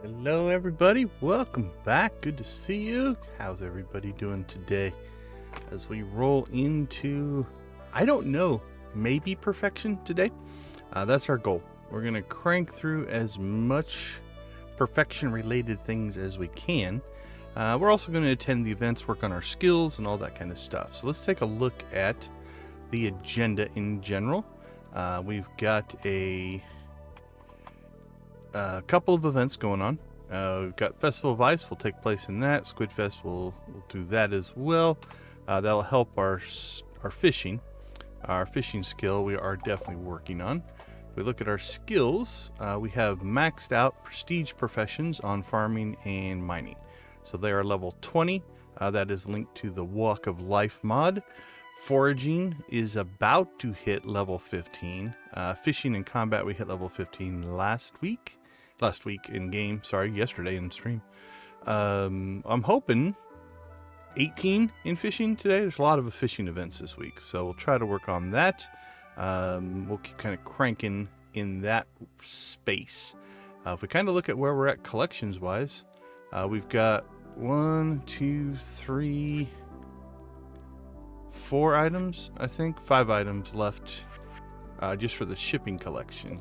Hello everybody, welcome back. Good to see you. How's everybody doing today? As we roll into, I don't know, maybe perfection today. That's our goal. We're going to crank through as much perfection related things as we can. We're also going to attend the events, work on our skills and all that kind of stuff. So let's take a look at the agenda in general. We've got a couple of events going on. We've got Festival of Ice will take place in that. Squid Fest will do that as well. That'll help our fishing. Our fishing skill we are definitely working on. If we look at our skills, we have maxed out prestige professions on farming and mining. So they are level 20. That is linked to the Walk of Life mod. Foraging is about to hit level 15. Fishing and combat we hit level 15 last week in game, yesterday in stream. I'm hoping 18 in fishing today. There's a lot of fishing events this week, so we'll try to work on that. We'll keep kind of cranking in that space. If we kind of look at where we're at collections wise, we've got 1, 2, 3, 4 items, I think 5 items left just for the shipping collection.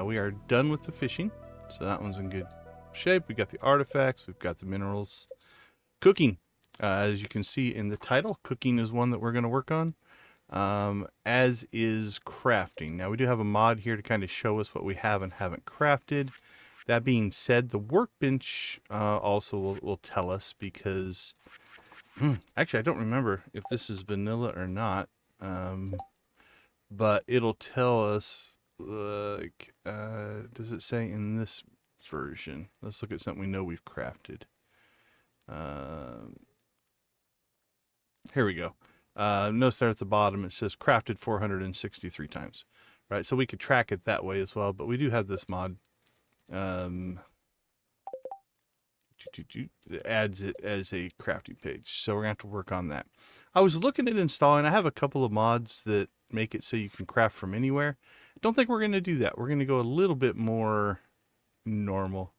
We are done with the fishing, so that one's in good shape. We got the artifacts, we've got the minerals. Cooking, as you can see in the title, cooking is one that we're going to work on, as is crafting. Now we do have a mod here to kind of show us what we have and haven't crafted. That being said, the workbench also will tell us, because actually I don't remember if this is vanilla or not, but it'll tell us, like, does it say in this version? Let's look at something we know we've crafted. Here we go. Notice there at the bottom it says crafted 463 times, right? So we could track it that way as well, but we do have this mod. It adds it as a crafting page, so we're gonna have to work on that. I was looking at installing, I have a couple of mods that make it so you can craft from anywhere. Don't think we're gonna do that. We're gonna go a little bit more normal.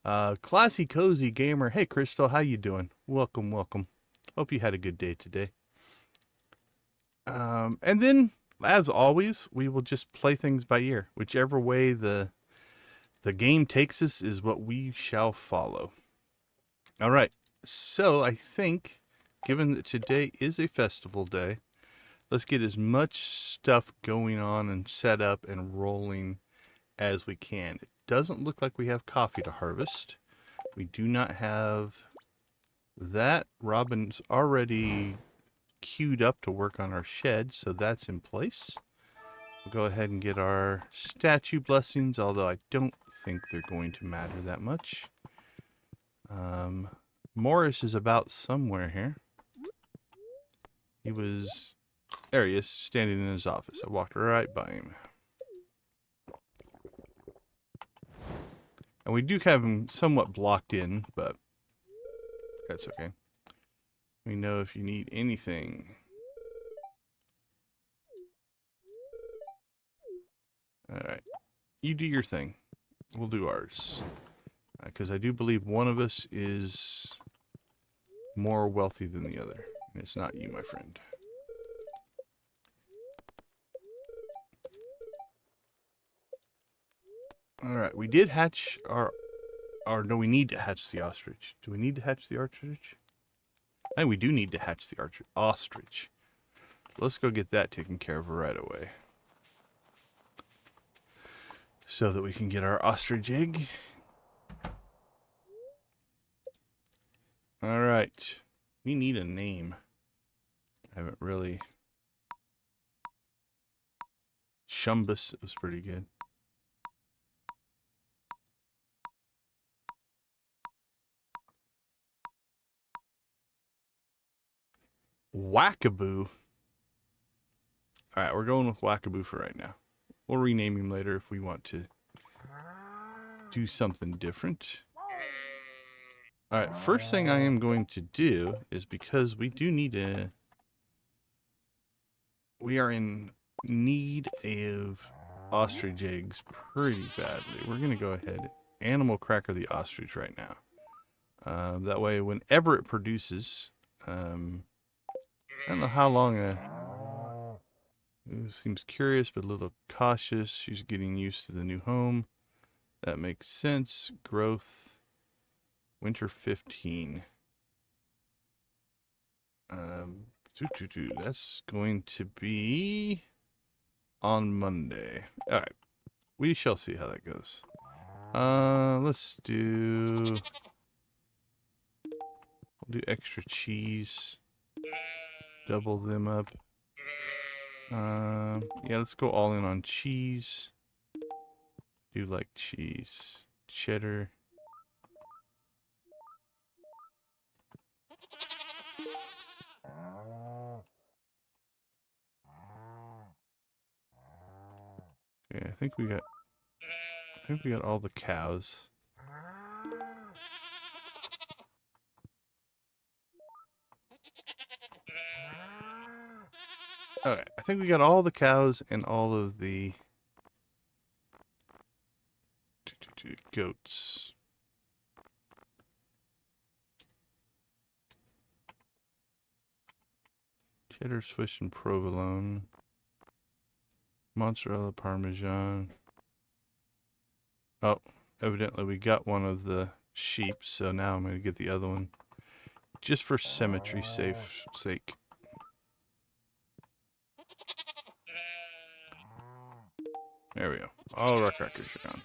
Classy Cozy Gamer, hey Crystal, how you doing? Welcome. Hope you had a good day today. And then, as always, we will just play things by ear. Whichever way the game takes us is what we shall follow. All right, so I think, given that today is a festival day, let's get as much stuff going on and set up and rolling as we can. It doesn't look like we have coffee to harvest. We do not have that. Robin's already queued up to work on our shed, so that's in place. We'll go ahead and get our statue blessings, although I don't think they're going to matter that much. Morris is about somewhere here. There he is, standing in his office. I walked right by him. And we do have him somewhat blocked in, but that's okay. We know if you need anything. Alright, you do your thing. We'll do ours. Because I do believe one of us is more wealthy than the other. And it's not you, my friend. Alright, we did hatch no, we need to hatch the ostrich. Do we need to hatch the ostrich? I think we do need to hatch the ostrich. Let's go get that taken care of right away, so that we can get our ostrich egg. Alright. We need a name. I haven't really... Shumbus was pretty good. Wackaboo. Alright, we're going with Wackaboo for right now. We'll rename him later if we want to do something different. Alright, first thing I am going to do is, because we do need we are in need of ostrich eggs pretty badly. We're going to go ahead animal cracker the ostrich right now. That way, whenever it produces, I don't know how long it seems curious, but a little cautious. She's getting used to the new home. That makes sense. Growth, winter 15. That's going to be on Monday. All right, we shall see how that goes. Let's do. We'll do extra cheese. Double them up. Yeah, let's go all in on cheese. Do like cheese, cheddar. Yeah, I think we got all the cows. Okay, I think we got all the cows and all of the goats. Cheddar, Swiss, and provolone. Mozzarella, Parmesan. Oh, evidently we got one of the sheep, so now I'm going to get the other one. Just for symmetry's sake. There we go. All of our crackers are gone.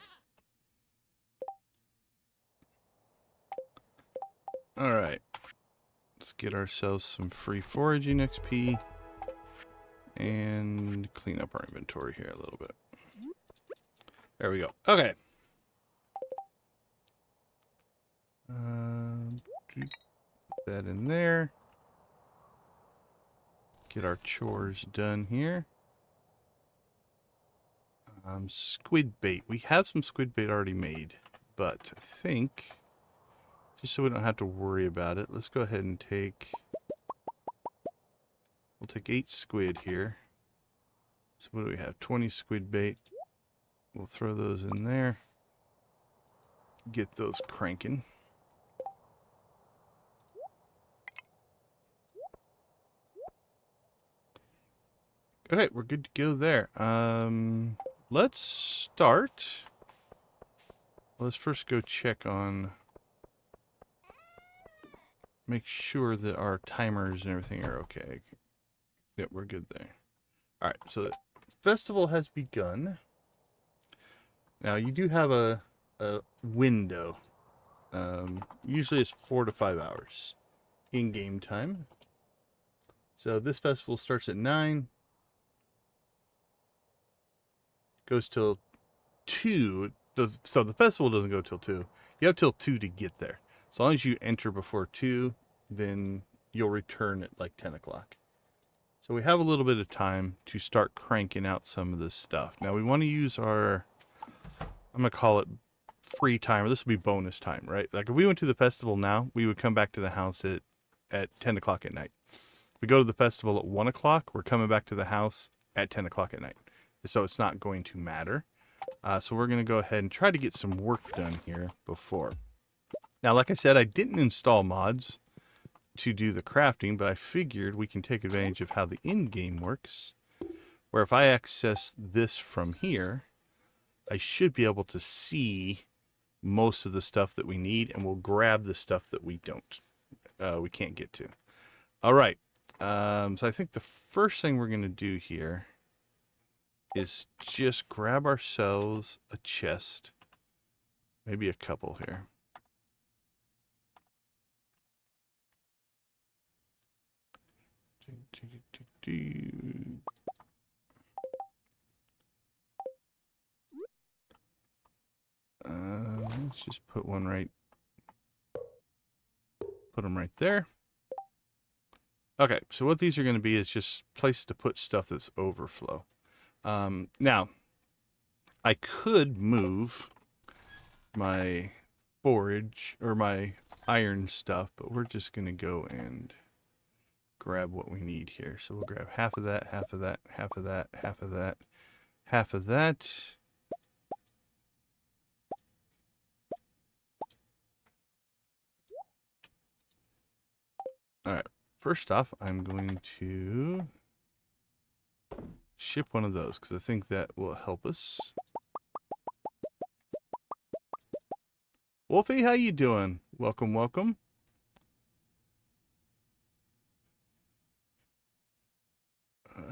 Alright. Let's get ourselves some free foraging XP. And clean up our inventory here a little bit. There we go. Okay. Put that in there. Get our chores done here. Squid bait. We have some squid bait already made, but I think, just so we don't have to worry about it, let's go ahead and take, we'll take 8 squid here. So what do we have? 20 squid bait. We'll throw those in there. Get those cranking. Okay, we're good to go there. Let's start. Let's first go check on, make sure that our timers and everything are okay. Yep, we're good there. Alright, so the festival has begun. Now, you do have a window. Usually it's 4 to 5 hours in-game time. So this festival starts at 9. Goes till 2. So the festival doesn't go till 2. You have till 2 to get there. As long as you enter before 2, then you'll return at like 10 o'clock. So we have a little bit of time to start cranking out some of this stuff. Now we want to use our, I'm going to call it free time, or this will be bonus time, right? Like if we went to the festival now, we would come back to the house at 10 o'clock at night. If we go to the festival at 1 o'clock, we're coming back to the house at 10 o'clock at night. So it's not going to matter. So we're going to go ahead and try to get some work done here before. Now, like I said, I didn't install mods to do the crafting, but I figured we can take advantage of how the in-game works, where if I access this from here, I should be able to see most of the stuff that we need, and we'll grab the stuff that we can't get to. All right. So I think the first thing we're going to do here is just grab ourselves a chest, maybe a couple here. Let's just put one right, put them right there. Okay, so what these are going to be is just places to put stuff that's overflow. Now, I could move my forage or my iron stuff, but we're just going to go and grab what we need here. So we'll grab half of that, half of that, half of that, half of that, half of that. All right. First off, I'm going to ship one of those because I think that will help us. Wolfie, how you doing? Welcome, welcome.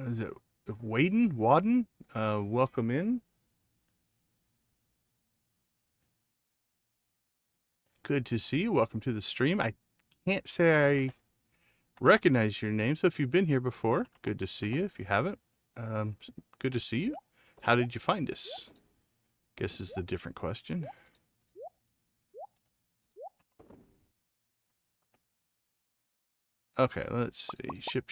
Is it Wadden? Welcome in. Good to see you. Welcome to the stream. I can't say I recognize your name, so if you've been here before, good to see you. If you haven't, good to see you. How did you find us? Guess is the different question. Okay, let's see. Ship.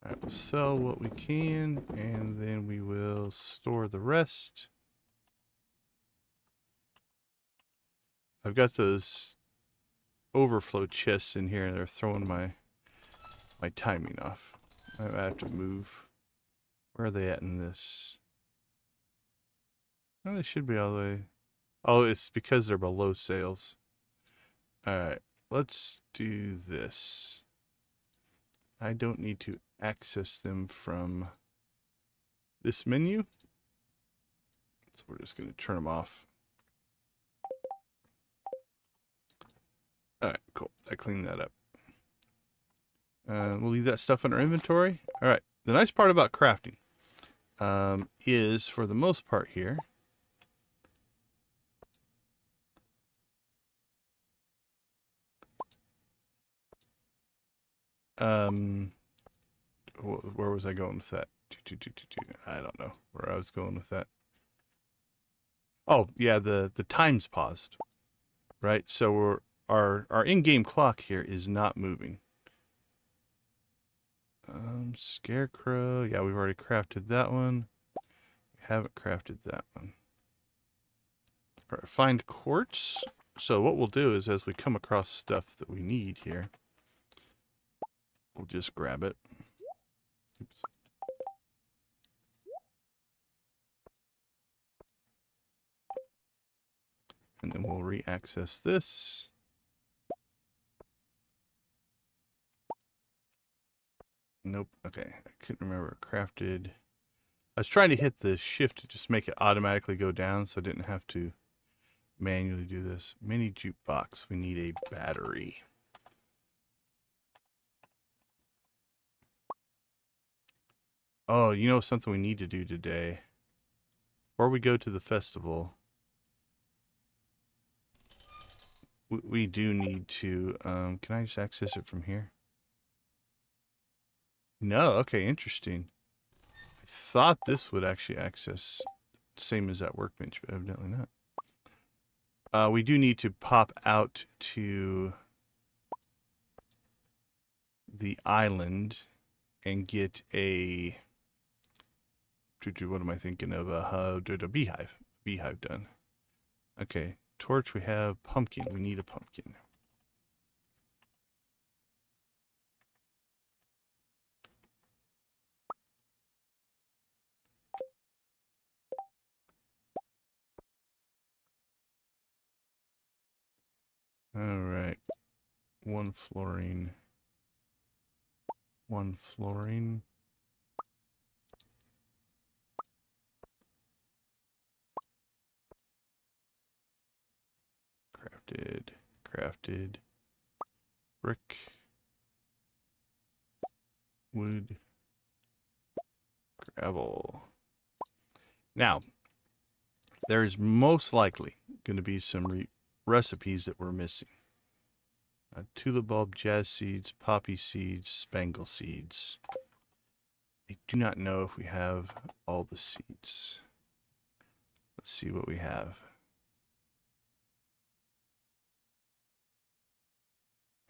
Alright, we'll sell what we can, and then we will store the rest. I've got those overflow chests in here, and they're throwing my timing off. I have to move. Where are they at in this? Oh, they should be all the way. Oh, it's because they're below sales. Alright, let's do this. I don't need to access them from this menu. So we're just going to turn them off. Alright, cool. I cleaned that up. We'll leave that stuff in our inventory. Alright, the nice part about crafting is, for the most part here, where was I going with that? I don't know where I was going with that. Oh, yeah, the time's paused, right? So our in-game clock here is not moving. Scarecrow. Yeah, we've already crafted that one. We haven't crafted that one. All right, find quartz. So what we'll do is, as we come across stuff that we need here, we'll just grab it. Oops. And then we'll re-access this. Nope. Okay. I couldn't remember. Crafted. I was trying to hit the shift to just make it automatically go down so I didn't have to manually do this. Mini jukebox. We need a battery. Oh, you know something we need to do today? Before we go to the festival, we do need to, can I just access it from here? No, okay, interesting. I thought this would actually access same as that workbench, but evidently not. We do need to pop out to the island and get a, what am I thinking of? A beehive. Beehive done. Okay, torch, we have pumpkin. We need a pumpkin. All right, one flooring. Crafted. Brick. Wood. Gravel. Now, there's most likely going to be some recipes that we're missing. Tulip bulb, jazz seeds, poppy seeds, spangle seeds. I do not know if we have all the seeds. Let's see what we have.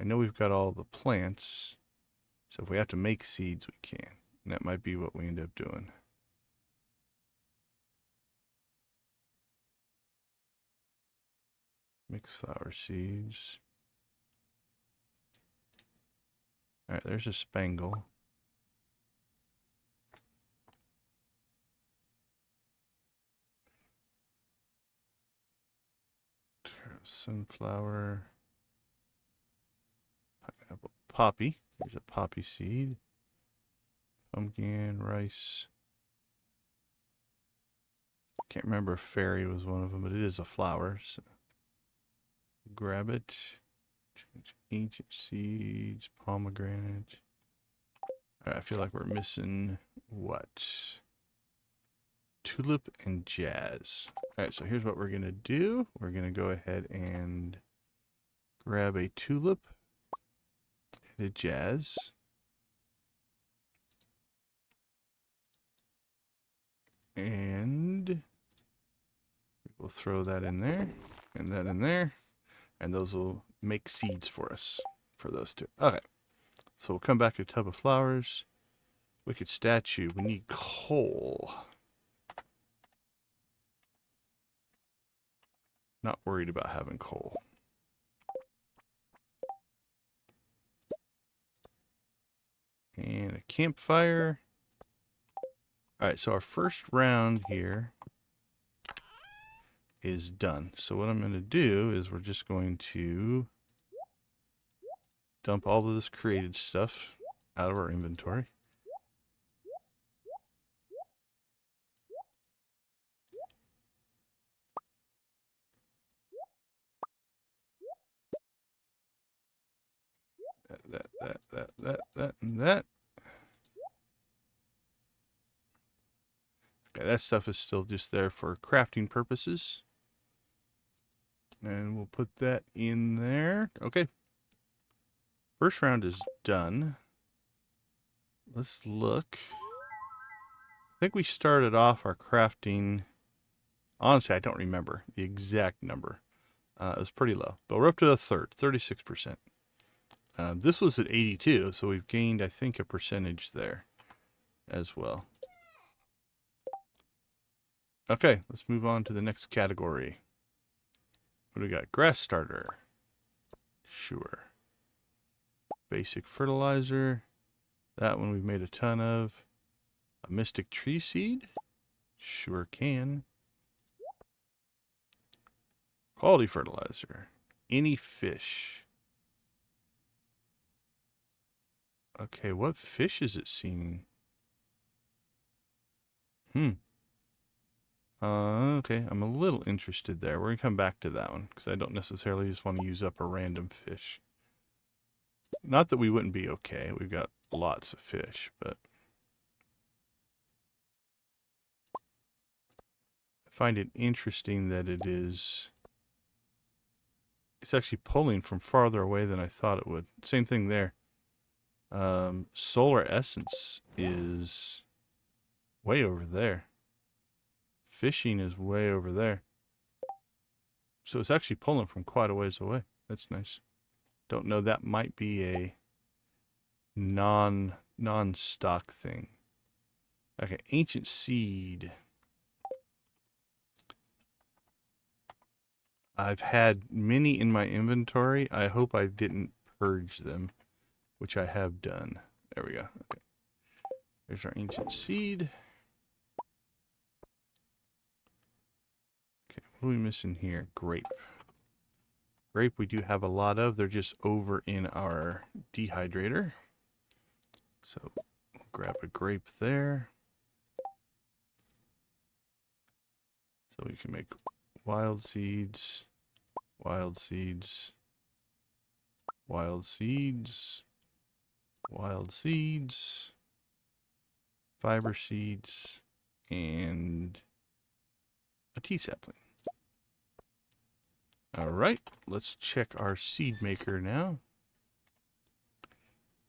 I know we've got all the plants, so if we have to make seeds, we can. And that might be what we end up doing. Mixed flower seeds. All right, there's a spangle. Sunflower. Pineapple. Poppy. There's a poppy seed. Pumpkin, rice. Can't remember if fairy was one of them, but it is a flower. So grab it. Ancient seeds, pomegranate. All right, I feel like we're missing what? Tulip and jazz. All right, so here's what we're going to do. We're going to go ahead and grab a tulip and a jazz. And we'll throw that in there and that in there. And those will make seeds for us for those two. Okay, so we'll come back to tub of flowers. Wicked statue. We need coal. Not worried about having coal. And a campfire. Alright, so our first round here is done. So what I'm going to do is we're just going to dump all of this created stuff out of our inventory. That, and that. Okay, that stuff is still just there for crafting purposes. And we'll put that in there. Okay. First round is done. Let's look. I think we started off our crafting. Honestly, I don't remember the exact number. It was pretty low. But we're up to a third, 36%. This was at 82, so we've gained, I think, a percentage there as well. Okay, let's move on to the next category. What do we got? Grass starter. Sure. Basic fertilizer. That one we've made a ton of. A mystic tree seed. Sure can. Quality fertilizer. Any fish. Okay, what fish is it seeing? Okay, I'm a little interested there. We're going to come back to that one, because I don't necessarily just want to use up a random fish. Not that we wouldn't be okay. We've got lots of fish, but I find it interesting that it's actually pulling from farther away than I thought it would. Same thing there. Solar essence is way over there. Fishing is way over there. So it's actually pulling from quite a ways away. That's nice. Don't know, that might be a non-stock thing. Okay, ancient seed. I've had many in my inventory. I hope I didn't purge them, which I have done. There we go. Okay. There's our ancient seed. Okay, what are we missing here? Grape. Grape we do have a lot of. They're just over in our dehydrator. So we'll grab a grape there. So we can make wild seeds, wild seeds, wild seeds, wild seeds, fiber seeds, and a tea sapling. All right, let's check our seed maker now.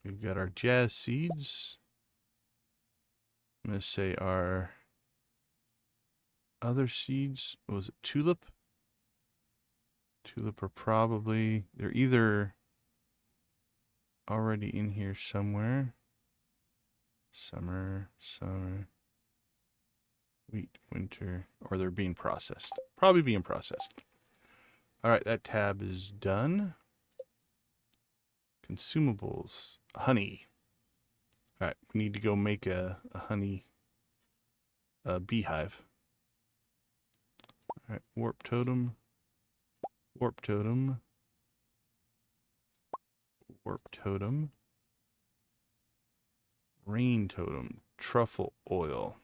We've got our jazz seeds. I'm going to say our other seeds, what was it, tulip? Tulip are probably, they're either already in here somewhere. Summer, wheat, winter, or they're being processed. Probably being processed. All right, that tab is done. Consumables, honey. All right, we need to go make a honey beehive. All right, warp totem. Warp totem. Warp totem. Rain totem. Truffle oil.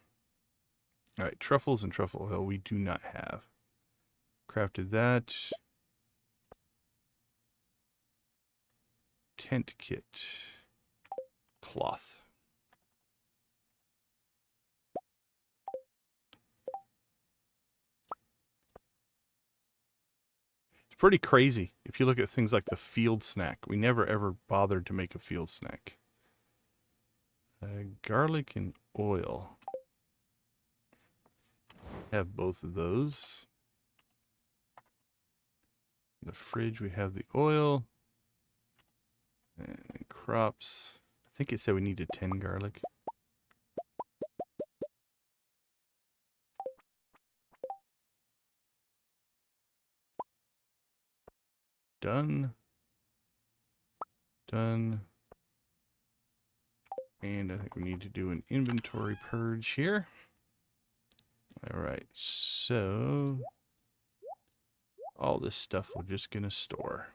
Alright, truffles and truffle oil we do not have. Crafted that. Tent kit. Cloth. It's pretty crazy if you look at things like the field snack. We never ever bothered to make a field snack. Garlic and oil. Have both of those. In the fridge we have the oil. And crops. I think it said we needed 10 garlic. Done. Done. And I think we need to do an inventory purge here. Alright, so all this stuff we're just going to store.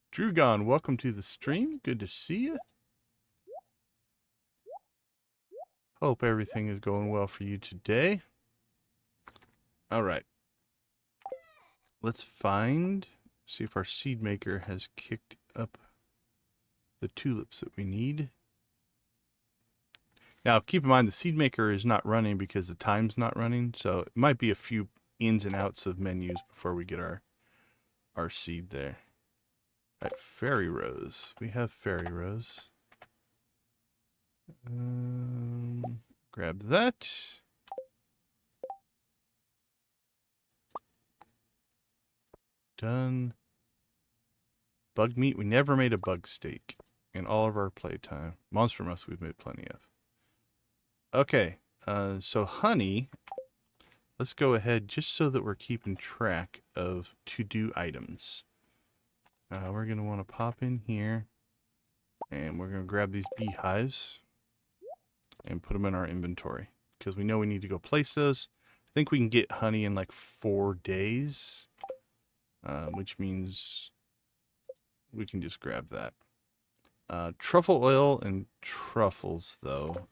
Drugon, welcome to the stream. Good to see you. Hope everything is going well for you today. Alright. Let's see if our seed maker has kicked up the tulips that we need. Now, keep in mind, the seed maker is not running because the time's not running, so it might be a few ins and outs of menus before we get our seed there. All right, fairy rose. We have fairy rose. Grab that. Done. Bug meat. We never made a bug steak in all of our playtime. Monster musk we've made plenty of. Okay, so honey, let's go ahead just so that we're keeping track of to-do items. We're going to want to pop in here, and we're going to grab these beehives and put them in our inventory because we know we need to go place those. I think we can get honey in like 4 days, which means we can just grab that. Truffle oil and truffles, though,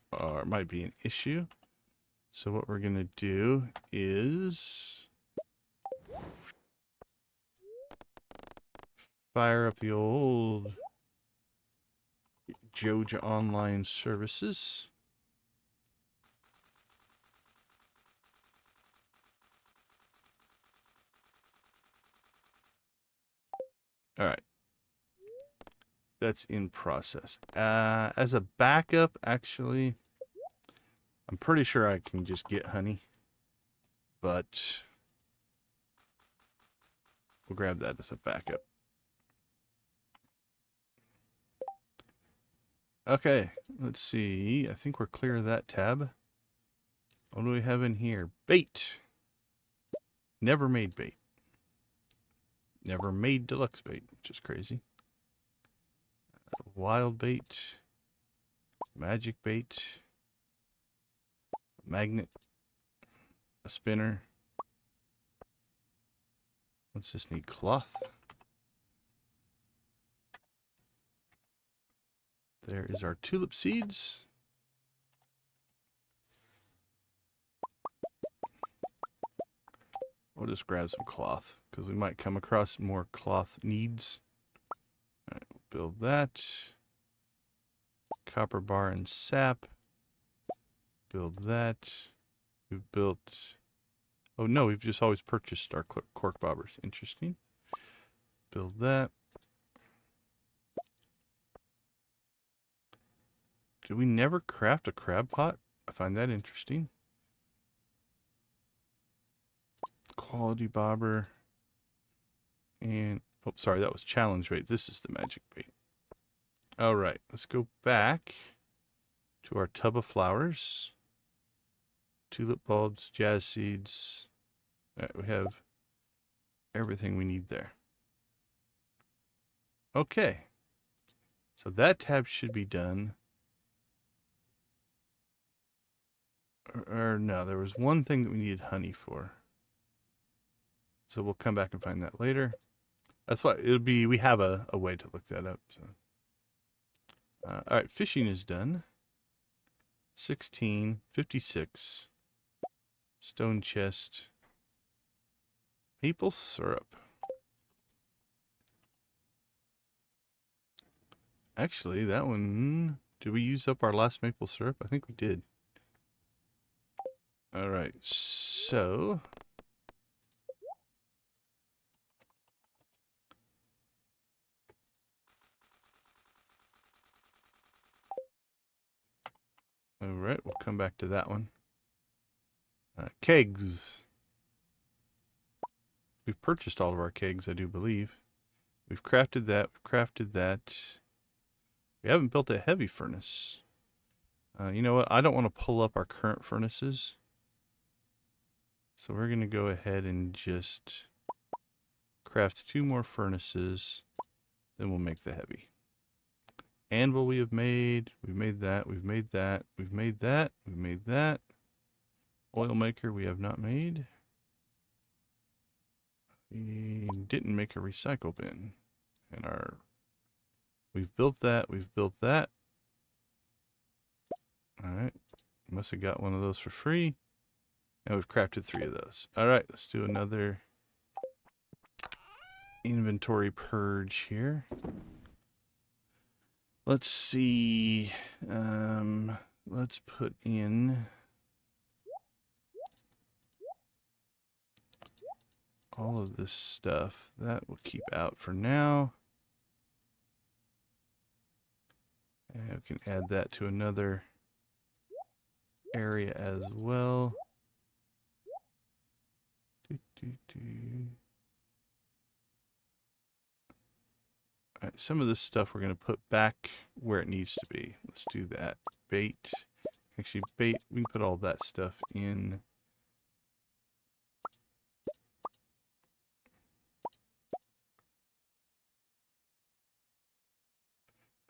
might be an issue. So what we're going to do is fire up the old Joja Online services. All right. That's in process. As a backup, actually, I'm pretty sure I can just get honey, but we'll grab that as a backup. Okay, let's see. I think we're clear of that tab. What do we have in here? Bait. Never made bait. Never made deluxe bait, which is crazy. Wild bait, magic bait, a magnet, a spinner. What's this need? Cloth. There is our tulip seeds. We'll just grab some cloth because we might come across more cloth needs. All right, we'll build that. Copper bar and sap. Build that. We've built... Oh no, we've just always purchased our cork bobbers. Interesting. Build that. Did we never craft a crab pot? I find that interesting. Quality bobber. And... Oh, sorry, that was challenge bait. This is the magic bait. All right, let's go back to our tub of flowers. Tulip bulbs, jazz seeds. All right, we have everything we need there. Okay, so that tab should be done. Or no, there was one thing that we needed honey for. So we'll come back and find that later. That's why it'll be, we have a way to look that up. So, all right, fishing is done. 1656. Stone chest. Maple syrup. Actually, that one, did we use up our last maple syrup? I think we did. All right, so all right, we'll come back to that one. Kegs. We've purchased all of our kegs, I do believe. We've crafted that. We've crafted that. We haven't built a heavy furnace. You know what? I don't want to pull up our current furnaces. So we're going to go ahead and just craft 2 more furnaces. Then we'll make the heavy. Anvil we have made. We've made that. We've made that. We've made that. We've made that. Oil maker we have not made. We didn't make a recycle bin. And we've built that. We've built that. All right. Must have got one of those for free. And we've crafted 3 of those. All right. Let's do another inventory purge here. Let's see. Let's put in all of this stuff. That we'll keep out for now. And we can add that to another area as well. All right, some of this stuff we're going to put back where it needs to be. Let's do that. Bait. Actually, bait, we can put all that stuff in.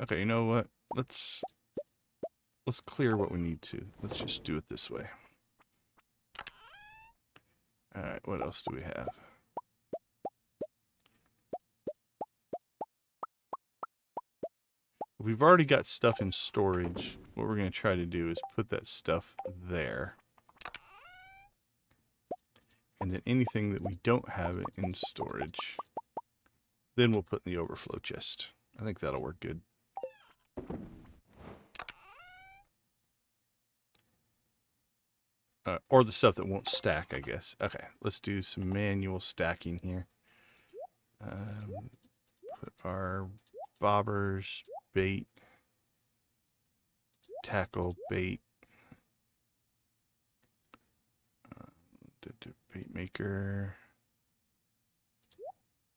Okay, you know what? Let's clear what we need to. Let's just do it this way. All right, what else do we have? We've already got stuff in storage. What we're going to try to do is put that stuff there. And then anything that we don't have in storage, then we'll put in the overflow chest. I think that'll work good. Or the stuff that won't stack, I guess. Okay, let's do some manual stacking here. Put our bobbers, bait, tackle, bait, bait maker.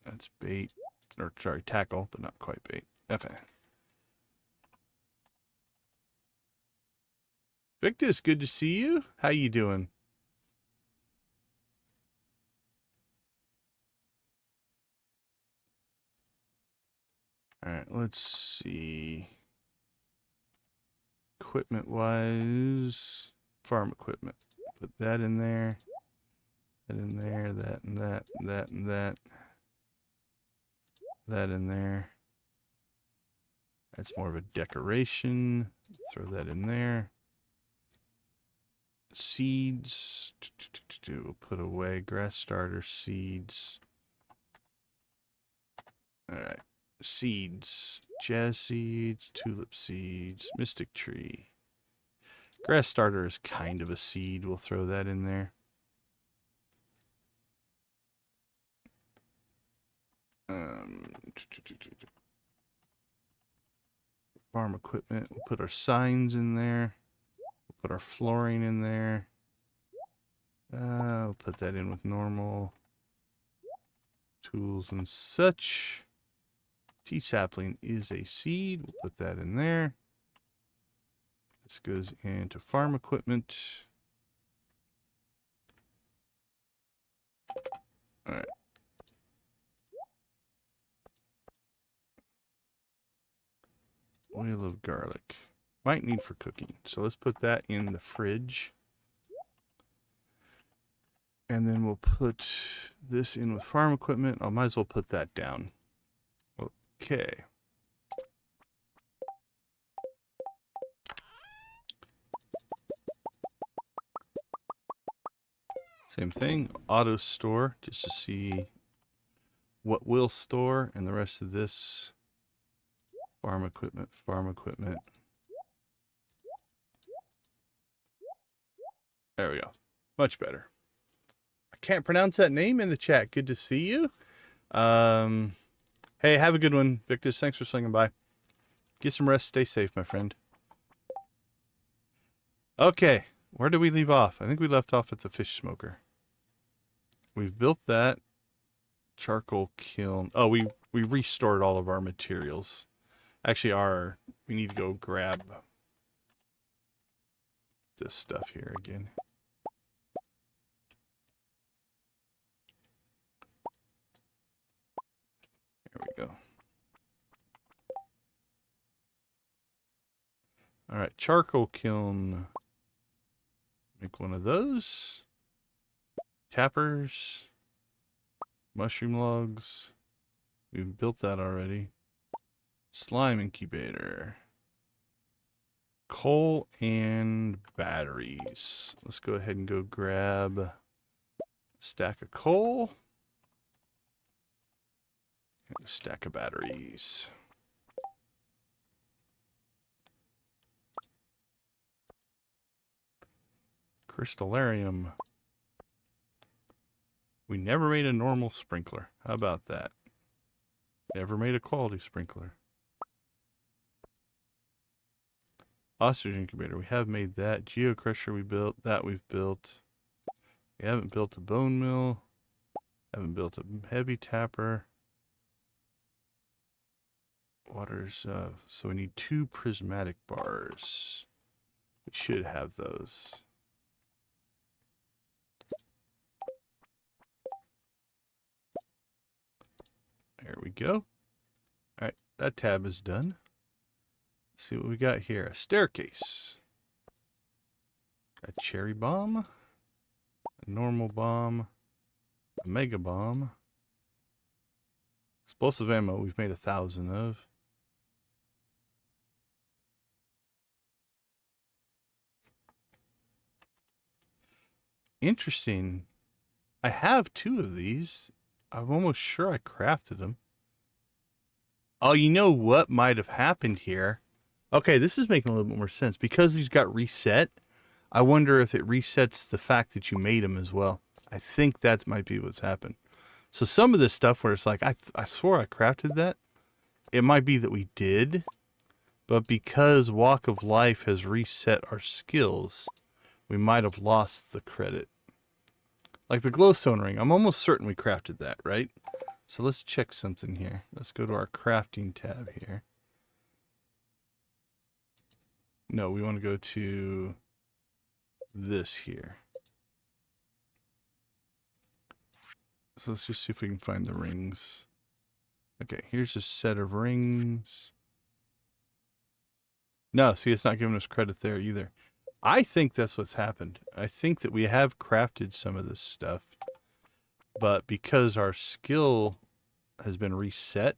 That's bait, or sorry, tackle, but not quite bait. Okay. Victus, good to see you. How you doing? All right, let's see. Equipment wise, farm equipment. Put that in there. That in there, that and that, that and that. That in there. That's more of a decoration. Throw that in there. Seeds. We'll put away grass starter seeds. All right. Seeds. Jazz seeds. Tulip seeds. Mystic tree. Grass starter is kind of a seed. We'll throw that in there. Farm equipment. We'll put our signs in there. We'll put our flooring in there. We'll put that in with normal tools and such. Tea sapling is a seed. We'll put that in there. This goes into farm equipment. All right. Oil of garlic. Might need for cooking. So let's put that in the fridge. And then we'll put this in with farm equipment. I might as well put that down. Okay. Same thing, auto store, just to see what will store, and the rest of this farm equipment, farm equipment. There we go. Much better. I can't pronounce that name in the chat. Good to see you. Hey, have a good one, Victus. Thanks for swinging by. Get some rest. Stay safe, my friend. Okay. Where did we leave off? I think we left off at the fish smoker. We've built that. Charcoal kiln. Oh, we restored all of our materials. Actually, we need to go grab this stuff here again. There we go. All right, charcoal kiln. Make one of those. Tappers. Mushroom logs. We've built that already. Slime incubator. Coal and batteries. Let's go ahead and go grab a stack of coal. And a stack of batteries. Crystallarium. We never made a normal sprinkler. How about that? Never made a quality sprinkler. Ostrich incubator. We have made that. Geocrusher we built. That we've built. We haven't built a bone mill. Haven't built a heavy tapper. Waters. So we need 2 prismatic bars. We should have those. There we go. All right, that tab is done. Let's see what we got here. A staircase. A cherry bomb. A normal bomb. A mega bomb. Explosive ammo we've made 1,000 of. Interesting. I have 2 of these. I'm almost sure I crafted them. Oh, you know what might have happened here? Okay, this is making a little bit more sense. Because these got reset, I wonder if it resets the fact that you made them as well. I think that might be what's happened. So some of this stuff where it's like, I swore I crafted that. It might be that we did. But because Walk of Life has reset our skills, we might have lost the credit. Like the glowstone ring, I'm almost certain we crafted that, right? So let's check something here. Let's go to our crafting tab here. No, we want to go to this here. So let's just see if we can find the rings. Okay, here's a set of rings. No, see, it's not giving us credit there either. I think that's what's happened. I think that we have crafted some of this stuff, but because our skill has been reset,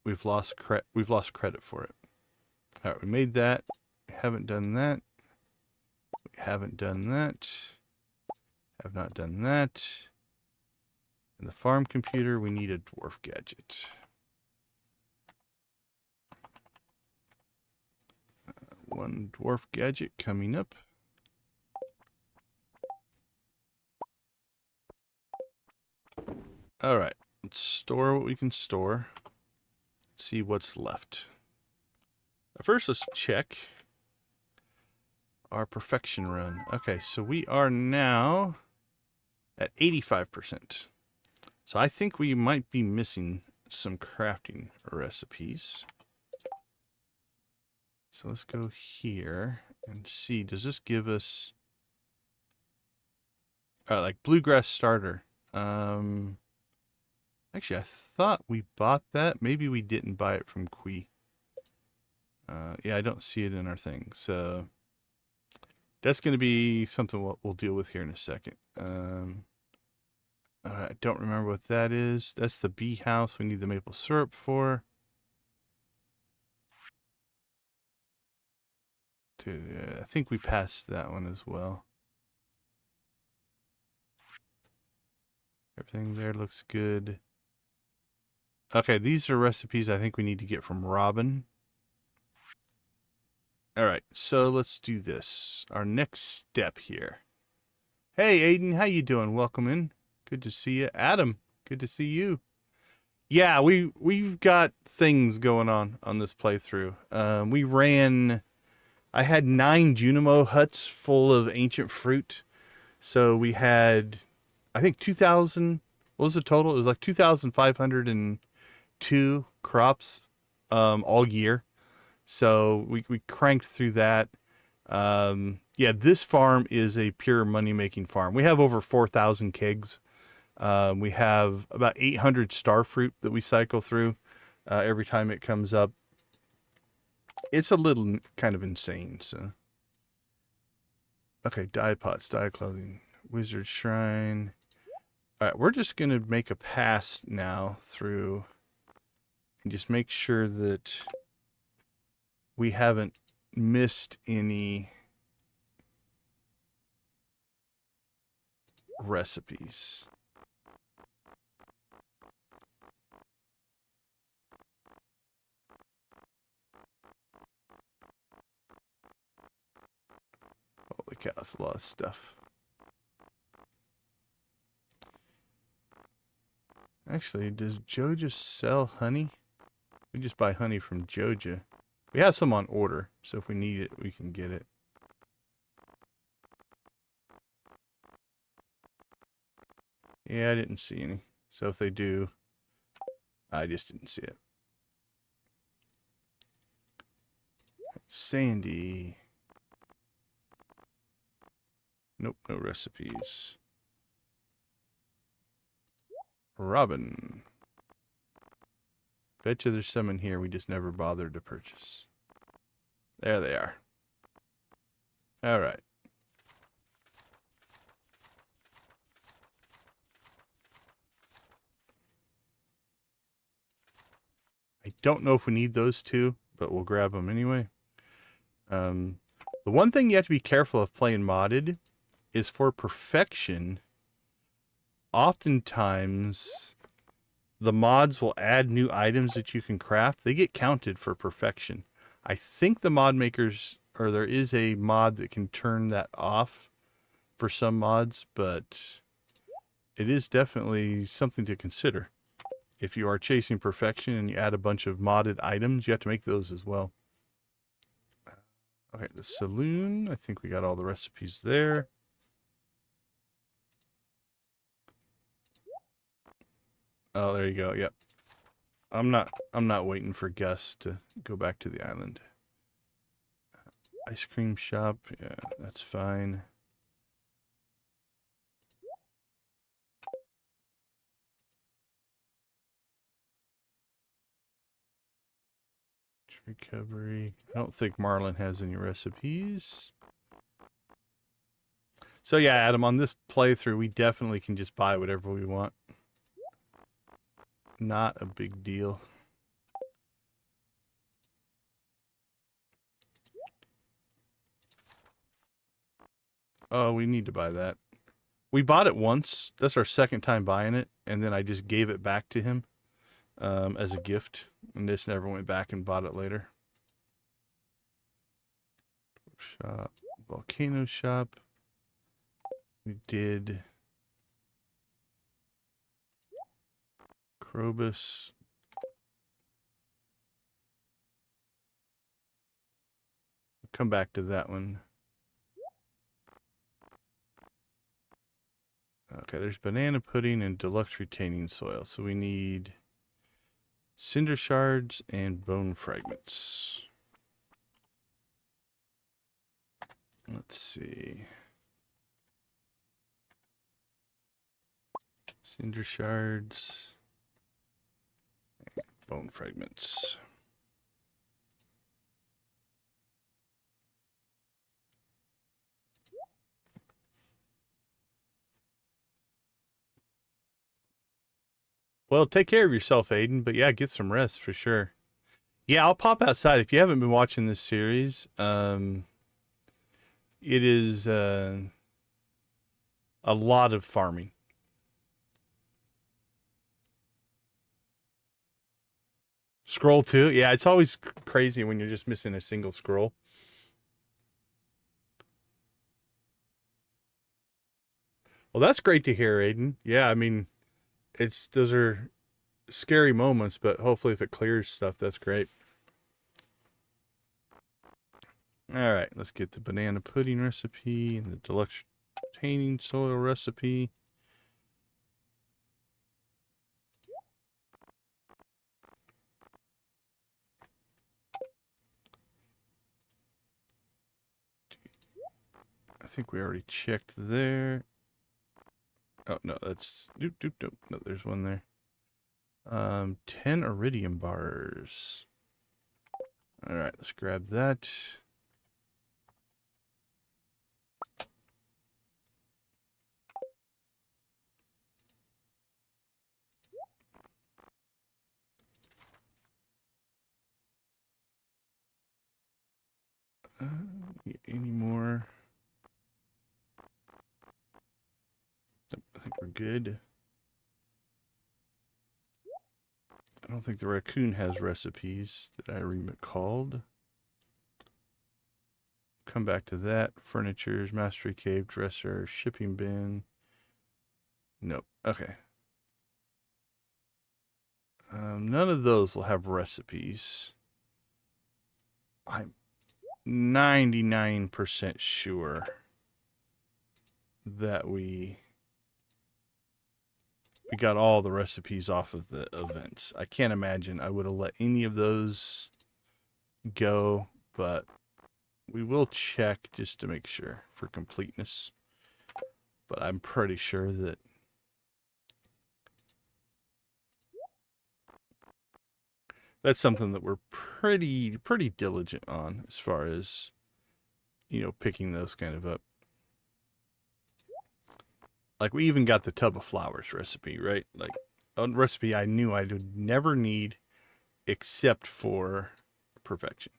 we've lost credit for it. All right, we made that. We haven't done that. We haven't done that. Have not done that. In the farm computer, we need a dwarf gadget. One dwarf gadget coming up. All right, let's store what we can store. See what's left. First, let's check our perfection run. Okay, so we are now at 85%. So I think we might be missing some crafting recipes. So let's go here and see, does this give us like bluegrass starter? Actually, I thought we bought that. Maybe we didn't buy it from Qui. Yeah, I don't see it in our thing. So That's going to be something we'll deal with here in a second. All right, I don't remember what that is. That's the bee house we need the maple syrup for. I think we passed that one as well. Everything there looks good. Okay, these are recipes I think we need to get from Robin. All right, so let's do this. Our next step here. Hey, Aiden, how you doing? Welcome in. Good to see you. Adam, good to see you. Yeah, we've got things going on this playthrough. I had 9 Junimo huts full of ancient fruit. So we had, I think 2,000, what was the total? It was like 2,502 crops all year. So we cranked through that. Yeah, this farm is a pure money-making farm. We have over 4,000 kegs. We have about 800 star fruit that we cycle through every time it comes up. It's a little kind of insane. So, okay, dye pots, dye clothing, wizard shrine. All right, we're just gonna make a pass now through and just make sure that we haven't missed any recipes. Holy cow, that's a lot of stuff. Actually, does Joja sell honey? We just buy honey from Joja. We have some on order, so if we need it, we can get it. Yeah, I didn't see any. So if they do, I just didn't see it. Sandy. Nope, no recipes. Robin. Bet you there's some in here we just never bothered to purchase. There they are. All right. I don't know if we need those two, but we'll grab them anyway. The one thing you have to be careful of playing modded is for perfection. Oftentimes, the mods will add new items that you can craft. They get counted for perfection. I think the mod makers, or there is a mod that can turn that off for some mods, but it is definitely something to consider. If you are chasing perfection and you add a bunch of modded items, you have to make those as well. Okay, the saloon. I think we got all the recipes there. Oh, there you go. Yep. I'm not waiting for Gus to go back to the island. Ice cream shop. Yeah, that's fine. Recovery. I don't think Marlin has any recipes. So yeah, Adam, on this playthrough, we definitely can just buy whatever we want. Not a big deal. Oh, we need to buy that. We bought it once. That's our second time buying it. And then I just gave it back to him as a gift. And just never went back and bought it later. Shop. Volcano shop. We did Krobus. Come back to that one. Okay, there's banana pudding and deluxe retaining soil. So we need cinder shards and bone fragments. Let's see. Cinder shards. Bone fragments. Well, take care of yourself, Aiden. But yeah, get some rest for sure. Yeah, I'll pop outside. If you haven't been watching this series, it is a lot of farming. Scroll too. Yeah, it's always crazy when you're just missing a single scroll. Well, that's great to hear, Aiden. Yeah, I mean, those are scary moments, but hopefully if it clears stuff, that's great. All right, let's get the banana pudding recipe and the deluxe retaining soil recipe. I think we already checked there. Oh, no, that's... No, there's one there. 10 iridium bars. All right, let's grab that. Any more? I think we're good. I don't think the raccoon has recipes that I recalled. Come back to that. Furnitures, mastery cave, dresser, shipping bin. Nope. Okay. None of those will have recipes. I'm 99% sure that we got all the recipes off of the events. I can't imagine I would have let any of those go, but we will check just to make sure for completeness. But I'm pretty sure that that's something that we're pretty diligent on as far as, you know, picking those kind of up. Like, we even got the tub of flowers recipe, right? Like, a recipe I knew I would never need except for perfection.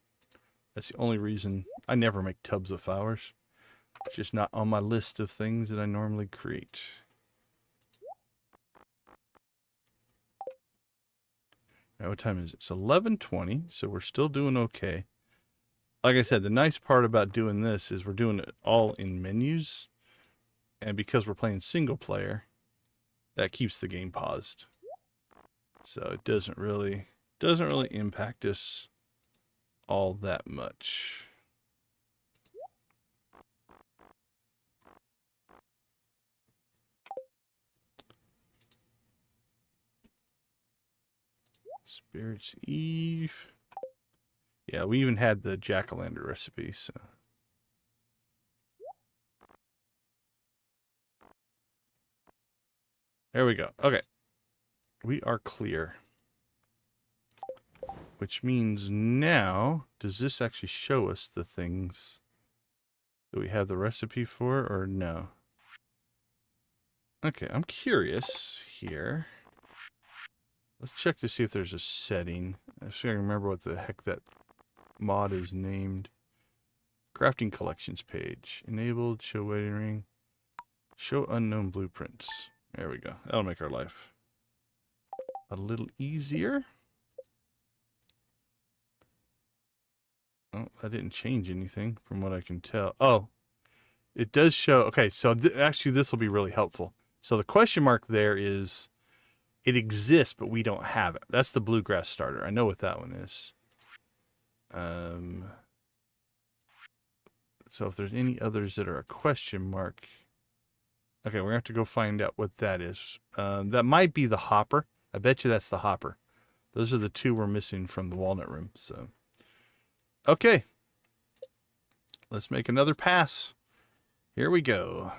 That's the only reason I never make tubs of flowers. It's just not on my list of things that I normally create. Now, what time is it? It's 11:20, so we're still doing okay. Like I said, the nice part about doing this is we're doing it all in menus. And because we're playing single player, that keeps the game paused. So it doesn't really impact us all that much. Spirits Eve. Yeah, we even had the jack-o'-lantern recipe, so. There we go. Okay. We are clear. Which means now, does this actually show us the things that we have the recipe for, or no? Okay, I'm curious here. Let's check to see if there's a setting. I just gotta remember what the heck that mod is named. Crafting collections page. Enabled, show waiting ring. Show unknown blueprints. There we go. That'll make our life a little easier. Oh, I didn't change anything from what I can tell. Oh, it does show. Okay, so actually this will be really helpful. So the question mark there is, it exists, but we don't have it. That's the bluegrass starter. I know what that one is. So if there's any others that are a question mark. Okay, we're going to have to go find out what that is. That might be the hopper. I bet you that's the hopper. Those are the two we're missing from the walnut room. So, okay. Let's make another pass. Here we go.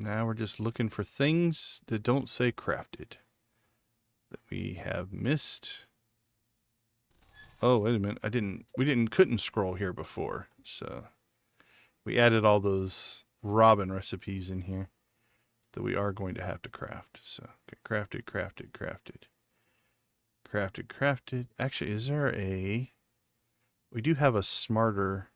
Now we're just looking for things that don't say crafted. That we have missed. Oh, wait a minute. We couldn't scroll here before. So we added all those robin recipes in here. that we are going to have to craft. So, okay, crafted, crafted, crafted. Crafted, crafted. Actually, is there a... We do have a smarter...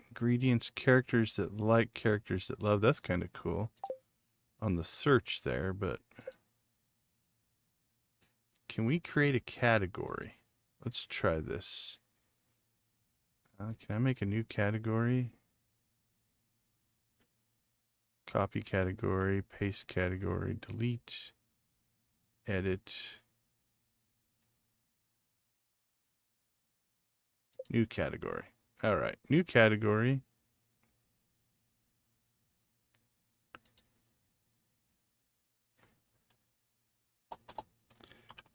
Ingredients, characters that like, characters that love. That's kind of cool on the search there, but... Can we create a category? Let's try this. Can I make a new category? Copy category, paste category, delete, edit, new category. All right, new category.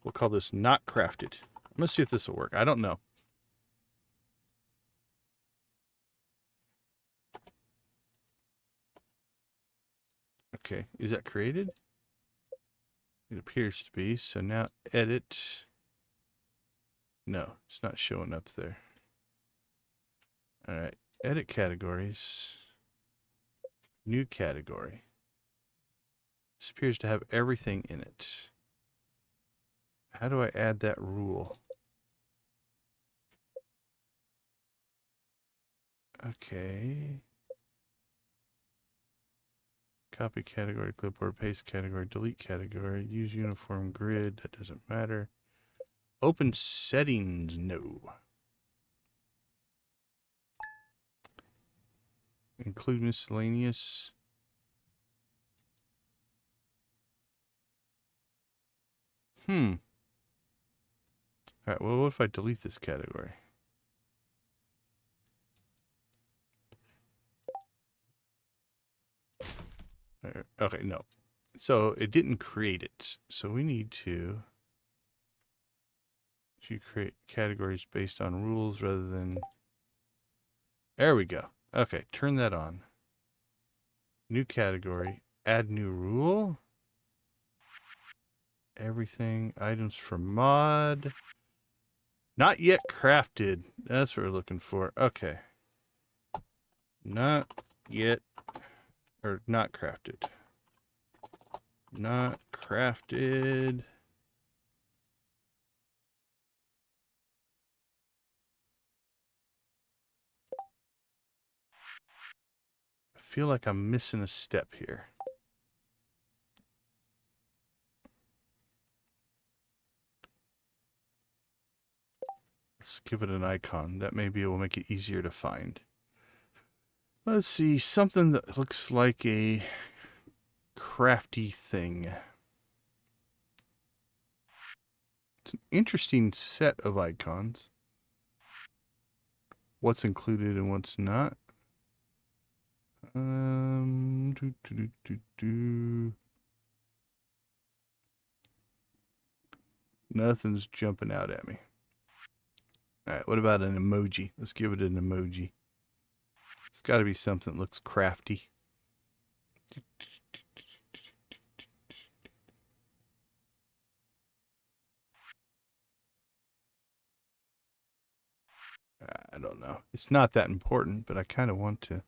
We'll call this not crafted. I'm gonna see if this will work. I don't know. Okay, is that created? It appears to be. So now edit. No, it's not showing up there. All right, edit categories. New category. This appears to have everything in it. How do I add that rule? Okay. Copy category, clipboard, paste category, delete category, use uniform grid, that doesn't matter. Open settings, no. Include miscellaneous. All right, well, what if I delete this category? Okay, no. So it didn't create it. So we need to create categories based on rules rather than... There we go. Okay, turn that on. New category, add new rule. Everything, items for mod. Not yet crafted. That's what we're looking for. Okay. Not yet, or not crafted. Not crafted. I feel like I'm missing a step here. Let's give it an icon. That maybe will make it easier to find. Let's see, something that looks like a crafty thing. It's an interesting set of icons. What's included and what's not. Nothing's jumping out at me. All right, what about an emoji? Let's give it an emoji. It's got to be something that looks crafty. I don't know. It's not that important, but I kind of want to.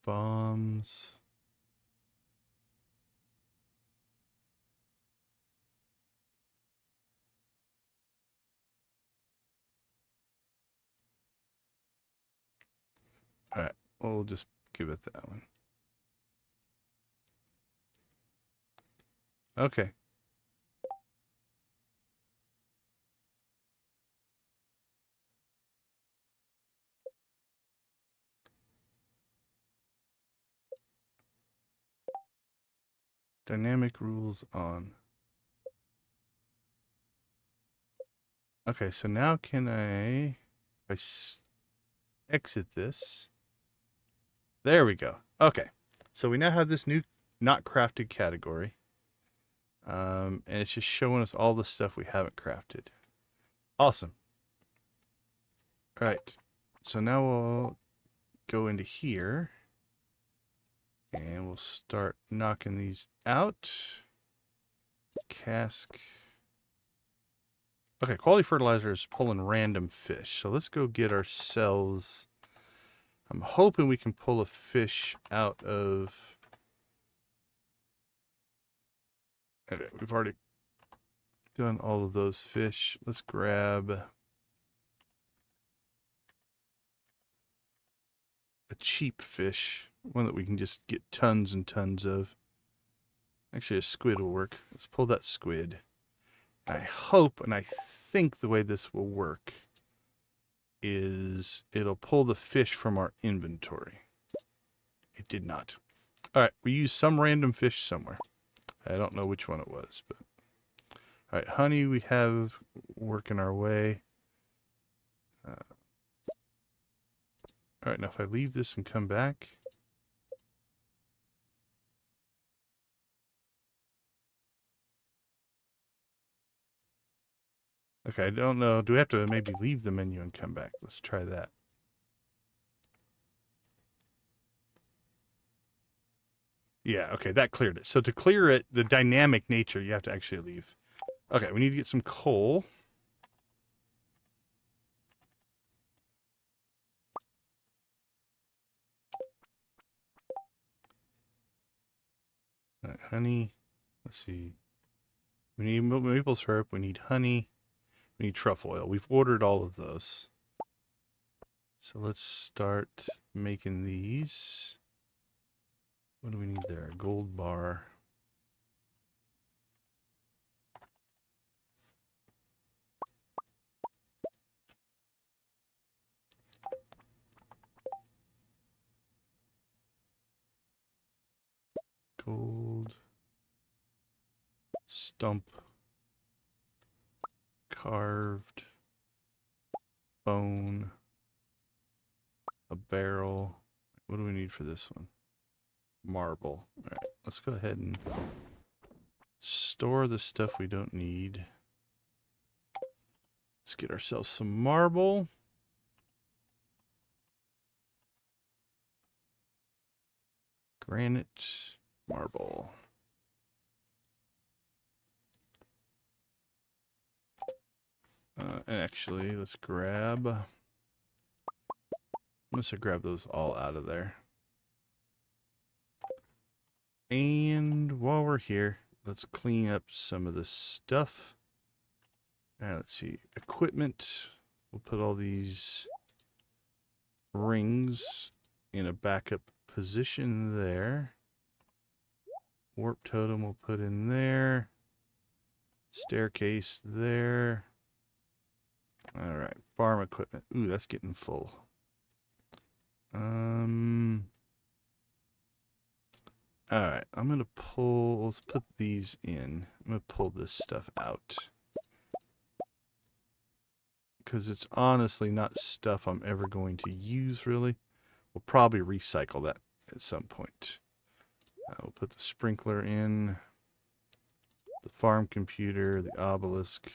Bombs. All right, we'll just give it that one. Okay. Dynamic rules on. Okay, so now can I exit this? There we go. Okay, so we now have this new not crafted category. And it's just showing us all the stuff we haven't crafted. Awesome. All right, so now we'll go into here. And we'll start knocking these out. Cask. Okay, quality fertilizer is pulling random fish. So let's go get ourselves... I'm hoping we can pull a fish out of... Okay, we've already done all of those fish. Let's grab a cheap fish. One that we can just get tons and tons of. Actually, a squid will work. Let's pull that squid. I hope and I think the way this will work is it'll pull the fish from our inventory. It did not. All right, we used some random fish somewhere. I don't know which one it was, but all right, honey we have working our way. All right, now if I leave this and come back, okay, I don't know. Do we have to maybe leave the menu and come back? Let's try that. Yeah, okay, that cleared it. So to clear it, the dynamic nature, you have to actually leave. Okay, we need to get some coal. All right, honey. Let's see. We need maple syrup. We need honey. We need truffle oil. We've ordered all of those. So let's start making these. What do we need there? A gold bar. Gold. Stump. Carved. Bone. A barrel. What do we need for this one? Marble. All right, let's go ahead and store the stuff we don't need. Let's get ourselves some marble. Granite, marble. And actually, let's grab... I'm just going to grab those all out of there. And while we're here, let's clean up some of this stuff. Let's see. Equipment. We'll put all these rings in a backup position there. Warp totem we'll put in there. Staircase there. All right. Farm equipment. Ooh, that's getting full. All right, I'm going to pull, let's put these in. I'm going to pull this stuff out. Because it's honestly not stuff I'm ever going to use, really. We'll probably recycle that at some point. We'll put the sprinkler in. The farm computer, the obelisk.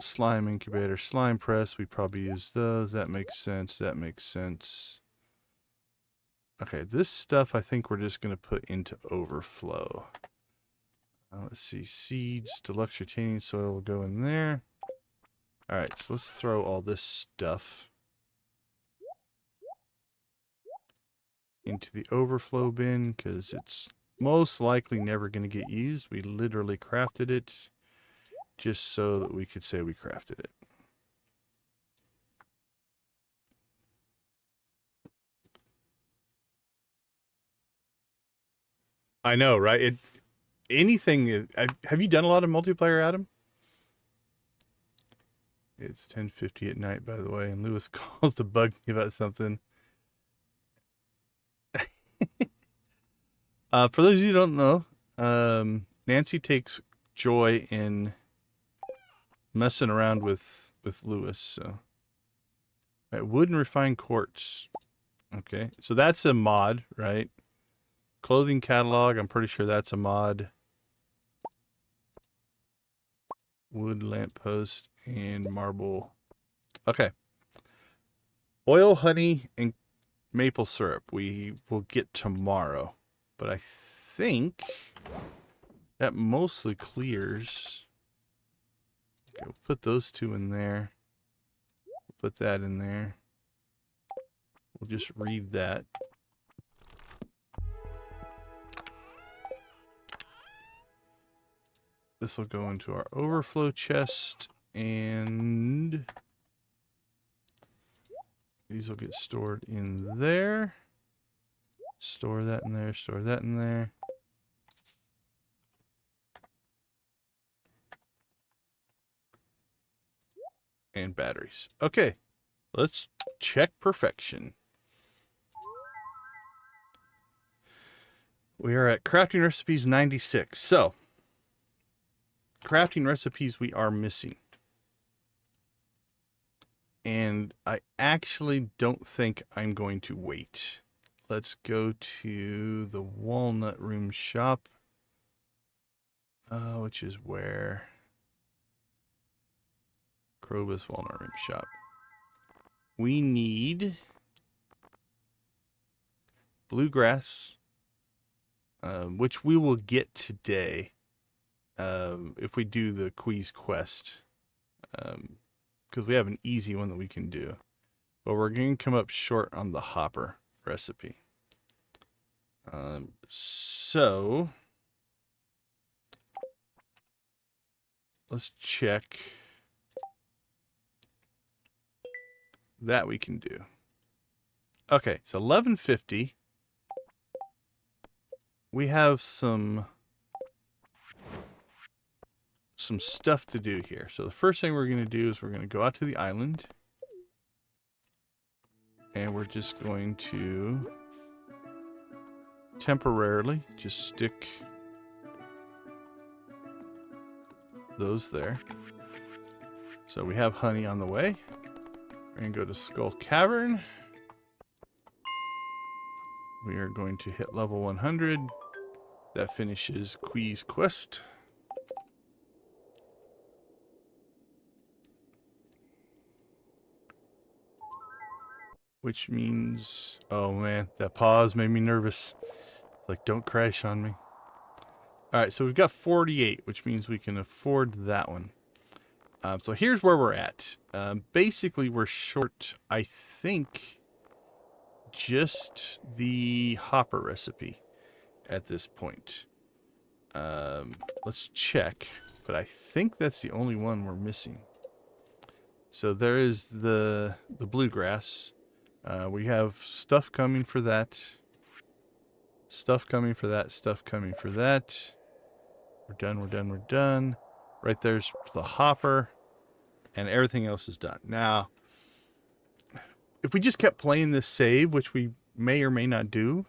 Slime incubator, slime press. We probably use those. That makes sense. That makes sense. Okay, this stuff I think we're just going to put into overflow. Let's see, seeds, deluxe retaining soil will go in there. All right, so let's throw all this stuff into the overflow bin because it's most likely never going to get used. We literally crafted it just so that we could say we crafted it. I know, right? Anything. Have you done a lot of multiplayer, Adam? It's 10:50 at night, by the way, and Lewis calls to bug me about something. For those of you who don't know, Nancy takes joy in messing around with Lewis. So, all right, wood and refined quartz. Okay, so that's a mod, right? Clothing catalog, I'm pretty sure that's a mod. Wood lamppost and marble. Okay. Oil, honey, and maple syrup we will get tomorrow. But I think that mostly clears Okay, we'll put those two in there. Put that in there. We'll just read that. This will go into our overflow chest, and these will get stored in there. Store that in there, store that in there. And batteries. Okay, let's check perfection. We are at crafting recipes 96. So, crafting recipes we are missing. And I actually don't think I'm going to wait. Let's go to the Walnut Room shop, which is where? Krobus Walnut Room shop. We need bluegrass, which we will get today if we do the quiz quest, because we have an easy one that we can do. But we're going to come up short on the hopper recipe. So let's check that we can do. Okay, so 1150. We have some stuff to do here. So the first thing we're going to do is we're going to go out to the island. And we're just going to temporarily just stick those there. So we have honey on the way. We're going to go to Skull Cavern. We are going to hit level 100. That finishes quiz quest. Which means, oh man, that pause made me nervous. It's like, don't crash on me. All right, so we've got 48, which means we can afford that one. So here's where we're at. Basically, we're short, I think, just the hopper recipe at this point. Let's check, but I think that's the only one we're missing. So there is the bluegrass. We have stuff coming for that. Stuff coming for that. Stuff coming for that. We're done, we're done, we're done. Right there's the hopper. And everything else is done. Now, if we just kept playing this save, which we may or may not do,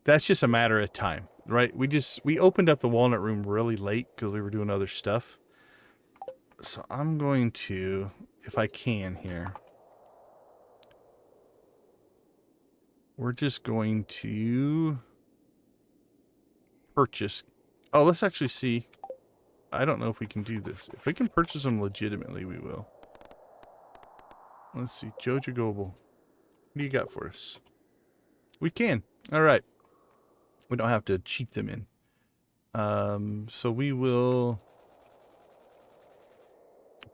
that's just a matter of time, right? We opened up the Walnut Room really late because we were doing other stuff. So I'm going to, if I can here, we're just going to purchase. Oh, let's actually see. I don't know if we can do this. If we can purchase them legitimately, we will. Let's see. Joja Global. What do you got for us? We can. All right. We don't have to cheat them in. So we will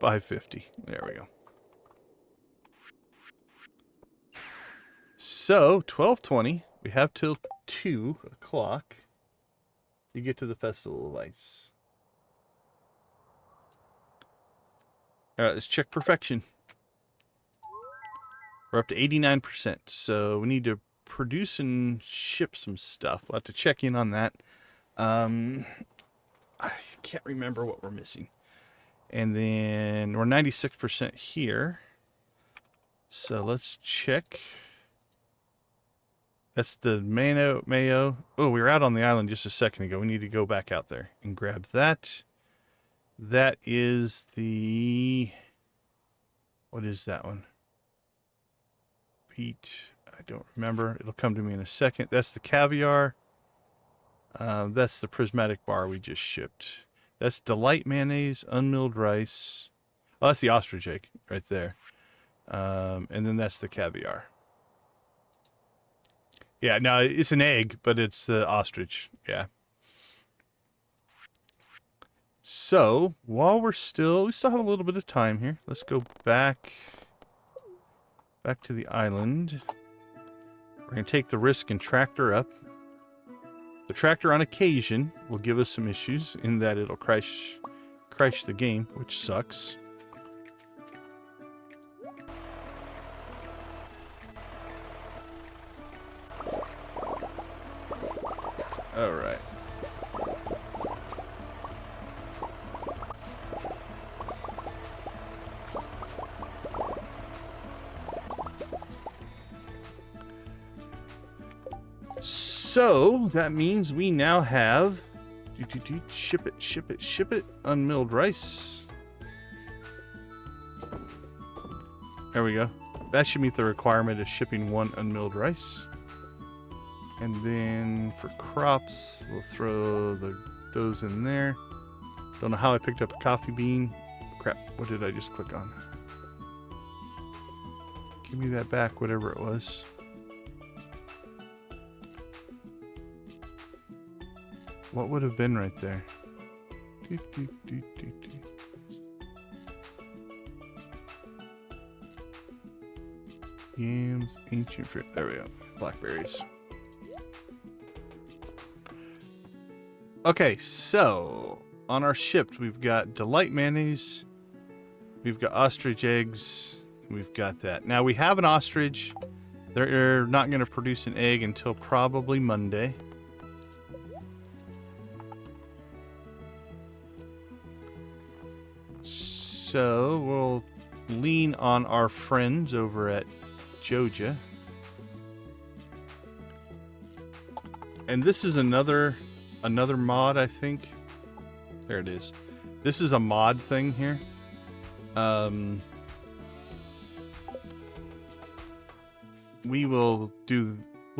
buy 50. There we go. So, 12:20. We have till 2 o'clock to get to the Festival of Ice. All right, let's check perfection. We're up to 89%. So we need to produce and ship some stuff. We'll have to check in on that. I can't remember what we're missing. And then we're 96% here. So let's check. That's the mayo. Oh, we were out on the island just a second ago. We need to go back out there and grab that. That is the... What is that one? Peat. I don't remember. It'll come to me in a second. That's the caviar. That's the prismatic bar we just shipped. That's Delight Mayonnaise, unmilled rice. Oh, that's the ostrich egg right there. And then that's the caviar. Yeah, no, it's an egg, but it's the ostrich. Yeah. So, while we still have a little bit of time here. Let's go back to the island. We're going to take the risk and tractor up. The tractor on occasion will give us some issues in that it'll crash the game, which sucks. All right. So that means we now have ship it, unmilled rice. There we go. That should meet the requirement of shipping 1 unmilled rice. And then for crops, we'll throw those in there. Don't know how I picked up a coffee bean. Crap, what did I just click on? Give me that back, whatever it was. What would have been right there? Yams, ancient fruit. There we go. Blackberries. Okay, so on our ship, we've got delight mayonnaise, we've got ostrich eggs, we've got that. Now we have an ostrich. They're not going to produce an egg until probably Monday. So we'll lean on our friends over at Joja. And this is another mod, I think. There it is. This is a mod thing here. We'll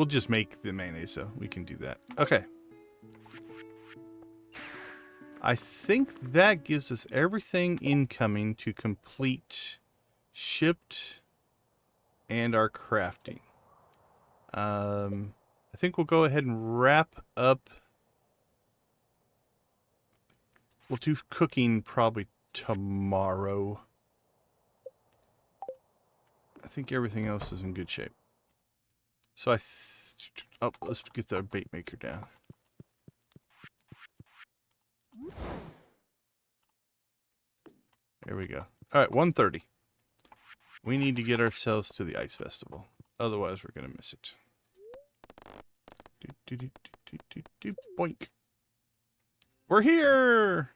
just make the mayonnaise, so we can do that. Okay. I think that gives us everything incoming to complete shipped and our crafting. I think we'll go ahead and wrap up. We'll do cooking probably tomorrow. I think everything else is in good shape. So let's get the bait maker down. There we go. All right, 1:30. We need to get ourselves to the ice festival. Otherwise, we're going to miss it. Boink. We're here!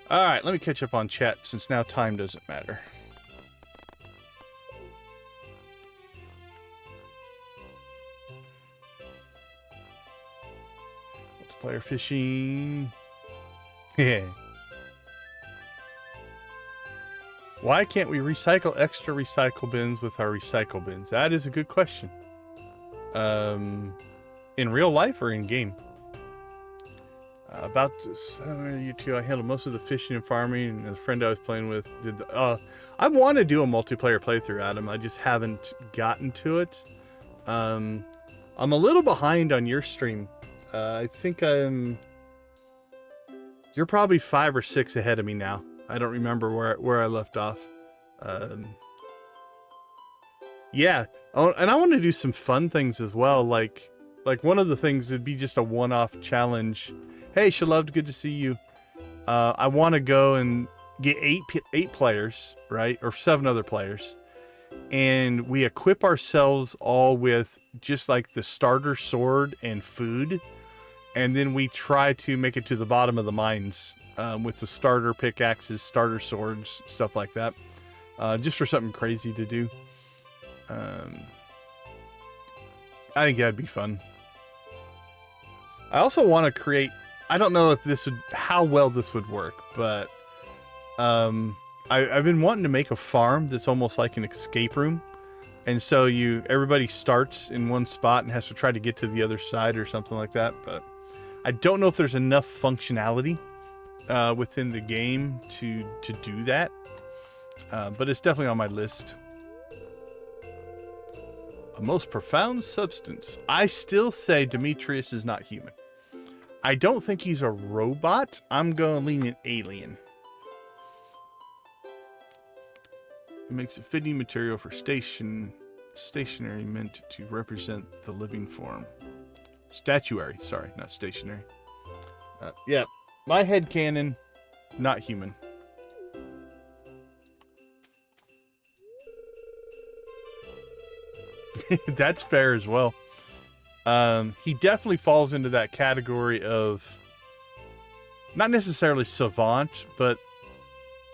All right, let me catch up on chat since now time doesn't matter. Multiplayer fishing. Yeah. Why can't we recycle extra recycle bins with our recycle bins? That is a good question. In real life or in game? About you two, I handled most of the fishing and farming, and the friend I was playing with did the, I want to do a multiplayer playthrough, Adam. I just haven't gotten to it. I'm a little behind on your stream. I think you're probably 5 or 6 ahead of me now. I don't remember where I left off. Yeah. Oh, and I want to do some fun things as well. Like one of the things would be just a one-off challenge. Hey, Shalov, good to see you. I want to go and get 8 players, right? Or 7 other players. And we equip ourselves all with just like the starter sword and food. And then we try to make it to the bottom of the mines with the starter pickaxes, starter swords, stuff like that. Just for something crazy to do. I think that'd be fun. I also want to create, I don't know if how well this would work, but I've been wanting to make a farm that's almost like an escape room. And so everybody starts in one spot and has to try to get to the other side or something like that. But I don't know if there's enough functionality within the game to do that. But it's definitely on my list. A most profound substance. I still say Demetrius is not human. I don't think he's a robot. I'm going to lean an alien. It makes a fitting material for stationery meant to represent the living form. Statuary, sorry, not stationary. Yeah, my headcanon, not human. That's fair as well. He definitely falls into that category of not necessarily savant, but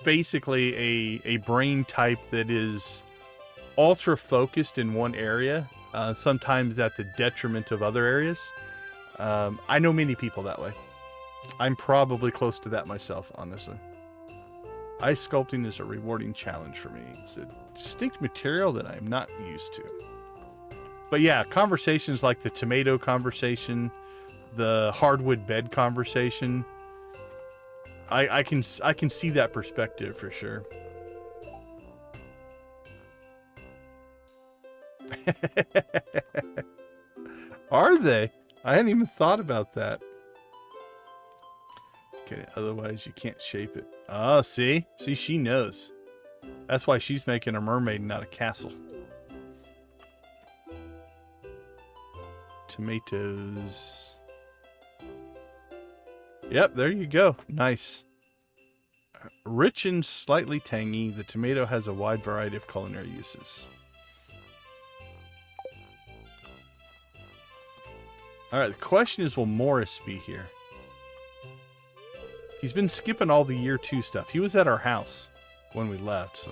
basically a brain type that is ultra focused in one area, sometimes at the detriment of other areas. I know many people that way. I'm probably close to that myself, honestly. Ice sculpting is a rewarding challenge for me. It's a distinct material that I'm not used to. But yeah, conversations like the tomato conversation, the hardwood bed conversation, I can see that perspective for sure. Are they? I hadn't even thought about that. Okay, otherwise you can't shape it. Oh, see? See, she knows. That's why she's making a mermaid, not a castle. Tomatoes. Yep, there you go. Nice. Rich and slightly tangy, the tomato has a wide variety of culinary uses. Alright, the question is, will Morris be here? He's been skipping all the year 2 stuff. He was at our house when we left, so...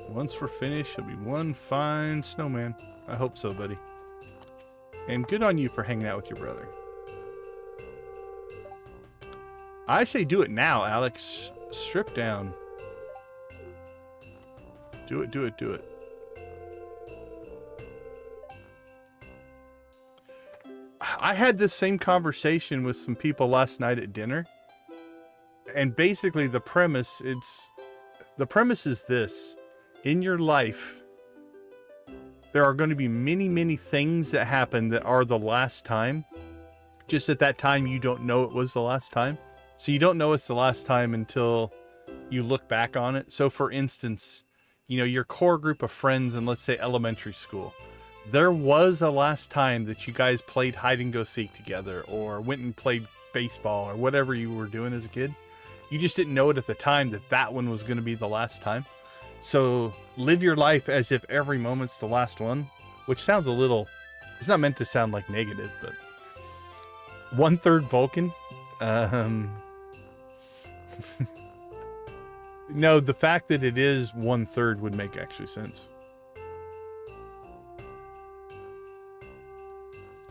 Once we're finished, he'll be one fine snowman. I hope so, buddy. And good on you for hanging out with your brother. I say do it now, Alex. Strip down. Do it, do it, do it. I had this same conversation with some people last night at dinner. And basically the premise is this. In your life, there are going to be many, many things that happen that are the last time. Just at that time, you don't know it was the last time. So you don't know it's the last time until you look back on it. So for instance, you know, your core group of friends in, let's say, elementary school, there was a last time that you guys played hide and go seek together or went and played baseball or whatever you were doing as a kid. You just didn't know it at the time that that one was going to be the last time. So live your life as if every moment's the last one, which sounds a little, it's not meant to sound like negative, but 1/3 Vulcan. No, the fact that it is 1/3 would make actually sense.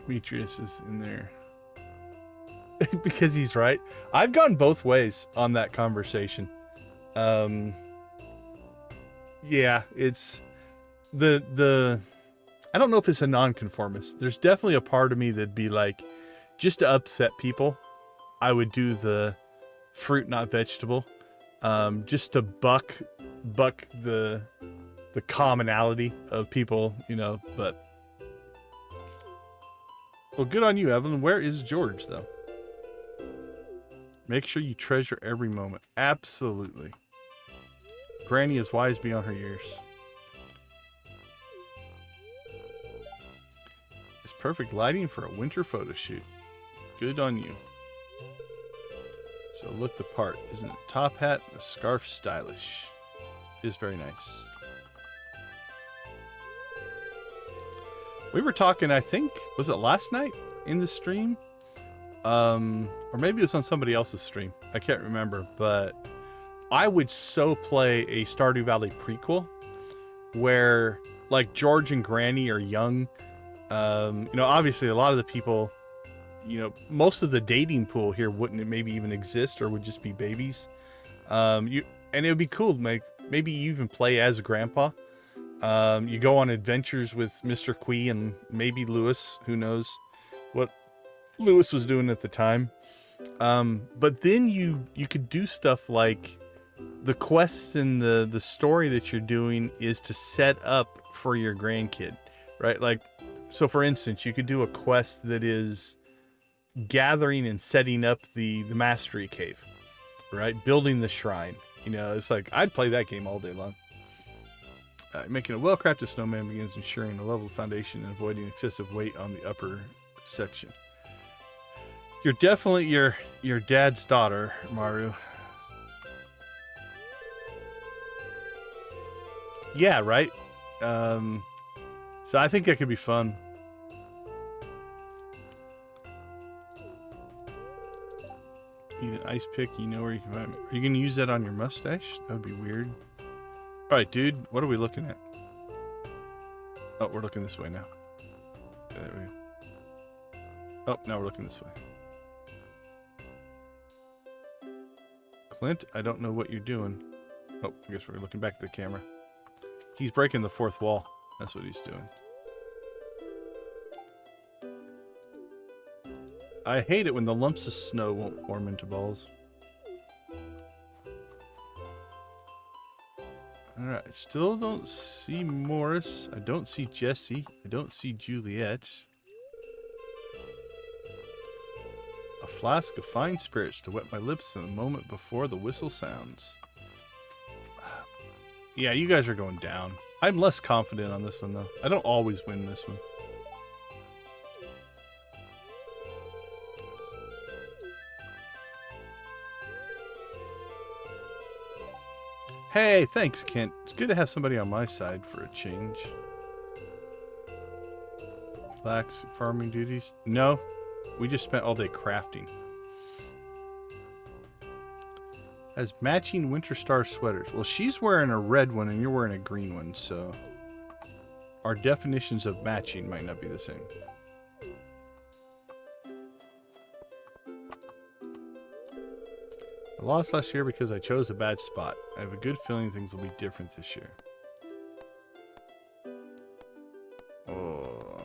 Demetrius is in there. Because he's right. I've gone both ways on that conversation. Yeah, it's the I don't know if it's a nonconformist. There's definitely a part of me that'd be like, just to upset people, I would do the fruit not vegetable. Just to buck the commonality of people, you know, but well, good on you, Evelyn. Where is George though? Make sure you treasure every moment. Absolutely. Granny is wise beyond her years. It's perfect lighting for a winter photo shoot. Good on you. So look the part. Isn't it? Top hat and a scarf stylish. It is very nice. We were talking, I think, was it last night in the stream? Or maybe it was on somebody else's stream. I can't remember, but I would so play a Stardew Valley prequel where like George and Granny are young. You know, obviously a lot of the people, you know, most of the dating pool here wouldn't maybe even exist or would just be babies. And it would be cool to maybe you even play as Grandpa. You go on adventures with Mr. Quee and maybe Lewis, who knows what Lewis was doing at the time. But then you could do stuff like the quests and the story that you're doing is to set up for your grandkid, right? Like, so for instance, you could do a quest that is gathering and setting up the mastery cave, right? Building the shrine. You know, it's like, I'd play that game all day long. Making a well-crafted snowman begins ensuring a level foundation and avoiding excessive weight on the upper section. You're definitely your dad's daughter, Maru. Yeah, right? So I think that could be fun. Eat an ice pick, you know where you can find me. Are you going to use that on your mustache? That would be weird. Alright, dude, what are we looking at? Oh, we're looking this way now. Okay, there we go. Oh, now we're looking this way. Clint, I don't know what you're doing. Oh, I guess we're looking back at the camera. He's breaking the fourth wall. That's what he's doing. I hate it when the lumps of snow won't form into balls. Alright, still don't see Morris. I don't see Jesse. I don't see Juliet. A flask of fine spirits to wet my lips in the moment before the whistle sounds. Yeah, you guys are going down. I'm less confident on this one, though. I don't always win this one. Hey, thanks, Kent. It's good to have somebody on my side for a change. Relax, farming duties? No, we just spent all day crafting. Has matching Winter Star sweaters. Well, she's wearing a red one and you're wearing a green one, so our definitions of matching might not be the same. I lost last year because I chose a bad spot. I have a good feeling things will be different this year. Oh.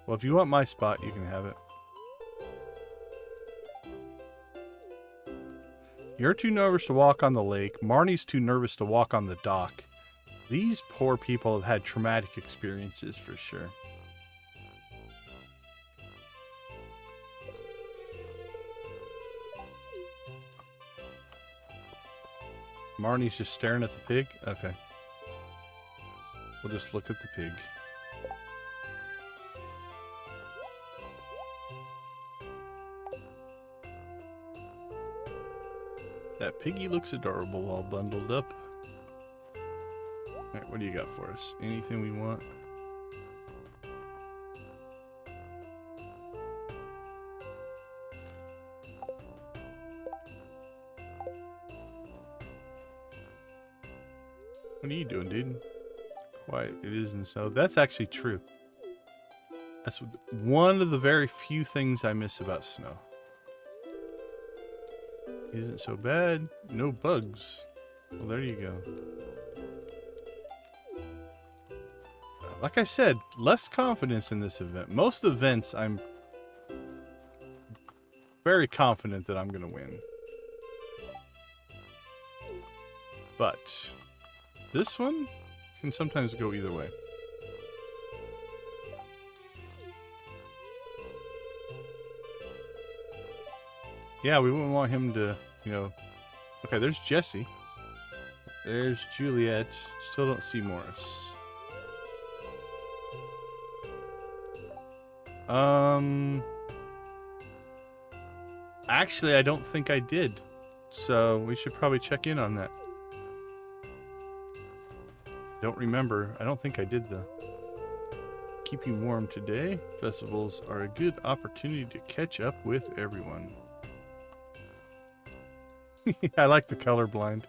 Well, if you want my spot, you can have it. You're too nervous to walk on the lake. Marnie's too nervous to walk on the dock. These poor people have had traumatic experiences for sure. Marnie's just staring at the pig? Okay. We'll just look at the pig. That piggy looks adorable all bundled up. Alright, what do you got for us? Anything we want? What are you doing, dude? Quiet, it isn't so. That's actually true. That's one of the very few things I miss about snow. Isn't so bad. No bugs. Well, there you go. Like I said, less confidence in this event. Most events, I'm very confident that I'm going to win. But this one can sometimes go either way. Yeah, we wouldn't want him to, you know... Okay, there's Jesse. There's Juliet. Still don't see Morris. Actually, I don't think I did. So, we should probably check in on that. Don't remember. I don't think I did, though. Keep you warm today. Festivals are a good opportunity to catch up with everyone. I like the colorblind.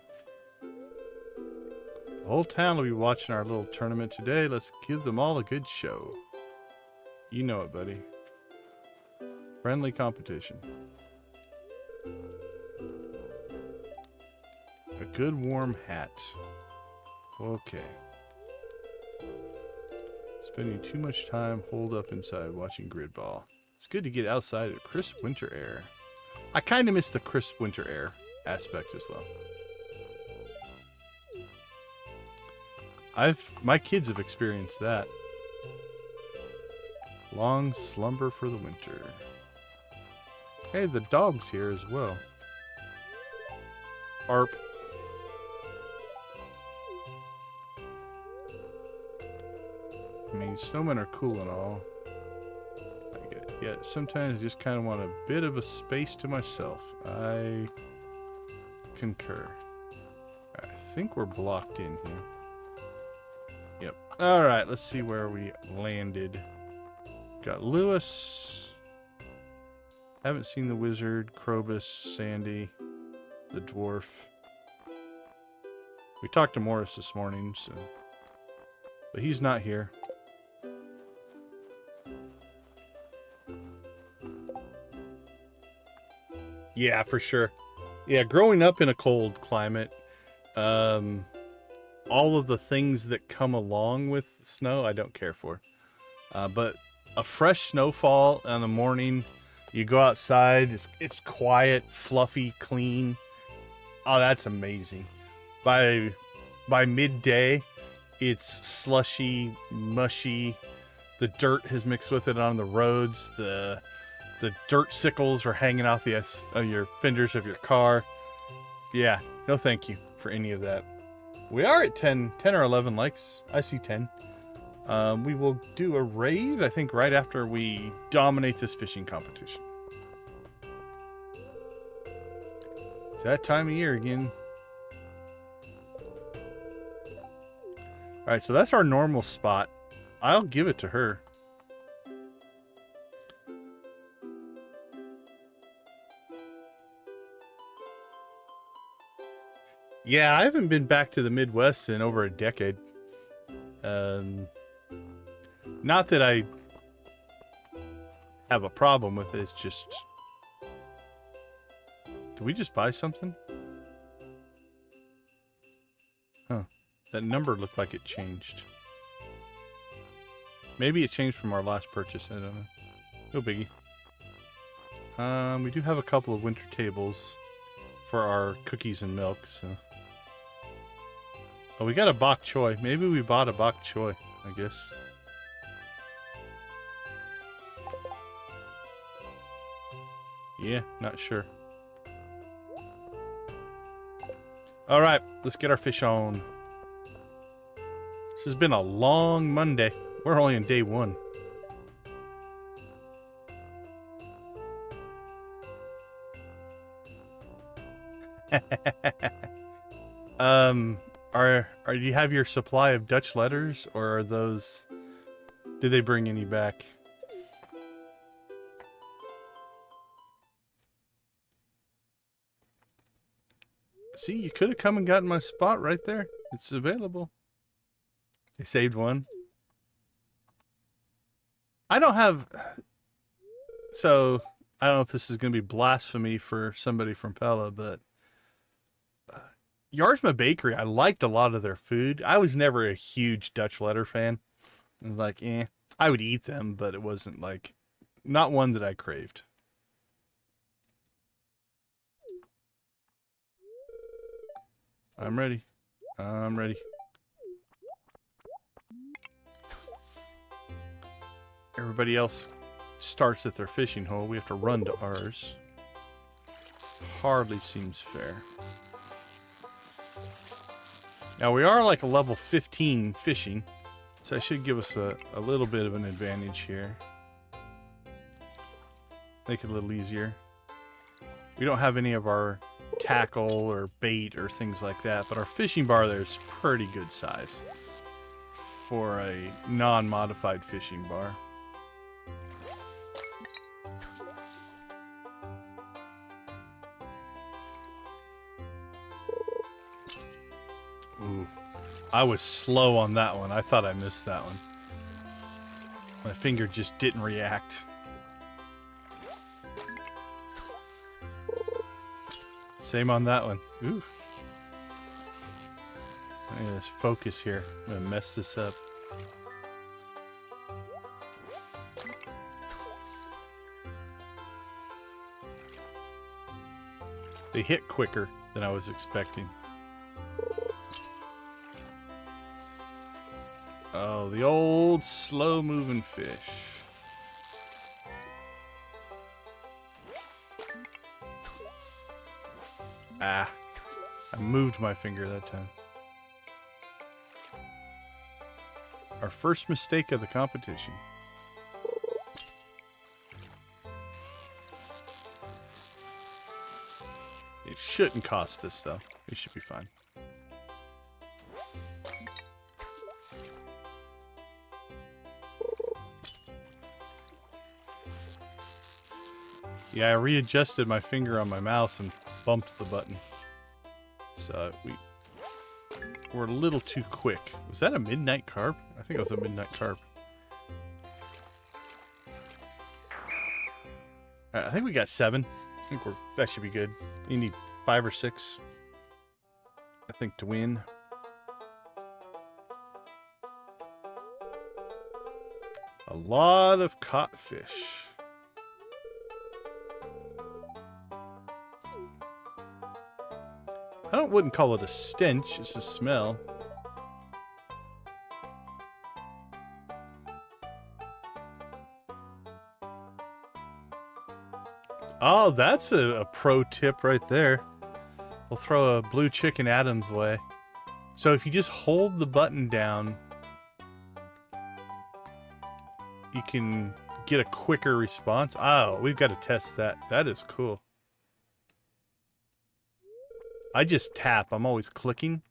The whole town will be watching our little tournament today. Let's give them all a good show. You know it, buddy. Friendly competition. A good warm hat. Okay. Spending too much time holed up inside watching grid ball. It's good to get outside of crisp winter air. I kind of miss the crisp winter air aspect as well. My kids have experienced that. Long slumber for the winter. Hey, the dog's here as well. Arp. I mean, snowmen are cool and all. Yet sometimes I just kind of want a bit of a space to myself. I concur. I think we're blocked in here. Yep. Alright, let's see where we landed. Got Lewis. Haven't seen the wizard, Krobus, Sandy, the dwarf. We talked to Morris this morning, so... But he's not here. Yeah, for sure. Yeah, growing up in a cold climate, all of the things that come along with snow, I don't care for. But a fresh snowfall in the morning, you go outside, it's quiet, fluffy, clean. Oh, that's amazing. By midday, it's slushy, mushy. The dirt has mixed with it on the roads. The dirt sickles are hanging off your fenders of your car. Yeah, no thank you for any of that. We are at 10 or 11 likes. I see 10. We will do a rave, I think, right after we dominate this fishing competition. It's that time of year again. Alright, so that's our normal spot. I'll give it to her. Yeah, I haven't been back to the Midwest in over a decade. Not that I have a problem with it, it's just... Did we just buy something? Huh. That number looked like it changed. Maybe it changed from our last purchase, I don't know. No biggie. We do have a couple of winter tables for our cookies and milk, so... Oh, we got a bok choy. Maybe we bought a bok choy, I guess. Yeah, not sure. Alright, let's get our fish on. This has been a long Monday. We're only on day 1. Do you have your supply of Dutch letters, or are those... Did they bring any back? See, you could have come and gotten my spot right there. It's available. They saved one. I don't have... So, I don't know if this is going to be blasphemy for somebody from Pella, but... Yarsma Bakery, I liked a lot of their food. I was never a huge Dutch letter fan. I was like, I would eat them, but it wasn't like... Not one that I craved. I'm ready. I'm ready. Everybody else starts at their fishing hole. We have to run to ours. Hardly seems fair. Now we are like a level 15 fishing, so that should give us a little bit of an advantage here. Make it a little easier. We don't have any of our tackle or bait or things like that, but our fishing bar there is pretty good size for a non-modified fishing bar. Ooh, I was slow on that one. I thought I missed that one. My finger just didn't react. Same on that one. Ooh. I need to focus here. I'm gonna mess this up. They hit quicker than I was expecting. Oh, the old slow-moving fish. Ah, I moved my finger that time. Our first mistake of the competition. It shouldn't cost us, though. We should be fine. Yeah, I readjusted my finger on my mouse and bumped the button. So we're a little too quick. Was that a midnight carp? I think it was a midnight carp. Alright, I think we got 7. I think that should be good. You need 5 or 6, I think, to win. A lot of caught fish. Wouldn't call it a stench, it's a smell. Oh, that's a pro tip right there. We'll throw a blue chicken Adams way. So if you just hold the button down, you can get a quicker response. Oh, we've got to test that. That is cool. I just tap. I'm always clicking.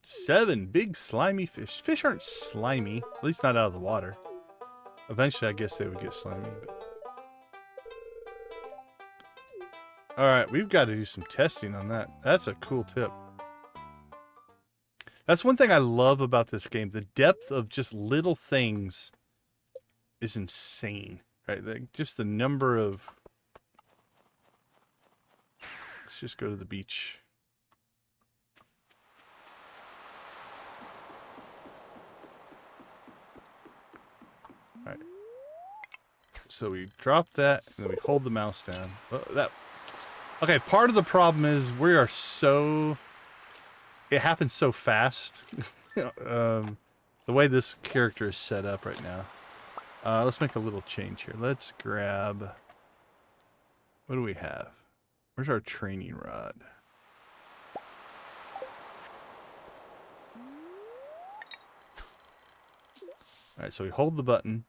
7 big slimy fish. Fish aren't slimy. At least not out of the water. Eventually, I guess they would get slimy. Alright, we've got to do some testing on that. That's a cool tip. That's one thing I love about this game. The depth of just little things is insane. Right? Just the number of... Let's just go to the beach. Alright. So we drop that, and then we hold the mouse down. Okay, part of the problem is we are so... It happens so fast. The way this character is set up right now. Let's make a little change here. Let's grab... What do we have? Where's our training rod? Alright, so we hold the button.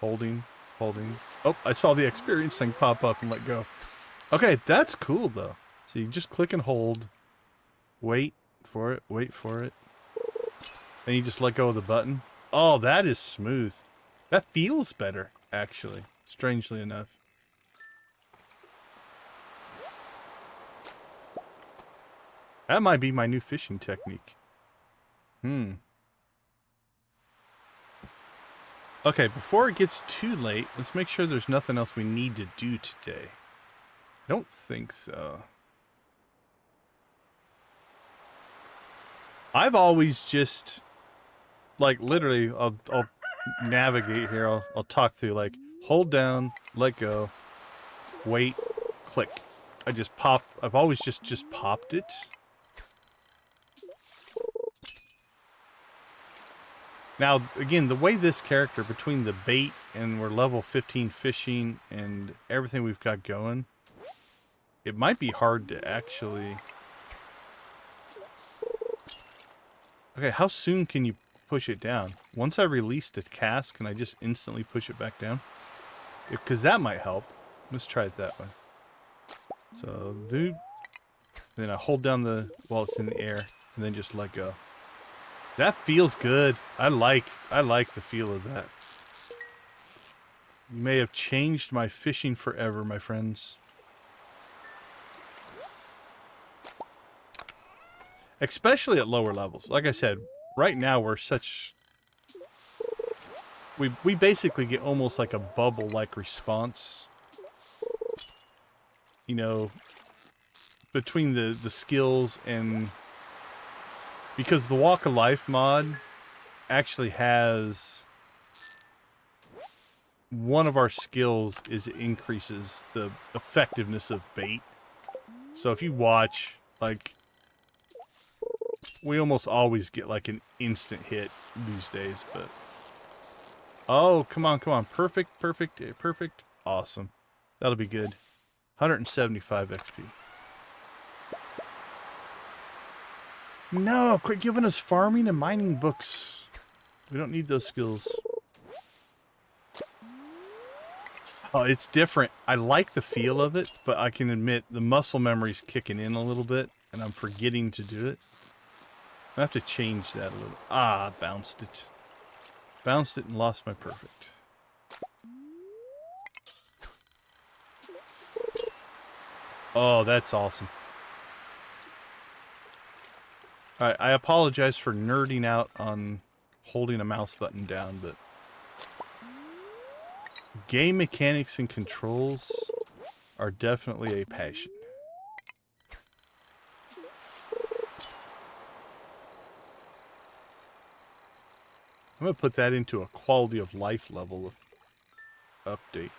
Holding. Oh, I saw the experience thing pop up and let go. Okay, that's cool though. So you just click and hold. Wait for it. And you just let go of the button. Oh, that is smooth. That feels better, actually. Strangely enough. That might be my new fishing technique. Okay, before it gets too late, let's make sure there's nothing else we need to do today. I don't think so. I've always just, like, literally, I'll navigate here. I'll talk through, like, hold down, let go, wait, click. I just pop. I've always just popped it. Now, again, the way this character, between the bait and we're level 15 fishing and everything we've got going, it might be hard to actually... Okay, how soon can you push it down? Once I release the cast, can I just instantly push it back down? Because that might help. Let's try it that way. So, dude. Then I hold down while it's in the air, and then just let go. That feels good. I like the feel of that. You may have changed my fishing forever, my friends. Especially at lower levels. Like I said, right now we're such... We basically get almost like a bubble-like response. You know, between the skills and... Because the Walk of Life mod actually has one of our skills is it increases the effectiveness of bait. So if you watch, like, we almost always get like an instant hit these days, but oh, come on, come on. Perfect, perfect, perfect. Awesome. That'll be good. 175 XP. No, quit giving us farming and mining books. We don't need those skills. Oh, it's different. I like the feel of it, but I can admit the muscle memory's kicking in a little bit, and I'm forgetting to do it. I have to change that a little. Ah, bounced it. Bounced it and lost my perfect. Oh, that's awesome. Alright, I apologize for nerding out on holding a mouse button down, but game mechanics and controls are definitely a passion. I'm going to put that into a quality of life level of update.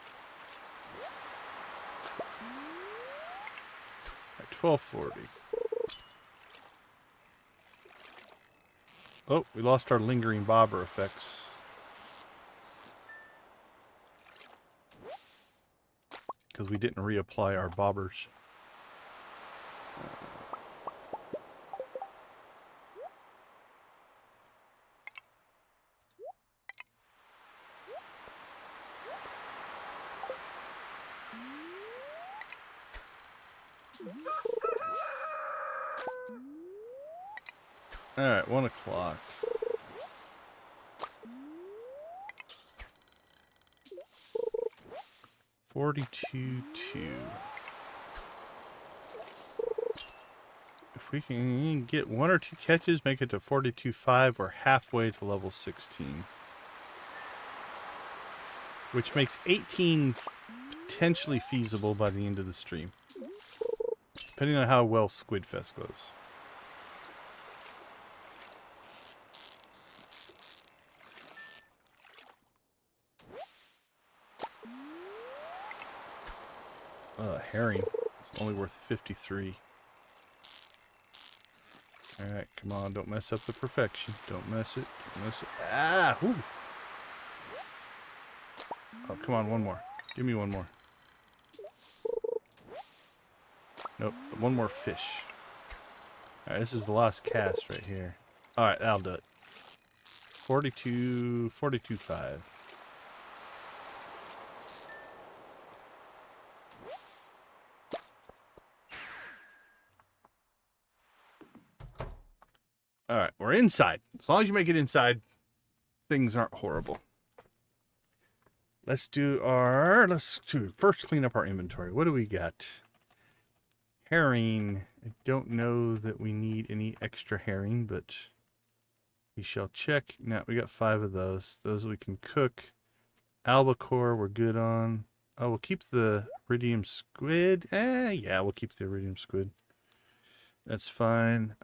At 1240. Oh, we lost our lingering bobber effects. Because we didn't reapply our bobbers. Alright, 1 o'clock. $42.2. If we can get 1 or 2 catches, make it to 42.5, we're halfway to level 16. Which makes 18 potentially feasible by the end of the stream. Depending on how well Squidfest goes. Herring. It's only worth 53. Alright, come on, don't mess up the perfection. Don't mess it. Don't mess it. Ah! Whew. Oh, come on, one more. Give me one more. Nope, one more fish. Alright, this is the last cast right here. Alright, that'll do it. 42.5. Alright, we're inside. As long as you make it inside, things aren't horrible. Let's first clean up our inventory. What do we got? Herring. I don't know that we need any extra herring, but we shall check. Now, we got 5 of those. Those we can cook. Albacore, we're good on. Oh, we'll keep the iridium squid. Yeah, we'll keep the iridium squid. That's fine.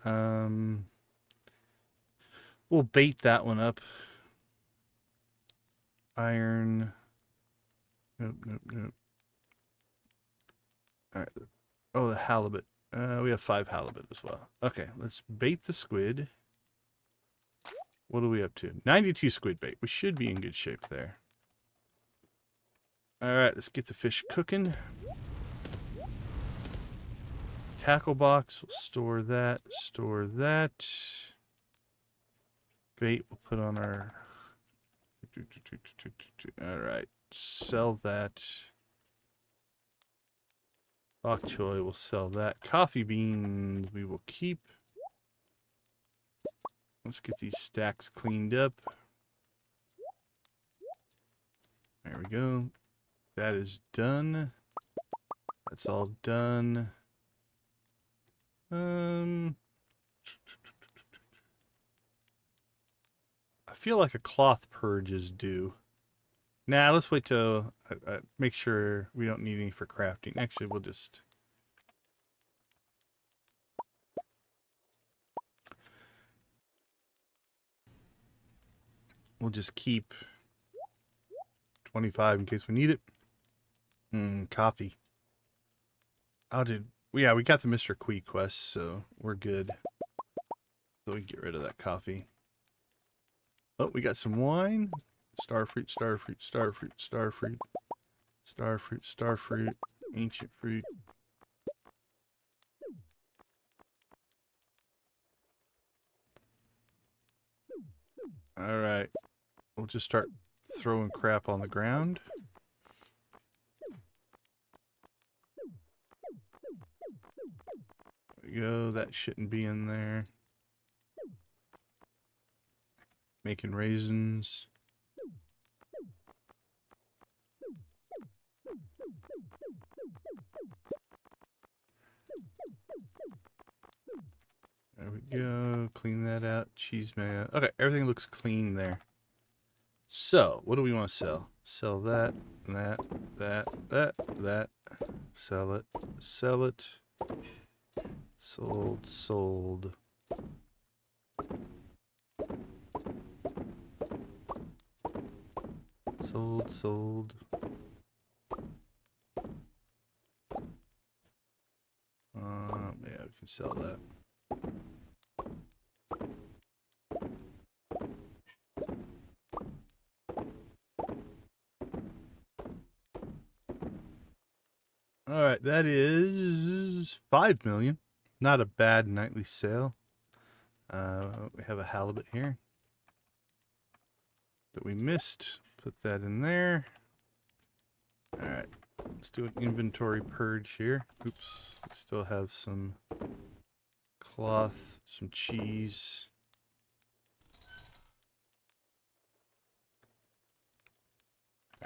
We'll bait that one up. Iron. Nope, nope, nope. Alright. Oh, the halibut. We have 5 halibut as well. Okay, let's bait the squid. What are we up to? 92 squid bait. We should be in good shape there. Alright, let's get the fish cooking. Tackle box. We'll store that. Store that. Bait we'll put on our... Alright. Sell that. Bok choy, we'll sell that. Coffee beans we will keep. Let's get these stacks cleaned up. There we go. That is done. That's all done. I feel like a cloth purge is due. Nah, let's wait till make sure we don't need any for crafting. Actually, we'll just... We'll just keep 25 in case we need it. Coffee. Oh, dude. Yeah, we got the Mr. Quee quest, so we're good. So we can get rid of that coffee. Oh, we got some wine. Starfruit, starfruit, starfruit, starfruit. Starfruit, starfruit. Ancient fruit. Alright. We'll just start throwing crap on the ground. There we go. That shouldn't be in there. Making raisins. There we go. Clean that out. Cheese man. Okay, everything looks clean there. So, what do we want to sell? Sell that, that, that. Sell it. Sell it. Sold, sold. Sold, sold. Yeah, we can sell that. All right, that is 5 million. Not a bad nightly sale. We have a halibut here that we missed. Put that in there. All right, let's do an inventory purge here. Oops, we still have some cloth, some cheese.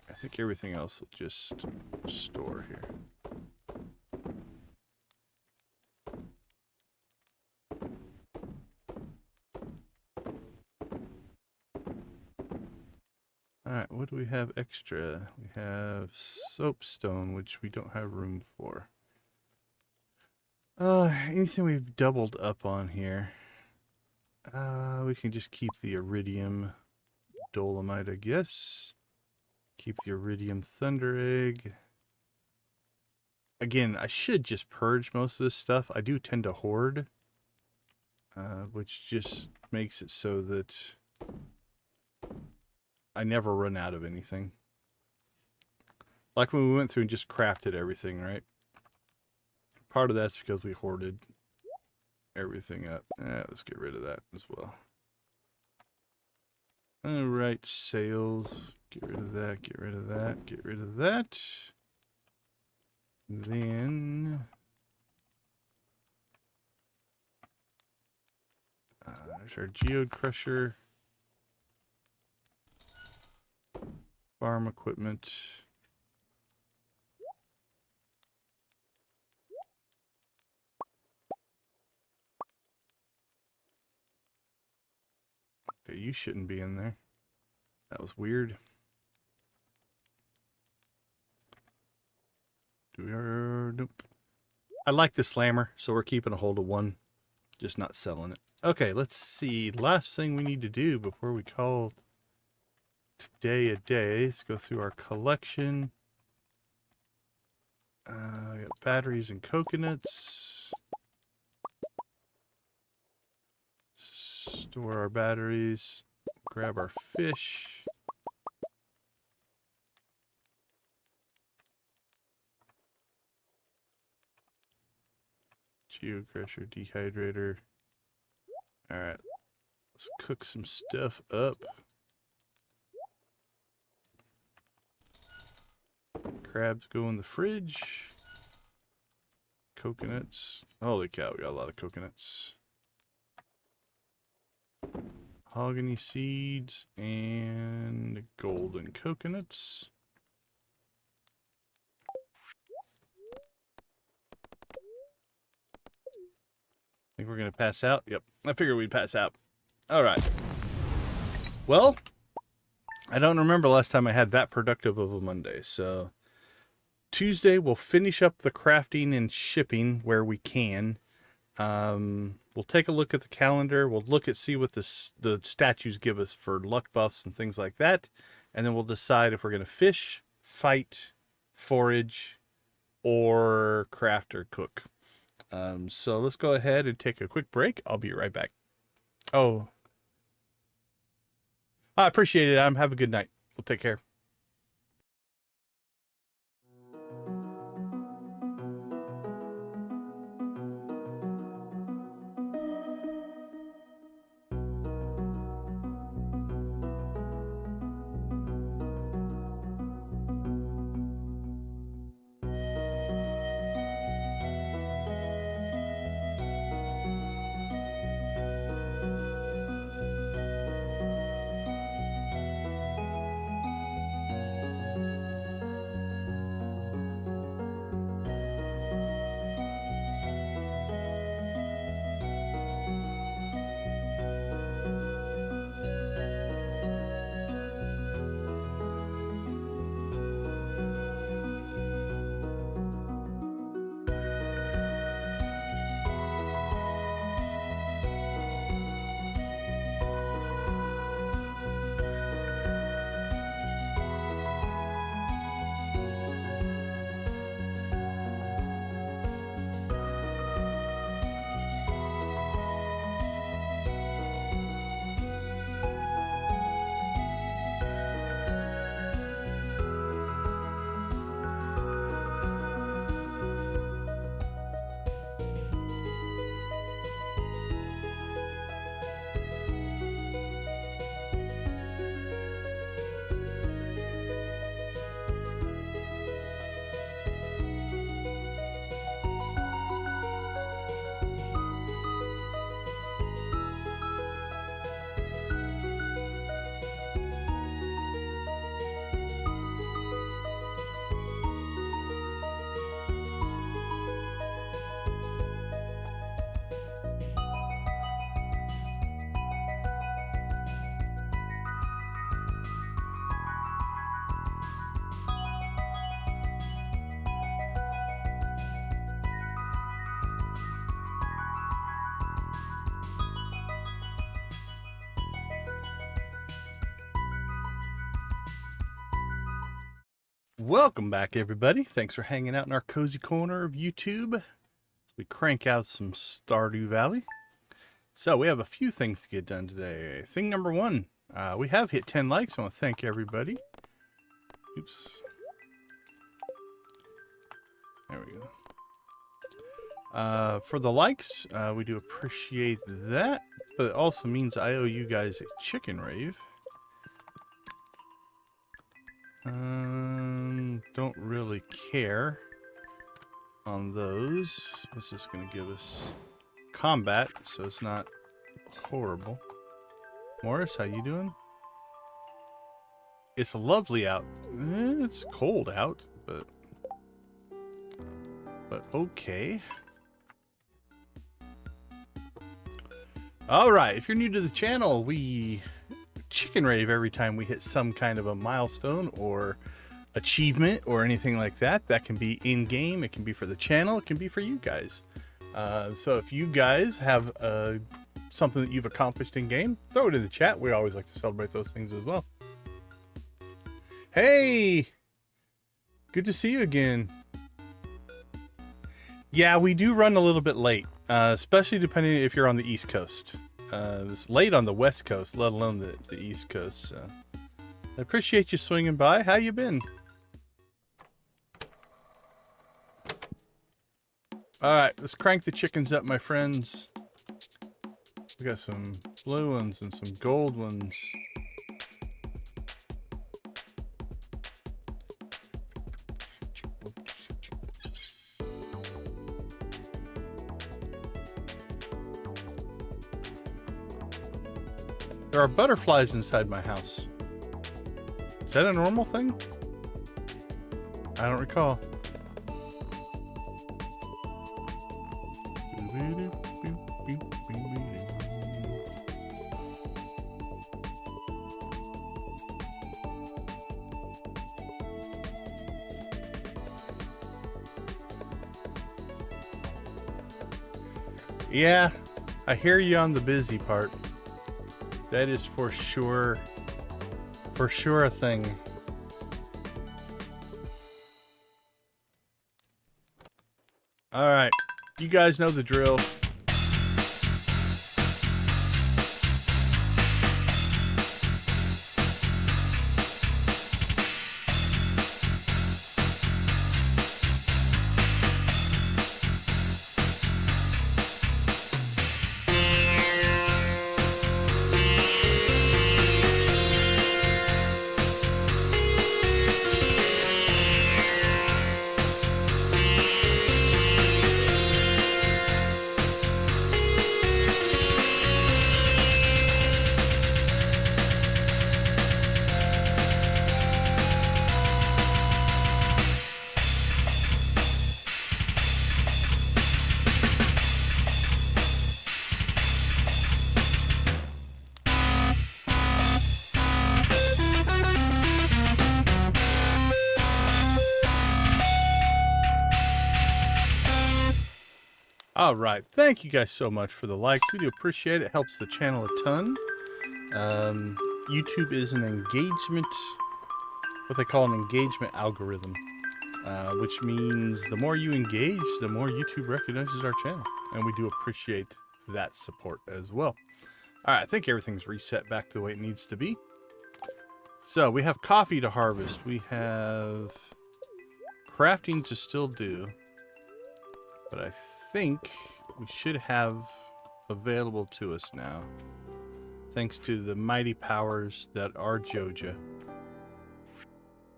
I think everything else will just store here. Alright, what do we have extra? We have soapstone, which we don't have room for. Anything we've doubled up on here. We can just keep the iridium dolomite, I guess. Keep the iridium thunder egg. Again, I should just purge most of this stuff. I do tend to hoard, which just makes it so that I never run out of anything. Like when we went through and just crafted everything, right? Part of that's because we hoarded everything up. Let's get rid of that as well. Alright, sales. Get rid of that, get rid of that, get rid of that. Then there's our geode crusher. Farm equipment. Okay, you shouldn't be in there. That was weird. Nope. I like the slammer, so we're keeping a hold of one. Just not selling it. Okay, let's see. Last thing we need to do before we call today a day. Let's go through our collection. We got batteries and coconuts. Store our batteries. Grab our fish. Geocrusher, dehydrator. Alright. Let's cook some stuff up. Crabs go in the fridge. Coconuts. Holy cow, we got a lot of coconuts. Mahogany seeds and golden coconuts. Think we're gonna pass out? Yep, I figured we'd pass out. All right. Well, I don't remember last time I had that productive of a Monday. So Tuesday we'll finish up the crafting and shipping where we can. We'll take a look at the calendar. We'll look at see what the statues give us for luck buffs and things like that. and then we'll decide if we're going to fish, fight, forage, or craft or cook. So let's go ahead and take a quick break. I'll be right back. Oh, I appreciate it, Adam. Have a good night. We'll take care. Welcome back, everybody. Thanks for hanging out in our cozy corner of YouTube as we crank out some Stardew Valley. So we have a few things to get done today. Thing number one, we have hit 10 likes. I want to thank everybody. Oops. There we go. For the likes, we do appreciate that, but it also means I owe you guys a chicken rave. Don't really care on those. What's this going to give us? Combat, so it's not horrible. Morris, how you doing? It's lovely out. It's cold out, but okay. All right, if you're new to the channel, we chicken rave every time we hit some kind of a milestone or achievement or anything like that. That can be in game, it can be for the channel, it can be for you guys. So if you guys have something that you've accomplished in game, throw it in the chat. We always like to celebrate those things as well. Hey, good to see you again. Yeah, we do run a little bit late, especially depending if you're on the East Coast. It's late on the West Coast, let alone the East Coast. So I appreciate you swinging by. How you been? All right, let's crank the chickens up, my friends. We got some blue ones and some gold ones. There are butterflies inside my house. Is that a normal thing? I don't recall. Yeah, I hear you on the busy part. That is for sure For sure a thing. All right, you guys know the drill. All right, thank you guys so much for the likes. We do appreciate it. It helps the channel a ton. YouTube is an engagement, what they call an engagement algorithm, which means the more you engage, the more YouTube recognizes our channel. And we do appreciate that support as well. All right, I think everything's reset back to the way it needs to be. So we have coffee to harvest. We have crafting to still do. But I think we should have available to us now, thanks to the mighty powers that are Joja,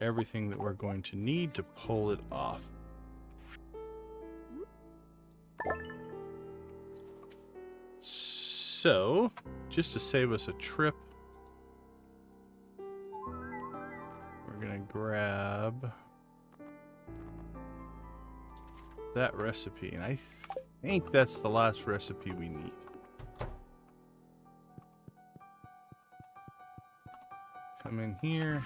everything that we're going to need to pull it off. So, just to save us a trip, we're going to grab that recipe, and I think that's the last recipe we need. Come in here.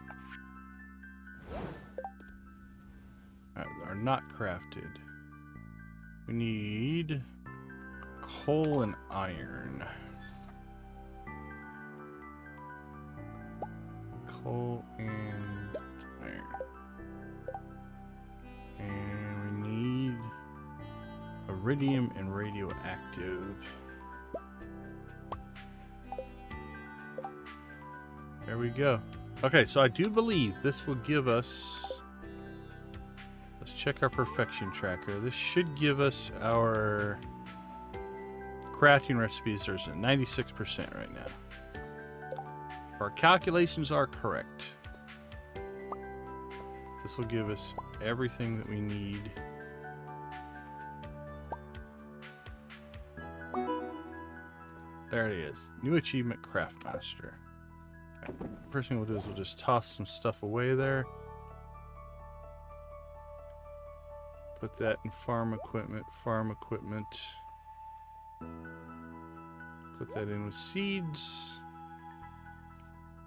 Are not crafted. We need coal and iron. Coal and iron. And we need iridium and radioactive. There we go. Okay, so I do believe this will give us... Let's check our perfection tracker. This should give us our crafting recipes. There's a 96% right now. If our calculations are correct, this will give us everything that we need. There it is. New achievement, Craftmaster. First thing we'll do is we'll just toss some stuff away there. Put that in farm equipment, Put that in with seeds.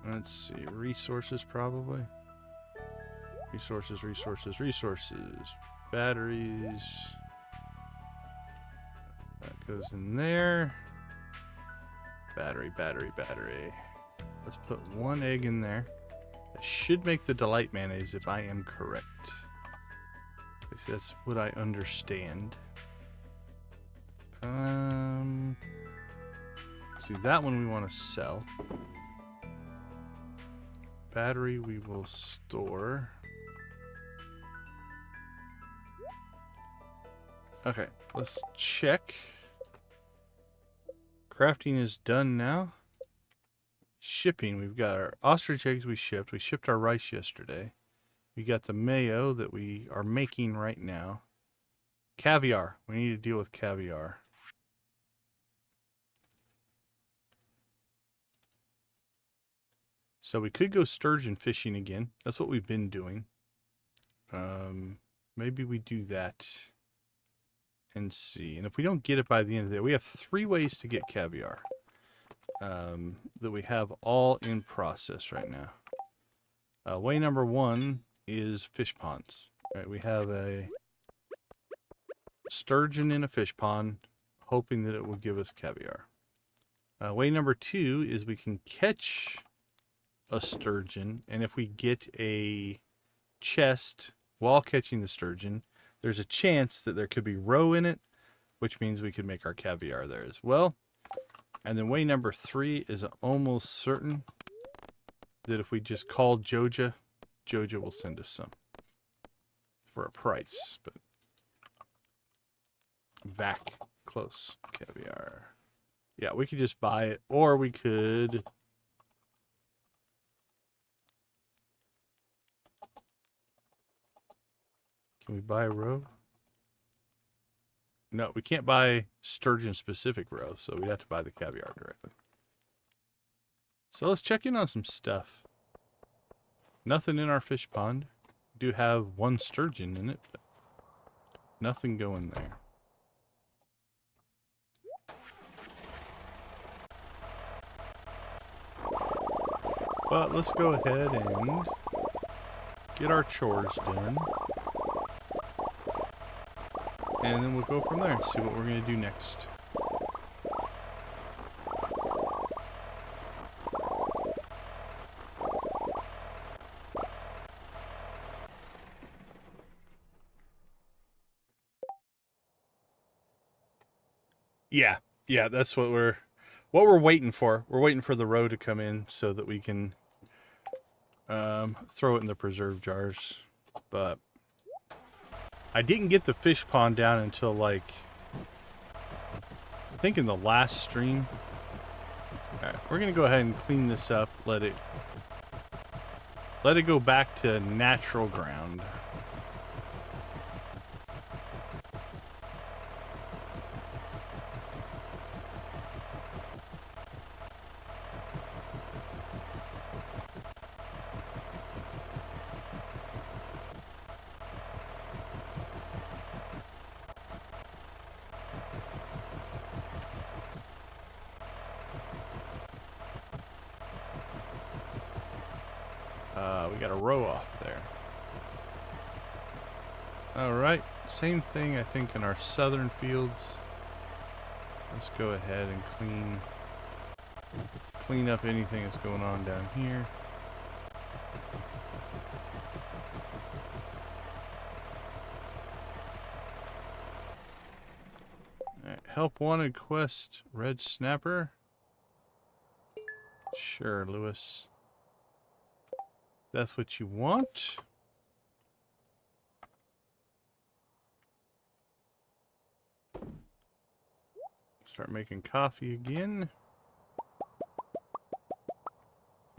Let's see, resources probably. Resources. Batteries. That goes in there. Battery. Let's put one egg in there. That should make the delight mayonnaise if I am correct. At least that's what I understand. See, that one we want to sell. Battery we will store. Okay, let's check. Crafting is done now. Shipping, we've got our ostrich eggs we shipped. We shipped our rice yesterday. We got the mayo that we are making right now. Caviar, we need to deal with caviar. So we could go sturgeon fishing again. That's what we've been doing. Maybe we do that and see. And if we don't get it by the end of the day, we have 3 ways to get caviar. That we have all in process right now. Way number 1 is fish ponds. All right, we have a sturgeon in a fish pond, hoping that it will give us caviar. Way number 2 is we can catch a sturgeon, and if we get a chest while catching the sturgeon, there's a chance that there could be roe in it, which means we could make our caviar there as well. And then way number 3 is almost certain that if we just call Joja, Joja will send us some for a price. But vac close caviar. Yeah, we could just buy it, or we could. Can we buy a roe? No, we can't buy sturgeon specific roe, so we have to buy the caviar directly. So let's check in on some stuff. Nothing in our fish pond. We do have 1 sturgeon in it, but nothing going there. But let's go ahead and get our chores done. And then we'll go from there and see what we're going to do next. Yeah, that's what we're waiting for. We're waiting for the roe to come in so that we can throw it in the preserve jars. But I didn't get the fish pond down until, like, I think in the last stream. Alright, we're going to go ahead and clean this up. Let it go back to natural ground. We got a row off there. Alright, same thing I think in our southern fields. Let's go ahead and clean up anything that's going on down here. Alright, help wanted quest, red snapper. Sure, Lewis. That's what you want. Start making coffee again.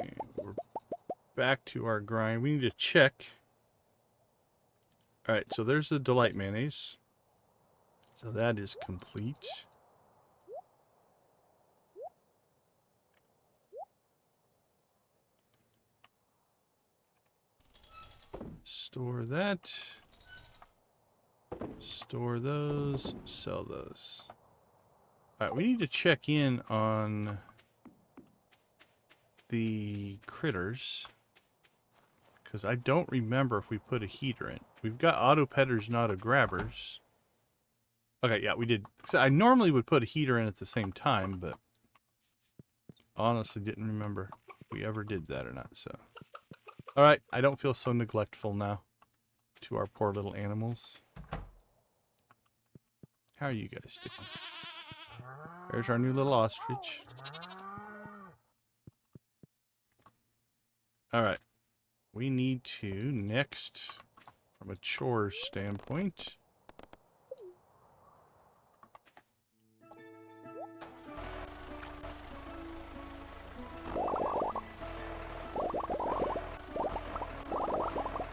And we're back to our grind. We need to check. Alright, so there's the Delight Mayonnaise. So that is complete. Store that. Store those. Sell those. Alright, we need to check in on the critters. Because I don't remember if we put a heater in. We've got auto petters, not a grabbers. Okay, yeah, we did. So I normally would put a heater in at the same time, but honestly didn't remember if we ever did that or not, so. Alright, I don't feel so neglectful now to our poor little animals. How are you guys doing? There's our new little ostrich. Alright. We need to, next, from a chores standpoint,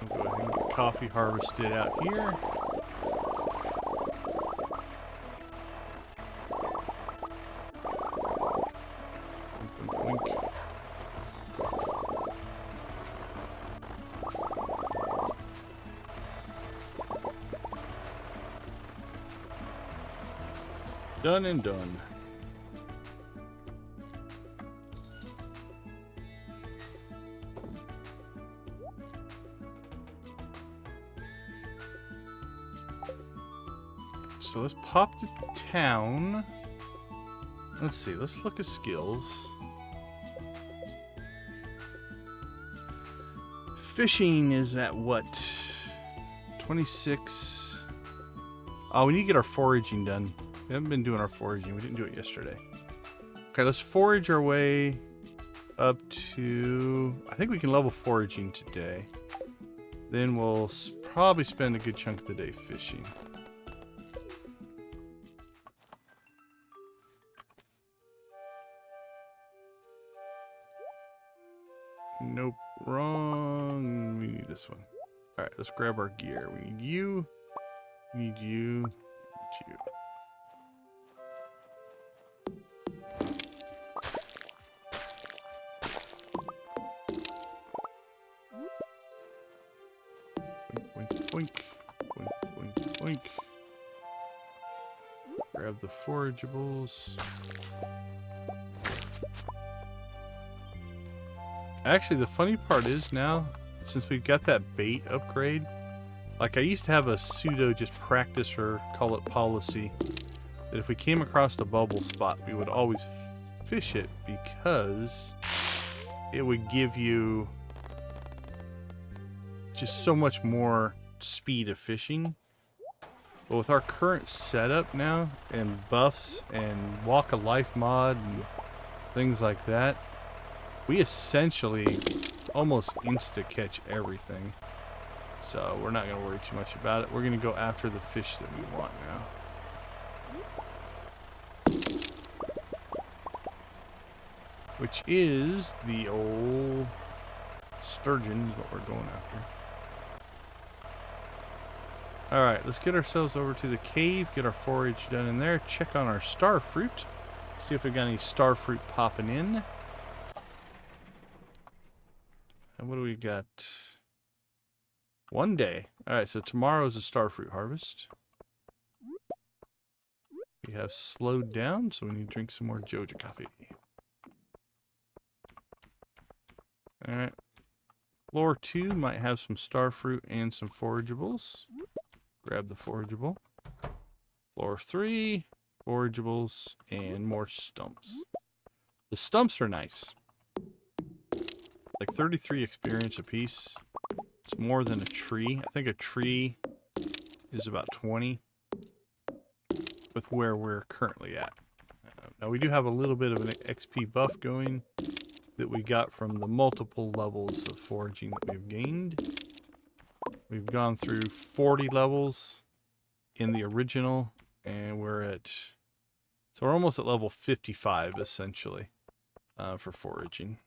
we'll go ahead and get coffee harvested out here. Done and done. So let's pop to town. Let's see, let's look at skills. fishing is at what? 26. Oh, we need to get our foraging done. We haven't been doing our foraging. We didn't do it yesterday. Okay, let's forage our way up to... I think we can level foraging today. Then we'll probably spend a good chunk of the day fishing. Nope, wrong. We need this one. All right, let's grab our gear. We need you. We need you. We need you. Boink, boink, boink, boink, boink. Grab the forageables. Actually, the funny part is now, since we've got that bait upgrade, like I used to have a pseudo just practice or call it policy, that if we came across a bubble spot, we would always fish it because it would give you just so much more speed of fishing. But with our current setup now and buffs and walk of life mod and things like that, we essentially almost insta catch everything. So we're not going to worry too much about it. We're going to go after the fish that we want now, which is the old sturgeon is what we're going after. Alright, let's get ourselves over to the cave, get our forage done in there, check on our star fruit, see if we got any star fruit popping in. And what do we got? One day. Alright, so tomorrow's a star fruit harvest. We have slowed down, so we need to drink some more Joja coffee. Alright. Floor 2 might have some star fruit and some forageables. Grab the forageable. Floor 3, forageables, and more stumps. The stumps are nice. Like 33 experience apiece. It's more than a tree. I think a tree is about 20 with where we're currently at. Now we do have a little bit of an XP buff going that we got from the multiple levels of foraging that we've gained. We've gone through 40 levels in the original, and we're at... So we're almost at level 55, essentially, for foraging.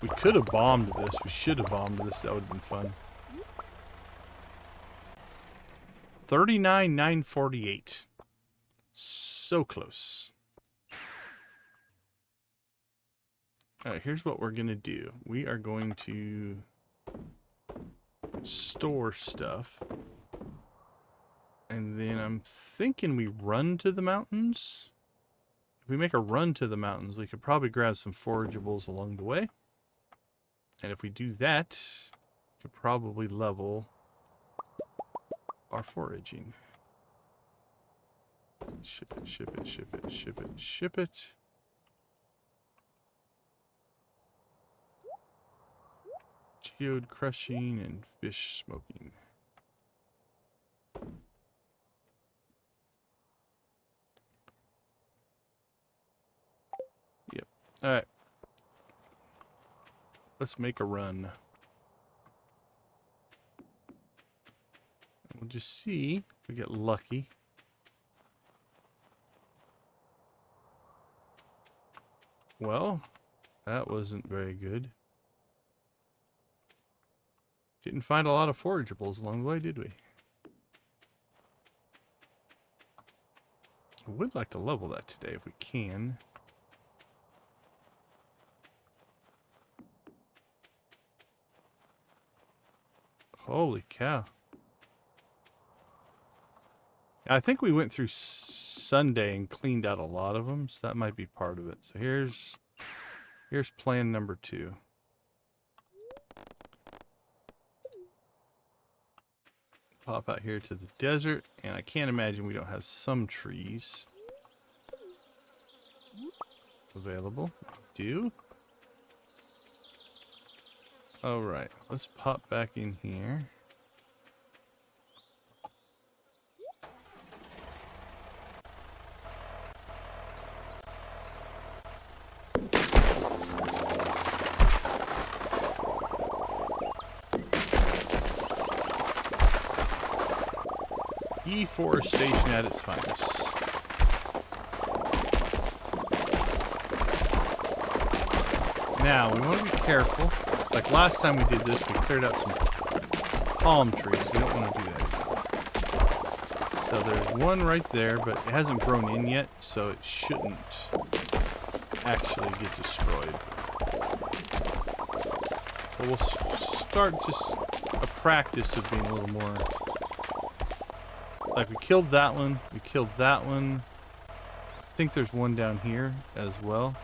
We could have bombed this. We should have bombed this. That would have been fun. 39,948. So close. Alright, here's what we're going to do. We are going to store stuff. And then I'm thinking we run to the mountains. If we make a run to the mountains, we could probably grab some forageables along the way. And if we do that, we could probably level our foraging. Ship it, ship it, ship it, ship it, ship it. Geode crushing and fish smoking. Yep. Alright. Let's make a run. We'll just see if we get lucky. Well, that wasn't very good. Didn't find a lot of forageables along the way, did we? I would like to level that today if we can. Holy cow. I think we went through Sunday and cleaned out a lot of them, so that might be part of it. So here's plan number 2. Pop out here to the desert, and I can't imagine we don't have some trees. available. Do. Alright, let's pop back in here. Deforestation at its finest. Now, we want to be careful. Like last time we did this, we cleared out some palm trees. We don't want to do that. So there's one right there, but it hasn't grown in yet, so it shouldn't actually get destroyed. But we'll start just a practice of being a little more... Like we killed that one, we killed that one. I think there's one down here as well.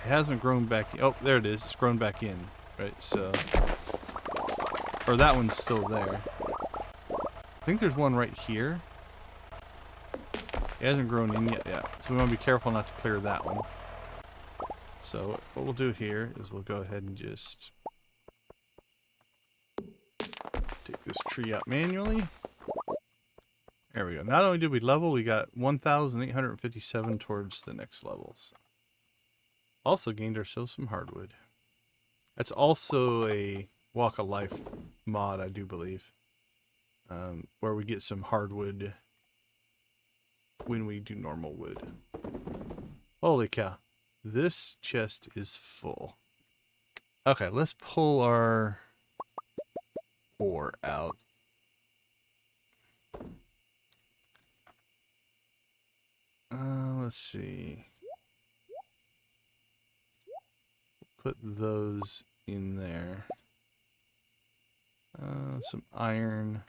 It hasn't grown back. Oh, there it is. It's grown back in, right? So, or that one's still there. I think there's one right here. It hasn't grown in yet. Yeah. So we want to be careful not to clear that one. So what we'll do here is we'll go ahead and just take this tree out manually. There we go. Not only did we level, we got 1,857 towards the next levels. Also gained ourselves some hardwood. That's also a Walk of Life mod, I do believe. Where we get some hardwood when we do normal wood. Holy cow. This chest is full. Okay, let's pull our ore out. Let's see. Put those in there. Some iron.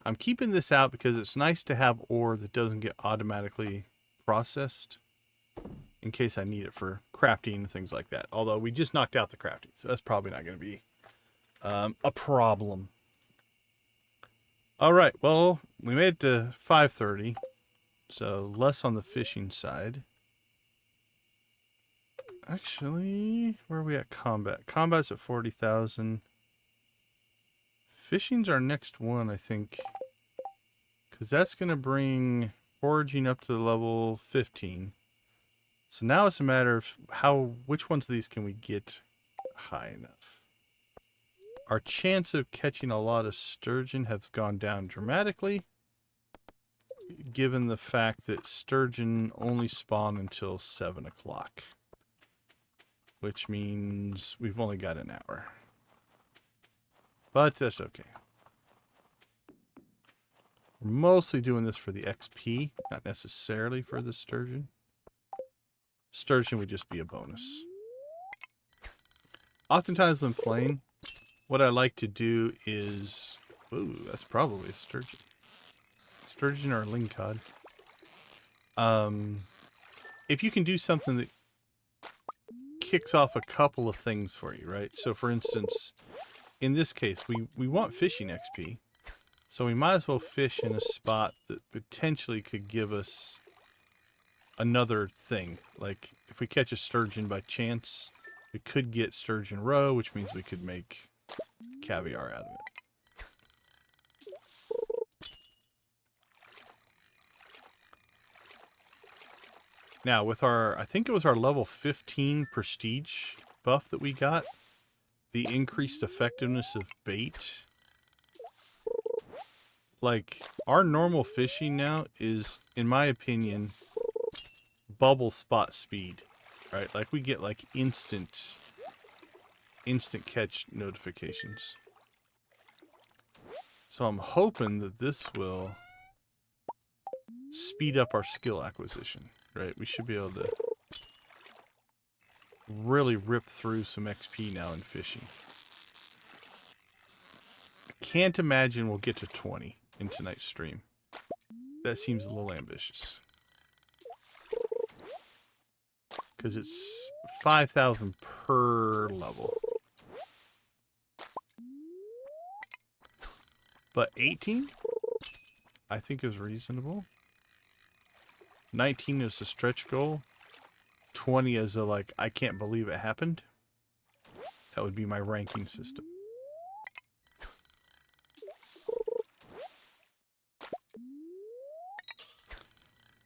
I'm keeping this out because it's nice to have ore that doesn't get automatically processed in case I need it for crafting and things like that. Although we just knocked out the crafting, so that's probably not going to be a problem. All right, well, we made it to 5:30. So, less on the fishing side. Actually, where are we at combat? Combat's at 40,000. Fishing's our next one, I think. Because that's going to bring foraging up to level 15. So now it's a matter of which ones of these can we get high enough. Our chance of catching a lot of sturgeon has gone down dramatically, given the fact that sturgeon only spawn until 7 o'clock, which means we've only got an hour. But that's okay. We're mostly doing this for the XP, not necessarily for the sturgeon. Sturgeon would just be a bonus. Oftentimes when playing, what I like to do is... Ooh, that's probably a sturgeon. Sturgeon or a lingcod. If you can do something that kicks off a couple of things for you, right? So for instance, in this case, we want fishing XP. So we might as well fish in a spot that potentially could give us another thing. Like if we catch a sturgeon by chance, we could get sturgeon roe, which means we could make caviar out of it. Now, with our, I think it was our level 15 prestige buff that we got, the increased effectiveness of bait. Like, our normal fishing now is, in my opinion, bubble spot speed, right? Like, we get, like, instant catch notifications. So I'm hoping that this will speed up our skill acquisition. Right, we should be able to really rip through some XP now in fishing. I can't imagine we'll get to 20 in tonight's stream. That seems a little ambitious. Because it's 5,000 per level. But 18? I think is reasonable. 19 is a stretch goal. 20 is a like, I can't believe it happened. That would be my ranking system.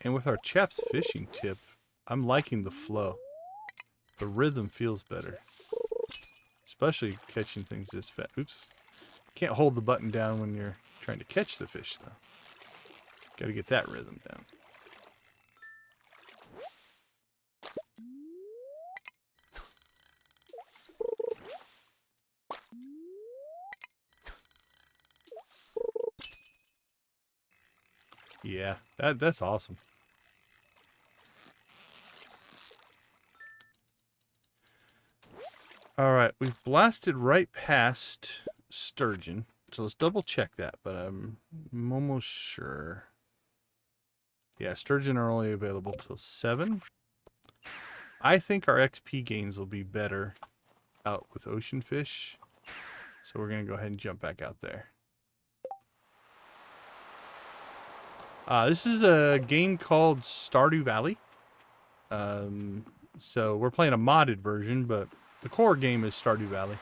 And with our chaps fishing tip, I'm liking the flow. The rhythm feels better. Especially catching things this fast. Oops. Can't hold the button down when you're trying to catch the fish, though. Got to get that rhythm down. Yeah, that's awesome. Alright, we've blasted right past sturgeon. So let's double check that, but I'm almost sure. Yeah, sturgeon are only available till 7. I think our XP gains will be better out with ocean fish. So we're going to go ahead and jump back out there. This is a game called Stardew Valley. So we're playing a modded version, but the core game is Stardew Valley.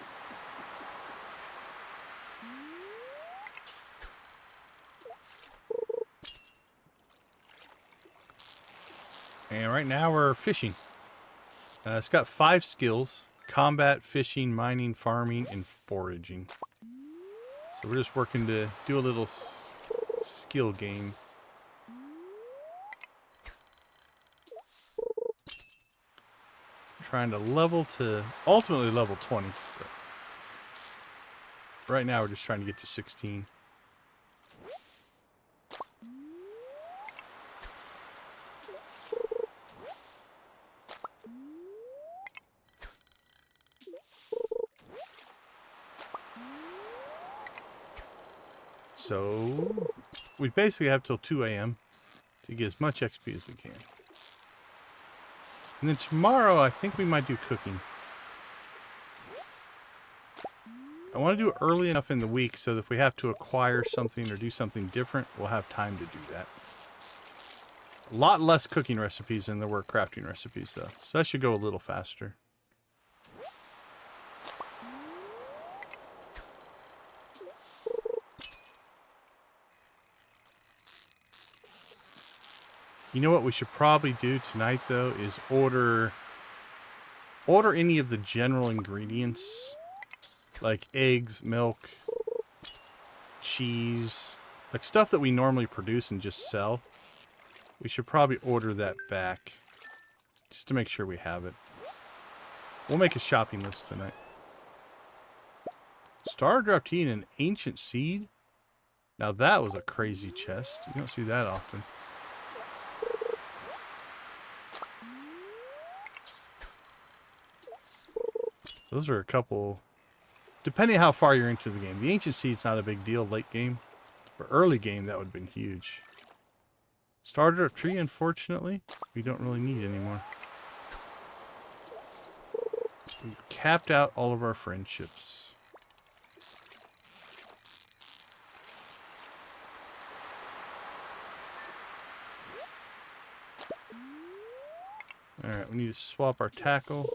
And right now we're fishing. It's got 5 skills: combat, fishing, mining, farming, and foraging. So we're just working to do a little skill game. Trying to level to ultimately level 20. But right now we're just trying to get to 16. So we basically have till 2 a.m. to get as much XP as we can. And then tomorrow I think we might do cooking. I want to do it early enough in the week so that if we have to acquire something or do something different, we'll have time to do that. A lot less cooking recipes than there were crafting recipes, though. So that should go a little faster. You know what we should probably do tonight, though, is order any of the general ingredients. Like eggs, milk, cheese. Like stuff that we normally produce and just sell. We should probably order that back. Just to make sure we have it. We'll make a shopping list tonight. Star drop tea and an ancient seed? Now that was a crazy chest. You don't see that often. Those are a couple... Depending how far you're into the game. The ancient seed's not a big deal late game. For early game, that would have been huge. Star drop tree, unfortunately, we don't really need anymore. We've capped out all of our friendships. Alright, we need to swap our tackle.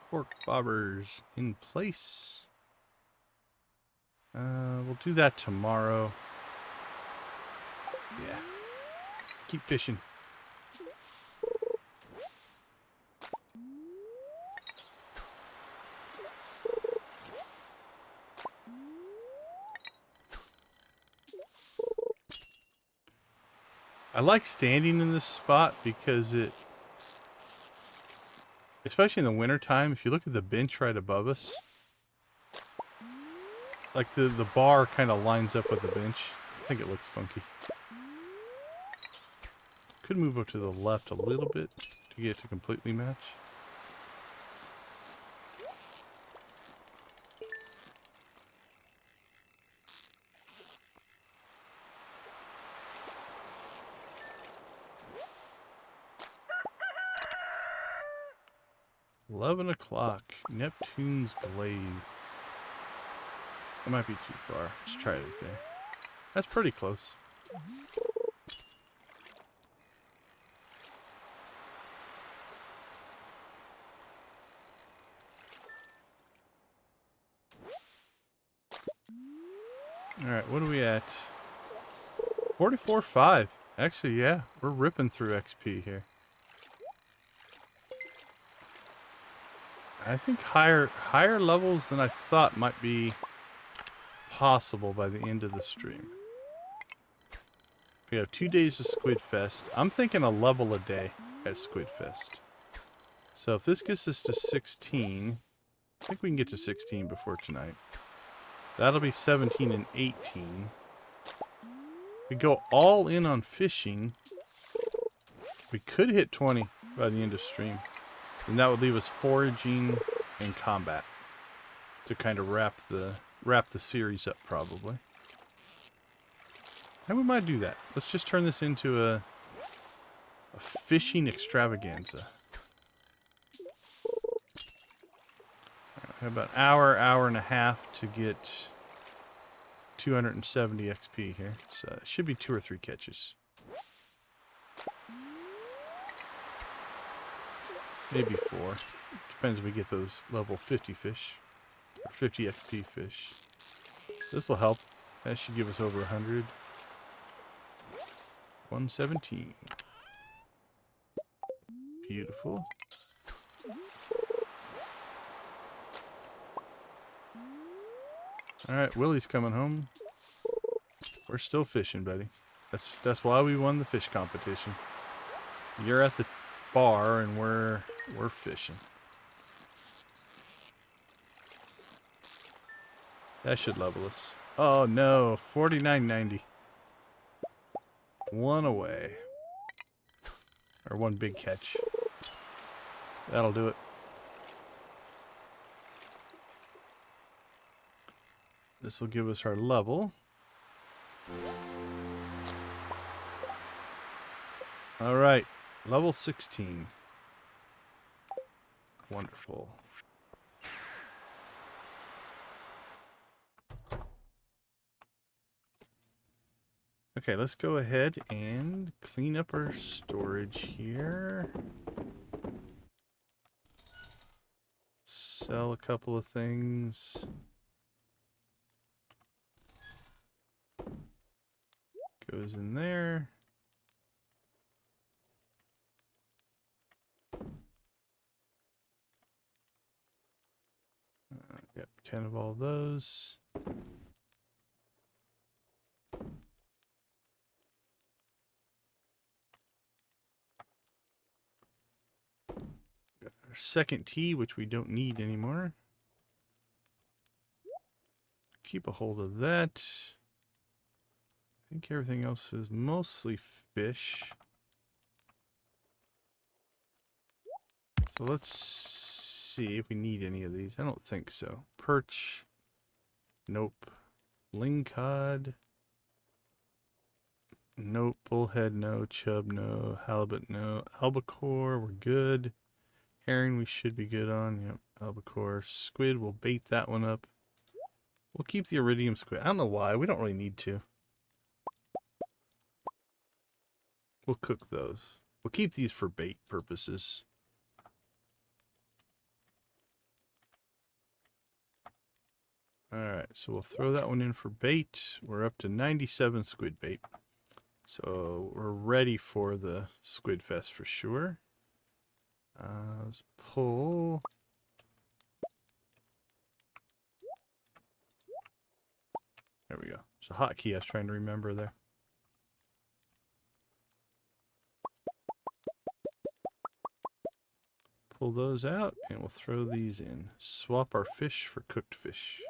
Cork bobbers in place. We'll do that tomorrow. Yeah. Let's keep fishing. I like standing in this spot because it, especially in the wintertime, if you look at the bench right above us, like the bar kind of lines up with the bench. I think it looks funky. Could move up to the left a little bit to get it to completely match. 11 o'clock. Neptune's Glaive. That might be too far. Let's try it right there. That's pretty close. Alright, what are we at? 44.5. Actually, yeah, we're ripping through XP here. I think higher levels than I thought might be possible by the end of the stream. We have 2 days of Squid Fest. I'm thinking a level a day at Squid Fest. So if this gets us to 16, I think we can get to 16 before tonight. That'll be 17 and 18. We go all in on fishing. We could hit 20 by the end of stream. And that would leave us foraging and combat to kind of wrap the series up probably. And we might do that. Let's just turn this into a fishing extravaganza. About an hour and a half to get 270 XP here. So it should be 2 or 3 catches. Maybe 4. Depends if we get those level 50 fish. Or 50 XP fish. This will help. That should give us over 100. 117. Beautiful. Alright, Willie's coming home. We're still fishing, buddy. That's why we won the fish competition. You're at the bar and we're fishing. That should level us. Oh no, 49.90. 1 away. Or 1 big catch. That'll do it. This will give us our level. Alright, level 16. Wonderful. Okay, let's go ahead and clean up our storage here. Sell a couple of things. Goes in there. Yep, 10 of all those. Got our second tea, which we don't need anymore. Keep a hold of that. I think everything else is mostly fish. So let's see if we need any of these. I don't think so. Perch. Nope. Lingcod. Nope. Bullhead, no. Chub, no. Halibut, no. Albacore, we're good. Herring, we should be good on. Yep. Albacore. Squid, we'll bait that one up. We'll keep the iridium squid. I don't know why. We don't really need to. We'll cook those. We'll keep these for bait purposes. Alright, so we'll throw that one in for bait. We're up to 97 squid bait. So we're ready for the Squid Fest for sure. Let's pull. There we go. It's a hotkey I was trying to remember there. Pull those out and we'll throw these in. Swap our fish for cooked fish.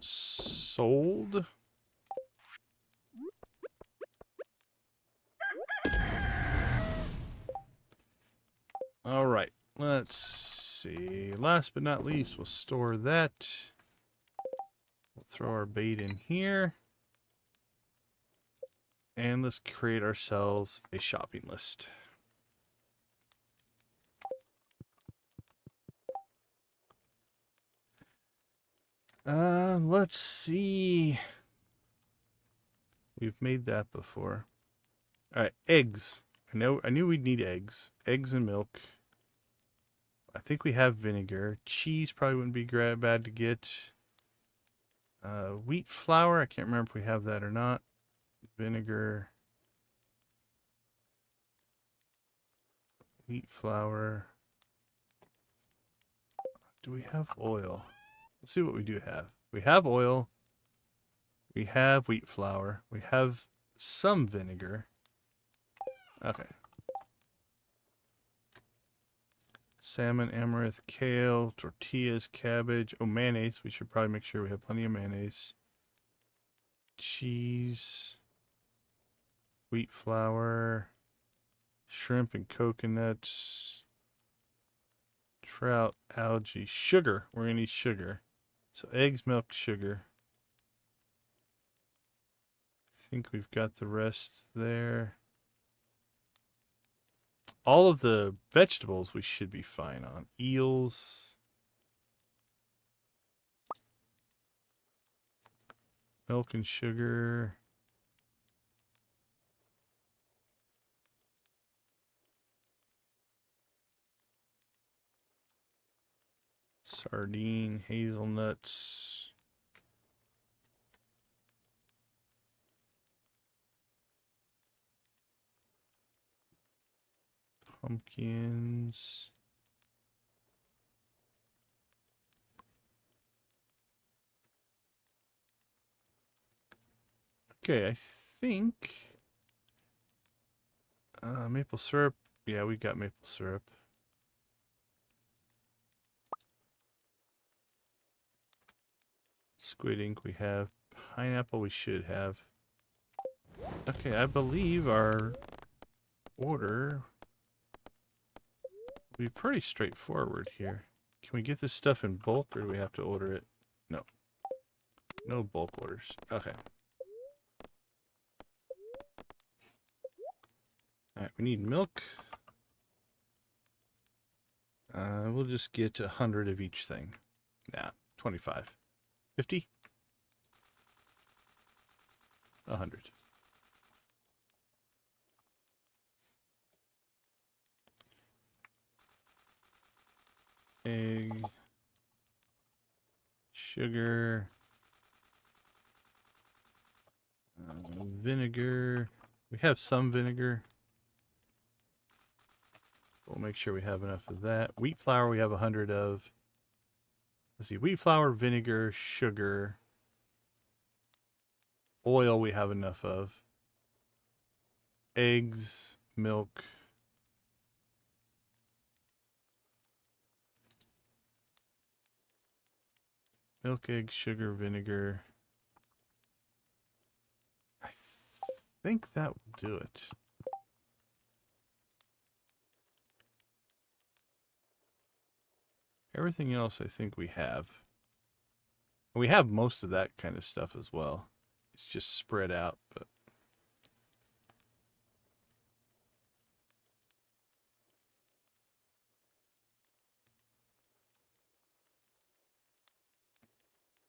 Sold. All right, let's see. Last but not least, we'll store that. We'll throw our bait in here. And let's create ourselves a shopping list. Let's see. We've made that before. All right, eggs. I knew we'd need eggs. Eggs and milk. I think we have vinegar. Cheese probably wouldn't be bad to get. Wheat flour. I can't remember if we have that or not. Vinegar. Wheat flour. Do we have oil? Let's see what we do have. We have oil. We have wheat flour. We have some vinegar. Okay. Salmon, amaranth, kale, tortillas, cabbage. Oh, mayonnaise. We should probably make sure we have plenty of mayonnaise. Cheese. Wheat flour. Shrimp and coconuts. Trout, algae, sugar. We're going to need sugar. So eggs, milk, sugar. I think we've got the rest there. All of the vegetables we should be fine on. Eels. Milk and sugar. Sardine, hazelnuts. Pumpkins. Okay, I think maple syrup. Yeah, we got maple syrup. Squid ink we have. Pineapple we should have. Okay, I believe our order will be pretty straightforward here. Can we get this stuff in bulk or do we have to order it? No. No bulk orders. Okay. Alright, we need milk. We'll just get 100 of each thing. Nah, 25. 50? 100. Egg. Sugar. Vinegar. We have some vinegar. We'll make sure we have enough of that. Wheat flour we have 100 of. Let's see. Wheat flour, vinegar, sugar. Oil we have enough of. Eggs, milk. Milk, eggs, sugar, vinegar. I think that will do it. Everything else I think we have. We have most of that kind of stuff as well. It's just spread out, but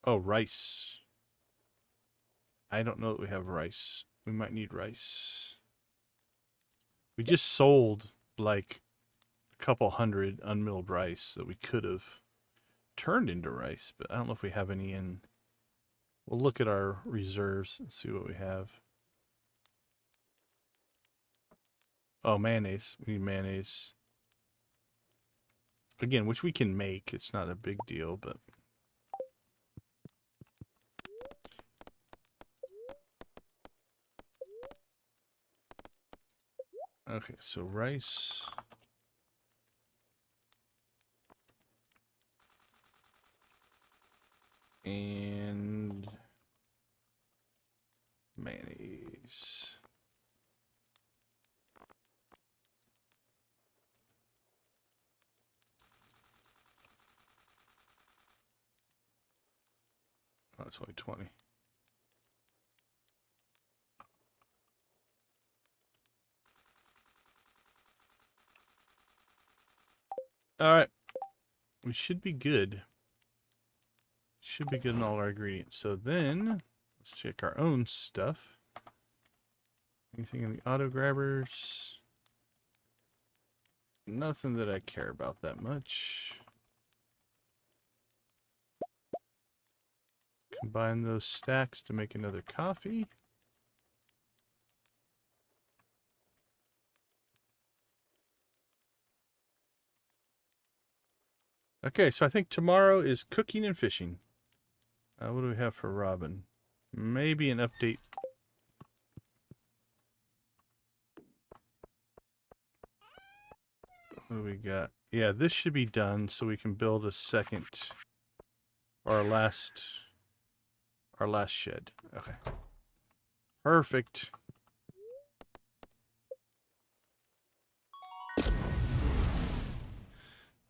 oh, rice. I don't know that we have rice. We might need rice. We just sold like a couple hundred unmilled rice that we could have turned into rice, but I don't know if we have any in. We'll look at our reserves and see what we have. Oh, mayonnaise. We need mayonnaise. Again, which we can make. It's not a big deal, but okay, so rice. And mayonnaise. Oh, it's only 20. All right. We should be good. Should be good in all our ingredients. So then, let's check our own stuff. Anything in the auto grabbers? Nothing that I care about that much. Combine those stacks to make another coffee. Okay, so I think tomorrow is cooking and fishing. What do we have for Robin? Maybe an update. What do we got? Yeah, this should be done so we can build a second, or our last shed. Okay. Perfect.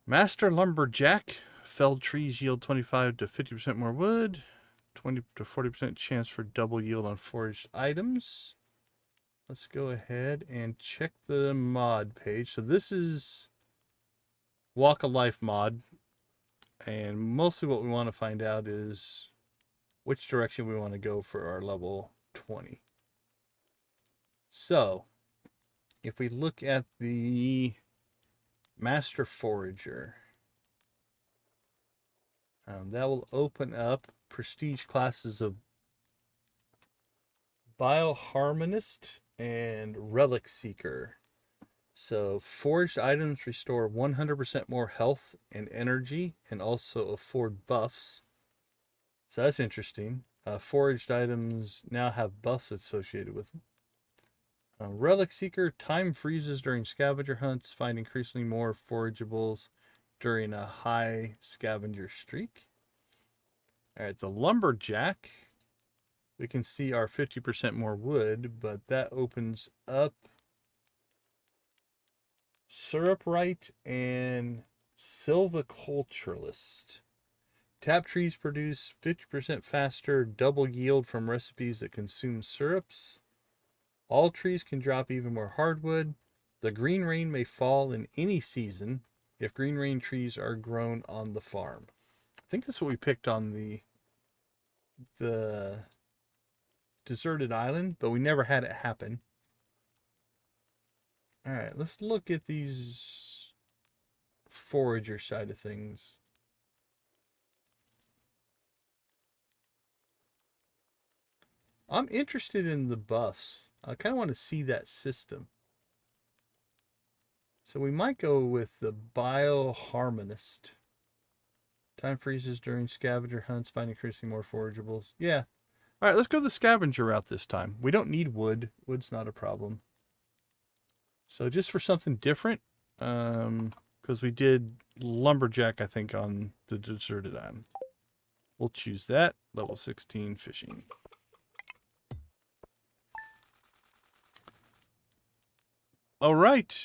Master Lumberjack. Felled trees yield 25 to 50% more wood. 20 to 40% chance for double yield on foraged items. Let's go ahead and check the mod page. So this is Walk of Life mod. And mostly what we want to find out is which direction we want to go for our level 20. So, if we look at the Master Forager, that will open up prestige classes of Bioharmonist and Relic Seeker. So, foraged items restore 100% more health and energy and also afford buffs. So, that's interesting. Foraged items now have buffs associated with them. Relic Seeker, time freezes during scavenger hunts, find increasingly more forageables during a high scavenger streak. Alright, the Lumberjack, we can see our 50% more wood, but that opens up Syrupwright and Silviculturalist. Tap trees produce 50% faster double yield from recipes that consume syrups. All trees can drop even more hardwood. The green rain may fall in any season if green rain trees are grown on the farm. I think that's what we picked on the deserted island, but we never had it happen. All right, let's look at these forager side of things. I'm interested in the buffs. I kind of want to see that system. So we might go with the Bioharmonist. Time freezes during scavenger hunts, find increasingly more forageables. Yeah. All right, let's go the scavenger route this time. We don't need wood. Wood's not a problem. So just for something different, because we did Lumberjack, I think, on the deserted island. We'll choose that. Level 16 fishing. All right.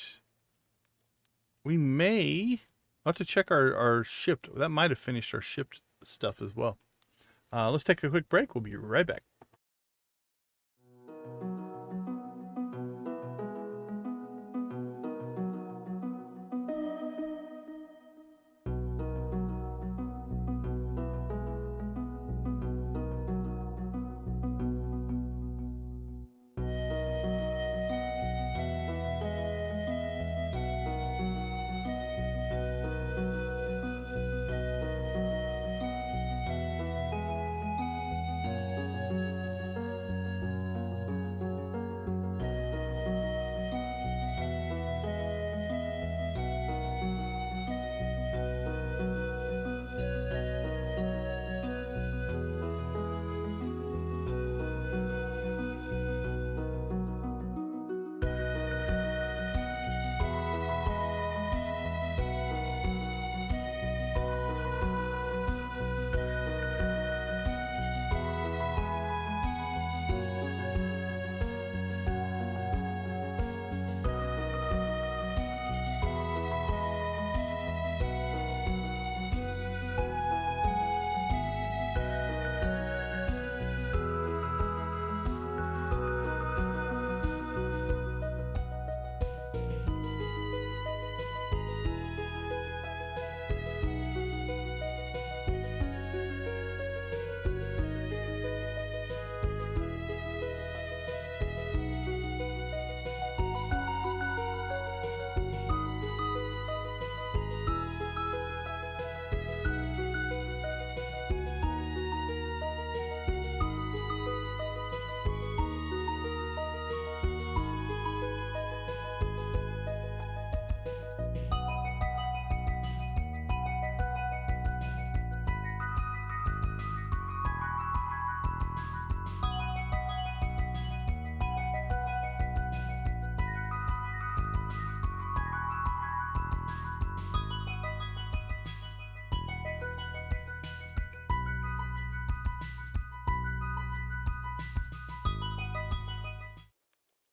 We may have to check our shipped. That might have finished our shipped stuff as well. Let's take a quick break. We'll be right back.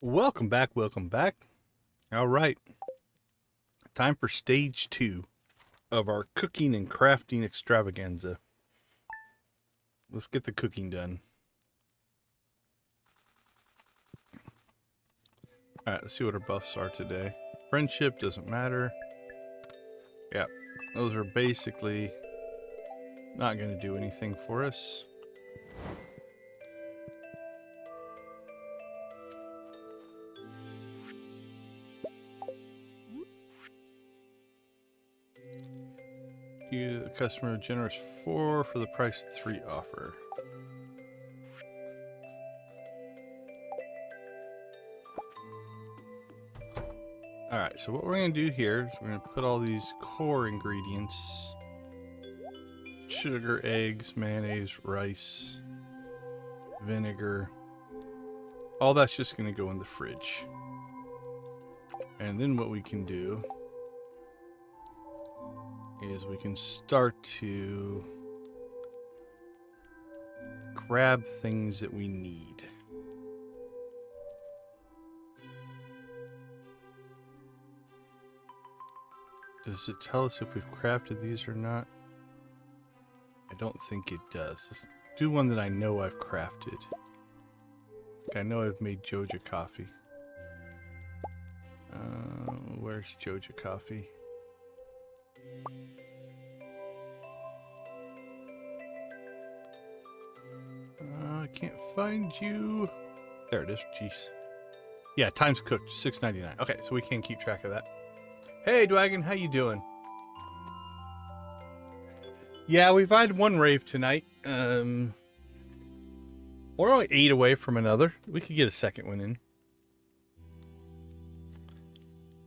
Welcome back, welcome back. All right, time for stage 2 of our cooking and crafting extravaganza. Let's get the cooking done. All right, let's see what our buffs are today. Friendship doesn't matter. Yeah, those are basically not going to do anything for us. You, the customer, generous 4 for the price of 3 offer. Alright, so what we're going to do here is we're going to put all these core ingredients: sugar, eggs, mayonnaise, rice, vinegar. All that's just going to go in the fridge. And then what we can do is we can start to grab things that we need. Does it tell us if we've crafted these or not? I don't think it does. Let's do one that I know I've crafted. I know I've made Joja coffee. Where's Joja coffee? I can't find you. There it is. Jeez. Yeah, time's cooked. $6.99. Okay, so we can keep track of that. Hey, Dwagon, how you doing? Yeah, we've had one rave tonight. We're only 8 away from another. We could get a second one in.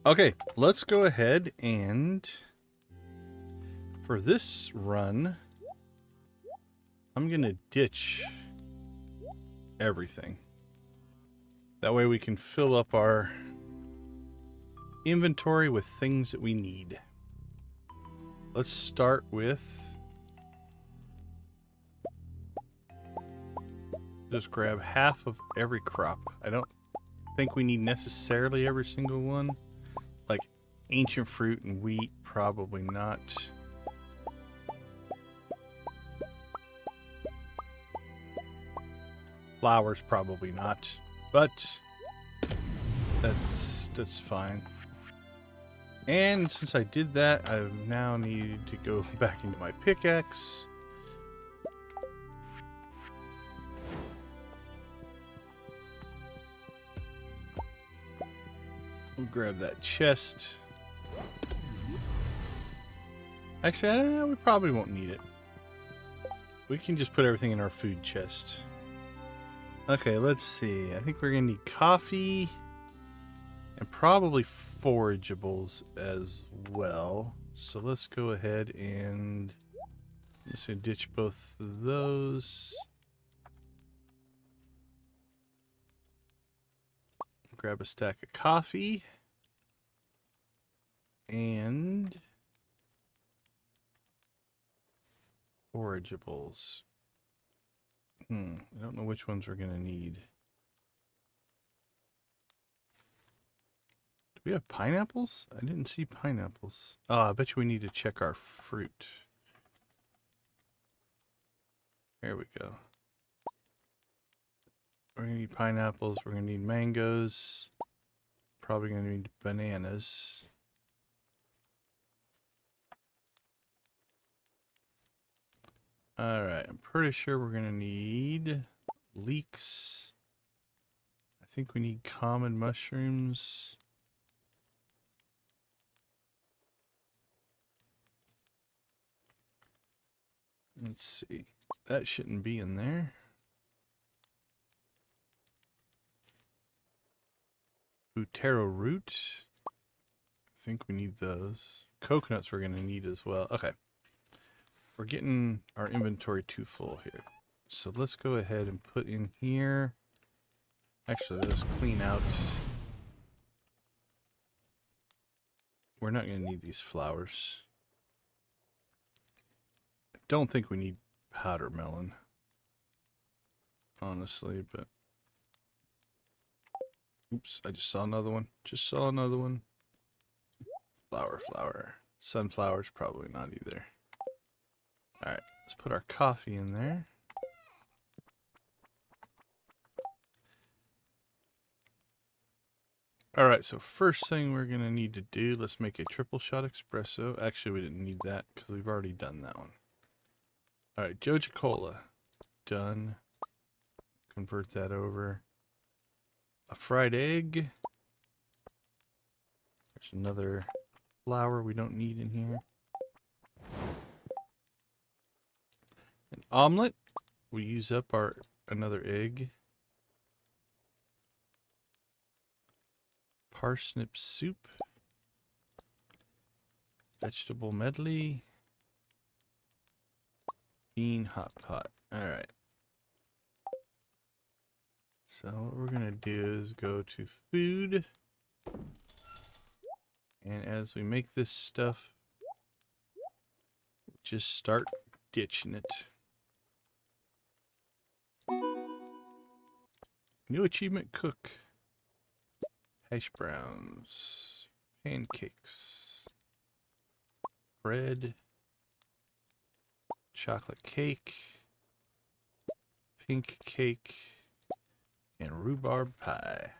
Okay, let's go ahead and for this run, I'm going to ditch everything. That way we can fill up our inventory with things that we need. Let's start with just grab half of every crop. I don't think we need necessarily every single one. Like ancient fruit and wheat, probably not. Flowers, probably not. But that's fine. And since I did that, I now need to go back into my pickaxe. We'll grab that chest. Actually, we probably won't need it. We can just put everything in our food chest. Okay, let's see. I think we're going to need coffee and probably forageables as well. So let's go ahead and let's ditch both of those. Grab a stack of coffee and forageables. I don't know which ones we're going to need. Do we have pineapples? I didn't see pineapples. Oh, I bet you we need to check our fruit. There we go. We're going to need pineapples. We're going to need mangoes. Probably going to need bananas. Alright, I'm pretty sure we're going to need leeks. I think we need common mushrooms. Let's see. That shouldn't be in there. Taro root. I think we need those. Coconuts we're going to need as well. Okay. We're getting our inventory too full here. So let's go ahead and put in here. Actually, let's clean out. We're not going to need these flowers. I don't think we need powder melon. Honestly, but Oops, I just saw another one. Just saw another one. Flower, flower. Sunflowers, probably not either. Alright, let's put our coffee in there. Alright, so first thing we're going to need to do, let's make a triple shot espresso. Actually, we didn't need that because we've already done that one. Alright, Joja Cola. Done. Convert that over. A fried egg. There's another flour we don't need in here. An omelet. We use up our another egg. Parsnip soup. Vegetable medley. Bean hot pot. Alright. So what we're going to do is go to food. And as we make this stuff, just start ditching it. New achievement, cook. Hash browns. Pancakes. Bread. Chocolate cake. Pink cake. And rhubarb pie.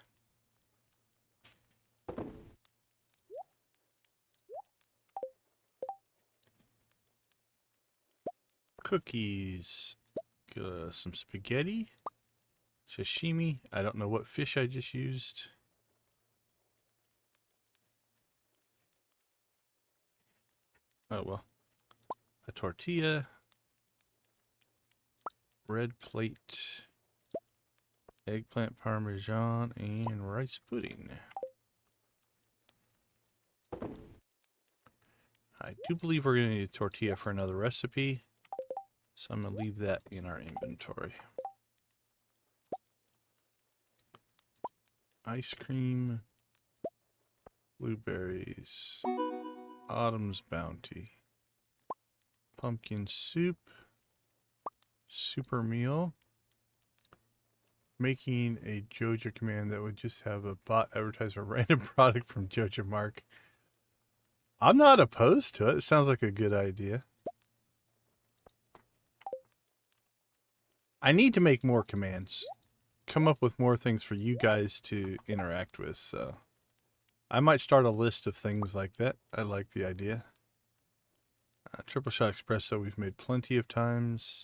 Cookies. Some spaghetti. Sashimi. I don't know what fish I just used. Oh well. A tortilla. Red plate. Eggplant parmesan and rice pudding. I do believe we're going to need a tortilla for another recipe, so I'm going to leave that in our inventory. Ice cream, blueberries, Autumn's Bounty, pumpkin soup, super meal. Making a Joja command that would just have a bot advertise a random product from Joja Mark. I'm not opposed to it. It sounds like a good idea. I need to make more commands. Come up with more things for you guys to interact with, so I might start a list of things like that. I like the idea. Triple shot espresso we've made plenty of times.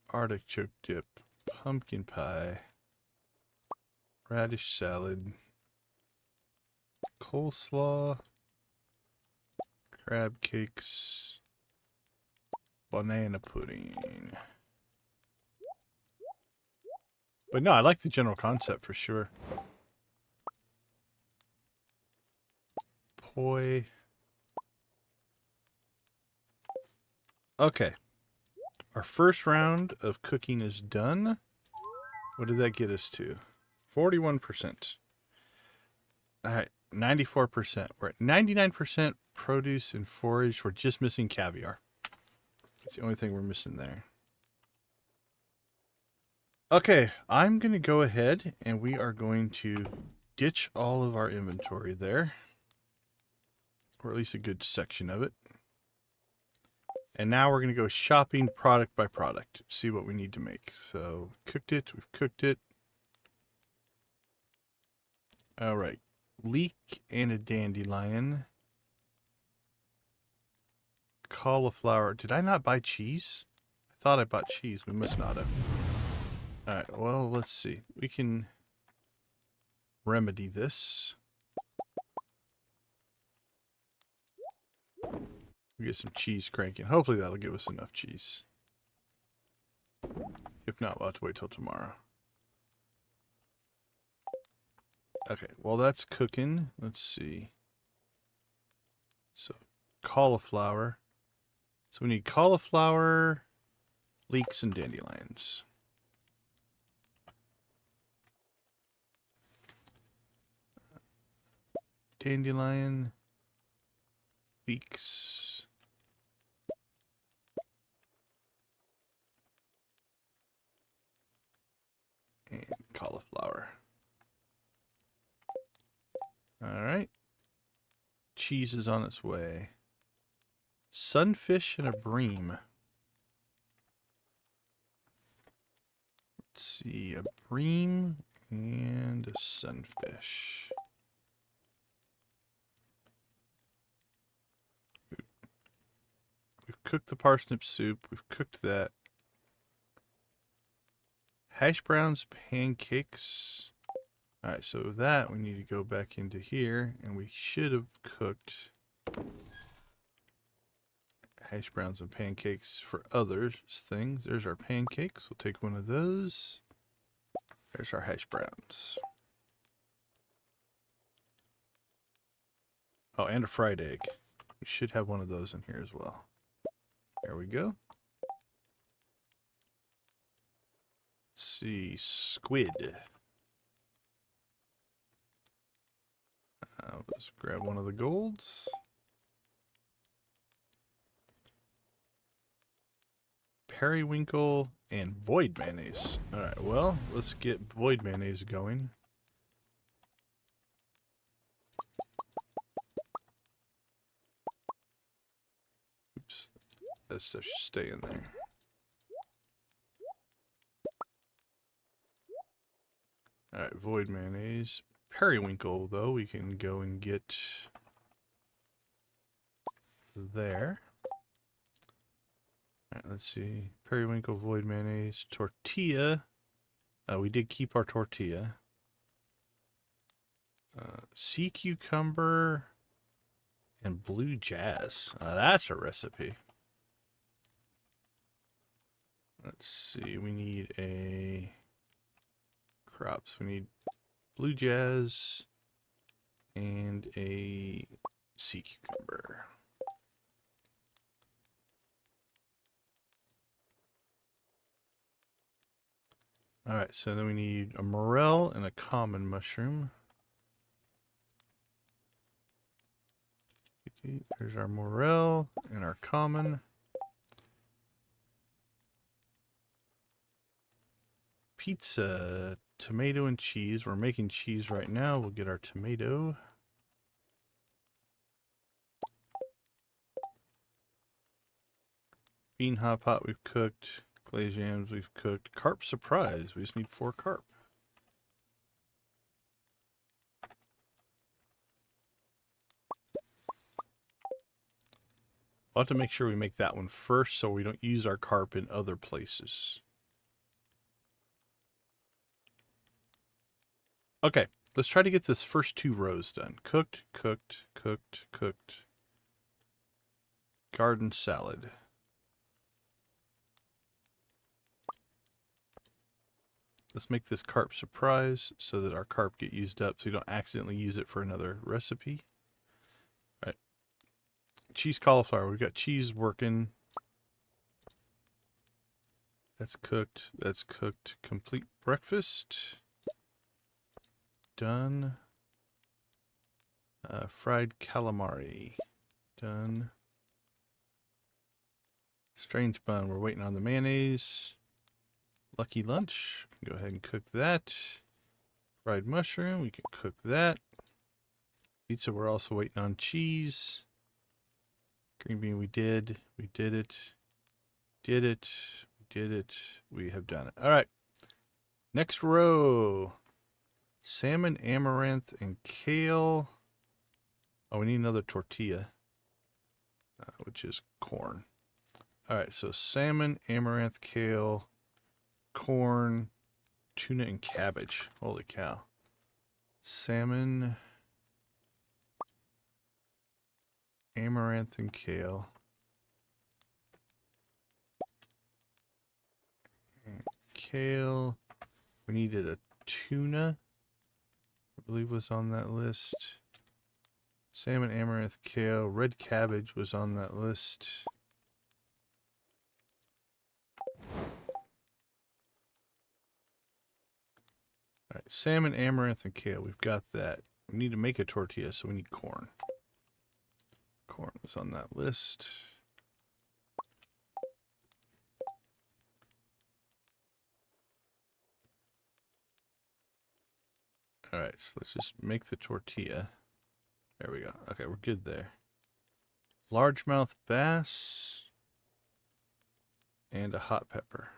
Artichoke dip. Pumpkin pie. Radish salad. Coleslaw. Crab cakes. Banana pudding. But no, I like the general concept for sure. Poi. Okay. Our first round of cooking is done. What did that get us to? 41%. Alright, 94%. We're at 99% produce and forage. We're just missing caviar. That's the only thing we're missing there. Okay, I'm going to go ahead and we are going to ditch all of our inventory there. Or at least a good section of it. And now we're going to go shopping product by product. See what we need to make. So, cooked it. We've cooked it. Alright. Leek and a dandelion. Cauliflower. Did I not buy cheese? I thought I bought cheese. We must not have. Alright, well, let's see. We can remedy this. We get some cheese cranking. Hopefully that'll give us enough cheese. If not, we'll have to wait till tomorrow. Okay, well that's cooking. Let's see. So, cauliflower. So we need cauliflower, leeks, and dandelions. Dandelion, leeks, and cauliflower. All right. Cheese is on its way. Sunfish and a bream. Let's see, a bream and a sunfish. We've cooked the parsnip soup. We've cooked that. Hash browns, pancakes. All right, so with that, we need to go back into here, and we should have cooked hash browns and pancakes for other things. There's our pancakes. We'll take one of those. There's our hash browns. Oh, and a fried egg. We should have one of those in here as well. There we go. Let's see, squid. Let's grab one of the golds. Periwinkle and void mayonnaise. Alright, well, let's get void mayonnaise going. Oops, that stuff should stay in there. Alright, void mayonnaise. Periwinkle, though, we can go and get there. Alright, let's see. Periwinkle, void mayonnaise, tortilla. We did keep our tortilla. Sea cucumber and blue jazz. That's a recipe. Let's see. We need a crops. We need blue jazz and a sea cucumber. Alright, so then we need a morel and a common mushroom. There's our morel and our common. Pizza, tomato and cheese. We're making cheese right now. We'll get our tomato. Bean hot pot we've cooked. Glazed yams we've cooked. Carp surprise. We just need 4 carp. We'll have to make sure we make that one first so we don't use our carp in other places. Okay, let's try to get this first 2 rows done. Cooked, cooked, cooked, cooked. Garden salad. Let's make this carp surprise so that our carp get used up so we don't accidentally use it for another recipe. All right. Cheese cauliflower. We've got cheese working. That's cooked. That's cooked. Complete breakfast. Done. Fried calamari. Done. Strange bun. We're waiting on the mayonnaise. Lucky lunch. Go ahead and cook that. Fried mushroom. We can cook that. Pizza. We're also waiting on cheese. Green bean. We did. We did it. Did it. We did it. We have done it. All right. Next row. Salmon, amaranth, and kale. Oh, we need another tortilla, which is corn. All right, so salmon, amaranth, kale, corn, tuna, and cabbage. Holy cow. Salmon, amaranth, and kale. And kale. We needed a tuna, I believe was on that list. Salmon, amaranth, kale, red cabbage was on that list. Alright, salmon, amaranth, and kale. We've got that. We need to make a tortilla, so we need corn. Corn was on that list. Alright, so let's just make the tortilla. There we go. Okay, we're good there. Largemouth bass and a hot pepper.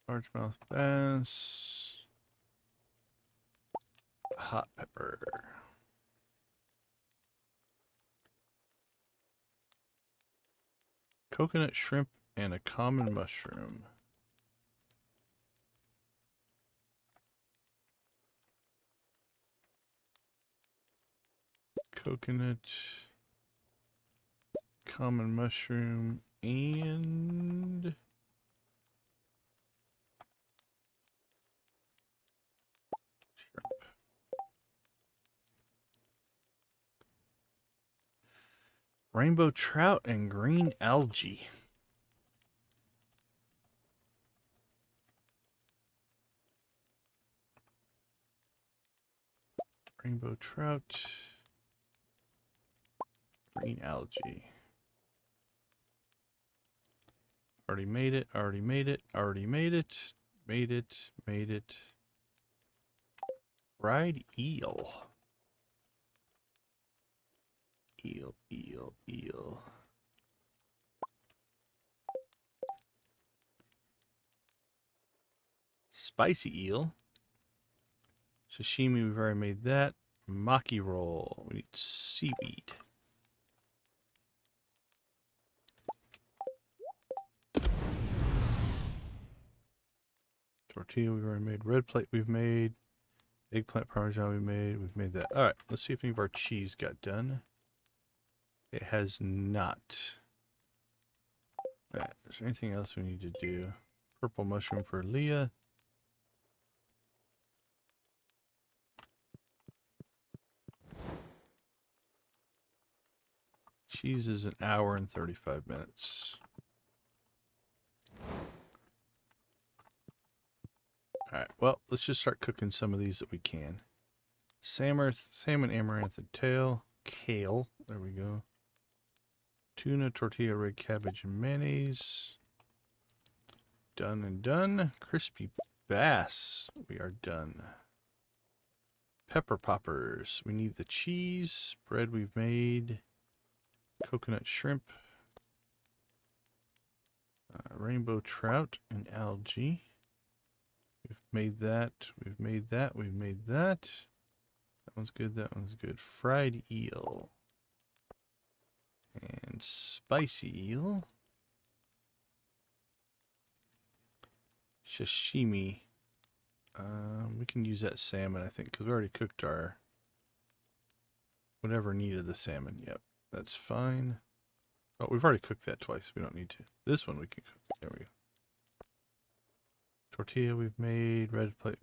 Largemouth bass, hot pepper. Coconut shrimp and a common mushroom. Coconut, common mushroom, and shrimp. Rainbow trout and green algae. Rainbow trout, green algae. Already made it, already made it, already made it, made it, made it. Fried eel. Eel, eel, eel. Spicy eel. Sashimi, we've already made that. Maki roll. We need seaweed. Tortilla, we've already made. Red plate, we've made. Eggplant parmesan, we made. We've made that. All right, let's see if any of our cheese got done. It has not. All right, is there anything else we need to do? Purple mushroom for Leah. Cheese is an hour and 35 minutes. Alright, well, let's just start cooking some of these that we can. Salmon, amaranth, and kale. There we go. Tuna, tortilla, red cabbage, and mayonnaise. Done and done. Crispy bass. We are done. Pepper poppers. We need the cheese. Bread we've made. Coconut shrimp. Rainbow trout and algae. We've made that. We've made that. We've made that. That one's good. That one's good. Fried eel. And spicy eel. Sashimi. We can use that salmon, I think, because we already cooked our whatever needed the salmon. Yep, that's fine. Oh, we've already cooked that twice. We don't need to. This one we can cook. There we go. Tortilla we've made. Red plate.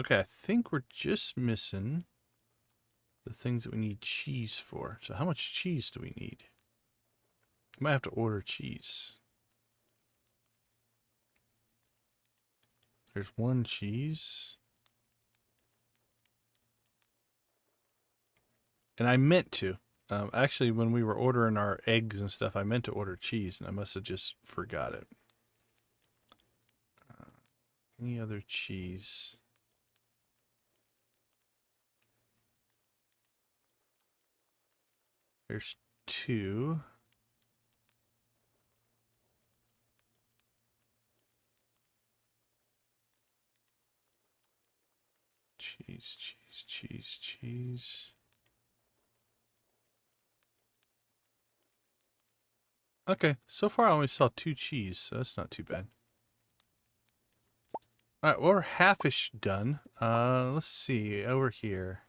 Okay, I think we're just missing the things that we need cheese for. So how much cheese do we need? We might have to order cheese. There's one cheese. And I meant to. Actually, when we were ordering our eggs and stuff, I meant to order cheese, and I must have just forgot it. Any other cheese? There's two. Cheese, cheese, cheese, cheese. Okay, so far I only saw two cheese, so that's not too bad. Alright, well, we're half-ish done. Let's see, over here.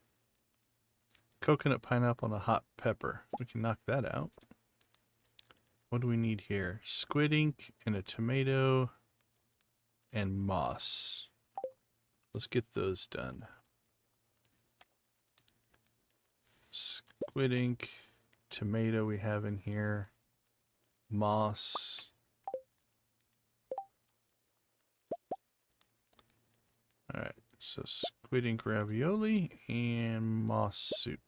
Coconut, pineapple, and a hot pepper. We can knock that out. What do we need here? Squid ink and a tomato and moss. Let's get those done. Squid ink, tomato we have in here. Moss. Alright, so squid ink ravioli and moss soup.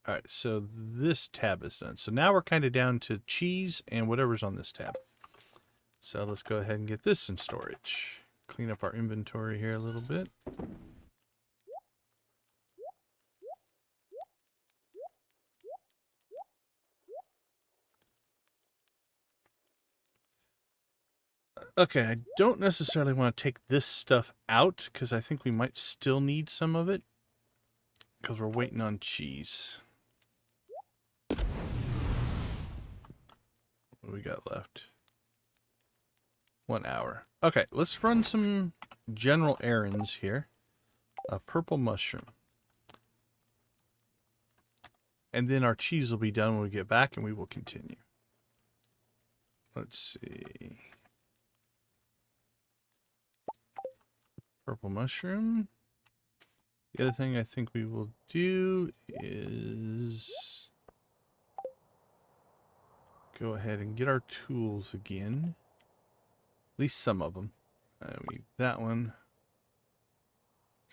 Alright, so this tab is done. So now we're kind of down to cheese and whatever's on this tab. So let's go ahead and get this in storage. Clean up our inventory here a little bit. Okay, I don't necessarily want to take this stuff out because I think we might still need some of it because we're waiting on cheese. What do we got left? 1 hour. Okay, let's run some general errands here. A purple mushroom. And then our cheese will be done when we get back and we will continue. Let's see. Purple mushroom. The other thing I think we will do is go ahead and get our tools again. At least some of them. We need that one.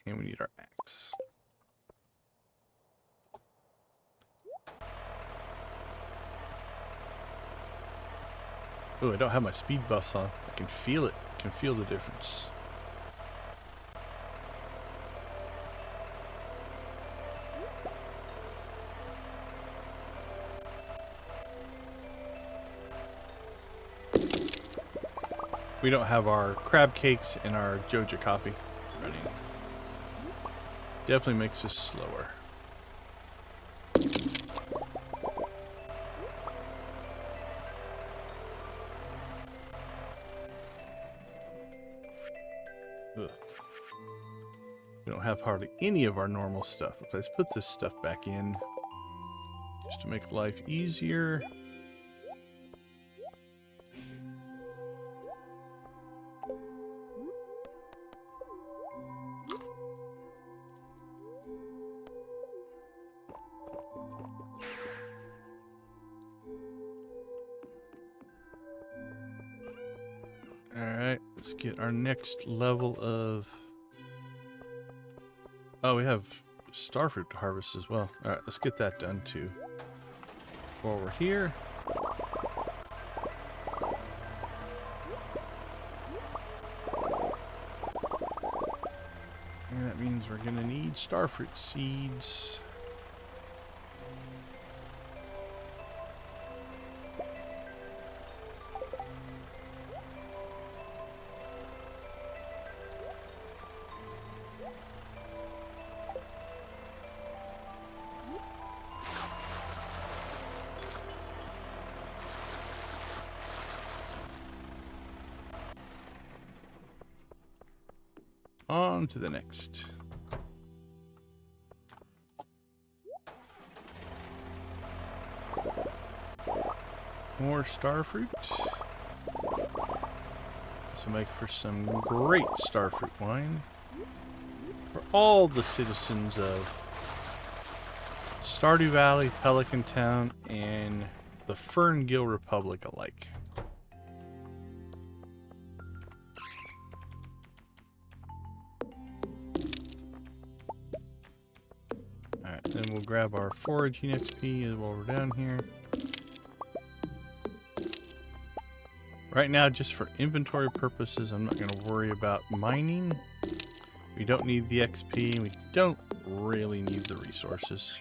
And we need our axe. Oh, I don't have my speed buffs on. I can feel it. I can feel the difference. We don't have our crab cakes and our Joja coffee running. Definitely makes us slower. Ugh. We don't have hardly any of our normal stuff. Okay, let's put this stuff back in just to make life easier. Alright, let's get our next level of... Oh, we have starfruit to harvest as well. Alright, let's get that done too. While we're here. And that means we're going to need starfruit seeds. On to the next. More starfruit. This will make for some great starfruit wine for all the citizens of Stardew Valley, Pelican Town, and the Ferngill Republic alike. Alright, then we'll grab our foraging XP while we're down here. Right now, just for inventory purposes, I'm not going to worry about mining. We don't need the XP. We don't really need the resources.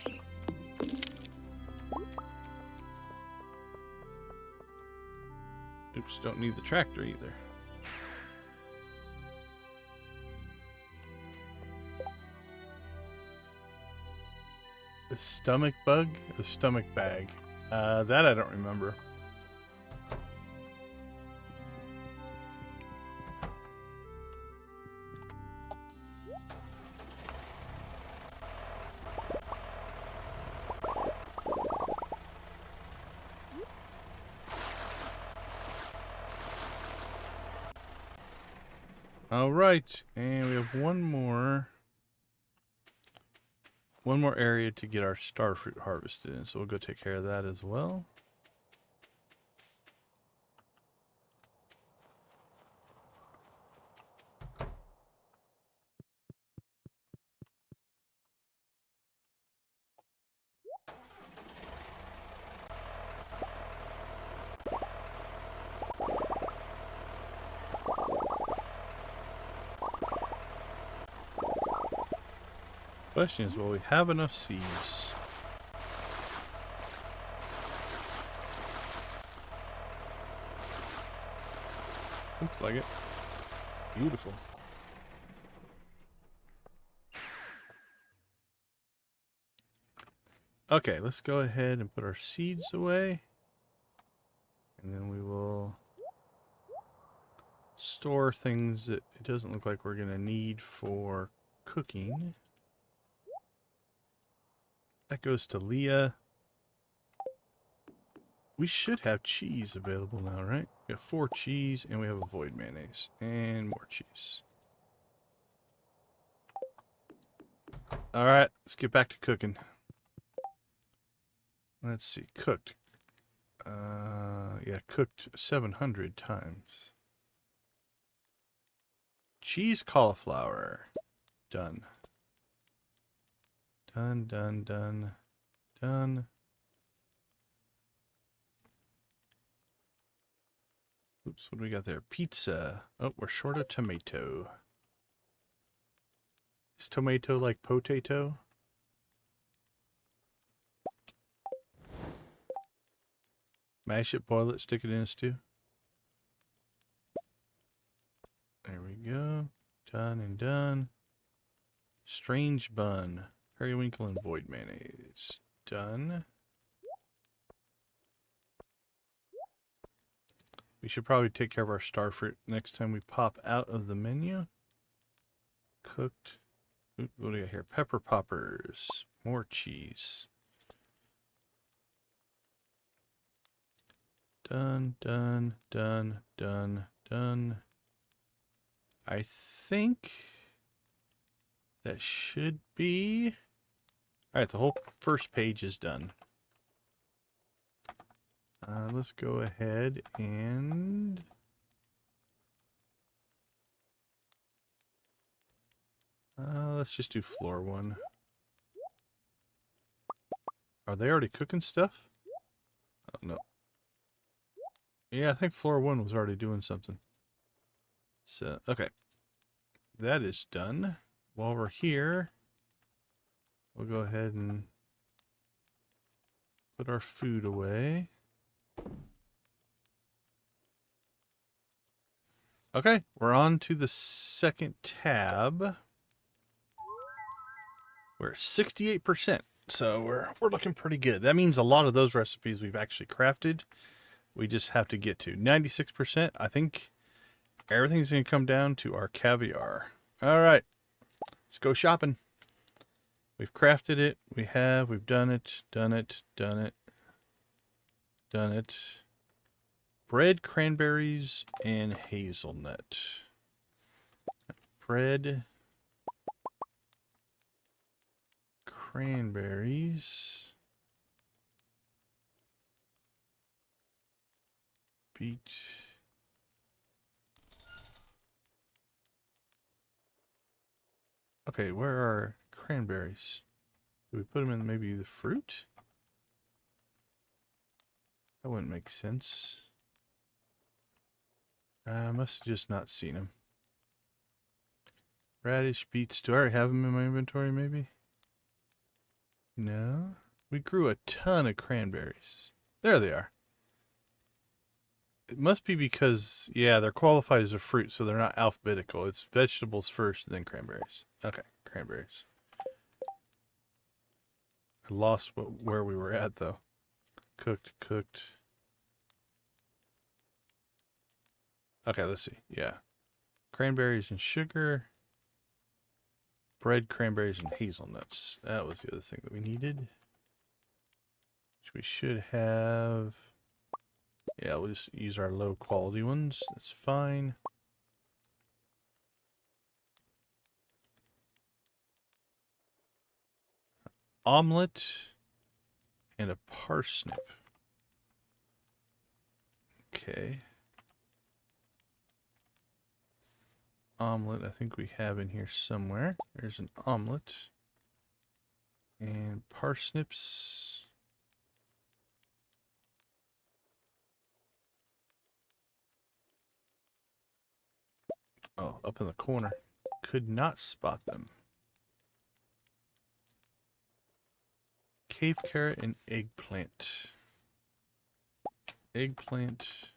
Oops, don't need the tractor either. The stomach bug? The stomach bag. That I don't remember. Alright, and we have one more area to get our starfruit harvested in, so we'll go take care of that as well. Question is, will we have enough seeds? Looks like it. Beautiful. Okay, let's go ahead and put our seeds away. And then we will store things that it doesn't look like we're going to need for cooking. That goes to Leah. We should have cheese available now, right? We have 4 cheese and we have a void mayonnaise and more cheese. Alright, let's get back to cooking. Let's see, cooked. Yeah, cooked 700 times. Cheese cauliflower. Done. Done, done, done, done. Oops, what do we got there? Pizza. Oh, we're short of tomato. Is tomato like potato? Mash it, boil it, stick it in a stew. There we go. Done and done. Strange bun. Periwinkle and void mayonnaise. Done. We should probably take care of our starfruit next time we pop out of the menu. Cooked. Ooh, what do we got here? Pepper poppers. More cheese. Done, done, done, done, done. I think that should be... Alright, the whole first page is done. Let's go ahead and... let's just do floor 1. Are they already cooking stuff? Oh, no. Yeah, I think floor 1 was already doing something. So, okay. That is done. While we're here, we'll go ahead and put our food away. Okay, we're on to the second tab. We're at 68%, so we're looking pretty good. That means a lot of those recipes we've actually crafted. We just have to get to 96%. I think everything's going to come down to our caviar. All right, let's go shopping. We've crafted it. We've done it, done it, done it, done it. Bread, cranberries, and hazelnut. Bread, cranberries, beet. Okay, where are cranberries? Do we put them in maybe the fruit? That wouldn't make sense. I must have just not seen them. Radish, beets. Do I already have them in my inventory, maybe? No. We grew a ton of cranberries. There they are. It must be because, yeah, they're qualified as a fruit, so they're not alphabetical. It's vegetables first, then cranberries. Okay, cranberries. I lost where we were at, though. Cooked, cooked. Okay, let's see. Yeah. Cranberries and sugar. Bread, cranberries, and hazelnuts. That was the other thing that we needed. Which we should have. Yeah, we'll just use our low quality ones. That's fine. Omelet and a parsnip. Okay. Omelet I think we have in here somewhere. There's an omelet. And parsnips. Oh, up in the corner. Could not spot them. cave carrot and eggplant. Eggplant.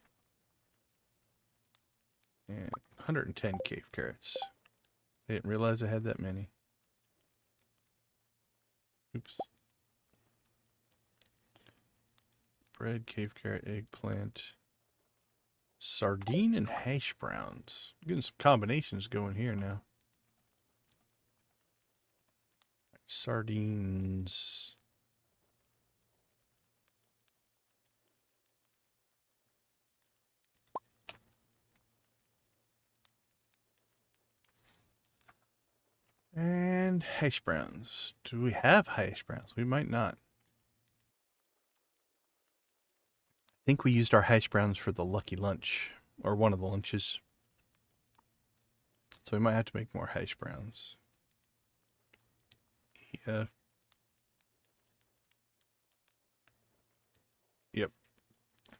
And 110 cave carrots. I didn't realize I had that many. Oops. Bread, cave carrot, eggplant. Sardine and hash browns. Getting some combinations going here now. Sardines. And hash browns. Do we have hash browns? We might not. I think we used our hash browns for the lucky lunch. Or one of the lunches. So we might have to make more hash browns. Yeah. Yep.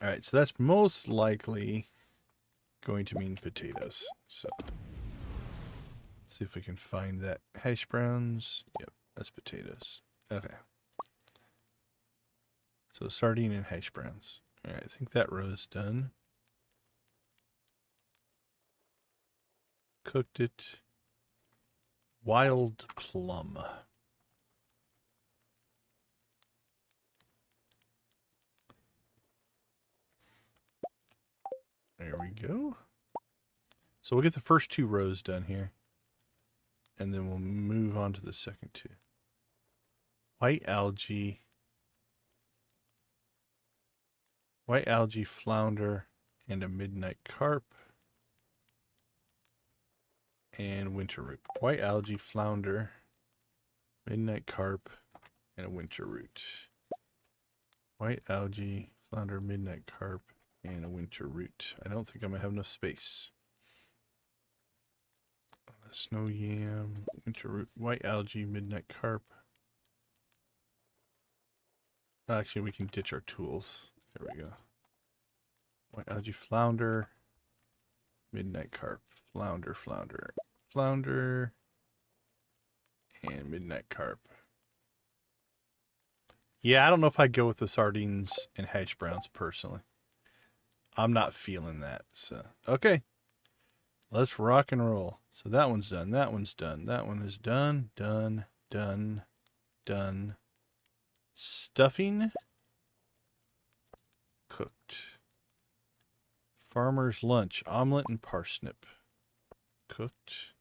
Alright, so that's most likely going to mean potatoes. So let's see if we can find that. Hash browns. Yep, that's potatoes. Okay. So sardine and hash browns. Alright, I think that row is done. Cooked it. Wild plum. There we go. So we'll get the first 2 rows done here. And then we'll move on to the second 2. White algae. White algae, flounder, and a midnight carp. And winter root. White algae, flounder, midnight carp, and a winter root. White algae, flounder, midnight carp, and a winter root. I don't think I'm going to have enough space. Snow yam, winter root, white algae, midnight carp. Actually, we can ditch our tools. There we go. White algae, flounder, midnight carp, flounder, flounder, flounder, and midnight carp. Yeah, I don't know if I'd go with the sardines and hash browns personally. I'm not feeling that. So, okay. Let's rock and roll. So that one's done. That one's done. That one is done. Done. Done. Done. Stuffing. Cooked. Farmer's lunch. Omelet and parsnip. Cooked.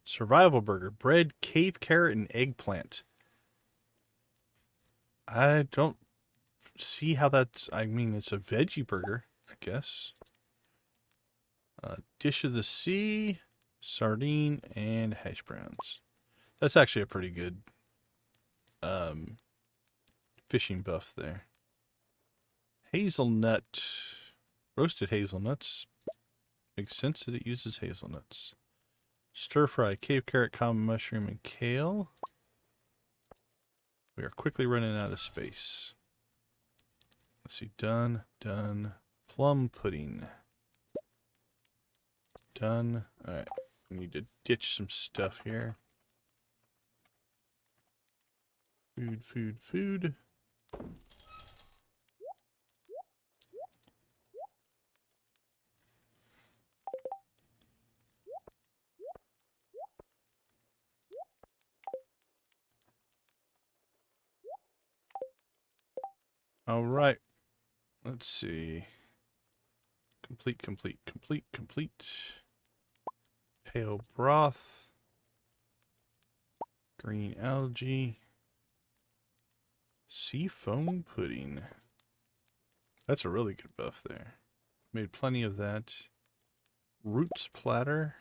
Survival burger. Bread, cave carrot, and eggplant. I don't see how that's... I mean, it's a veggie burger, I guess. Dish of the sea, sardine, and hash browns. That's actually a pretty good fishing buff there. Hazelnut. Roasted hazelnuts. Makes sense that it uses hazelnuts. Stir fry, cave carrot, common mushroom, and kale. We are quickly running out of space. Let's see. Done. Done. Plum pudding. Done. Alright. We need to ditch some stuff here. Food, food, food. Alright. Let's see. Complete, complete, complete, complete. Pale broth. Green algae. Sea foam pudding. That's a really good buff there. Made plenty of that. Roots platter.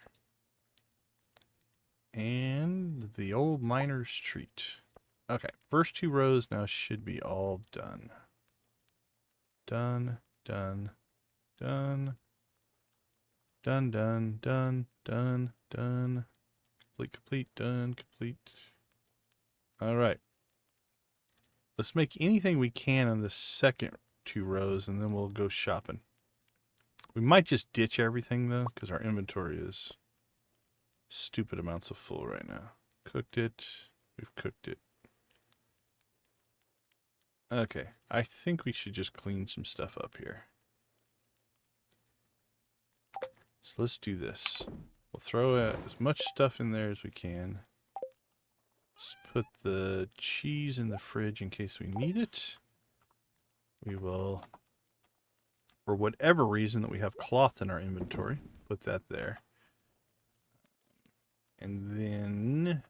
And the old miner's treat. Okay, first 2 rows now should be all done. Done, done, done. Done, done, done, done, done. Complete, complete, done, complete. Alright. Let's make anything we can on the second 2 rows, and then we'll go shopping. We might just ditch everything, though, because our inventory is stupid amounts of full right now. Cooked it. We've cooked it. Okay, I think we should just clean some stuff up here. So let's do this. We'll throw as much stuff in there as we can. Let's put the cheese in the fridge in case we need it. We will, for whatever reason that we have cloth in our inventory, put that there. And then,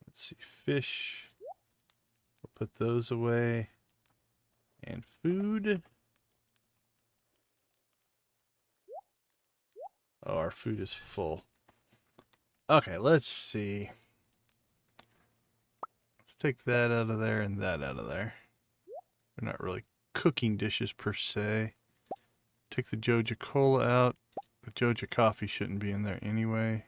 let's see, fish. We'll put those away. And food. Oh, our food is full. Okay, let's see. Let's take that out of there and that out of there. They're not really cooking dishes per se. Take the Joja Cola out. The Joja coffee shouldn't be in there anyway.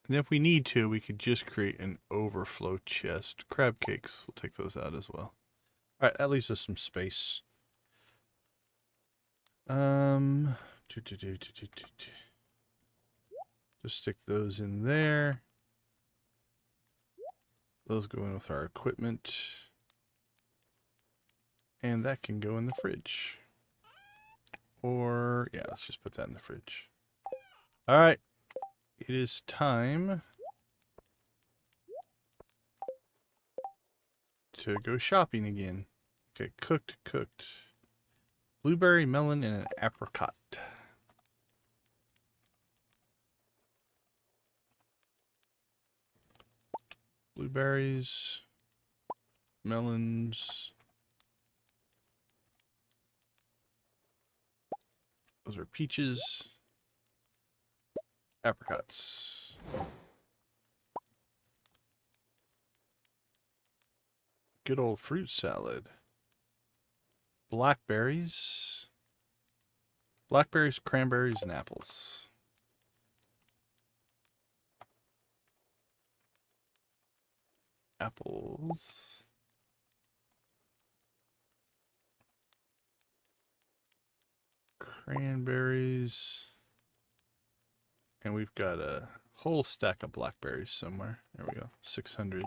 And if we need to, we could just create an overflow chest. Crab cakes, we'll take those out as well. Alright, that leaves us some space. Just stick those in there. Those go in with our equipment. And that can go in the fridge. Or, yeah, let's just put that in the fridge. Alright. It is time to go shopping again. Okay, cooked. Blueberry, melon, and an apricot. Blueberries, melons. Those are peaches. Apricots. Good old fruit salad. Blackberries. Blackberries, cranberries, and apples. Apples. Cranberries. And we've got a whole stack of blackberries somewhere. There we go. 600.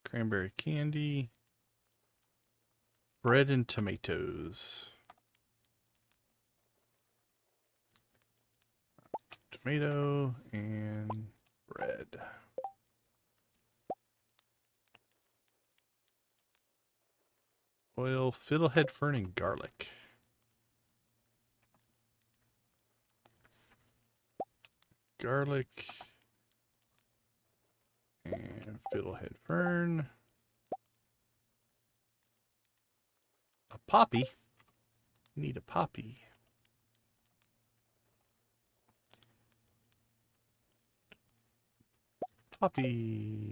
Cranberry candy. Bread and tomatoes. Tomato and bread. Oil, fiddlehead fern, and garlic. Garlic and fiddlehead fern. A poppy. Need a poppy. Poppy.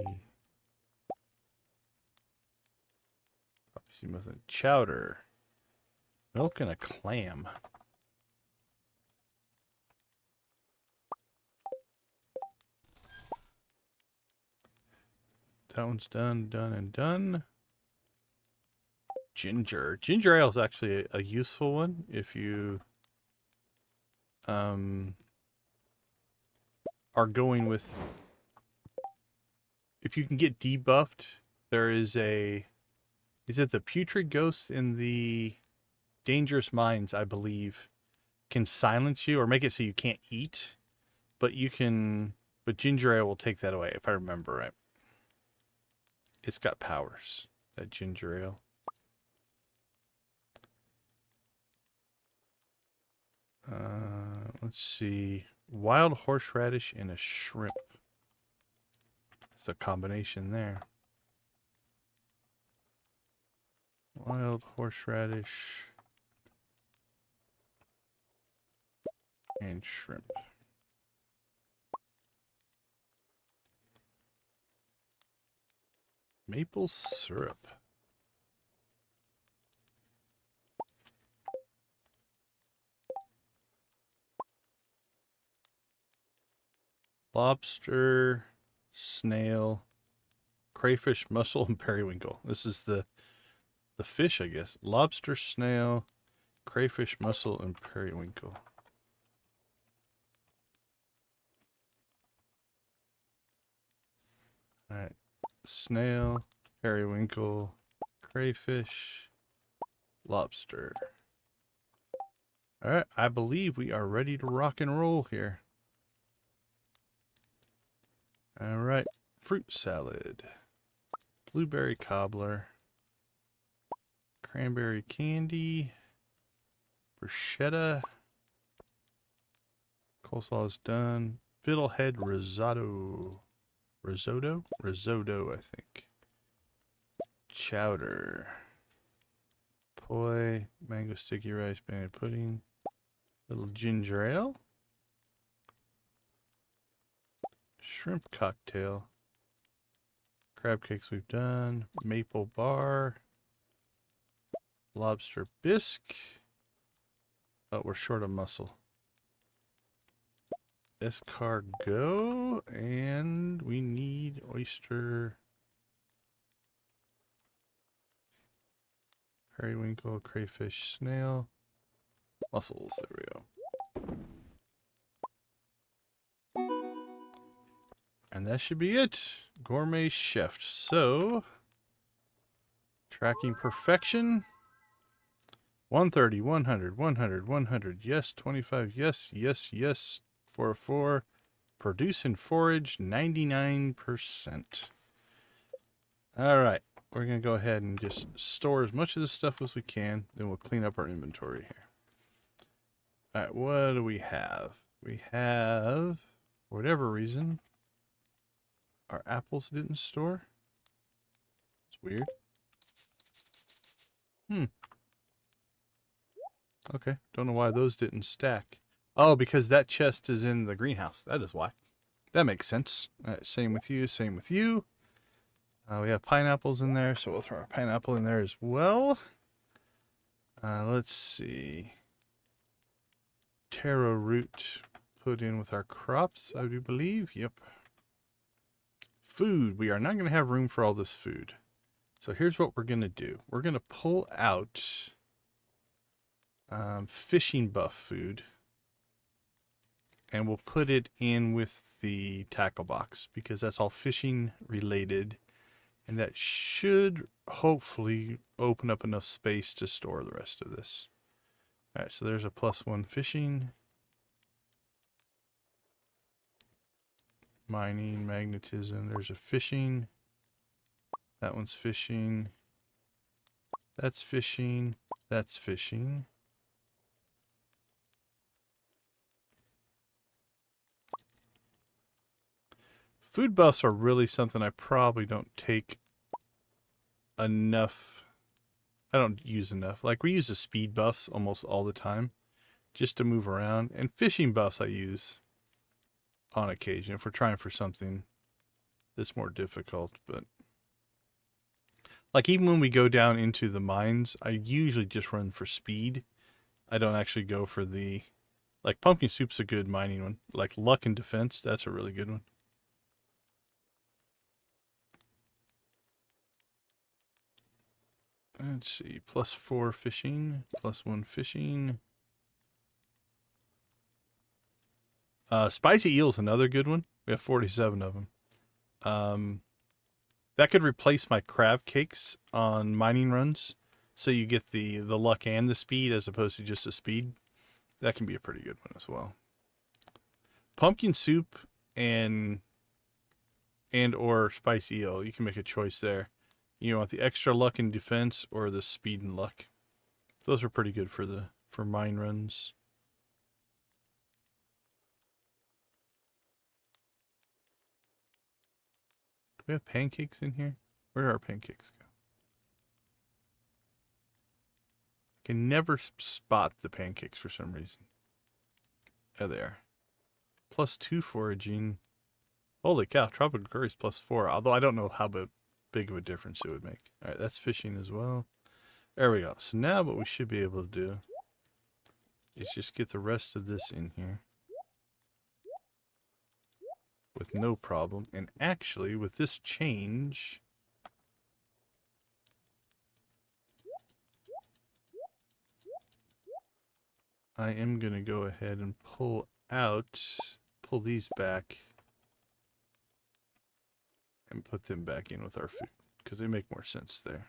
Poppy seed with a chowder. Milk and a clam. That one's done, done. Ginger. Ginger ale is actually a useful one if you are going with... If you can get debuffed, there is a... Is it the Putrid Ghost in the Dangerous Minds, I believe, can silence you or make it so you can't eat, but you can... But ginger ale will take that away, if I remember right. It's got powers, that ginger ale. Let's see. Wild horseradish and a shrimp. It's a combination there. Wild horseradish and shrimp. Maple syrup. Lobster, snail, crayfish, mussel, and periwinkle. This is the the fish, I guess. Lobster, snail, crayfish, mussel, and periwinkle. Alright. Snail, periwinkle, crayfish, lobster. Alright, I believe we are ready to rock and roll here. Alright, fruit salad, blueberry cobbler, cranberry candy, bruschetta, coleslaw is done, fiddlehead risotto. Risotto, I think. Chowder. Poi, mango sticky rice, banana pudding. Little ginger ale. Shrimp cocktail. Crab cakes we've done. Maple bar. Lobster bisque. Oh, we're short of mussel. Escargot, and we need oyster, periwinkle, crayfish, snail, mussels. There we go. And that should be it. Gourmet chef. So, tracking perfection. 130, 100, 100, 100. Yes, 25. Yes, yes, yes. 404. Produce and forage 99%. All right. We're going to go ahead and just store as much of this stuff as we can. Then we'll clean up our inventory here. All right. What do we have? We have, for whatever reason, our apples didn't store. It's weird. Okay. Don't know why those didn't stack. Oh, because that chest is in the greenhouse. That is why. That makes sense. All right, same with you, same with you. We have pineapples in there, so we'll throw our pineapple in there as well. Let's see. Taro root put in with our crops, I do believe. Yep. Food. We are not going to have room for all this food. So here's what we're going to do. We're going to pull out fishing buff food. And we'll put it in with the tackle box because that's all fishing related. And that should hopefully open up enough space to store the rest of this. All right, so there's a +1 fishing. Mining, magnetism, there's a fishing. That one's fishing. That's fishing. That's fishing. Food buffs are really something I probably don't take enough. I don't use enough. Like, we use the speed buffs almost all the time just to move around. And fishing buffs I use on occasion if we're trying for something that's more difficult. But, like, even when we go down into the mines, I usually just run for speed. I don't actually go for the... Like, pumpkin soup's a good mining one. Like, luck and defense, that's a really good one. Let's see, +4 fishing, +1 fishing. Spicy eel's another good one. We have 47 of them. That could replace my crab cakes on mining runs. So you get the luck and the speed as opposed to just the speed. That can be a pretty good one as well. Pumpkin soup and or spicy eel. You can make a choice there. You want the extra luck and defense or the speed and luck. Those are pretty good for mine runs. Do we have pancakes in here? Where do our pancakes go? I can never spot the pancakes for some reason. There they are. +2 foraging. Holy cow, tropical curry's +4. Although I don't know how big of a difference it would make. All right, that's fishing as well. There we go. So now what we should be able to do is just get the rest of this in here with no problem. And actually, with this change, I am going to go ahead and pull these back and put them back in with our food because they make more sense there.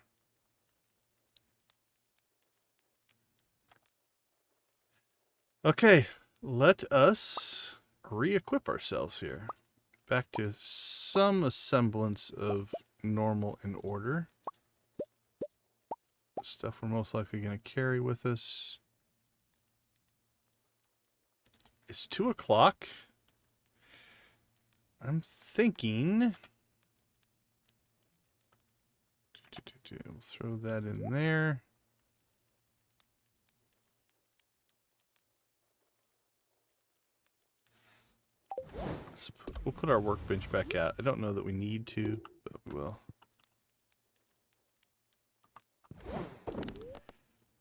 Okay, let us re-equip ourselves here. Back to some semblance of normal and order. Stuff we're most likely going to carry with us. It's 2 o'clock. I'm thinking... We'll throw that in there. We'll put our workbench back out. I don't know that we need to, but we will.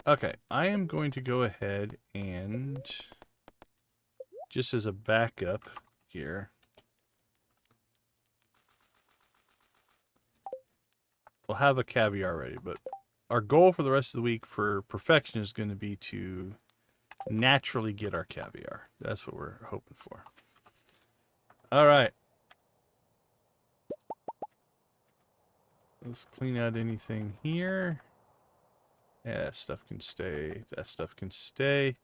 Okay, I am going to go ahead and, just as a backup here, we'll have a caviar ready, but our goal for the rest of the week for perfection is going to be to naturally get our caviar. That's what we're hoping for. All right. Let's clean out anything here. Yeah, that stuff can stay. That stuff can stay.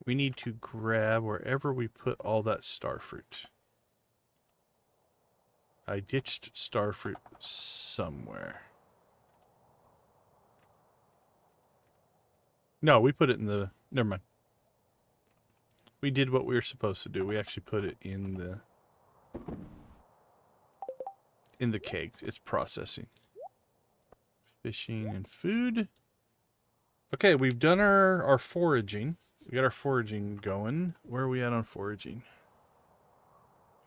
We need to grab wherever we put all that starfruit. I ditched starfruit somewhere. No, we put it in the... Never mind. We did what we were supposed to do. We actually put it in the kegs. It's processing. Fishing and food. Okay, we've done our foraging. We got our foraging going. Where are we at on foraging?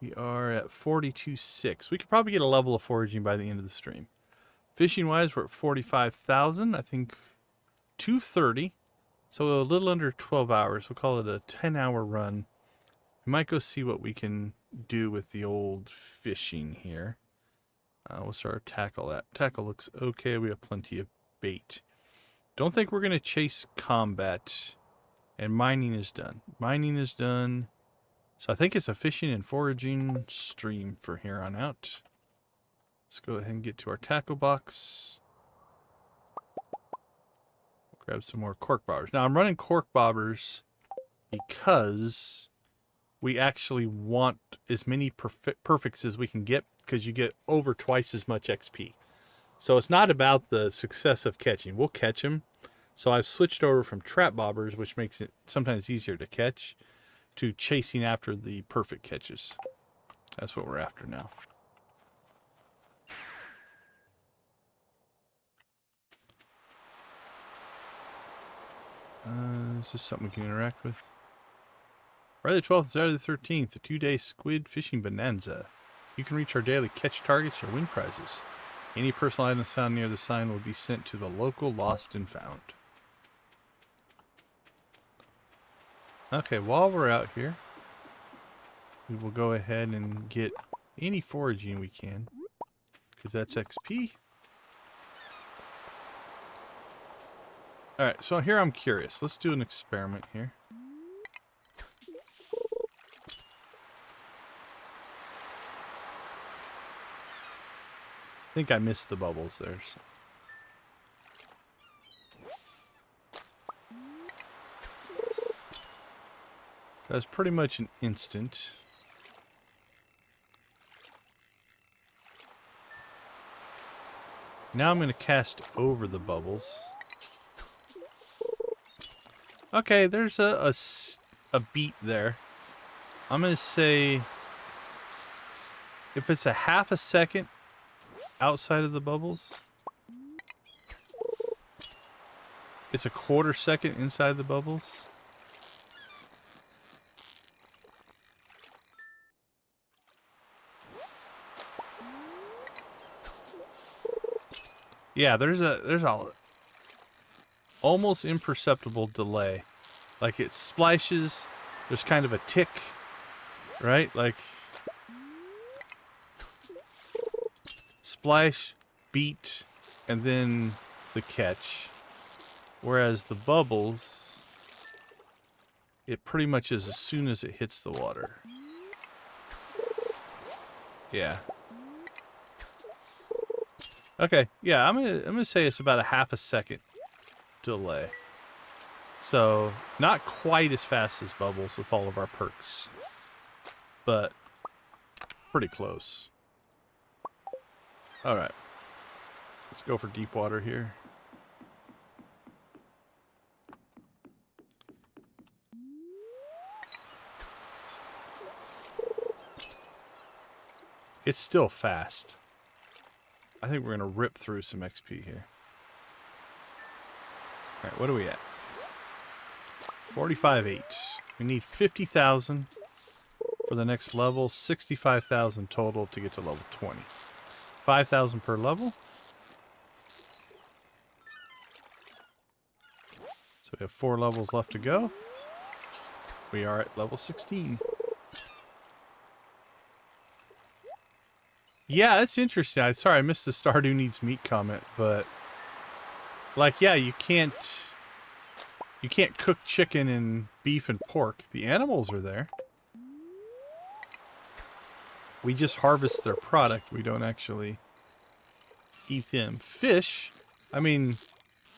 We are at 42.6. We could probably get a level of foraging by the end of the stream. Fishing wise, we're at 45,000. I think 230. So a little under 12 hours. We'll call it a 10-hour run. We might go see what we can do with the old fishing here. We'll start our tackle at. Tackle looks okay. We have plenty of bait. Don't think we're going to chase combat. And mining is done. Mining is done. So I think it's a fishing and foraging stream for here on out. Let's go ahead and get to our tackle box. Grab some more cork bobbers. Now I'm running cork bobbers because we actually want as many perfects as we can get, because you get over twice as much XP. So it's not about the success of catching. We'll catch them. So I've switched over from trap bobbers, which makes it sometimes easier to catch, to chasing after the perfect catches. That's what we're after now. Is this something we can interact with? Friday the 12th and Saturday the 13th, a 2-day squid fishing bonanza. You can reach our daily catch targets or win prizes. Any personal items found near the sign will be sent to the local lost and found. Okay, while we're out here, we will go ahead and get any foraging we can, because that's XP. Alright, so here I'm curious. Let's do an experiment here. I think I missed the bubbles there. So. That's pretty much an instant. Now I'm going to cast over the bubbles. Okay, there's a beat there. I'm going to say if it's a half a second outside of the bubbles, it's a quarter second inside the bubbles. Yeah, there's a almost imperceptible delay. Like it splashes, there's kind of a tick, right? Like splash, beat, and then the catch. Whereas the bubbles, it pretty much is as soon as it hits the water. Yeah. Okay, yeah, I'm gonna say it's about a half a second delay. So, not quite as fast as Bubbles with all of our perks, but pretty close. Alright. Let's go for deep water here. It's still fast. I think we're going to rip through some XP here. Alright, what are we at? 45.8. We need 50,000 for the next level. 65,000 total to get to level 20. 5,000 per level. So we have 4 levels left to go. We are at level 16. Yeah, that's interesting. Sorry, I missed the Stardew Needs Meat comment, but like, yeah, you can't cook chicken and beef and pork. The animals are there. We just harvest their product. We don't actually eat them. Fish, I mean,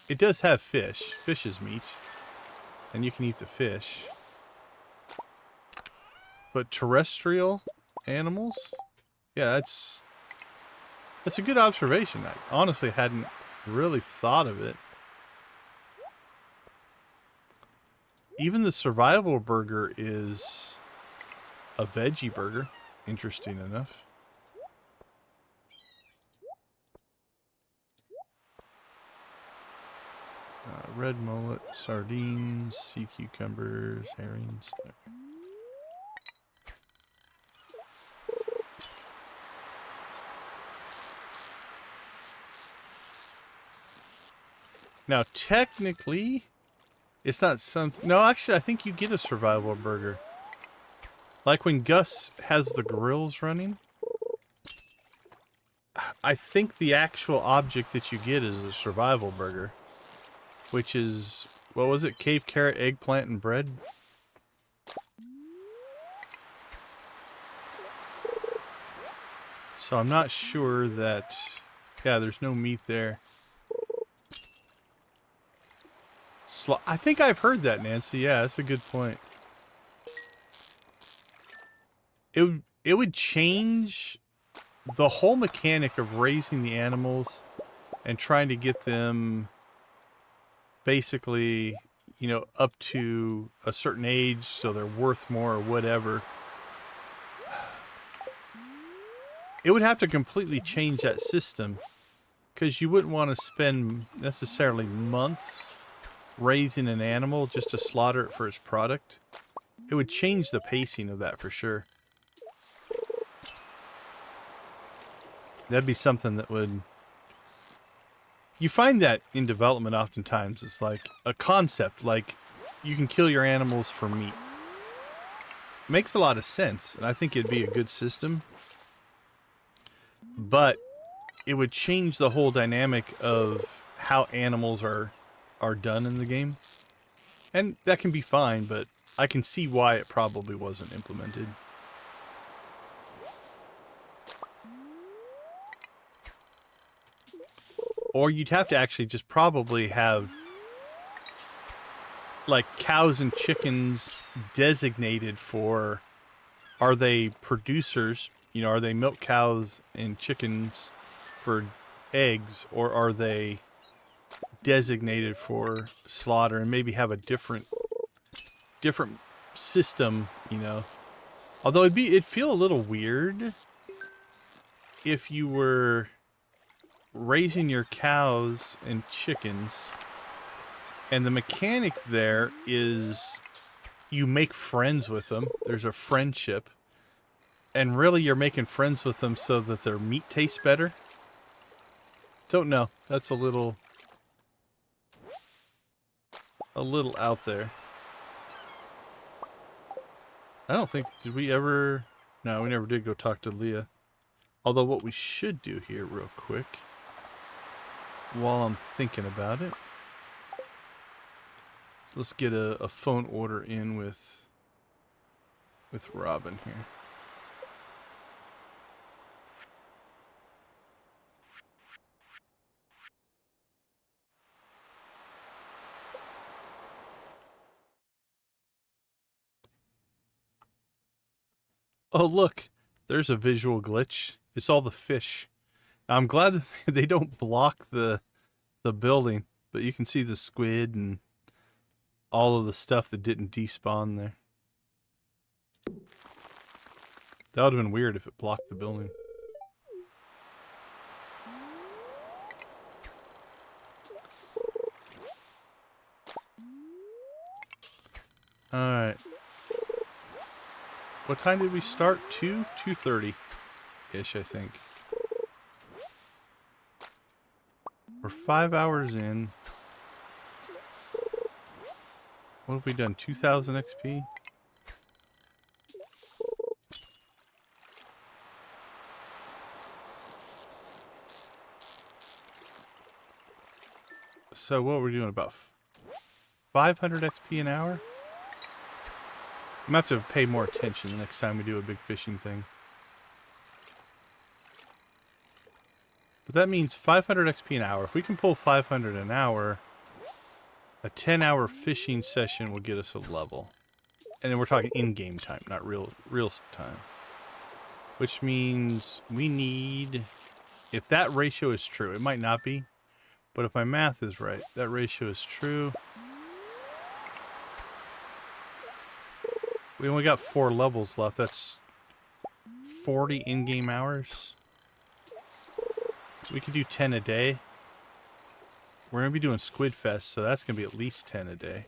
it does have fish. Fish is meat, and you can eat the fish. But terrestrial animals, yeah, that's a good observation. I honestly hadn't really thought of it. Even the survival burger is a veggie burger. Interesting enough. Red mullet, sardines, sea cucumbers, herrings. Now, technically, it's not something... No, actually, I think you get a survival burger. Like when Gus has the grills running. I think the actual object that you get is a survival burger. Which is... What was it? Cave carrot, eggplant, and bread? So I'm not sure that... Yeah, there's no meat there. I think I've heard that, Nancy. Yeah, that's a good point. It would change the whole mechanic of raising the animals and trying to get them basically, you know, up to a certain age so they're worth more or whatever. It would have to completely change that system because you wouldn't want to spend necessarily months raising an animal just to slaughter it for its product. It would change the pacing of that for sure. That'd be something that would... You find that in development oftentimes. It's like a concept, like you can kill your animals for meat. Makes a lot of sense, and I think it'd be a good system. But it would change the whole dynamic of how animals are done in the game. And that can be fine, but I can see why it probably wasn't implemented. Or you'd have to actually just probably have like cows and chickens designated for, are they producers, you know, are they milk cows and chickens for eggs, or are they designated for slaughter, and maybe have a different system, you know. Although it'd feel a little weird if you were raising your cows and chickens and the mechanic there is you make friends with them. There's a friendship, and really you're making friends with them so that their meat tastes better. Don't know. That's a little out there. I don't think, did we ever... No, we never did go talk to Leah. Although what we should do here real quick, while I'm thinking about it, Let's get a phone order in with Robin here. Oh, look, there's a visual glitch. It's all the fish. I'm glad that they don't block the building, but you can see the squid and all of the stuff that didn't despawn there. That would have been weird if it blocked the building. Alright. What time did we start? 2:30-ish, I think. We're 5 hours in. What have we done? 2,000 XP? So what we're doing, about 500 XP an hour? I'm going to have to pay more attention the next time we do a big fishing thing. But that means 500 XP an hour. If we can pull 500 an hour, a 10-hour fishing session will get us a level. And then we're talking in-game time, not real time. Which means we need... If that ratio is true, it might not be. But if my math is right, that ratio is true. We only got 4 levels left. That's 40 in-game hours. We could do 10 a day. We're going to be doing Squid Fest, so that's going to be at least 10 a day.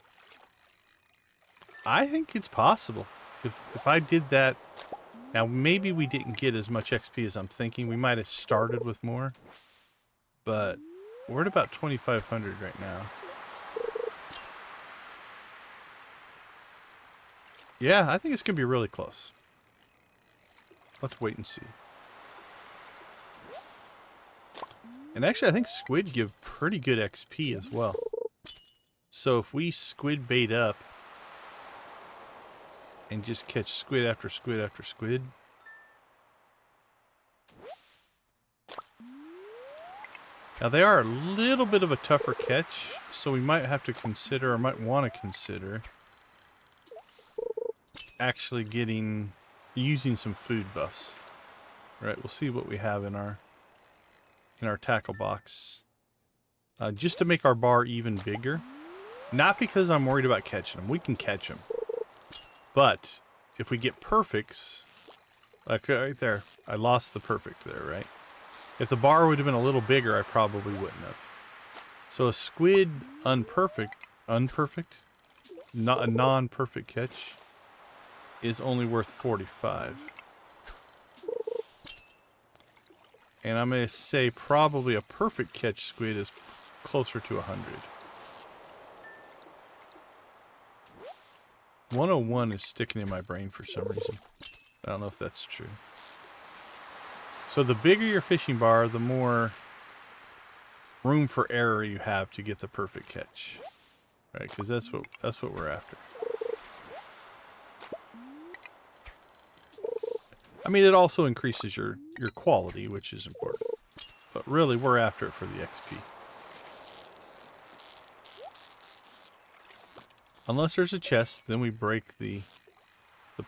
I think it's possible. If I did that... Now, maybe we didn't get as much XP as I'm thinking. We might have started with more. But we're at about 2,500 right now. Yeah, I think it's going to be really close. Let's wait and see. And actually, I think squid give pretty good XP as well. So if we squid bait up and just catch squid after squid after squid. Now they are a little bit of a tougher catch, so we might have to consider, or might want to consider, actually using some food buffs. Right, we'll see what we have in our tackle box. Just to make our bar even bigger. Not because I'm worried about catching them. We can catch them. But if we get perfects, like right there, I lost the perfect there, right? If the bar would have been a little bigger, I probably wouldn't have. So a squid unperfect, not a non-perfect catch, is only worth 45. And I'm going to say probably a perfect catch squid is closer to 100. 101 is sticking in my brain for some reason. I don't know if that's true. So the bigger your fishing bar, the more room for error you have to get the perfect catch. Right? Because that's what we're after. I mean, it also increases your quality, which is important. But really, we're after it for the XP. Unless there's a chest, then we break the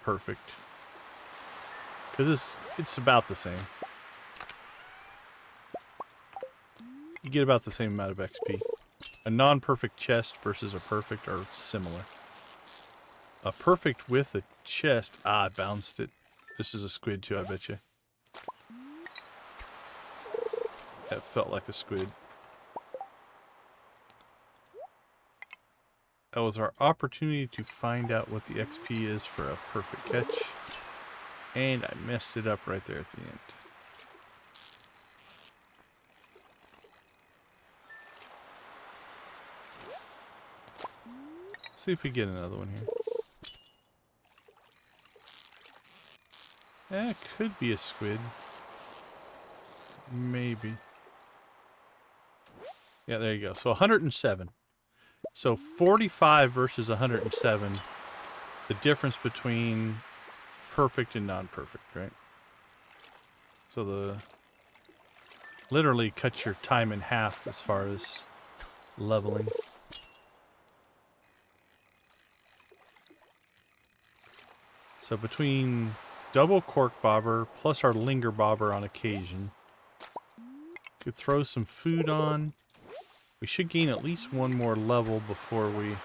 perfect. Because it's about the same. You get about the same amount of XP. A non-perfect chest versus a perfect are similar. A perfect with a chest... Ah, I bounced it. This is a squid too, I bet you. That felt like a squid. That was our opportunity to find out what the XP is for a perfect catch. And I messed it up right there at the end. See if we get another one here. It could be a squid. Maybe. Yeah, there you go. So 107. So 45 versus 107. The difference between perfect and non-perfect, right? So the literally cuts your time in half as far as leveling. So between double cork bobber plus our linger bobber on occasion, could throw some food on. We should gain at least one more level before we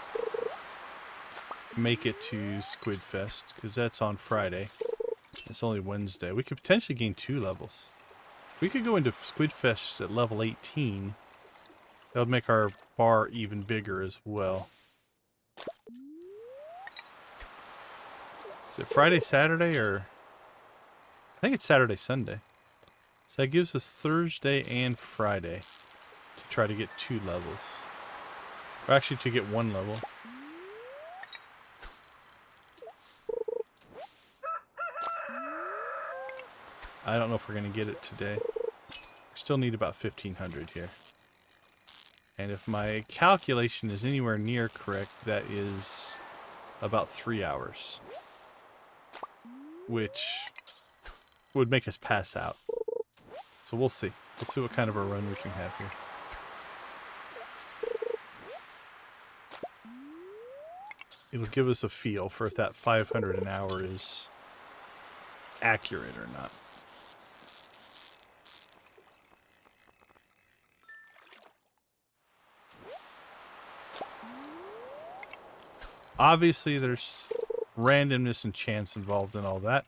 make it to Squid Fest, because that's on Friday. It's only Wednesday. We could potentially gain 2 levels. We could go into Squid Fest at level 18. That would make our bar even bigger as well. Is it Friday, Saturday, or... I think it's Saturday, Sunday. So that gives us Thursday and Friday to try to get 2 levels. Or actually to get 1 level. I don't know if we're going to get it today. We still need about 1,500 here. And if my calculation is anywhere near correct, that is about 3 hours. Which would make us pass out. So we'll see. We'll see what kind of a run we can have here. It'll give us a feel for if that 500 an hour is accurate or not. Obviously, there's randomness and chance involved in all that.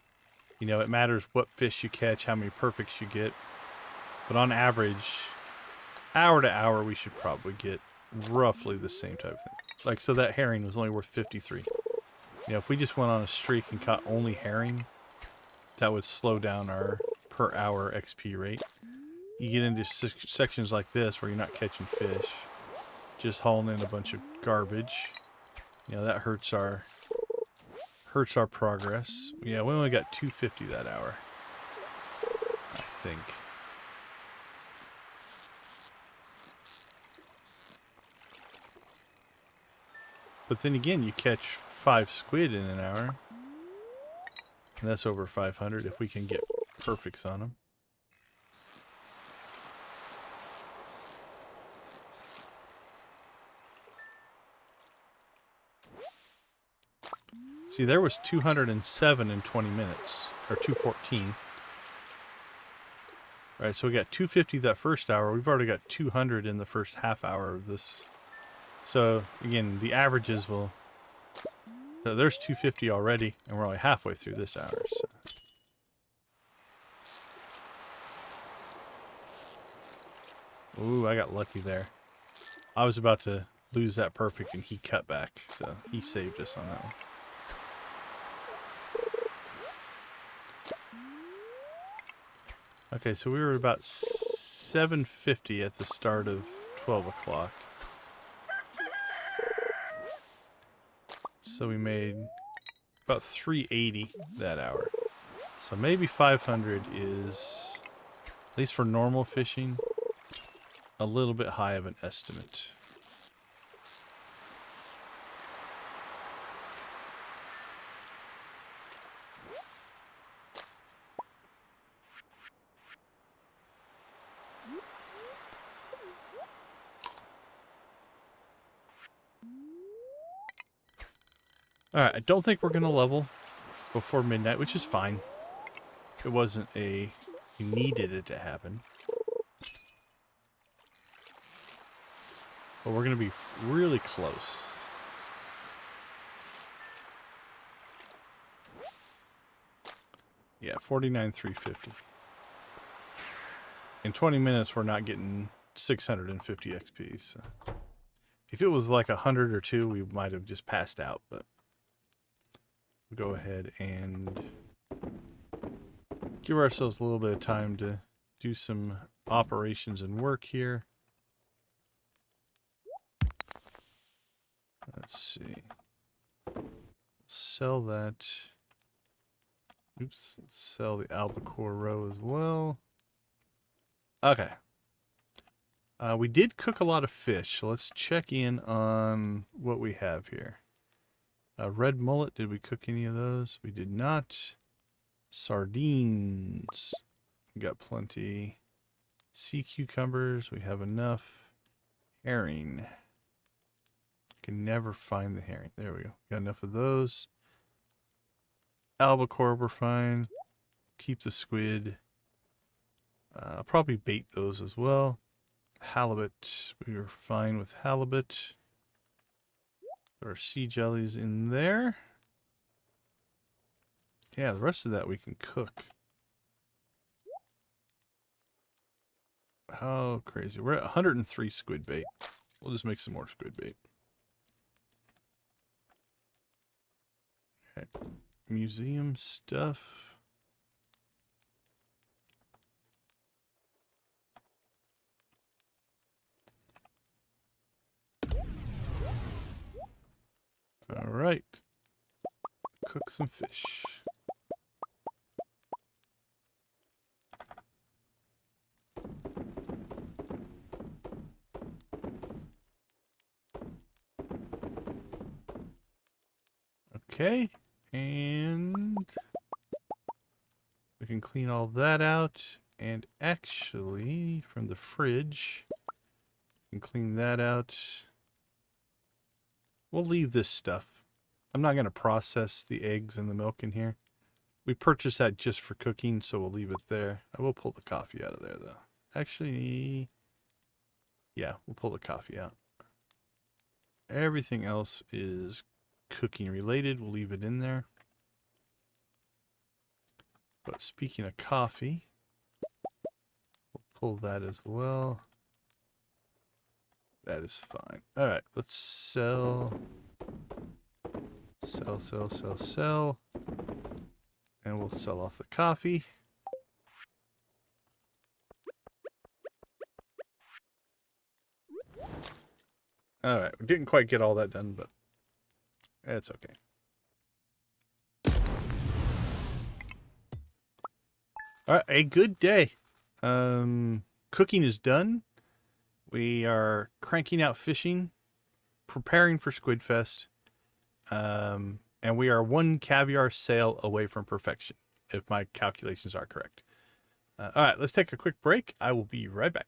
You know, it matters what fish you catch, how many perfects you get. But on average, hour to hour, we should probably get roughly the same type of thing. Like, so that herring was only worth 53. You know, if we just went on a streak and caught only herring, that would slow down our per hour XP rate. You get into sections like this where you're not catching fish, just hauling in a bunch of garbage. You know, that hurts our progress. Yeah, we only got 250 that hour, I think. But then again, you catch 5 squid in an hour, and that's over 500 if we can get perfects on them. See, there was 207 in 20 minutes, or 214. Right, so we got 250 that first hour. We've already got 200 in the first half hour of this. So, again, the averages will... So there's 250 already, and we're only halfway through this hour. So. Ooh, I got lucky there. I was about to lose that perfect, and he cut back. So he saved us on that one. Okay, so we were about 750 at the start of 12 o'clock. So we made about 380 that hour. So maybe 500 is, at least for normal fishing, a little bit high of an estimate. Alright, I don't think we're going to level before midnight, which is fine. It wasn't a... You needed it to happen. But we're going to be really close. Yeah, 49,350. In 20 minutes, we're not getting 650 XP. So. If it was like 100 or 2, we might have just passed out, but... We'll go ahead and give ourselves a little bit of time to do some operations and work here. Let's see. Sell that. Oops. Sell the albacore roe as well. Okay. We did cook a lot of fish, so let's check in on what we have here. Red mullet, did we cook any of those? We did not. Sardines, we got plenty. Sea cucumbers, we have enough. Herring. Can never find the herring. There we go. Got enough of those. Albacore, we're fine. Keep the squid. I'll probably bait those as well. Halibut, we were fine with halibut. There are sea jellies in there. Yeah, the rest of that we can cook. How crazy. We're at 103 squid bait. We'll just make some more squid bait. Okay. Museum stuff. All right. Cook some fish. Okay, and we can clean all that out. And actually, from the fridge, we can clean that out. We'll leave this stuff. I'm not going to process the eggs and the milk in here. We purchased that just for cooking, so we'll leave it there. I will pull the coffee out of there, though. Actually, yeah, we'll pull the coffee out. Everything else is cooking related. We'll leave it in there. But speaking of coffee, we'll pull that as well. That is fine. All right, let's sell. Sell. And we'll sell off the coffee. All right, we didn't quite get all that done, but it's okay. All right, a good day. Cooking is done. We are cranking out fishing, preparing for Squid Fest, and we are one caviar sale away from perfection, if my calculations are correct. All right, let's take a quick break. I will be right back.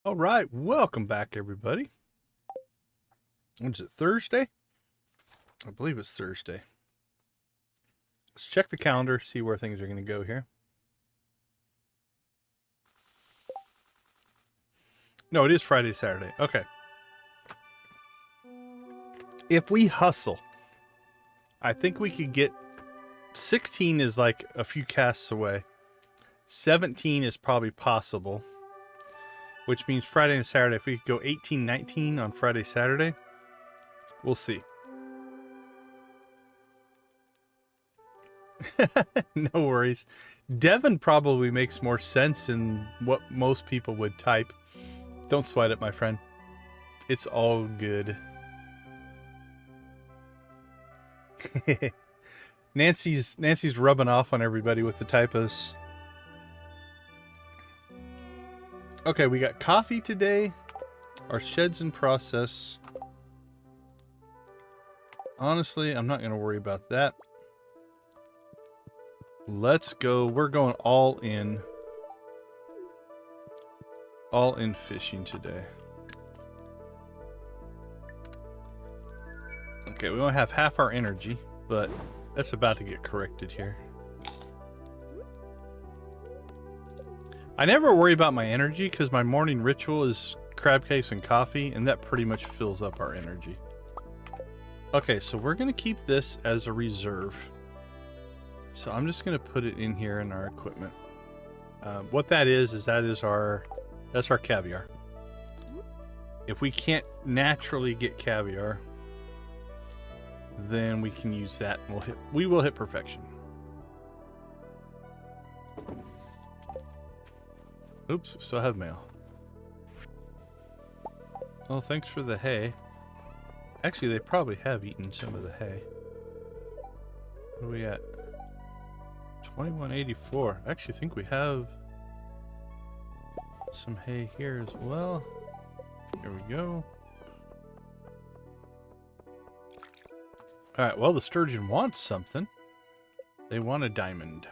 All right, welcome back, everybody. When's it, Thursday? I believe it's Thursday. Let's check the calendar, see where things are going to go here. No, it is Friday, Saturday. Okay. If we hustle, I think we could get 16 is like a few casts away. 17 is probably possible, which means Friday and Saturday. If we could go 18, 19 on Friday, Saturday, we'll see. No worries. Devon probably makes more sense than what most people would type. Don't sweat it, my friend. It's all good. Nancy's rubbing off on everybody with the typos. Okay, we got coffee today. Our shed's in process. Honestly, I'm not going to worry about that. Let's go. We're going all in. All in fishing today. Okay, we only have half our energy, but that's about to get corrected here. I never worry about my energy because my morning ritual is crab cakes and coffee, and that pretty much fills up our energy. Okay, so we're going to keep this as a reserve. So I'm just going to put it in here in our equipment. What that is that's our caviar. If we can't naturally get caviar, then we can use that and we will hit perfection. Oops, still have mail. Oh, thanks for the hay. Actually, they probably have eaten some of the hay. What are we at? 2184. I actually think we have some hay here as well. Here we go. Alright, well, the sturgeon wants something. They want a diamond.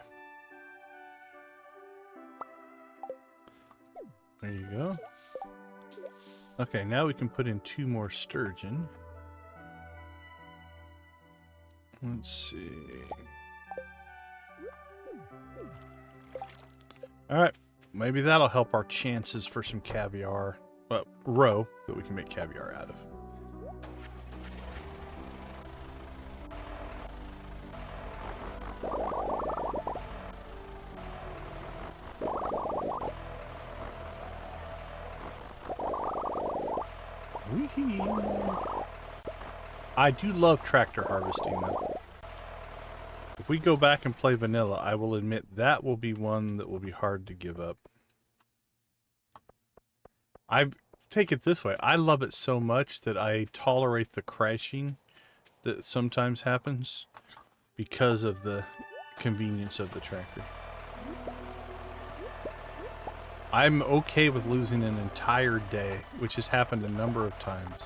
There you go. Okay, now we can put in 2 more sturgeon. Let's see. Alright, maybe that'll help our chances for some caviar. Well, roe that we can make caviar out of. I do love tractor harvesting though. If we go back and play vanilla, I will admit that will be one that will be hard to give up. I take it this way. I love it so much that I tolerate the crashing that sometimes happens because of the convenience of the tractor. I'm okay with losing an entire day, which has happened a number of times.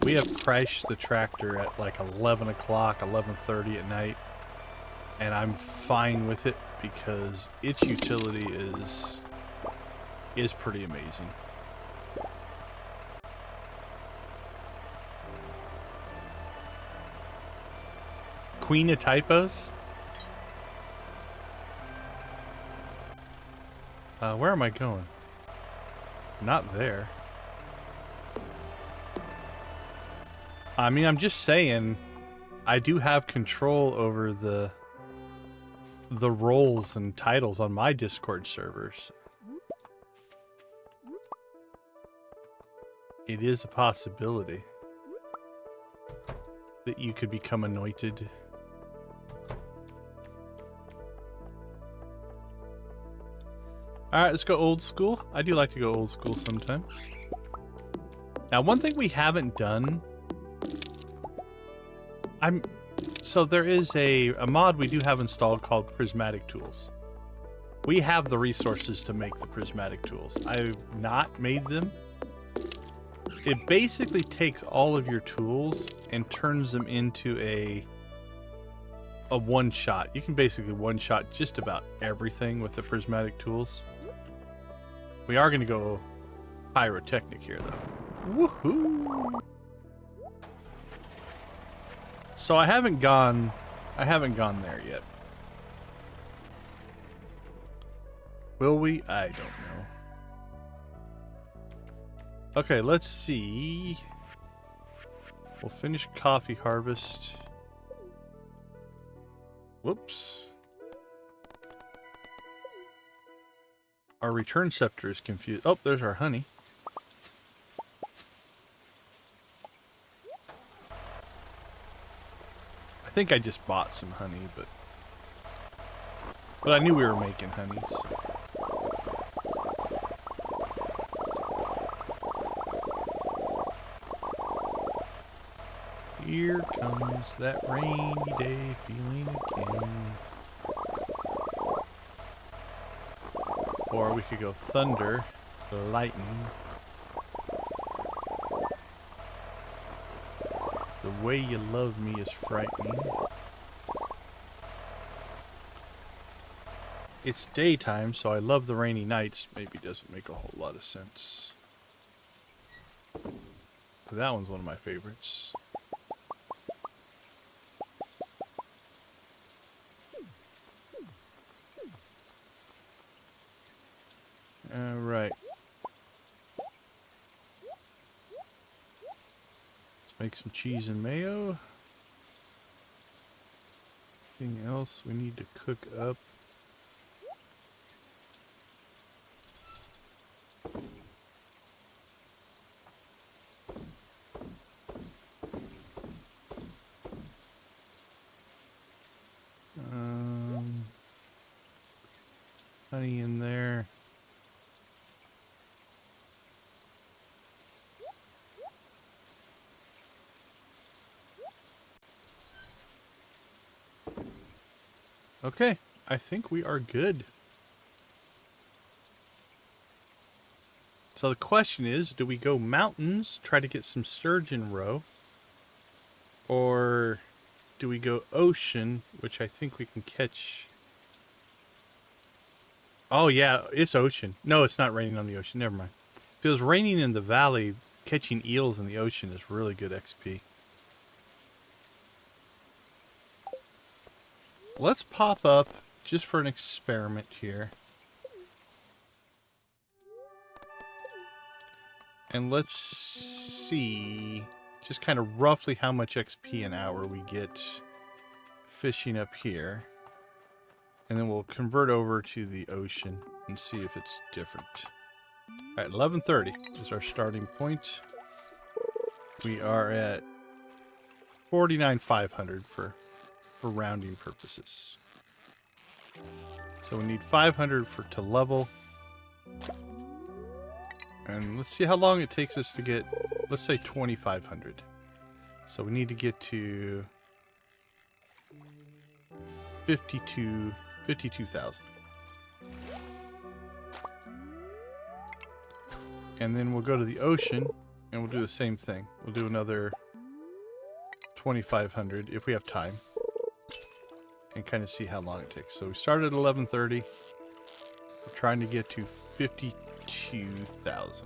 We have crashed the tractor at like 11 o'clock, 11:30 at night, and I'm fine with it because its utility is pretty amazing. Queen of typos? Where am I going? Not there. I mean, I'm just saying, I do have control over the roles and titles on my Discord servers. It is a possibility that you could become anointed. Alright, let's go old school. I do like to go old school sometimes. Now, one thing we haven't done... So there is a mod we do have installed called Prismatic Tools. We have the resources to make the prismatic tools. I've not made them. It basically takes all of your tools and turns them into a one-shot. You can basically one-shot just about everything with the prismatic tools. We are going to go pyrotechnic here, though. Woohoo! So I haven't gone there yet. Will we? I don't know. Okay, let's see. We'll finish coffee harvest. Whoops. Our return scepter is confused. Oh, there's our honey. I think I just bought some honey, but I knew we were making honey. So. Here comes that rainy day feeling again. Or we could go thunder, lightning. The way you love me is frightening. It's daytime, so I love the rainy nights. Maybe doesn't make a whole lot of sense. But that one's one of my favorites. Alright. Let's make some cheese and mayo. Anything else we need to cook up? Honey in there. Okay, I think we are good. So the question is, do we go mountains, try to get some sturgeon roe? Or do we go ocean, which I think we can catch... Oh yeah, it's ocean. No, it's not raining on the ocean. Never mind. If it was raining in the valley, catching eels in the ocean is really good XP. Let's pop up just for an experiment here. And let's see just kind of roughly how much XP an hour we get fishing up here. And then we'll convert over to the ocean and see if it's different. Alright, 11:30 is our starting point. We are at 49,500 for rounding purposes. So we need 500 to level. And let's see how long it takes us to get, let's say 2,500. So we need to get to 52,000. And then we'll go to the ocean and we'll do the same thing. We'll do another 2,500 if we have time. And kind of see how long it takes. So we started at 11:30. We're trying to get to 52,000.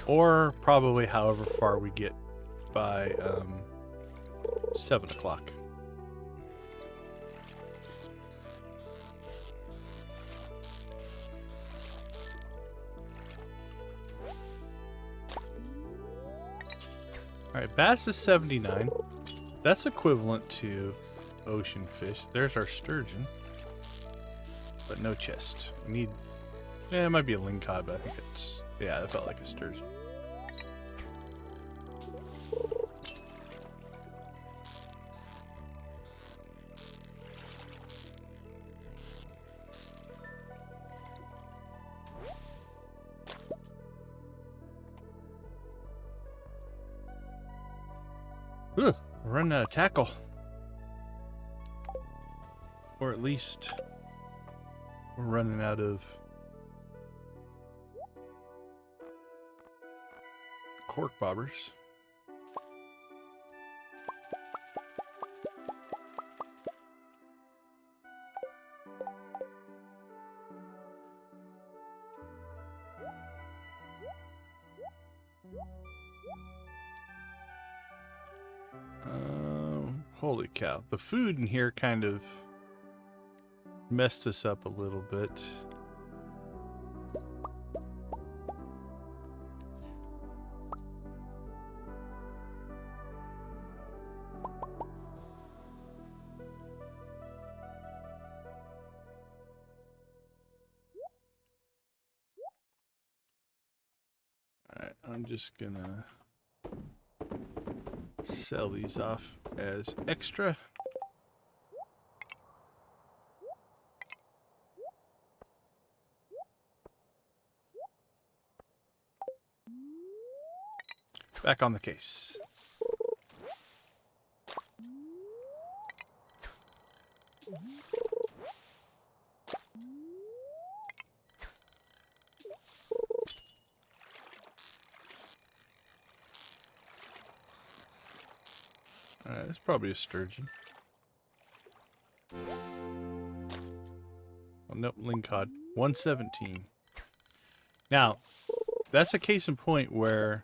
Or probably however far we get by 7 o'clock. Alright, bass is 79. That's equivalent to ocean fish. There's our sturgeon. But no chest. We need... Yeah, it might be a lingcod, but I think it's... Yeah, it felt like a sturgeon. Ugh, we're running out of tackle. Or at least we're running out of cork bobbers. Holy cow. The food in here kind of messed us up a little bit. I'm just gonna sell these off as extra. Back on the case. Alright, that's probably a sturgeon. Oh, nope, lingcod. 117. Now, that's a case in point where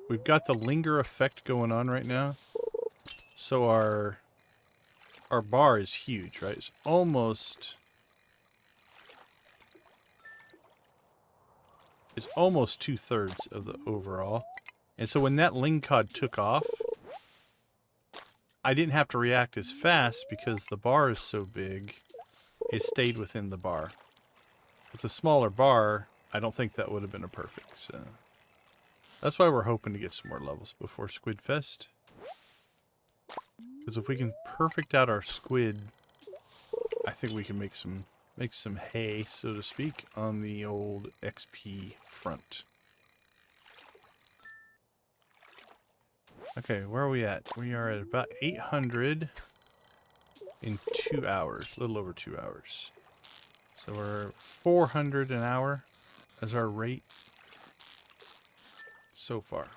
we've got the linger effect going on right now. So our bar is huge, right? It's almost 2/3 of the overall. And so when that lingcod took off, I didn't have to react as fast because the bar is so big, it stayed within the bar. With a smaller bar, I don't think that would have been a perfect. So that's why we're hoping to get some more levels before Squid Fest. Because if we can perfect out our squid, I think we can make some hay, so to speak, on the old XP front. Okay, where are we at? We are at about 800 in 2 hours, a little over 2 hours. So we're 400 an hour as our rate so far.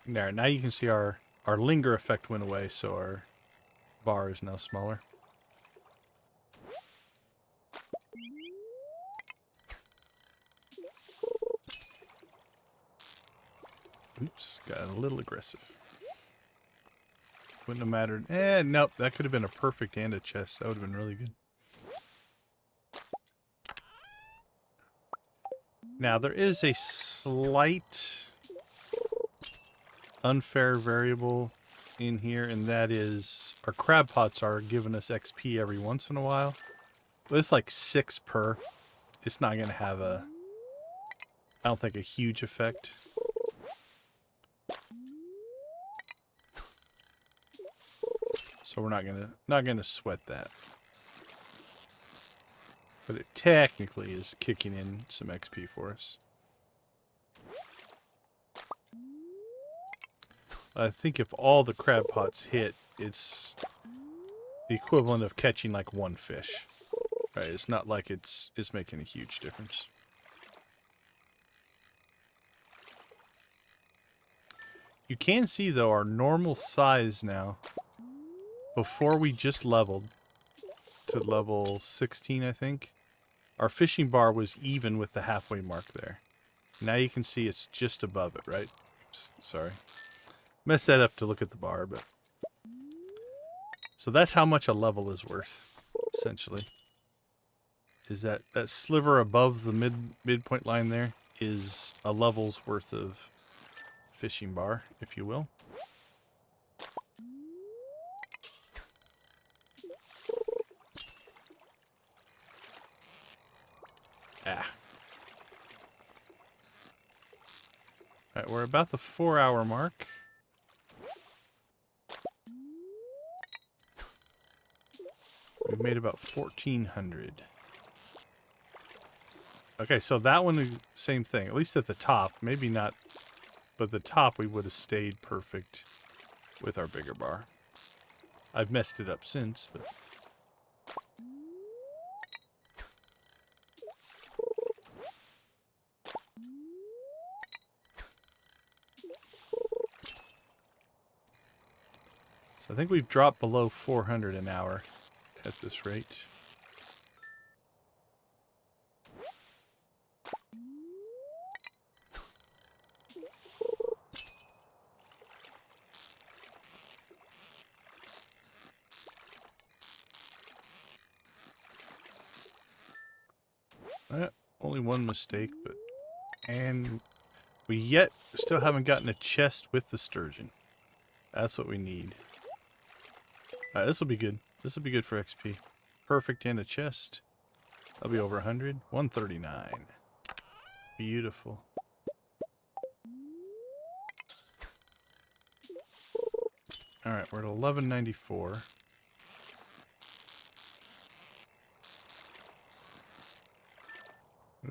There, now you can see our linger effect went away, so our bar is now smaller. Oops, got a little aggressive. Wouldn't have mattered. Nope, that could have been a perfect and a chest. That would have been really good. Now, there is a slight unfair variable in here, and that is our crab pots are giving us XP every once in a while. But it's like 6 per. It's not going to have I don't think, a huge effect. So we're not gonna sweat that. But it technically is kicking in some XP for us. I think if all the crab pots hit, it's the equivalent of catching like 1 fish. Right? It's not like it's making a huge difference. You can see though our normal size now, before we just leveled to level 16, I think, our fishing bar was even with the halfway mark there. Now you can see it's just above it, right? Oops, sorry. Messed that up to look at the bar, but... So that's how much a level is worth, essentially. Is that sliver above the midpoint line there is a level's worth of fishing bar, if you will. Alright, we're about the 4-hour mark. We've made about 1,400. Okay, so that one, same thing. At least at the top. Maybe not, but the top we would have stayed perfect with our bigger bar. I've messed it up since, but... So I think we've dropped below 400 an hour at this rate. Only one mistake, and we still haven't gotten a chest with the sturgeon. That's what we need. Alright, this will be good. This will be good for XP. Perfect and a chest. That'll be over 100. 139. Beautiful. Alright, we're at 1194.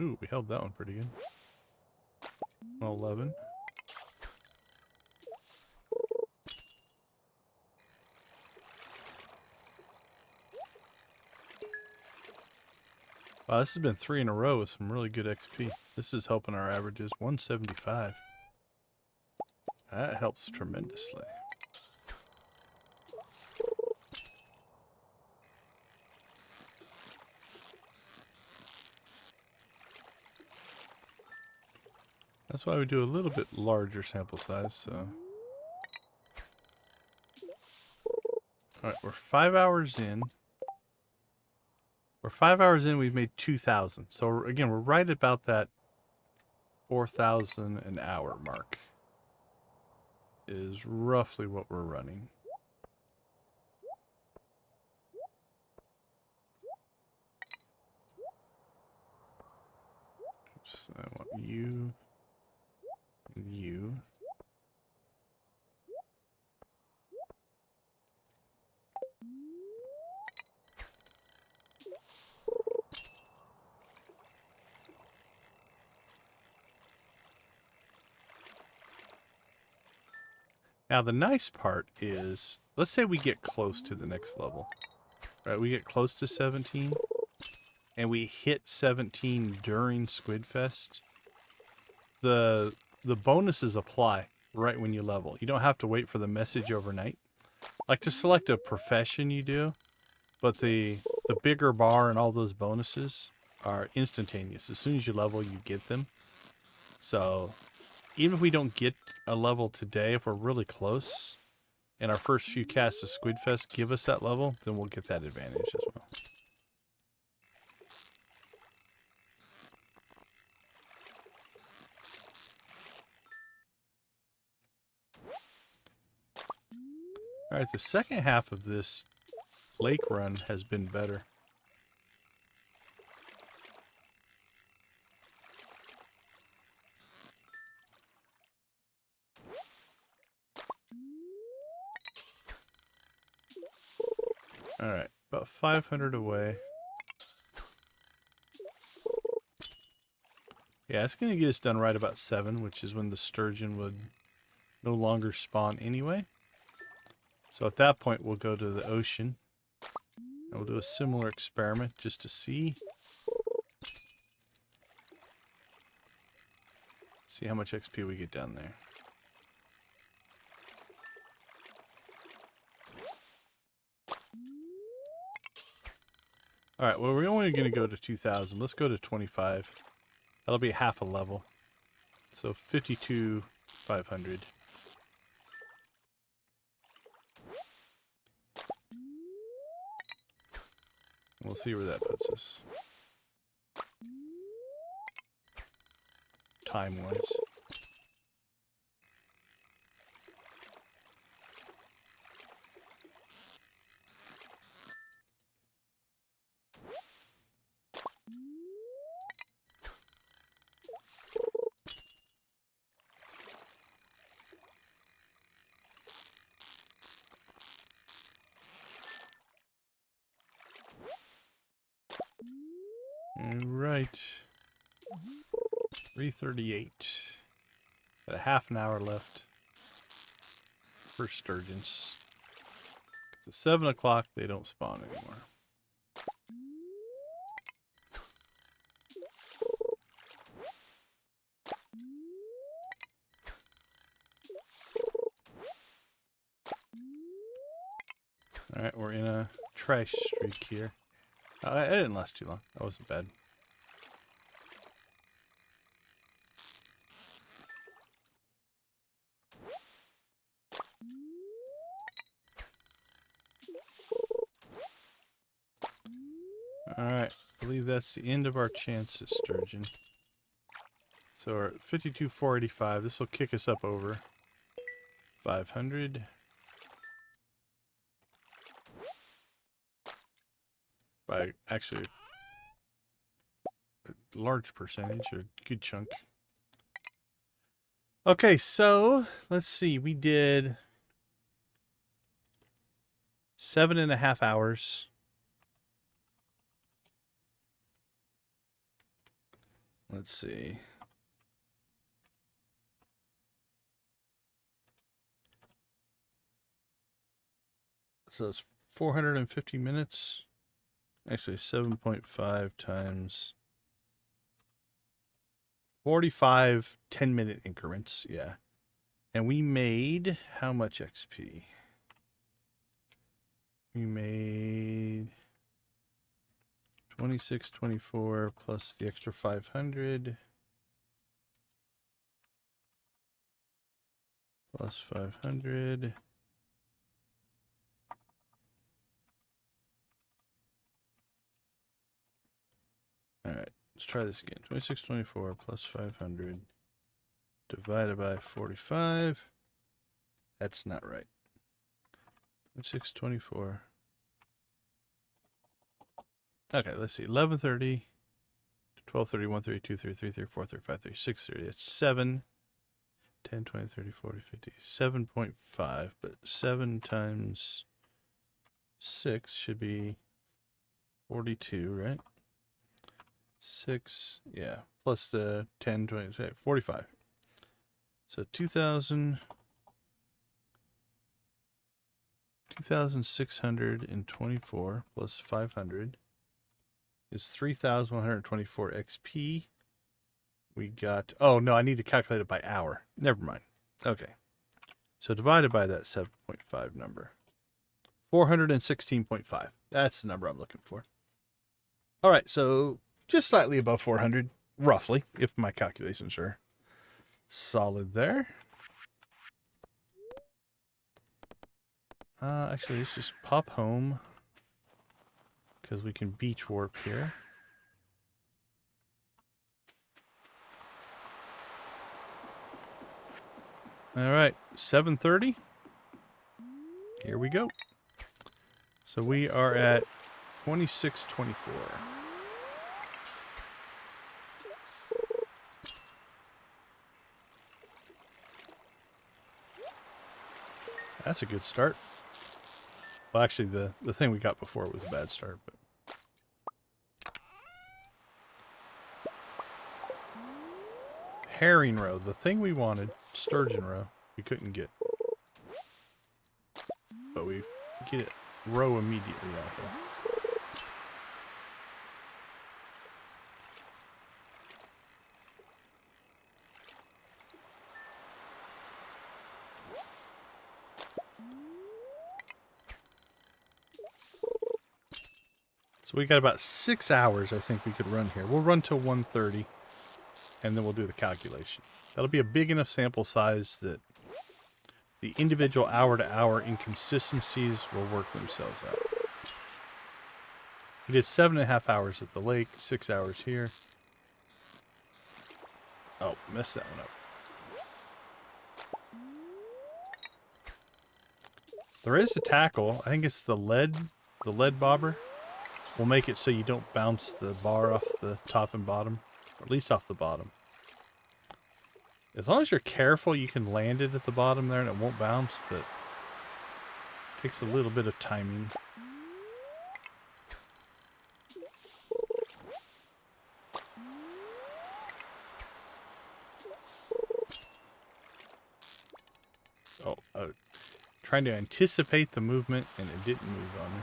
Ooh, we held that one pretty good. 11. Wow, this has been 3 in a row with some really good XP. This is helping our averages. 175. That helps tremendously. That's why we do a little bit larger sample size, so. Alright, we're 5 hours in. We're 5 hours in, we've made 2,000. So again, we're right about that 4,000 an hour mark. Is roughly what we're running. Oops, I want you and you. Now the nice part is, let's say we get close to the next level. Right, we get close to 17 and we hit 17 during Squidfest. The bonuses apply right when you level. You don't have to wait for the message overnight. Like to select a profession you do, but the bigger bar and all those bonuses are instantaneous. As soon as you level, you get them. So even if we don't get a level today, if we're really close and our first few casts of Squidfest give us that level, then we'll get that advantage as well. Alright, the second half of this lake run has been better. Alright, about 500 away. Yeah, it's going to get us done right about 7, which is when the sturgeon would no longer spawn anyway. So at that point, we'll go to the ocean. And we'll do a similar experiment just to see. See how much XP we get down there. Alright, well, we're only going to go to 2,000. Let's go to 25. That'll be half a level. So 52,500. We'll see where that puts us. Time-wise. Alright. 3:38. Got a half an hour left for sturgeons. Because at 7 o'clock they don't spawn anymore. Alright, we're in a trash streak here. It didn't last too long. That wasn't bad. Alright, I believe that's the end of our chances, sturgeon. So we're at 52,485. This will kick us up over 500. by actually a large percentage, a good chunk. Okay, so let's see. We did 7.5 hours. Let's see. So it's 450 minutes. Actually, 7.5 times 45 10-minute increments. Yeah. And we made how much XP? We made 2624 plus the extra 500 plus 500. All right, let's try this again. 2624 plus 500 divided by 45. That's not right. 2624. Okay, let's see. 1130, 1230, 130, 230, 330, 430, 530, 630. It's 7, 10, 20, 30, 40, 50. 7.5, but 7 times 6 should be 42, right? 6, yeah, plus the 10, 20, 45. So 2,624 plus 500 is 3,124 XP. We got, oh no, I need to calculate it by hour. Never mind. Okay. So divided by that 7.5 number. 416.5. That's the number I'm looking for. All right, so just slightly above 400, roughly, if my calculations are solid there. Actually, let's just pop home because we can beach warp here. All right, 7:30. Here we go. So we are at 2624. That's a good start. Well, actually, the thing we got before was a bad start, but herring roe, the thing we wanted, sturgeon roe, we couldn't get, but we get it roe immediately after. So we got about 6 hours, I think we could run here. We'll run till 1:30, and then we'll do the calculation. That'll be a big enough sample size that the individual hour-to-hour inconsistencies will work themselves out. We did 7.5 hours at the lake, 6 hours here. Oh, messed that one up. There is a tackle. I think it's the lead bobber. We'll make it so you don't bounce the bar off the top and bottom, or at least off the bottom. As long as you're careful, you can land it at the bottom there and it won't bounce, but it takes a little bit of timing. Oh, trying to anticipate the movement and it didn't move on me.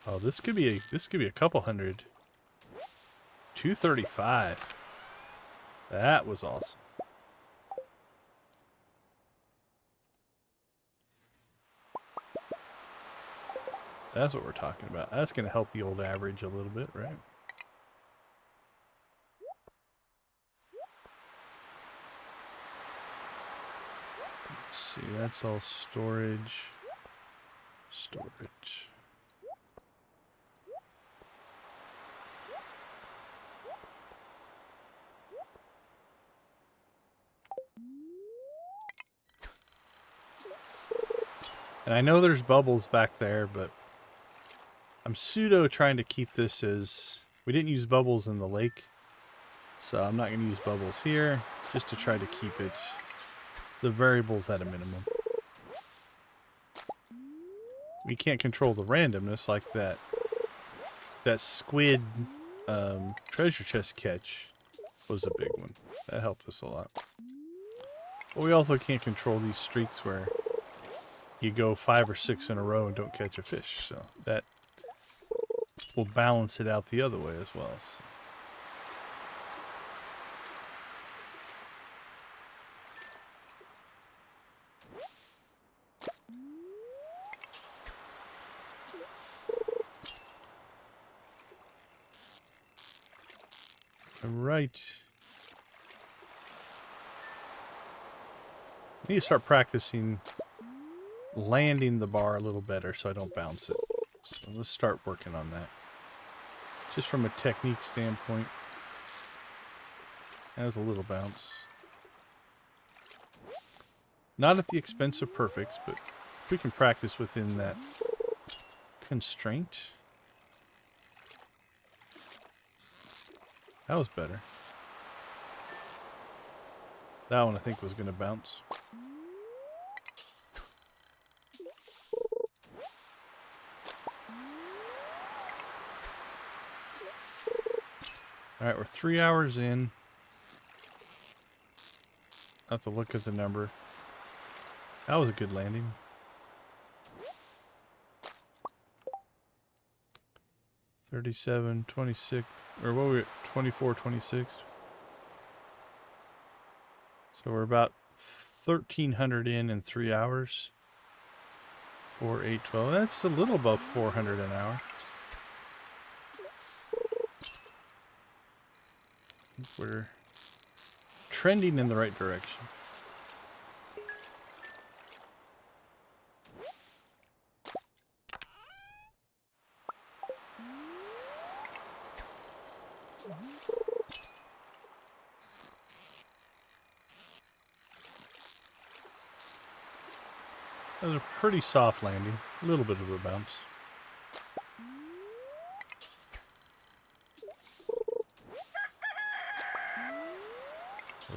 Oh, this could be a couple hundred. 235. That was awesome. That's what we're talking about. That's going to help the old average a little bit, right? Let's see, that's all storage. Storage. And I know there's bubbles back there, but I'm pseudo trying to keep this as... We didn't use bubbles in the lake, so I'm not going to use bubbles here, just to try to keep it, the variables at a minimum. We can't control the randomness like that. That squid treasure chest catch was a big one. That helped us a lot. But we also can't control these streaks where you go 5 or 6 in a row and don't catch a fish, so that will balance it out the other way as well. So. All right. I need to start practicing landing the bar a little better so I don't bounce it. So let's start working on that. Just from a technique standpoint. That was a little bounce. Not at the expense of perfects, but if we can practice within that constraint. That was better. That one I think was going to bounce. Alright, we're 3 hours in. I have to look at the number. That was a good landing. $37, 26, or what were we at? 24, 26. So we're about 1,300 in 3 hours. 4, 8, 12. That's a little above 400 an hour. I think we're trending in the right direction. That was a pretty soft landing. A little bit of a bounce.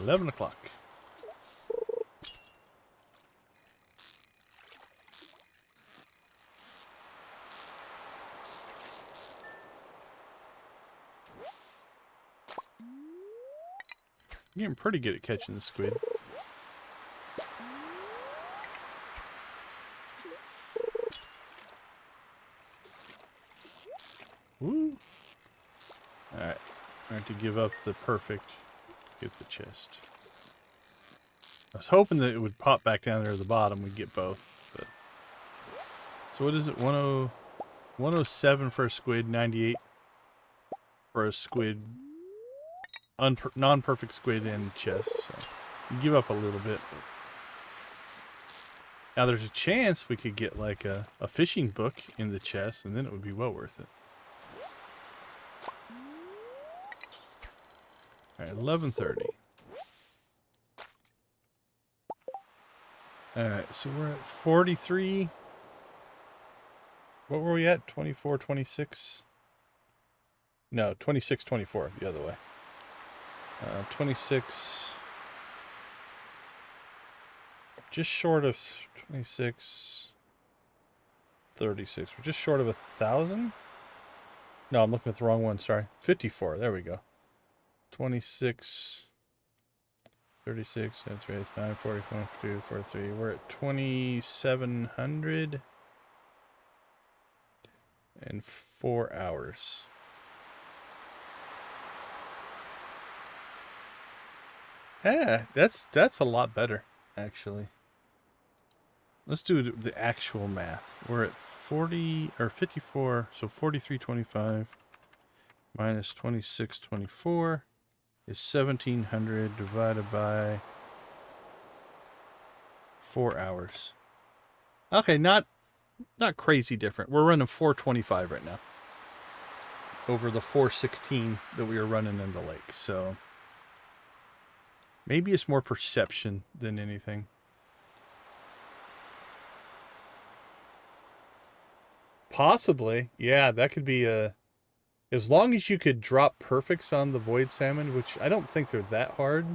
$11 o'clock. I'm getting pretty good at catching the squid. Woo! Alright. I have to give up the perfect. Get the chest. I was hoping that it would pop back down there at the bottom. We'd get both. But. So what is it? 107 for a squid. 98 for a squid. Non-perfect squid and chest. So you give up a little bit. But. Now there's a chance we could get like a fishing book in the chest, and then it would be well worth it. Alright, 11:30. Alright, so we're at 43. What were we at? 24, 26? No, 26, 24, the other way. 26. Just short of 26. 36. We're just short of 1,000? No, I'm looking at the wrong one, sorry. 54, there we go. 26, 36, that's right, 9, 40, 42, 43. We're at 2,700 and 4 hours. Yeah, that's a lot better, actually. Let's do the actual math. We're at 40 or 54, so 43.25 minus 26.24. Is 1,700 divided by 4 hours. Okay, not crazy different. We're running 425 right now over the 416 that we were running in the lake. So maybe it's more perception than anything. Possibly. Yeah, that could be a... As long as you could drop perfects on the void salmon, which I don't think they're that hard,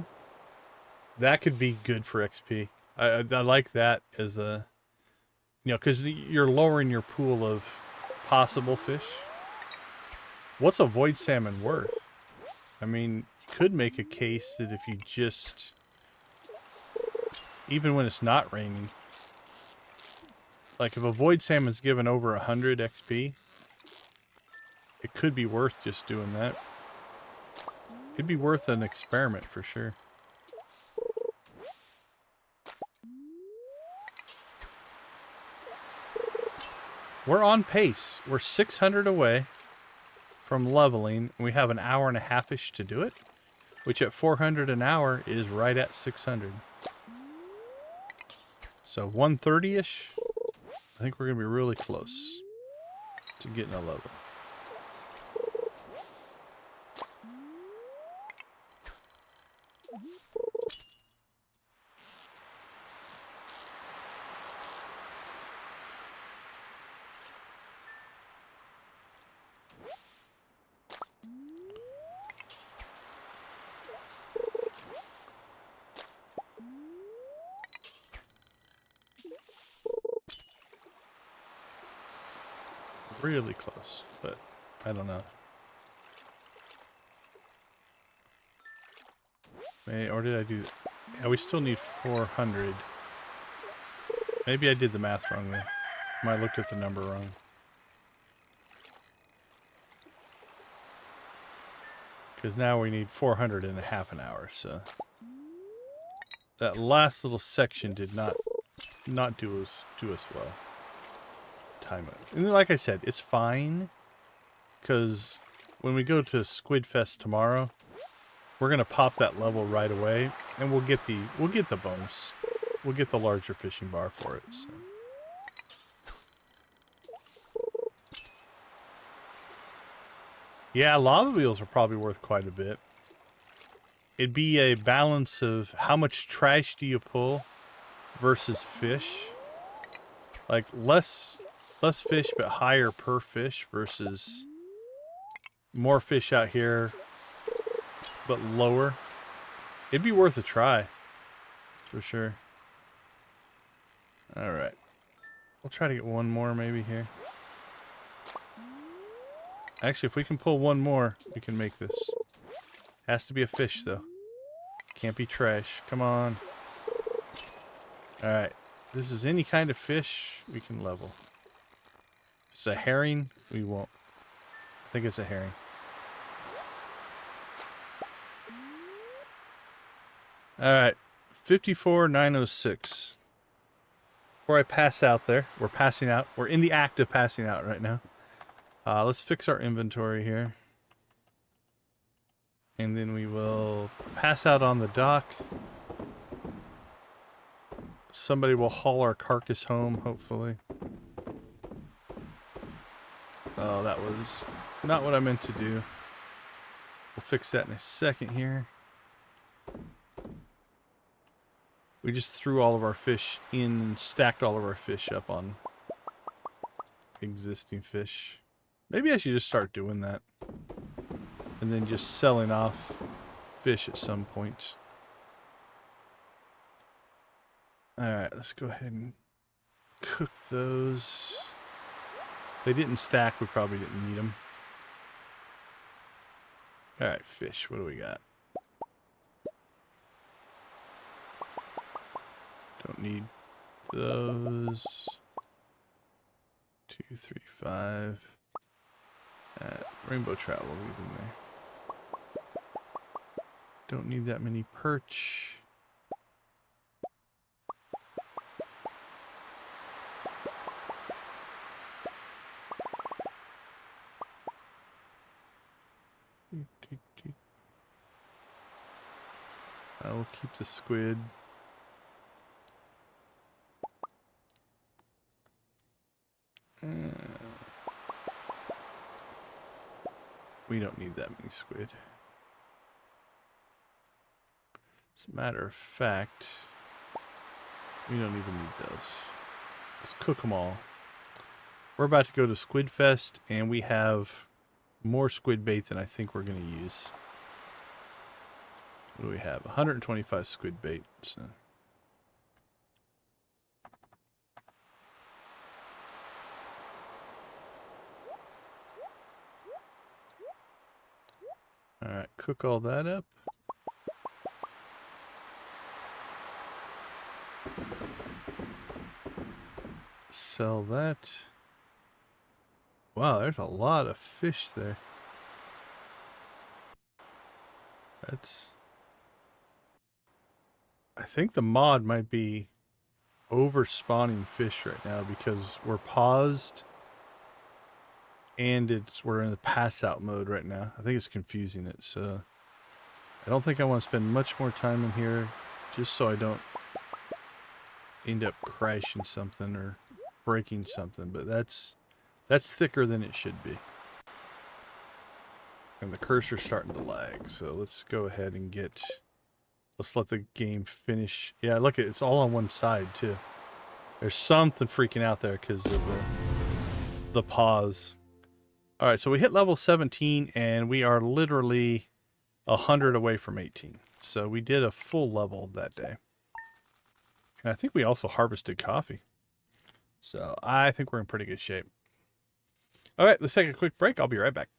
that could be good for XP. I like that as a... You know, because you're lowering your pool of possible fish. What's a void salmon worth? I mean, you could make a case that if you just... Even when it's not raining, like if a void salmon's given over 100 XP, it could be worth just doing that. It'd be worth an experiment for sure. We're on pace. We're 600 away from leveling. We have an hour and a half-ish to do it, which at 400 an hour is right at 600. So 130-ish. I think we're going to be really close to getting a level. Really close, but I don't know. Or did I do that? Yeah, we still need 400. Maybe I did the math wrong there. I might have looked at the number wrong. Because now we need 400 in a half an hour, so... That last little section did not do us well. Time it. And like I said, it's fine, because when we go to Squid Fest tomorrow, we're gonna pop that level right away, and we'll get the bonus. We'll get the larger fishing bar for it. So. Yeah, lava wheels are probably worth quite a bit. It'd be a balance of how much trash do you pull versus fish. Like less fish but higher per fish versus more fish out here but lower. It'd be worth a try for sure. All right, we'll try to get one more maybe here. Actually, if we can pull one more, we can make this. Has to be a fish though. Can't be trash. Come on. All right, this is any kind of fish we can level. If it's a herring, we won't. I think it's a herring. Alright, 54,906. Before I pass out there, we're passing out. We're in the act of passing out right now. Let's fix our inventory here. And then we will pass out on the dock. Somebody will haul our carcass home, hopefully. Oh, that was not what I meant to do. We'll fix that in a second here. We just threw all of our fish in and stacked all of our fish up on existing fish. Maybe I should just start doing that. And then just selling off fish at some point. Alright, let's go ahead and cook those. If they didn't stack, we probably didn't need them. Alright, fish, what do we got? Don't need those. 2, 3, 5. Rainbow trout, we'll leave them there. Don't need that many perch. I will keep the squid. We don't need that many squid. As a matter of fact, we don't even need those. Let's cook them all. We're about to go to Squid Fest, and we have more squid bait than I think we're going to use. What do we have? 125 squid bait. So. Alright, cook all that up. Sell that. Wow, there's a lot of fish there. That's... I think the mod might be over spawning fish right now because we're paused and we're in the pass out mode right now. I think it's confusing it, so I don't think I want to spend much more time in here just so I don't end up crashing something or breaking something, but that's thicker than it should be. And the cursor's starting to lag, so let's go ahead and let's let the game finish. Yeah, look, it's all on one side too. There's something freaking out there because of the pause. All right, so we hit level 17 and we are literally 100 away from 18. So we did a full level that day. And I think we also harvested coffee. So I think we're in pretty good shape. All right, let's take a quick break. I'll be right back.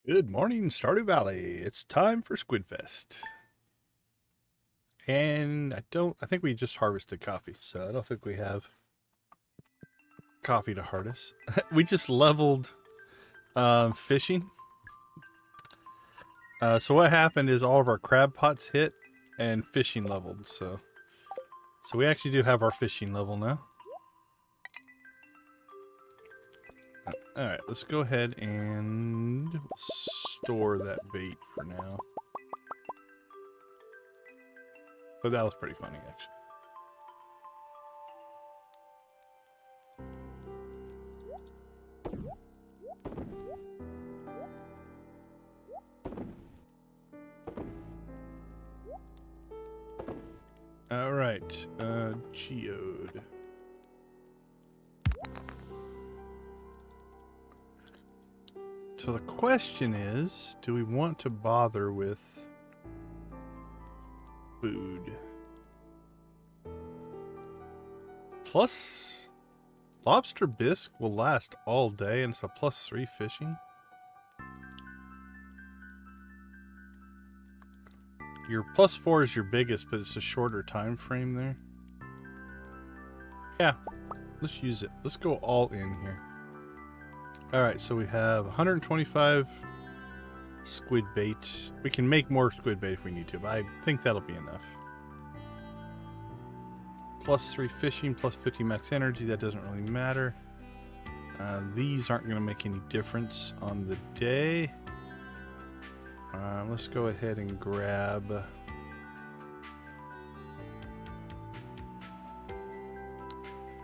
Good morning, Stardew Valley. It's time for Squid Fest. And I think we just harvested coffee, so I don't think we have coffee to harvest. We just leveled fishing. So what happened is all of our crab pots hit and fishing leveled, so we actually do have our fishing level now. Alright, let's go ahead and store that bait for now. But that was pretty funny, actually. Alright, geode. So the question is, do we want to bother with food? Plus, lobster bisque will last all day, and it's a +3 fishing. Your +4 is your biggest, but it's a shorter time frame there. Yeah, let's use it. Let's go all in here. Alright, so we have 125 squid bait. We can make more squid bait if we need to, but I think that'll be enough. Plus 3 fishing, plus 50 max energy. That doesn't really matter. These aren't going to make any difference on the day. Let's go ahead and grab...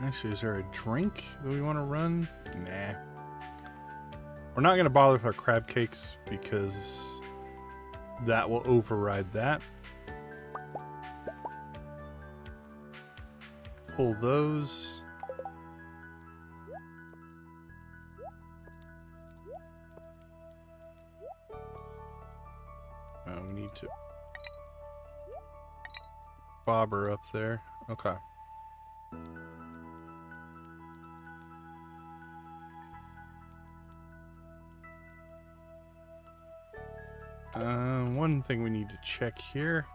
Actually, is there a drink that we want to run? Nah. We're not going to bother with our crab cakes because that will override that. Pull those. We need to bob her up there. Okay. One thing we need to check here.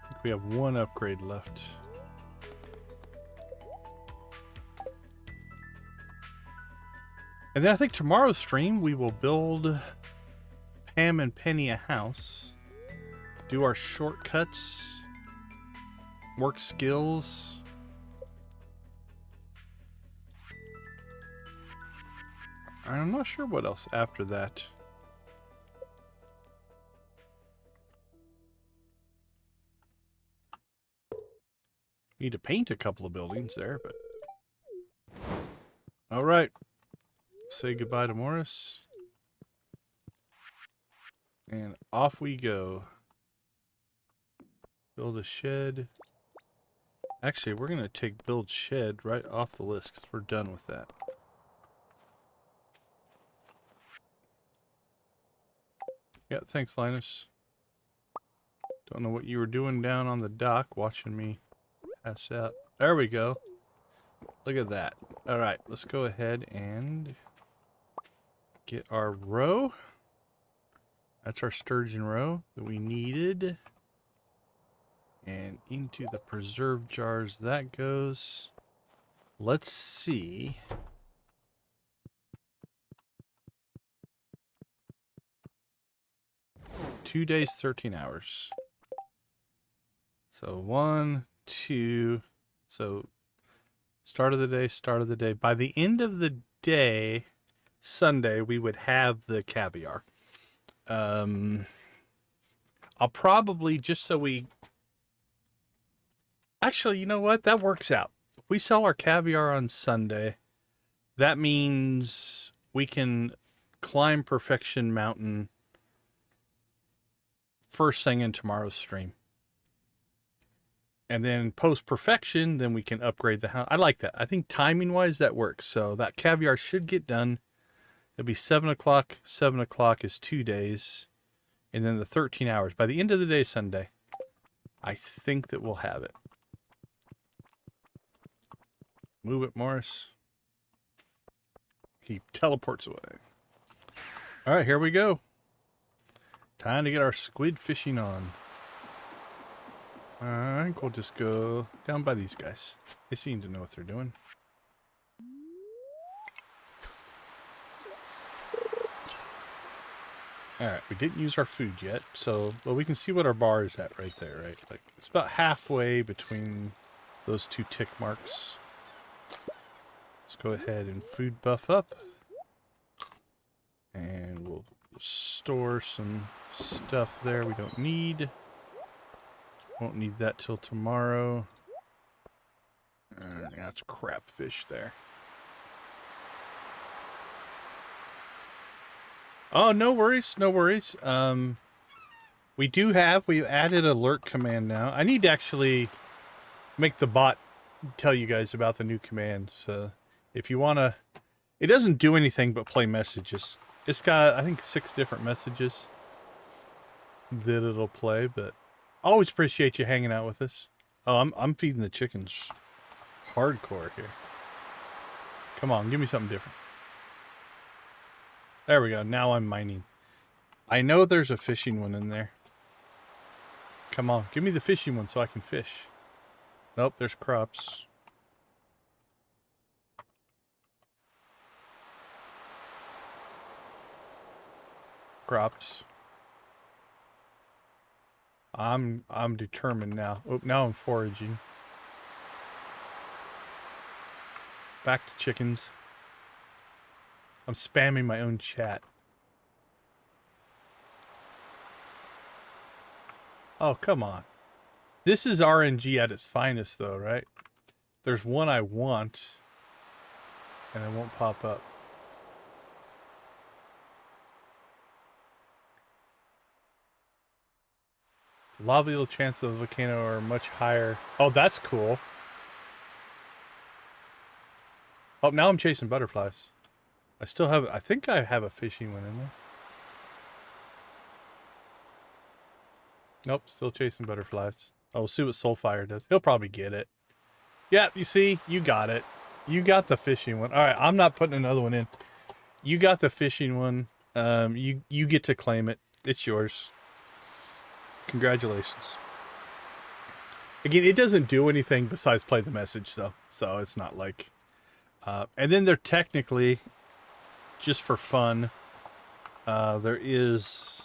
I think we have one upgrade left. And then I think tomorrow's stream we will build Pam and Penny a house, do our shortcuts, work skills. I'm not sure what else after that. Need to paint a couple of buildings there, but... Alright. Say goodbye to Morris. And off we go. Build a shed. Actually, we're going to take build shed right off the list because we're done with that. Yeah, thanks, Linus. Don't know what you were doing down on the dock watching me pass out. There we go. Look at that. Alright, let's go ahead and get our row. That's our sturgeon row that we needed. And into the preserve jars that goes. Let's see. Two days, 13 hours. So 1, 2. So start of the day, start of the day. By the end of the day, Sunday, we would have the caviar. I'll probably, just so we... Actually, you know what? That works out. If we sell our caviar on Sunday, that means we can climb Perfection Mountain first thing in tomorrow's stream. And then post-perfection, then we can upgrade the house. I like that. I think timing-wise, that works. So that caviar should get done. It'll be 7 o'clock. 7 o'clock is 2 days. And then the 13 hours. By the end of the day, Sunday, I think that we'll have it. Move it, Morris. He teleports away. All right, here we go. Time to get our squid fishing on. I think we'll just go down by these guys. They seem to know what they're doing. Alright, we didn't use our food yet, so well, we can see what our bar is at right there, right? Like it's about halfway between those two tick marks. Let's go ahead and food buff up. And we'll store some stuff there we don't need. Won't need that till tomorrow. That's crabfish there. Oh, no worries, no worries. We've added alert command now. I need to actually make the bot tell you guys about the new command. So if you want to, it doesn't do anything but play messages. It's got, I think, 6 different messages that it'll play, but always appreciate you hanging out with us. Oh, I'm feeding the chickens hardcore here. Come on, give me something different. There we go. Now I'm mining. I know there's a fishing one in there. Come on, give me the fishing one so I can fish. Nope, there's crops. Crops. I'm determined now. Oh, now I'm foraging. Back to chickens. I'm spamming my own chat. Oh, come on. This is RNG at its finest, though, right? There's one I want, and it won't pop up. The lobular chances of a volcano are much higher. Oh, that's cool. Oh, now I'm chasing butterflies. I still have, I think I have a fishing one in there. Nope, still chasing butterflies. Oh, we'll see what Soulfire does. He'll probably get it. Yeah, you see, you got it. You got the fishing one. All right, I'm not putting another one in. You got the fishing one. You get to claim it. It's yours. Congratulations. Again, it doesn't do anything besides play the message, though. So it's not like... and then they're technically, just for fun, there is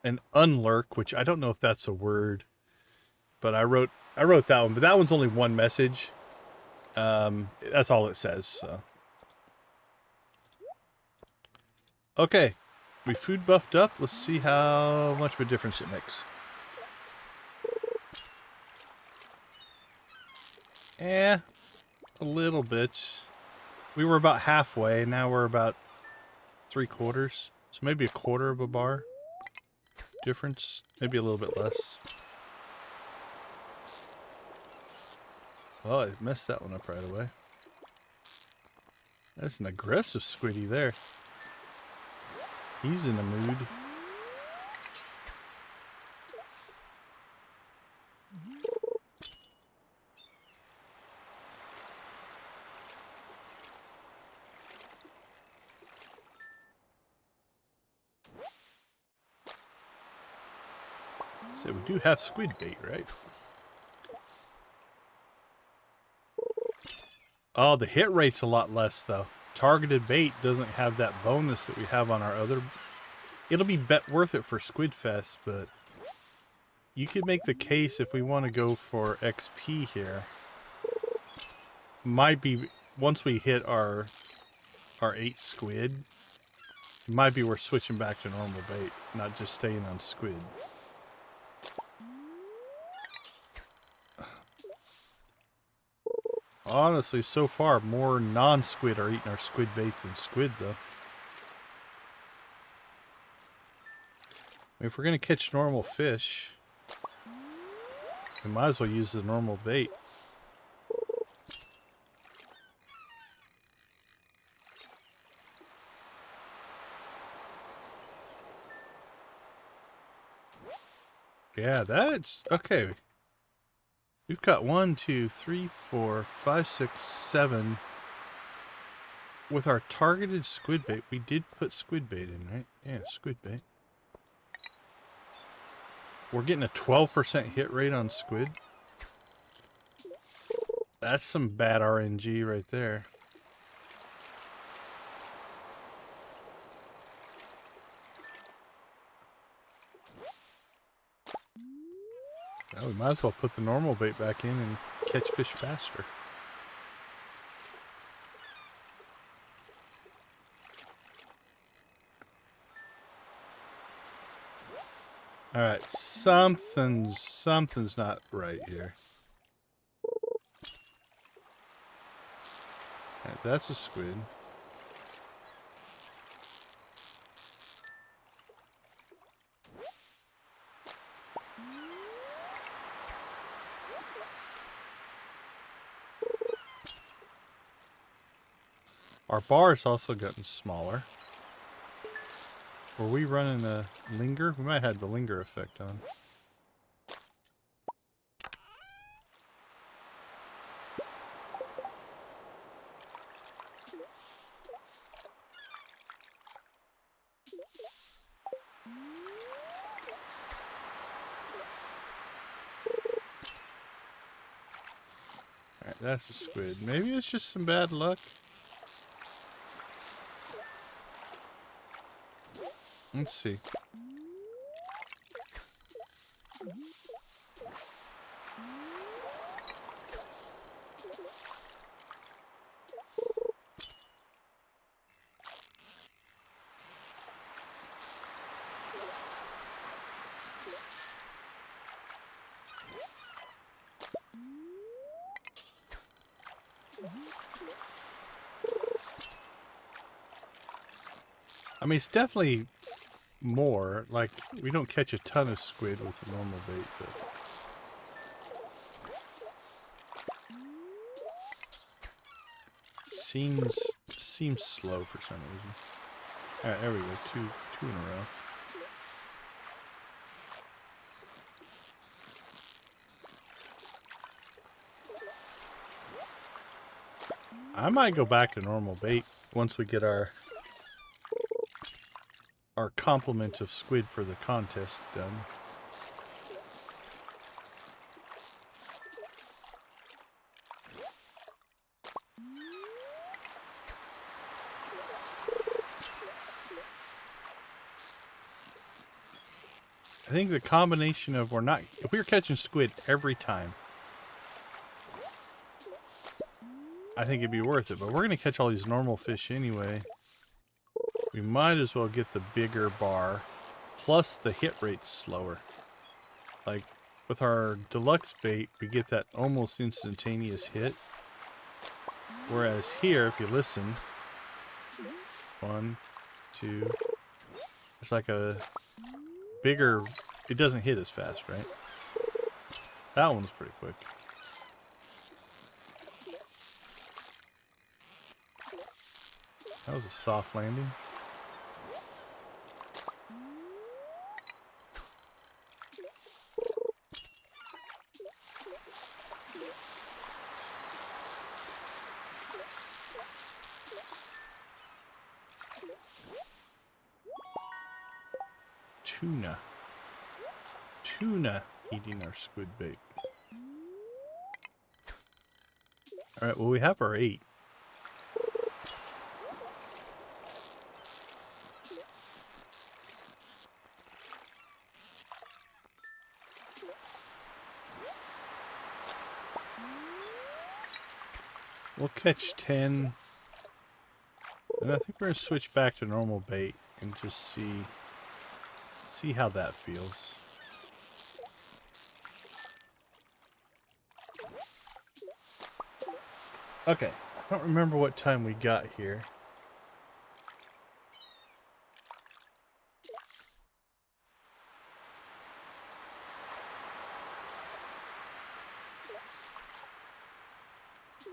an unlurk, which I don't know if that's a word, but I wrote that one. But that one's only one message. That's all it says. So. Okay, we food buffed up. Let's see how much of a difference it makes. A little bit. We were about halfway. Now we're about 3/4. So maybe 1/4 of a bar difference. Maybe a little bit less. Oh, I messed that one up right away. That's an aggressive squiddy there. He's in a mood. So we do have squid bait, right? Oh, the hit rate's a lot less, though. Targeted bait doesn't have that bonus that we have on our other... It'll be worth it for Squid Fest, but... You could make the case if we want to go for XP here. Might be... Once we hit our 8 squid, it might be worth switching back to normal bait, not just staying on squid. Honestly, so far, more non-squid are eating our squid bait than squid, though. If we're going to catch normal fish, we might as well use the normal bait. Yeah, that's... Okay. We've got 1, 2, 3, 4, 5, 6, 7. With our targeted squid bait, we did put squid bait in, right? Yeah, squid bait. We're getting a 12% hit rate on squid. That's some bad RNG right there. Well, we might as well put the normal bait back in and catch fish faster. Alright, something's not right here. Right, that's a squid. Our bar's also gotten smaller. Were we running a linger? We might have had the linger effect on. That's a squid. Maybe it's just some bad luck. Let's see. I mean, it's definitely more. Like, we don't catch a ton of squid with a normal bait, but... Seems slow for some reason. Alright, there we go. Two in a row. I might go back to normal bait once we get our complement of squid for the contest done. I think the combination of if we were catching squid every time, I think it'd be worth it, but we're going to catch all these normal fish anyway. We might as well get the bigger bar, plus the hit rate's slower. Like, with our deluxe bait, we get that almost instantaneous hit. Whereas here, if you listen, 1, 2, it's like a bigger, it doesn't hit as fast, right? That one's pretty quick. That was a soft landing. Tuna eating our squid bait. Alright, well, we have our 8. We'll catch 10. And I think we're going to switch back to normal bait and just see how that feels. Okay, I don't remember what time we got here.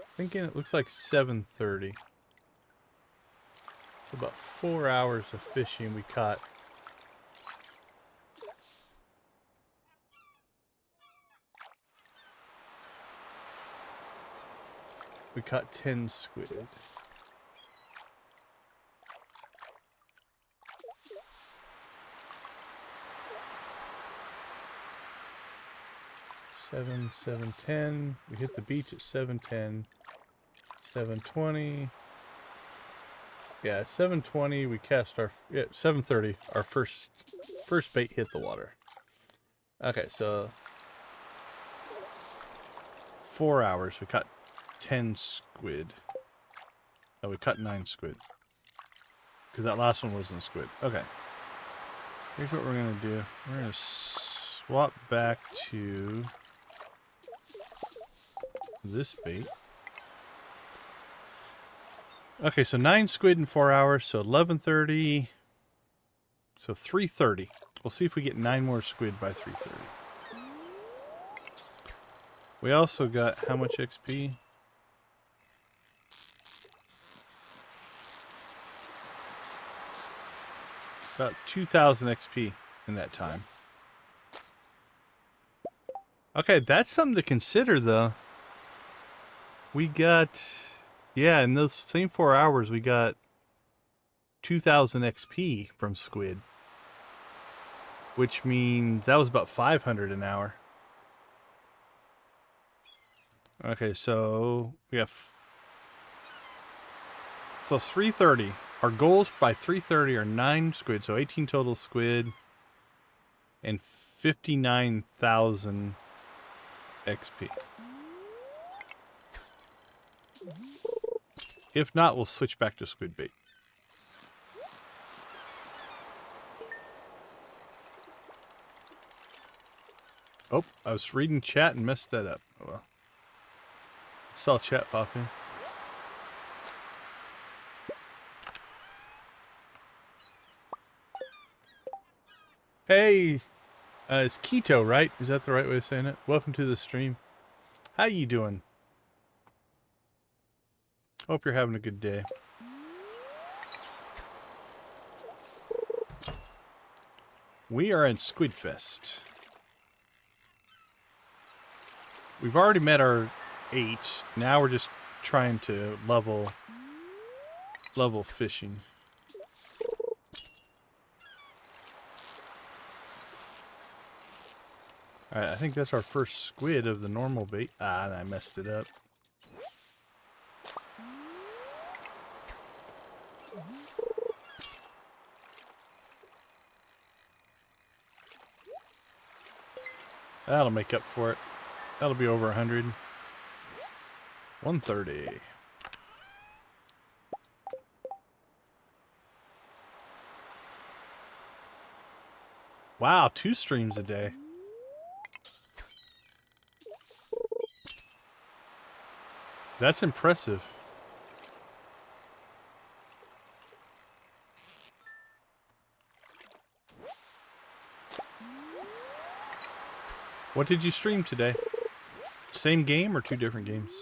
Thinking it looks like 7:30. So about 4 hours of fishing we caught. We caught 10 squid. Seven, 10. We hit the beach at 7:10. 7:20. Yeah, at 7:20 we cast our 7:30. Our first bait hit the water. Okay, so 4 hours we caught 10 squid. Oh, we caught 9 squid. Because that last one wasn't a squid. Okay. Here's what we're going to do. We're going to swap back to this bait. Okay, so 9 squid in 4 hours, so 11:30. So 3:30. We'll see if we get 9 more squid by 3:30. We also got how much XP? About 2,000 XP in that time. Okay, that's something to consider, though. We got... Yeah, in those same 4 hours, we got 2,000 XP from squid. Which means that was about 500 an hour. Okay, so we have... So 3:30. Our goals by 3:30 are 9 squid, so 18 total squid and 59,000 XP. If not, we'll switch back to squid bait. Oh, I was reading chat and messed that up. Oh well. Saw chat pop in. Hey, it's Keto, right? Is that the right way of saying it? Welcome to the stream. How you doing? Hope you're having a good day. We are in Squidfest. We've already met our 8. Now we're just trying to level fishing. Alright, I think that's our first squid of the normal bait. Ah, I messed it up. That'll make up for it. That'll be over 100. 130. Wow, 2 streams a day. That's impressive. What did you stream today? Same game or 2 different games?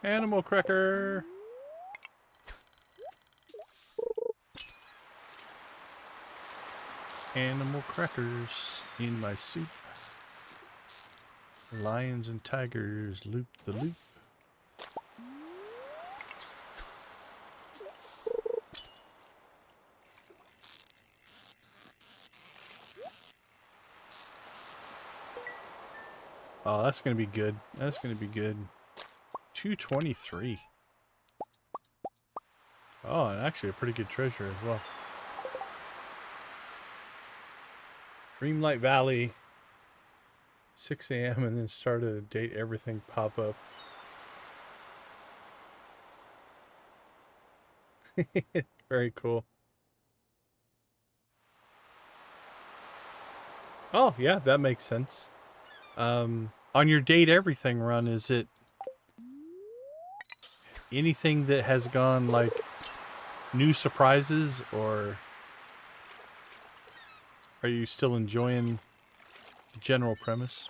Animal cracker. Animal crackers in my soup. Lions and tigers loop the loop. Oh, that's going to be good. That's going to be good. 223. Oh, and actually a pretty good treasure as well. Dreamlight Valley. 6 a.m. and then start a date everything pop up. Very cool. Oh, yeah, that makes sense. On your date everything run, is it anything that has gone like new surprises, or are you still enjoying the general premise?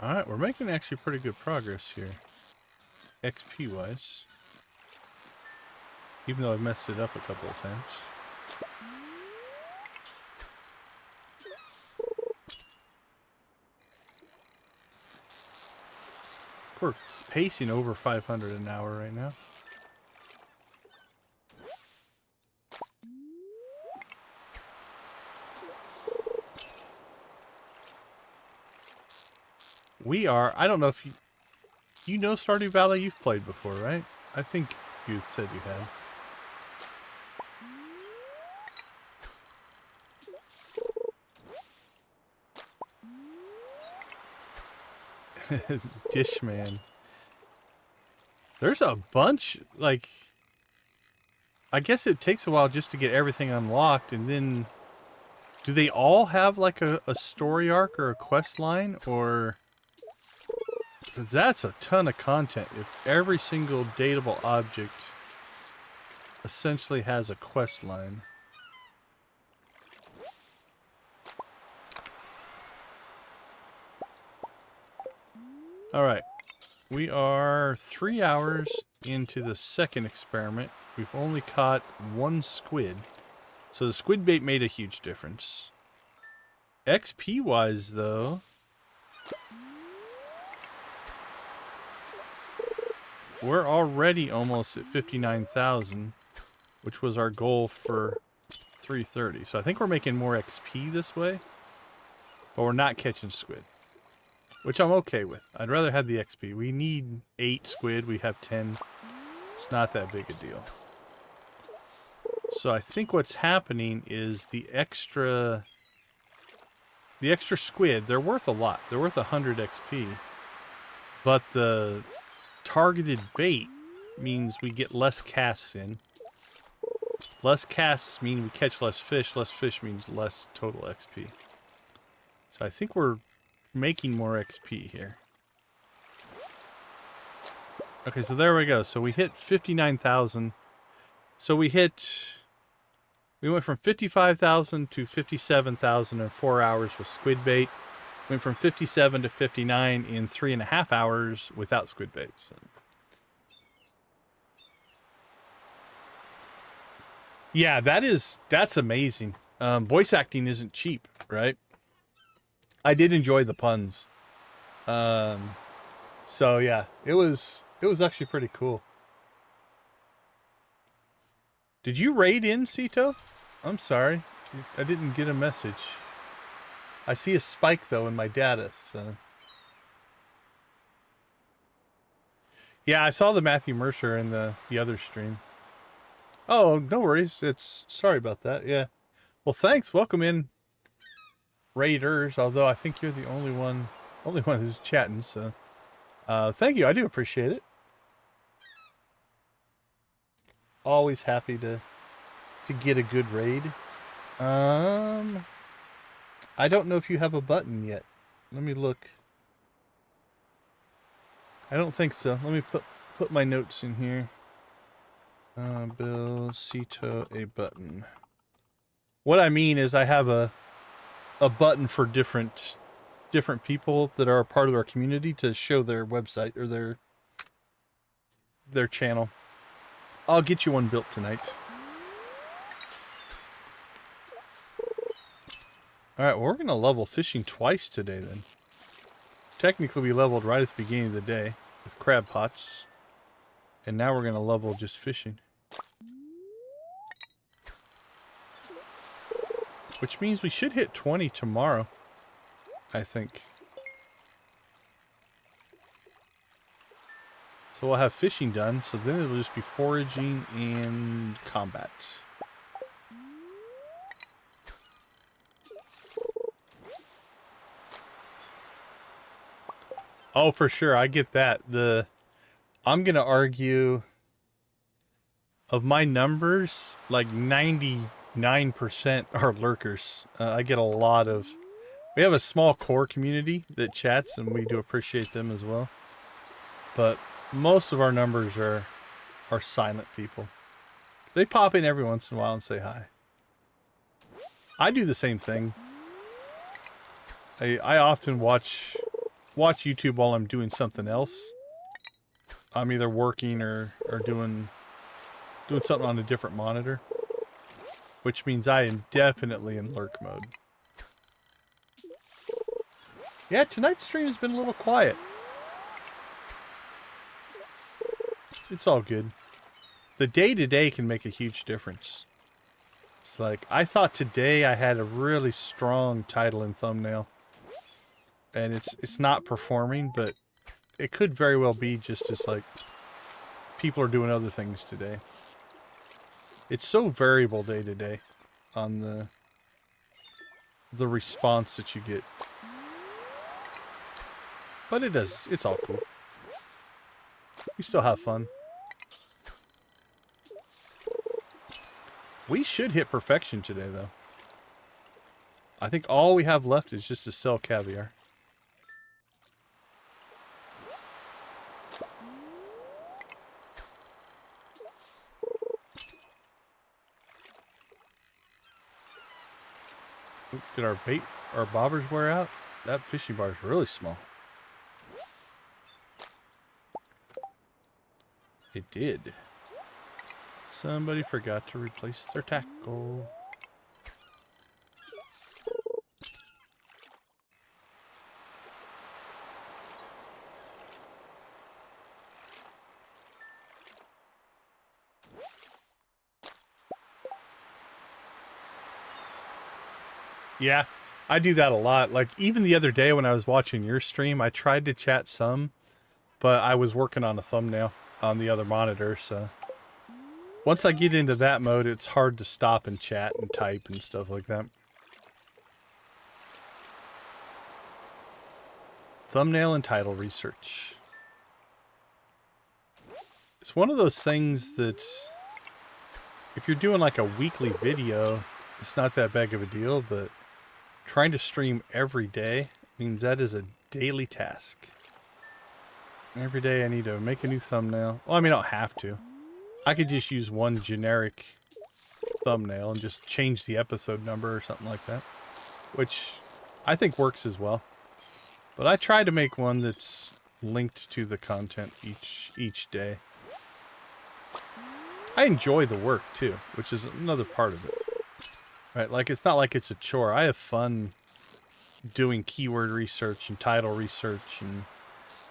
Alright, we're making actually pretty good progress here. XP wise. Even though I've messed it up a couple of times. We're pacing over 500 an hour right now. We are, I don't know if you know Stardew Valley, you've played before, right? I think you said you had. Dishman. There's a bunch, like, I guess it takes a while just to get everything unlocked, and then do they all have like a story arc or a quest line, or... Because that's a ton of content. If every single dateable object essentially has a quest line. Alright. We are 3 hours into the second experiment. We've only caught one squid. So the squid bait made a huge difference. XP wise though, we're already almost at 59,000, which was our goal for 330. So I think we're making more XP this way, but we're not catching squid, which I'm okay with. I'd rather have the XP. We need 8 squid, we have 10. It's not that big a deal. So I think what's happening is the extra squid, they're worth a lot. They're worth 100 XP. But the targeted bait means we get less casts in. Less casts mean we catch less fish. Less fish means less total XP. So I think we're making more XP here. Okay, so there we go. So we hit 59,000. So we went from 55,000 to 57,000 in 4 hours with squid bait. Went from 57 to 59 in 3.5 hours without squid bait. So. Yeah, that's amazing. Voice acting isn't cheap, right? I did enjoy the puns. So yeah, it was actually pretty cool. Did you raid in, Cito? I'm sorry. I didn't get a message. I see a spike, though, in my data, so... Yeah, I saw the Matthew Mercer in the other stream. Oh, no worries. Sorry about that, yeah. Well, thanks. Welcome in, raiders, although I think you're the only one who's chatting, so... thank you. I do appreciate it. Always happy to get a good raid. I don't know if you have a button yet. Let me look. I don't think so. Let me put my notes in here. Bill Cito a button. What I mean is I have a button for different people that are a part of our community to show their website or their channel. I'll get you one built tonight. Alright, well, we're going to level fishing twice today, then. Technically, we leveled right at the beginning of the day with crab pots. And now we're going to level just fishing. Which means we should hit 20 tomorrow, I think. So we'll have fishing done, so then it'll just be foraging and combat. Oh, for sure, I get that. I'm gonna argue of my numbers, like 99% are lurkers. I get a lot of... We have a small core community that chats, and we do appreciate them as well. But most of our numbers are silent people. They pop in every once in a while and say hi. I do the same thing. I often watch YouTube while I'm doing something else. I'm either working or doing something on a different monitor. Which means I am definitely in lurk mode. Yeah, tonight's stream has been a little quiet. It's all good. The day-to-day can make a huge difference. It's like, I thought today I had a really strong title and thumbnail. And it's not performing, but it could very well be just as, like, people are doing other things today. It's so variable day to day on the response that you get. But it's all cool. We still have fun. We should hit perfection today, though. I think all we have left is just to sell caviar. Oop, did our bobbers wear out? That fishing bar is really small. It did. Somebody forgot to replace their tackle. Yeah, I do that a lot. Like, even the other day when I was watching your stream, I tried to chat some, but I was working on a thumbnail on the other monitor, so... Once I get into that mode, it's hard to stop and chat and type and stuff like that. Thumbnail and title research. It's one of those things that... If you're doing like a weekly video, it's not that big of a deal, but... Trying to stream every day means that is a daily task. Every day I need to make a new thumbnail. Well, I mean, I don't have to. I could just use one generic thumbnail and just change the episode number or something like that. Which I think works as well. But I try to make one that's linked to the content each day. I enjoy the work too, which is another part of it. Right, like it's not like it's a chore. I have fun doing keyword research and title research and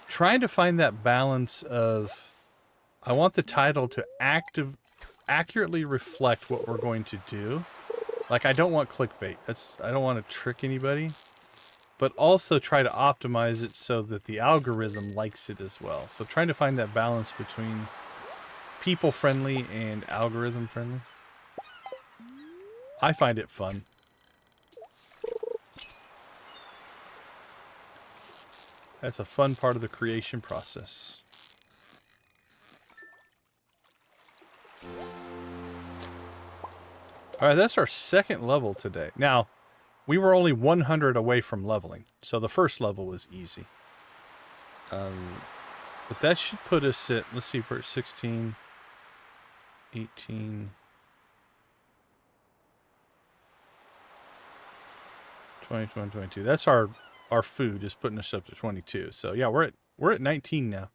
trying to find that balance of I want the title to accurately reflect what we're going to do. Like I don't want clickbait. I don't want to trick anybody, but also try to optimize it so that the algorithm likes it as well. So trying to find that balance between people friendly and algorithm friendly. I find it fun. That's a fun part of the creation process. Alright, that's our second level today. Now, we were only 100 away from leveling, so the first level was easy. But that should put us at, let's see, we're at 16, 18... 21, 22. That's our food is putting us up to 22. So yeah, we're at 19 now.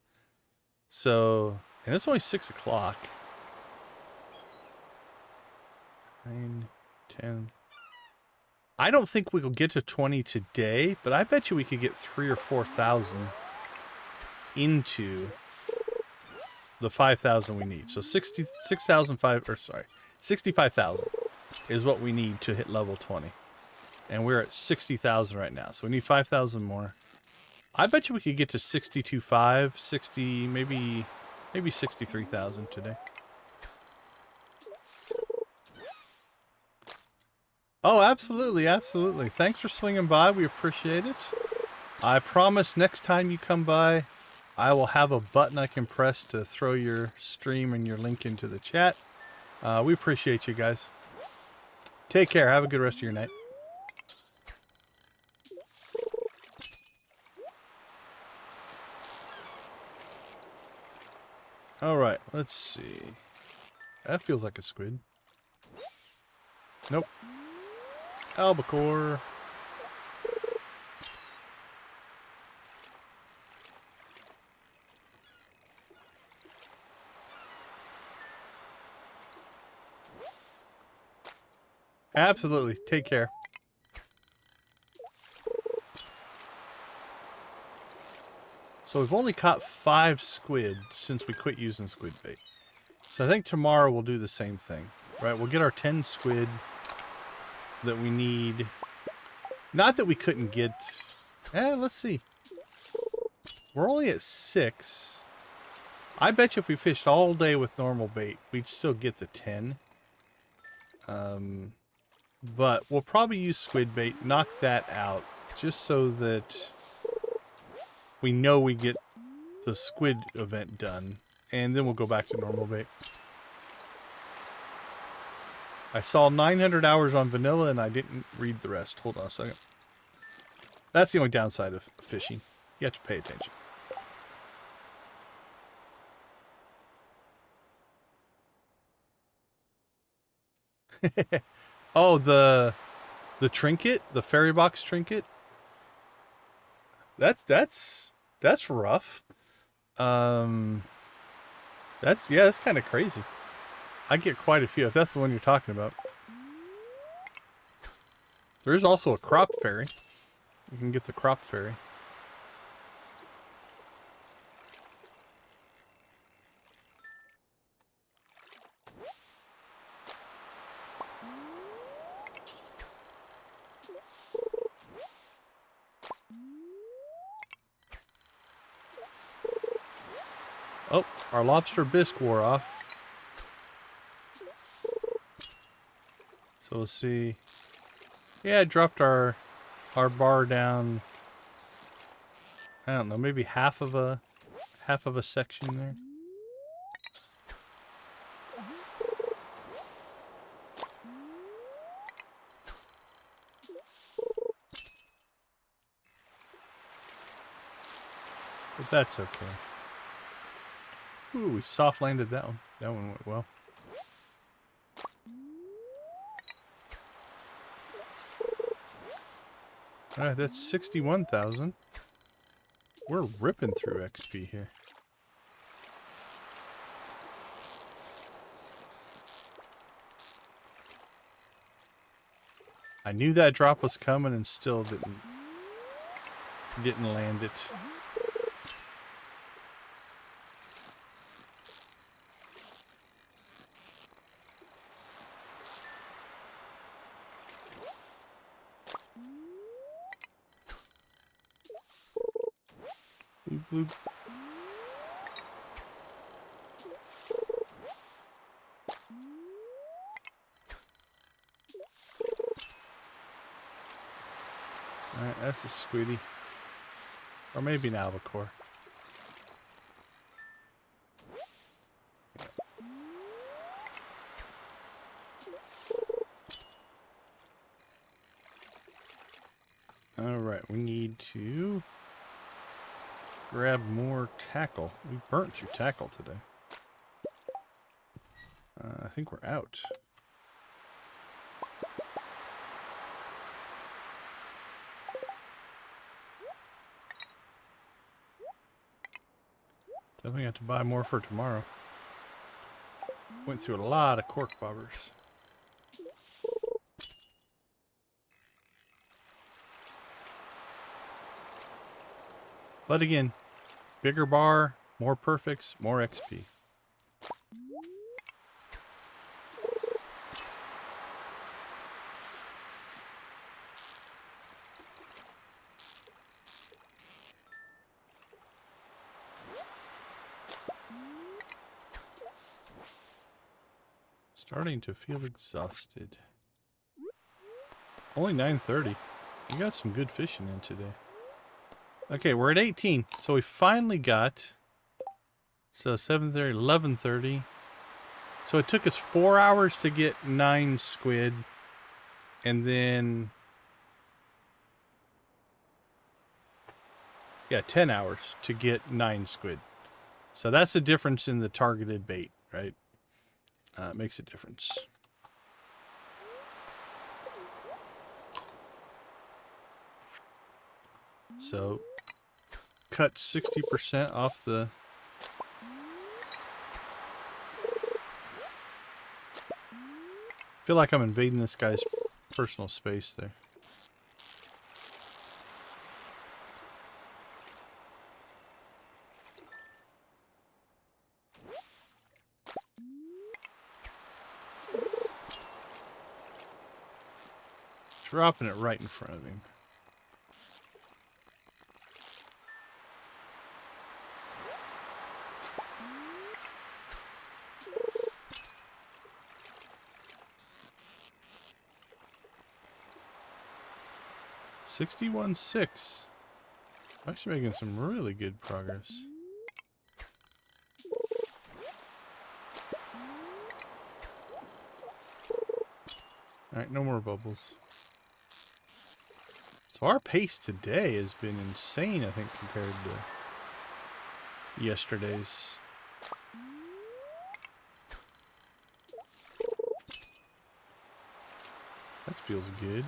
So, and it's only 6 o'clock. 9, 10. I don't think we'll get to 20 today, but I bet you we could get 3,000 or 4,000 into the 5,000 we need. So 65,000 is what we need to hit level 20. And we're at 60,000 right now. So we need 5,000 more. I bet you we could get to 62.5, 60, maybe 63,000 today. Oh, absolutely, absolutely. Thanks for swinging by. We appreciate it. I promise next time you come by, I will have a button I can press to throw your stream and your link into the chat. We appreciate you guys. Take care. Have a good rest of your night. Alright, let's see. That feels like a squid. Nope. Albacore. Absolutely. Take care. So we've only caught 5 squid since we quit using squid bait. So I think tomorrow we'll do the same thing. Right, we'll get our 10 squid that we need. Not that we couldn't get... let's see. We're only at 6. I bet you if we fished all day with normal bait, we'd still get the 10. But we'll probably use squid bait, knock that out, just so that we know we get the squid event done, and then we'll go back to normal bait. I saw 900 hours on vanilla, and I didn't read the rest. Hold on a second. That's the only downside of fishing. You have to pay attention. Oh, the trinket, the fairy box trinket. That's rough. That's kind of crazy. I get quite a few, if that's the one you're talking about. There's also a crop fairy. You can get the crop fairy. Oh, our lobster bisque wore off. So we'll see. Yeah, it dropped our bar down. I don't know, maybe half of a section there. But that's okay. Ooh, we soft landed that one. That one went well. Alright, that's 61,000. We're ripping through XP here. I knew that drop was coming and still didn't land it. Bloop, bloop. Alright, that's a squiddy. Or maybe an albacore. Alright, we need to grab more tackle. We burnt through tackle today. I think we're out. Definitely have to buy more for tomorrow. Went through a lot of cork bobbers. But again, bigger bar, more perfects, more XP. Starting to feel exhausted. Only 9:30. We got some good fishing in today. Okay, we're at 18. So we finally got... So 7:30, 11:30. So it took us 4 hours to get 9 squid. And then... Yeah, 10 hours to get 9 squid. So that's the difference in the targeted bait, right? It makes a difference. So, cut 60% off the... I feel like I'm invading this guy's personal space there. Dropping it right in front of him. $61.6. Actually making some really good progress. Alright, no more bubbles. So our pace today has been insane, I think, compared to yesterday's. That feels good.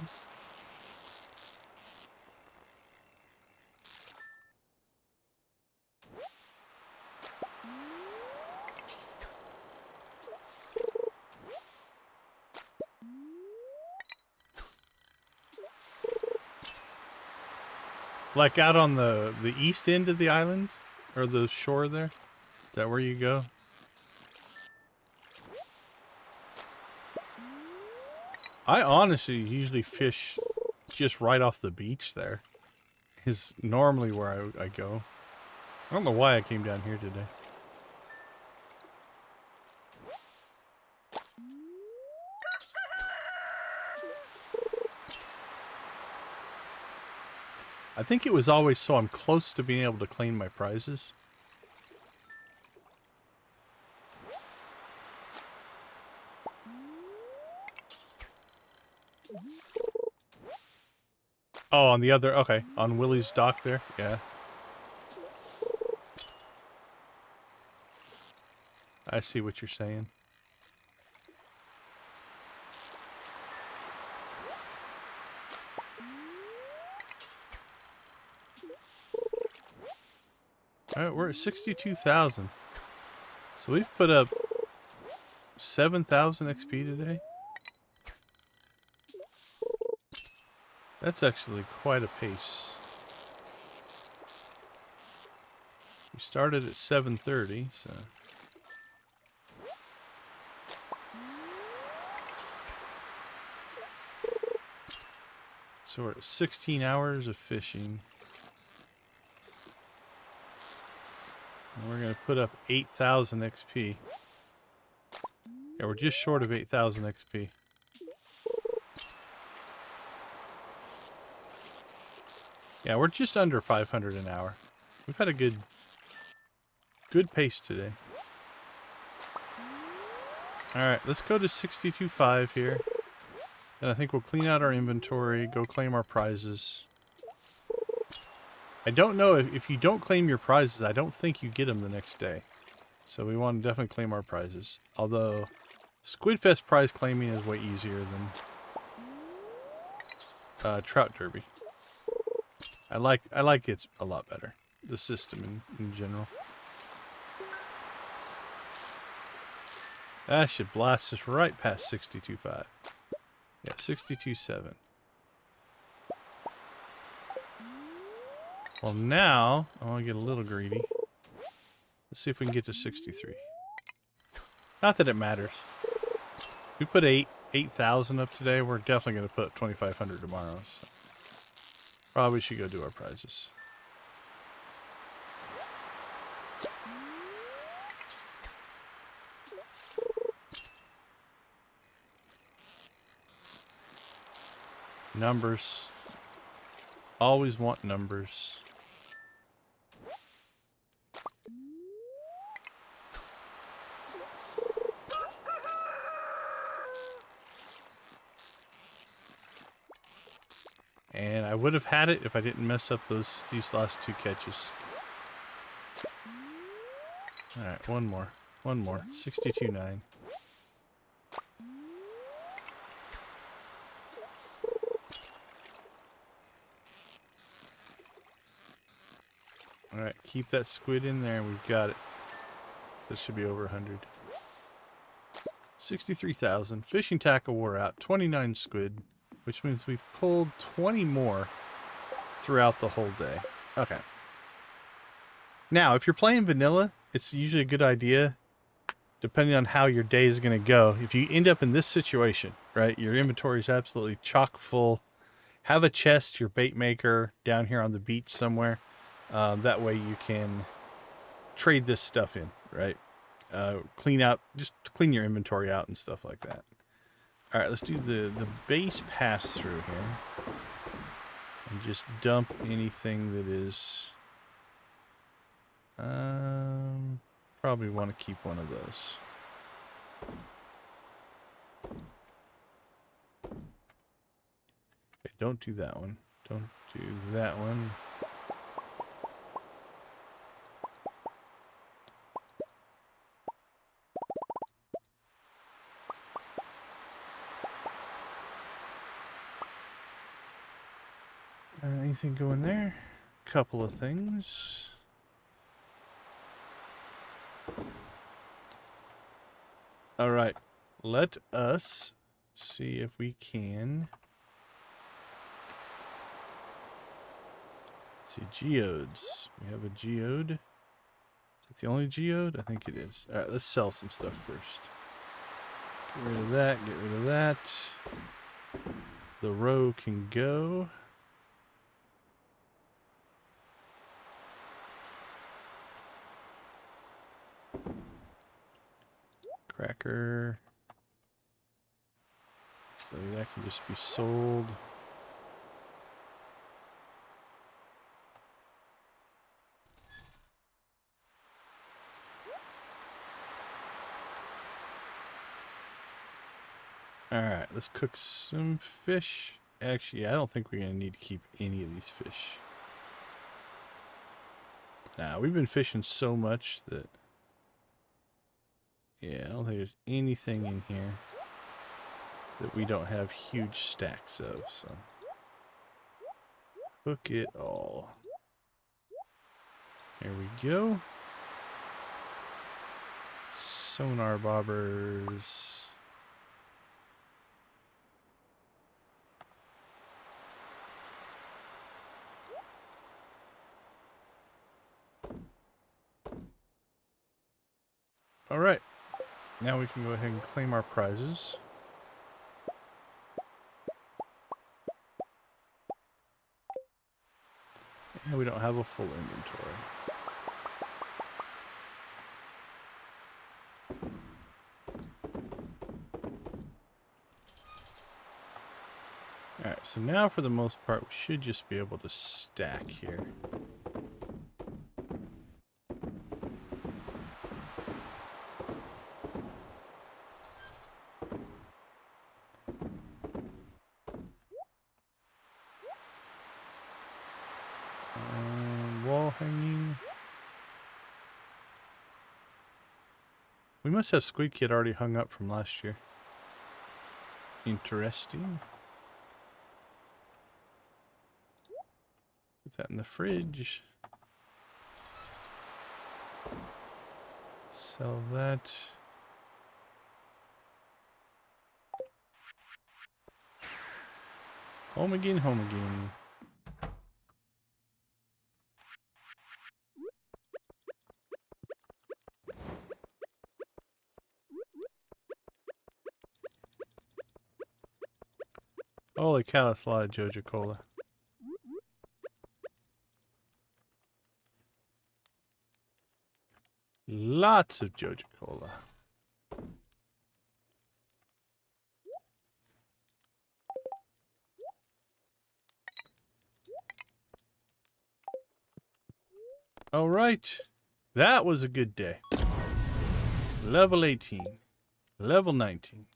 Like out on the east end of the island? Or the shore there? Is that where you go? I honestly usually fish just right off the beach there. Is normally where I go. I don't know why I came down here today. I think it was always so I'm close to being able to claim my prizes. Oh, on the other, okay, on Willie's dock there, yeah. I see what you're saying. Alright, we're at 62,000. So we've put up 7,000 XP today. That's actually quite a pace. We started at 7:30, so... So we're at 16 hours of fishing. And we're going to put up 8,000 XP. Yeah, we're just short of 8,000 XP. Yeah, we're just under 500 an hour. We've had a good pace today. Alright, let's go to 62.5 here. And I think we'll clean out our inventory, go claim our prizes. I don't know if you don't claim your prizes, I don't think you get them the next day. So we want to definitely claim our prizes. Although, Squidfest prize claiming is way easier than Trout Derby. I like it a lot better. The system in general. That should blast us right past 62.5. Yeah, 62.7. Well, now I want to get a little greedy. Let's see if we can get to 63. Not that it matters. We put 8,000 up today. We're definitely going to put 2,500 tomorrow. So probably should go do our prizes. Numbers. Always want numbers. And I would have had it if I didn't mess up these last two catches. Alright, one more. 62.9. Alright, keep that squid in there and we've got it. So it should be over 100. 63,000. Fishing tackle wore out. 29 squid, which means we've pulled 20 more throughout the whole day. Okay. Now, if you're playing vanilla, it's usually a good idea, depending on how your day is going to go. If you end up in this situation, right, your inventory is absolutely chock full. Have a chest, your bait maker, down here on the beach somewhere. That way you can trade this stuff in, right? Just clean your inventory out and stuff like that. All right, let's do the base pass through here. And just dump anything that is... probably want to keep one of those. Okay, don't do that one. Don't do that one. Anything go in there? Couple of things. All right, let us see if we can Let's see, geodes. We have a geode. Is that the only geode? I think it is. Alright, let's sell some stuff first. Get rid of that, get rid of that. The row can go. Cracker. So that can just be sold. Alright, let's cook some fish. Actually, I don't think we're going to need to keep any of these fish. Nah, we've been fishing so much that... Yeah, I don't think there's anything in here that we don't have huge stacks of, so... Cook it all. There we go. Sonar bobbers. Alright, now we can go ahead and claim our prizes. And we don't have a full inventory. Alright, so now for the most part we should just be able to stack here. Wall hanging. We must have Squid Kid already hung up from last year. Interesting. Put that in the fridge. Sell that. Home again, home again. Holy cow, that's a lot of Joja Cola. Lots of Joja Cola. All right. That was a good day. Level 18. Level 19.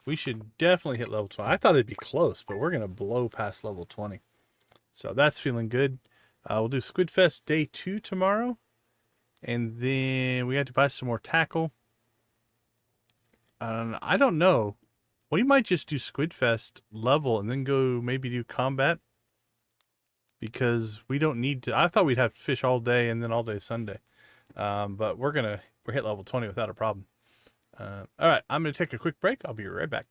We should definitely hit level 20. I thought it'd be close, but we're going to blow past level 20. So that's feeling good. We'll do Squid Fest day 2 tomorrow. And then we had to buy some more tackle. I don't know. We might just do Squid Fest level and then go maybe do combat. Because we don't need to. I thought we'd have fish all day and then all day Sunday. But we're hit level 20 without a problem. All right, I'm going to take a quick break. I'll be right back.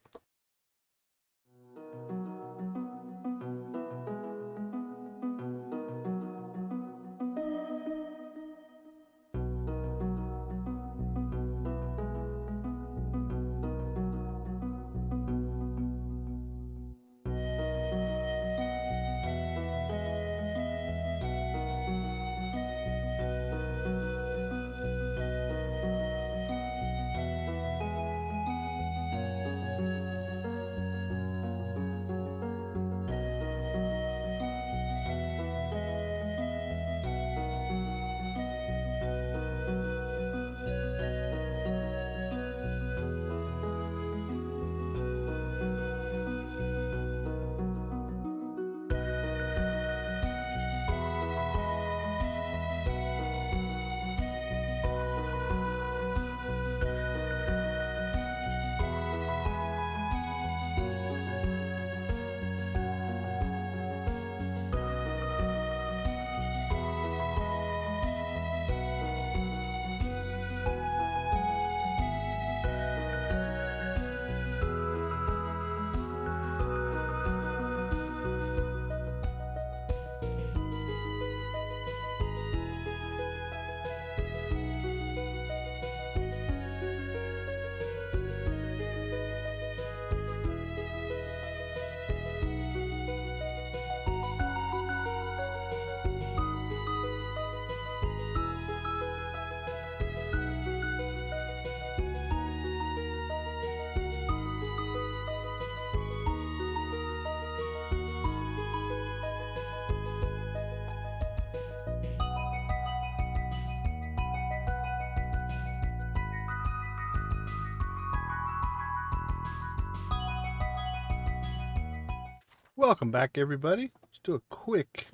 Welcome back, everybody. Let's do a quick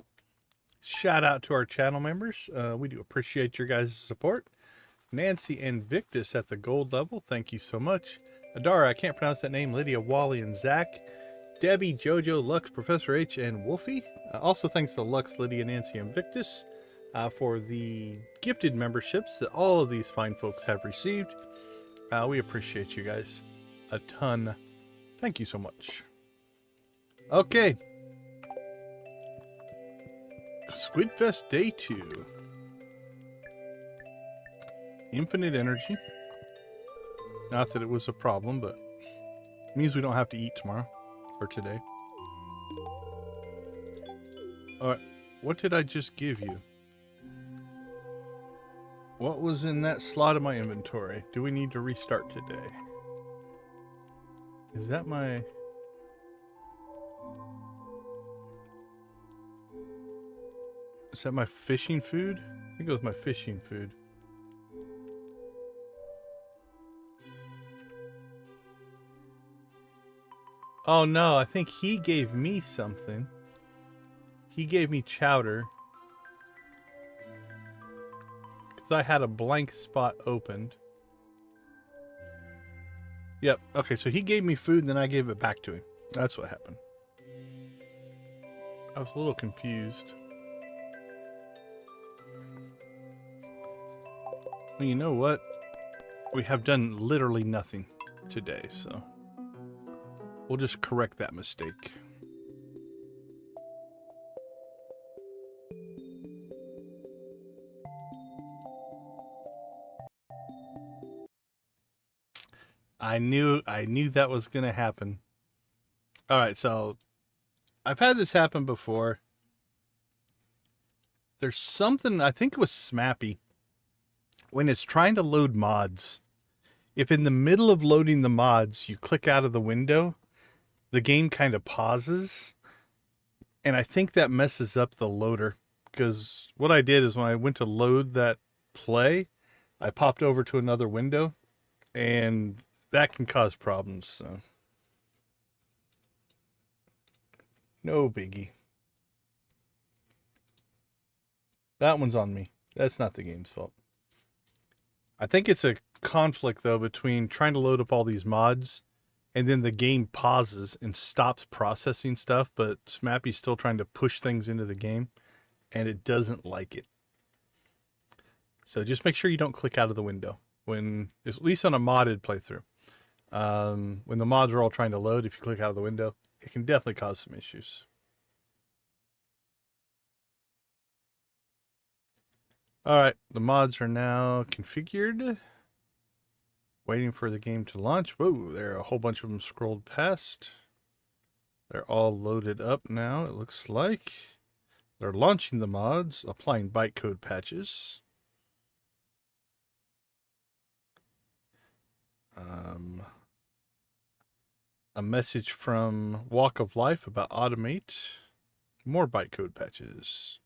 shout out to our channel members. We do appreciate your guys' support. Nancy and Victus at the gold level, thank you so much. Adara, I can't pronounce that name. Lydia, Wally, and Zach. Debbie, Jojo, Lux, Professor H, and Wolfie. Also thanks to Lux, Lydia, Nancy, and Victus for the gifted memberships that all of these fine folks have received. We appreciate you guys a ton. Thank you so much. Okay. Squidfest Day 2. Infinite energy. Not that it was a problem, but it means we don't have to eat tomorrow. Or today. Alright, what did I just give you? What was in that slot of my inventory? Do we need to restart today? Is that my... Is that my fishing food? I think it was my fishing food. Oh no, I think he gave me something. He gave me chowder. Because I had a blank spot opened. Yep, okay, so he gave me food and then I gave it back to him. That's what happened. I was a little confused. Well, you know what? We have done literally nothing today, so we'll just correct that mistake. I knew that was going to happen. All right, so I've had this happen before. There's something, I think it was Smappy. When it's trying to load mods, if in the middle of loading the mods, you click out of the window, the game kind of pauses. And I think that messes up the loader. Because what I did is when I went to load that play, I popped over to another window. And that can cause problems. So no biggie. That one's on me. That's not the game's fault. I think it's a conflict, though, between trying to load up all these mods and then the game pauses and stops processing stuff, but Smappy's still trying to push things into the game, and it doesn't like it. So just make sure you don't click out of the window, when, at least on a modded playthrough. When the mods are all trying to load, if you click out of the window, it can definitely cause some issues. Alright, the mods are now configured. Waiting for the game to launch. Whoa, there are a whole bunch of them scrolled past. They're all loaded up now, it looks like. They're launching the mods, applying bytecode patches. A message from Walk of Life about automate. More bytecode patches.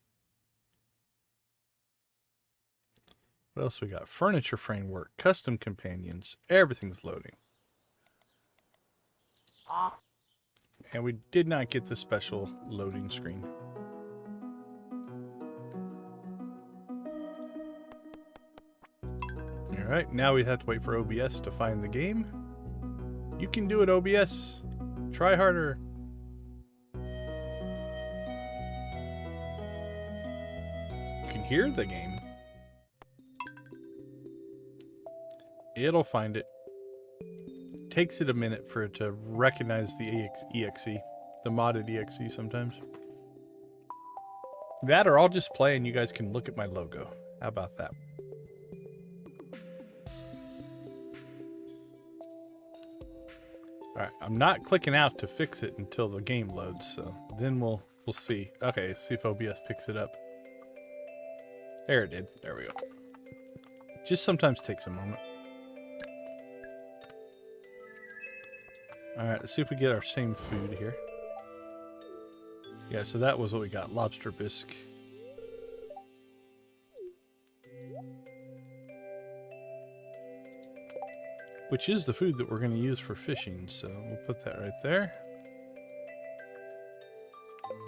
What else we got? Furniture framework, custom companions. Everything's loading. And we did not get the special loading screen. Alright, now we have to wait for OBS to find the game. You can do it, OBS. Try harder. You can hear the game. It'll find it. Takes it a minute for it to recognize the EXE, the modded EXE sometimes. That or I'll just play and you guys can look at my logo. How about that? Alright, I'm not clicking out to fix it until the game loads, so then we'll see. Okay, let's see if OBS picks it up. There it did. There we go. Just sometimes takes a moment. Alright, let's see if we get our same food here. Yeah, so that was what we got. Lobster bisque. Which is the food that we're going to use for fishing, so we'll put that right there.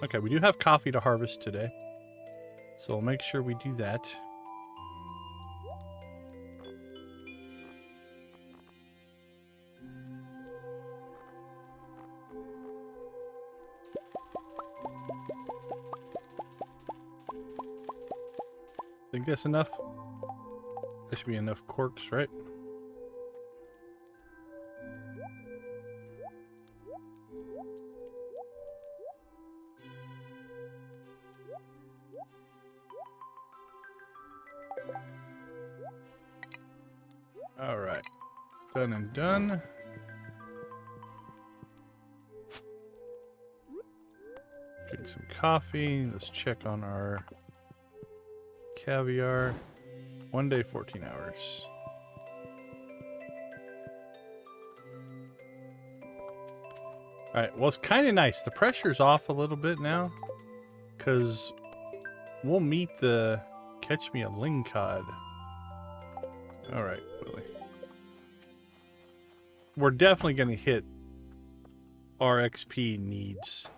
Okay, we do have coffee to harvest today. So we'll make sure we do that. Think that's enough? That should be enough corks, right? All right, done and done. Drink some coffee. Let's check on our caviar. 1 day, 14 hours. All right, well, it's kind of nice. The pressure's off a little bit now because we'll meet the catch me a lingcod. All right, Willie. We're definitely going to hit our XP needs.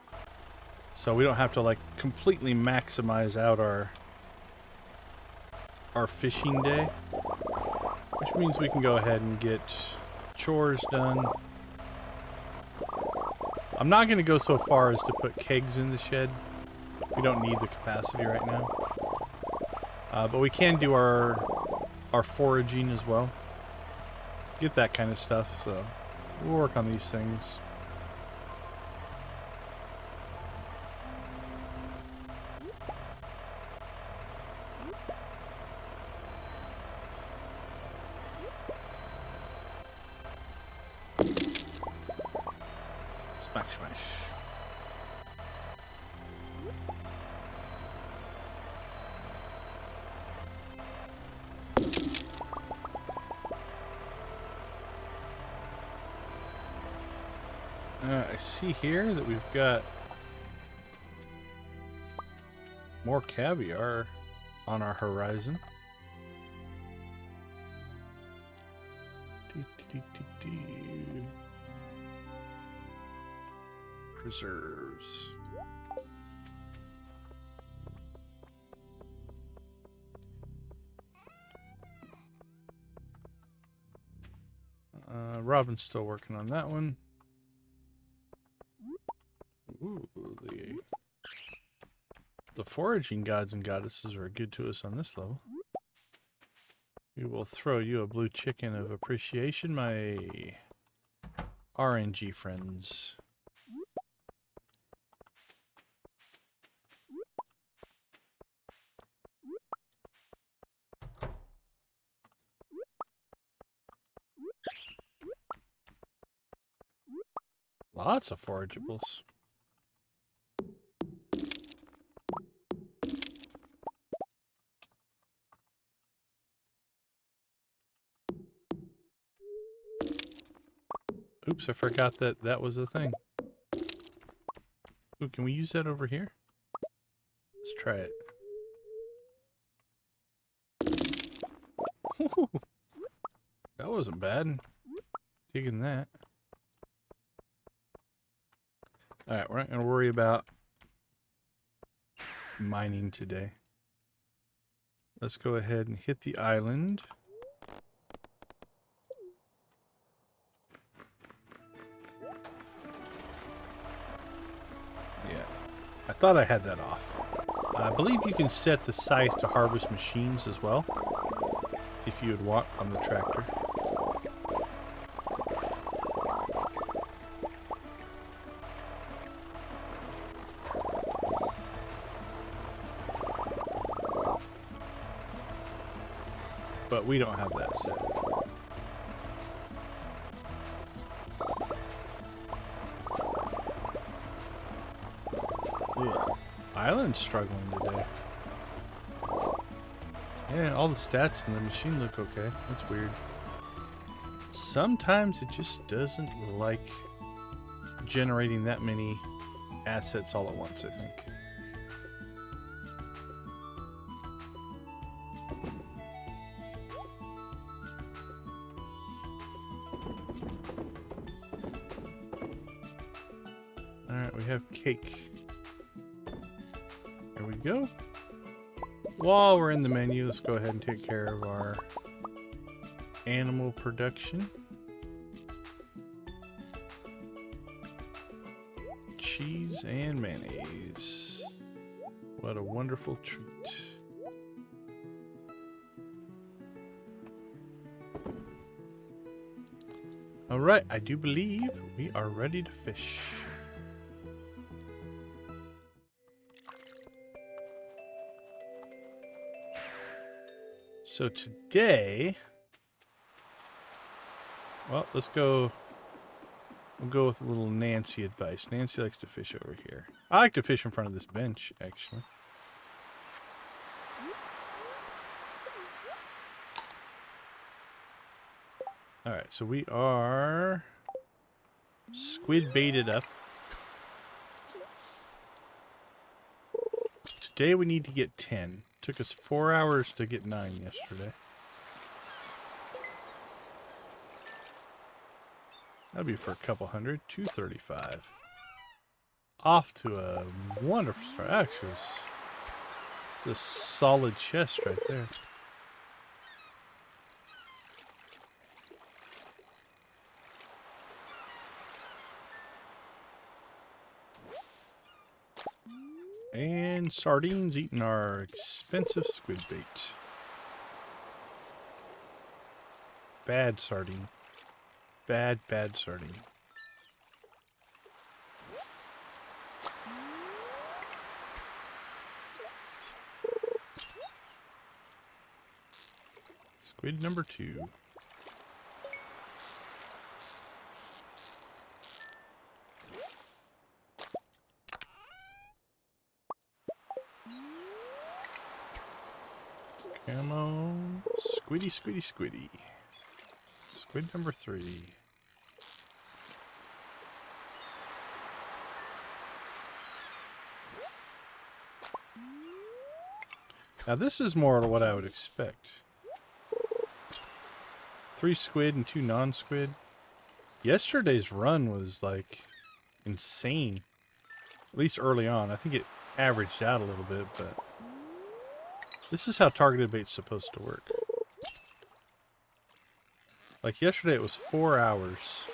So we don't have to like completely maximize out our fishing day. Which means we can go ahead and get chores done. I'm not going to go so far as to put kegs in the shed. We don't need the capacity right now. But we can do our foraging as well. Get that kind of stuff, so we'll work on these things. Smash, smash. I see here that we've got more caviar on our horizon. Preserves. Robin's still working on that one. Ooh, the foraging gods and goddesses are good to us on this level. We will throw you a blue chicken of appreciation, my RNG friends. Lots of forageables. Oops, I forgot that that was a thing. Ooh, can we use that over here? Let's try it. Ooh, that wasn't bad. Digging that. Alright, we're not going to worry about mining today. Let's go ahead and hit the island. Yeah, I thought I had that off. I believe you can set the scythe to harvest machines as well, if you would want on the tractor. But we don't have that set. Ugh. Island's struggling today. Yeah, all the stats in the machine look okay. That's weird. Sometimes it just doesn't like generating that many assets all at once, I think. Alright, we have cake. go. While we're in the menu, let's go ahead and take care of our animal production. Cheese and mayonnaise. What a wonderful treat. Alright, I do believe we are ready to fish. So today, well, let's go. We'll go with a little Nancy advice. Nancy likes to fish over here. I like to fish in front of this bench, actually. Alright, so we are squid baited up. Today we need to get 10. Took us 4 hours to get 9 yesterday. That'd be for a couple hundred. 235. Off to a wonderful start. Actually, it's a solid chest right there. And sardines eating our expensive squid bait. Bad sardine. Bad sardine. Squid number 2. Come on. Squiddy, squiddy, squiddy. Squid number 3. Now this is more what I would expect. 3 squid and 2 non-squid. Yesterday's run was like insane. At least early on. I think it averaged out a little bit, but this is how targeted bait's supposed to work. Like yesterday it was 4 hours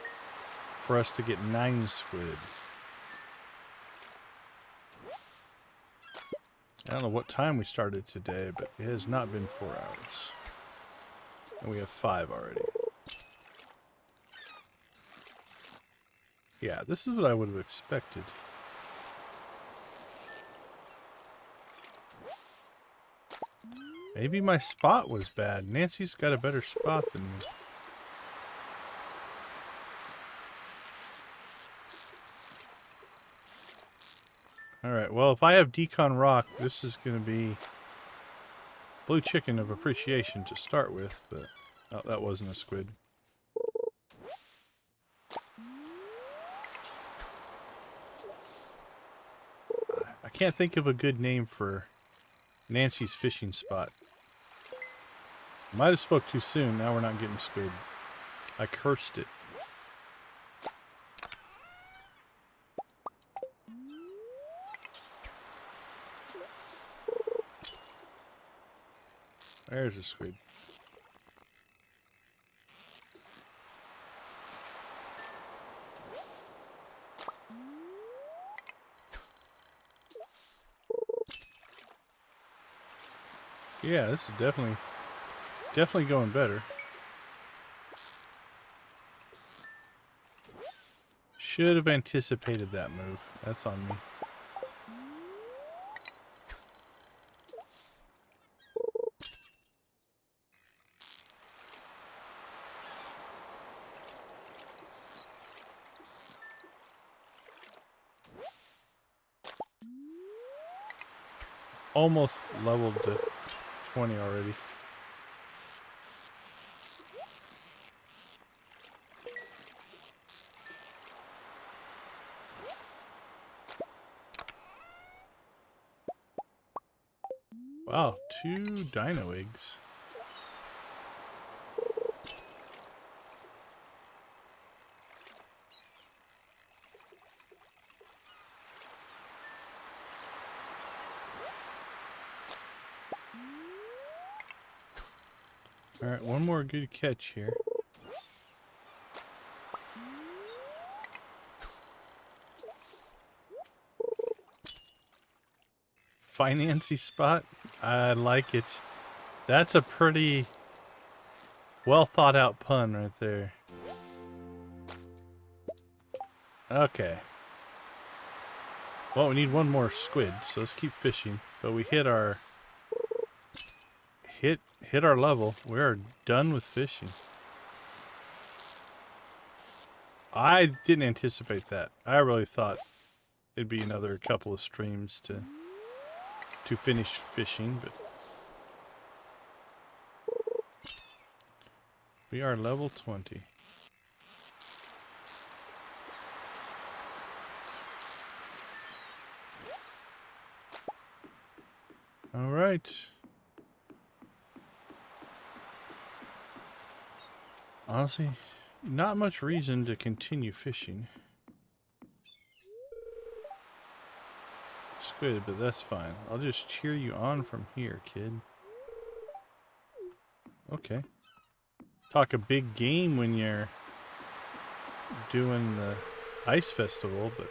for us to get 9 squid. I don't know what time we started today, but it has not been 4 hours. And we have 5 already. Yeah, this is what I would have expected. Maybe my spot was bad. Nancy's got a better spot than me. Alright, well, if I have Decon Rock, this is going to be blue chicken of appreciation to start with, but oh, that wasn't a squid. I can't think of a good name for Nancy's fishing spot. Might have spoke too soon, now we're not getting squid. I cursed it. There's a squid. Yeah, this is definitely going better. Should have anticipated that move. That's on me. Almost leveled to 20 already. Wow, 2 dino eggs. Alright, one more good catch here. Financy spot? I like it. That's a pretty well thought out pun right there. Okay. Well, we need one more squid, so let's keep fishing. But we hit our level. We are done with fishing. I didn't anticipate that. I really thought it'd be another couple of streams to finish fishing, but we are level 20. All right. Honestly, not much reason to continue fishing. Squid, but that's fine. I'll just cheer you on from here, kid. Okay. Talk a big game when you're doing the ice festival, but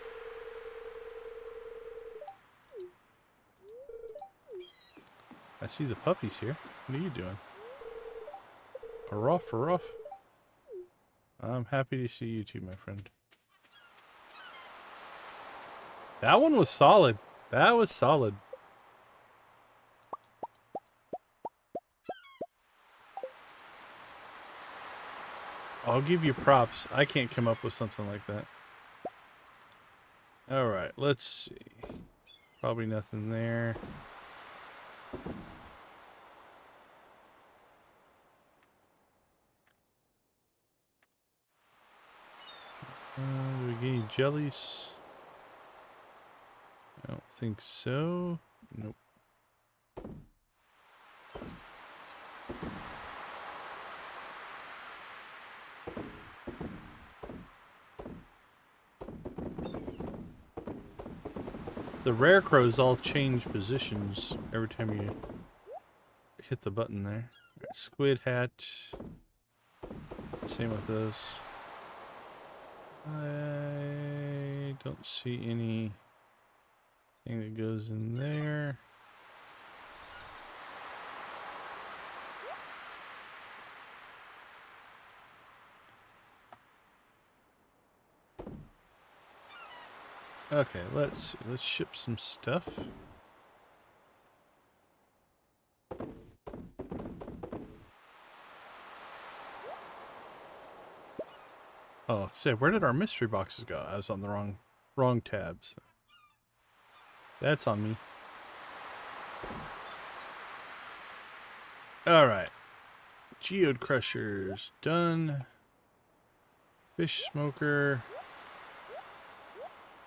I see the puppies here. What are you doing? A rough, a rough. I'm happy to see you too, my friend. That one was solid. That was solid. I'll give you props. I can't come up with something like that. Alright, let's see. Probably nothing there. Do we get any jellies? I don't think so. Nope. The rare crows all change positions every time you hit the button there. Right, squid hat. Same with those. I don't see anything that goes in there. Okay, let's ship some stuff. Oh, say, where did our mystery boxes go? I was on the wrong tabs. That's on me. All right, geode crushers done. Fish smoker.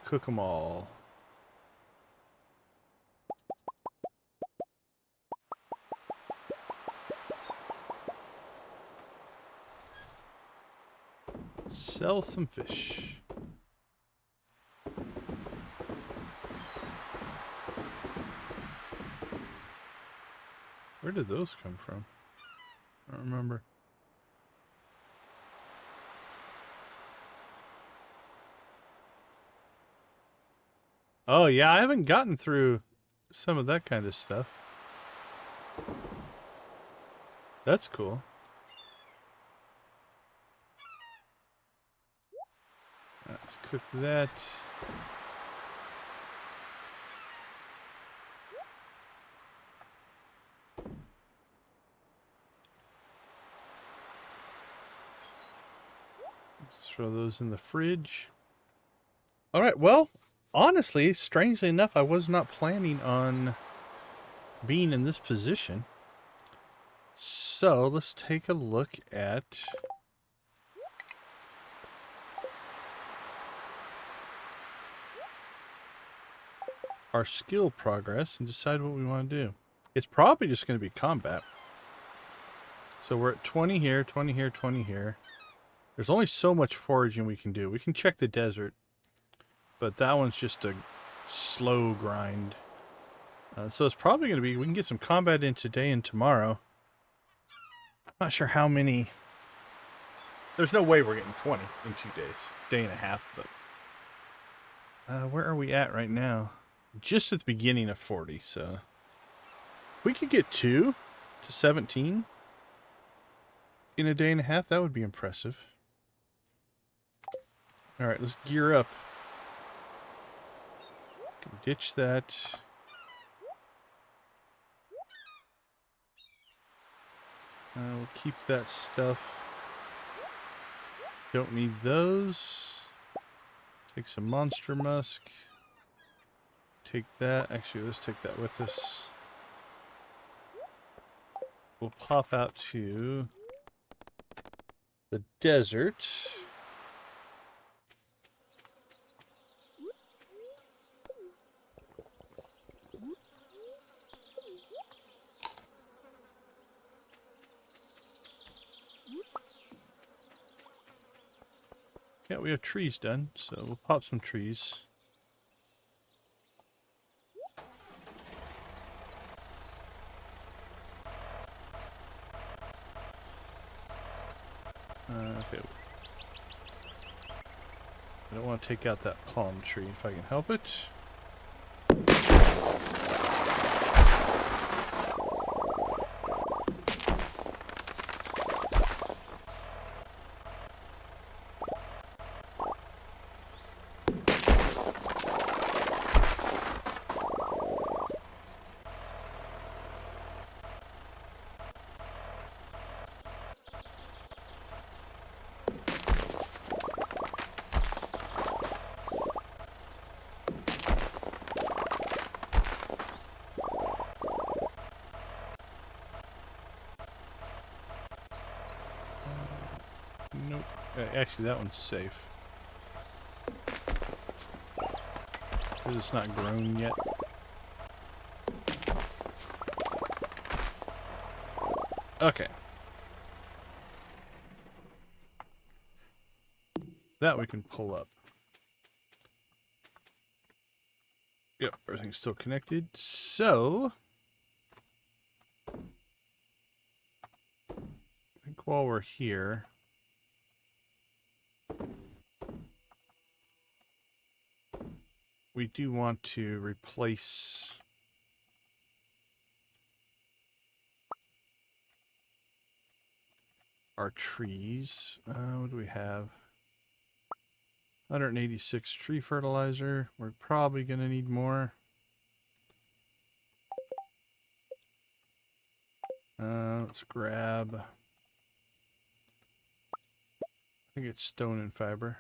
Cook them all. Sell some fish. Where did those come from? I don't remember. Oh yeah, I haven't gotten through some of that kind of stuff. That's cool. Let's cook that. Let's throw those in the fridge. All right, well, honestly, strangely enough, I was not planning on being in this position. So let's take a look at our skill progress and decide what we want to do. It's probably just going to be combat. So we're at 20 here, 20 here, 20 here. There's only so much foraging we can do. We can check the desert, but that one's just a slow grind. So it's probably going to be, we can get some combat in today and tomorrow. Not sure how many. There's no way we're getting 20 in 2 days. Day and a half, but where are we at right now? Just at the beginning of 40, so if we could get 2 to 17 in a day and a half, that would be impressive. All right, let's gear up. Ditch that. We'll keep that stuff. Don't need those. Take some monster musk. Take that. Actually, let's take that with us. We'll pop out to the desert. Yeah, we have trees done, so we'll pop some trees. Okay. I don't want to take out that palm tree if I can help it. Nope. Actually, that one's safe. Because it's not grown yet. Okay. That we can pull up. Yep, everything's still connected. So, I think while we're here, we do want to replace our trees. What do we have? 186 tree fertilizer. We're probably going to need more. Let's grab, I think it's stone and fiber.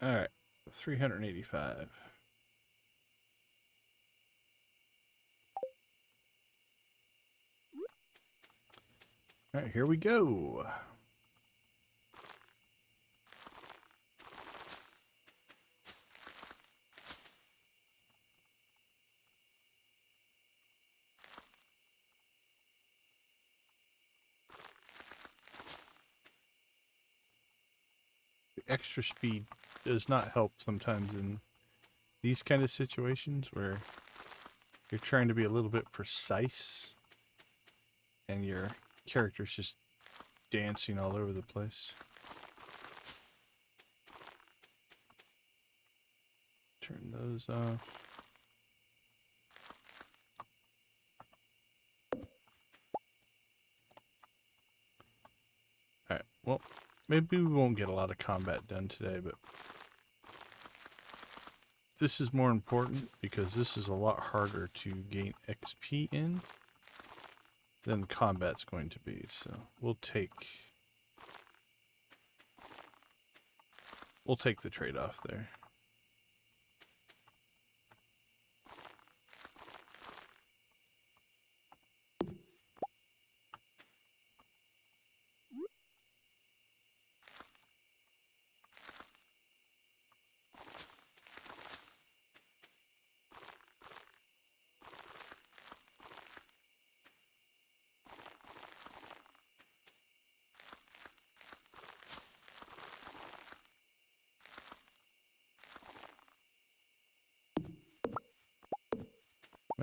All right, 385. All right, here we go. The extra speed does not help sometimes in these kind of situations where you're trying to be a little bit precise and your character's just dancing all over the place. Turn those off. Alright, well, maybe we won't get a lot of combat done today, but this is more important because this is a lot harder to gain XP in than combat's going to be. So we'll take the trade-off there.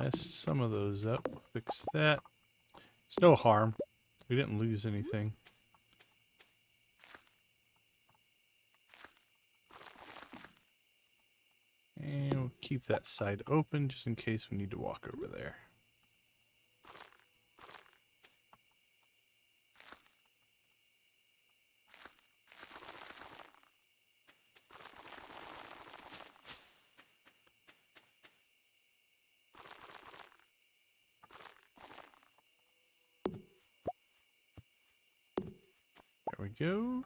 messed some of those up. Fix that. It's no harm. We didn't lose anything. And we'll keep that side open just in case we need to walk over there. There we go.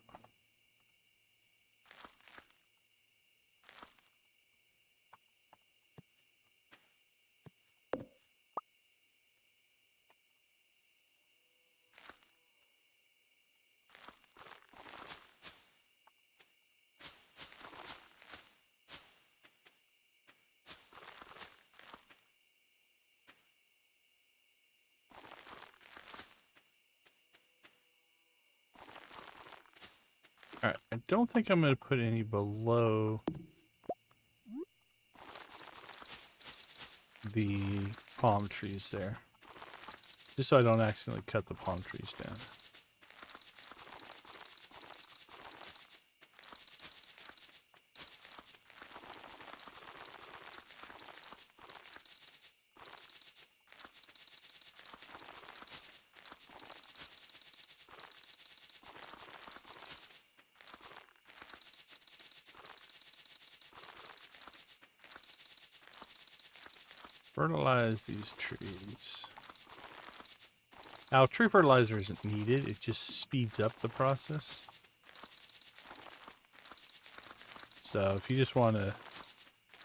Alright, I don't think I'm going to put any below the palm trees there. Just so I don't accidentally cut the palm trees down. Fertilize these trees. Now, tree fertilizer isn't needed. It just speeds up the process. So if you just want to,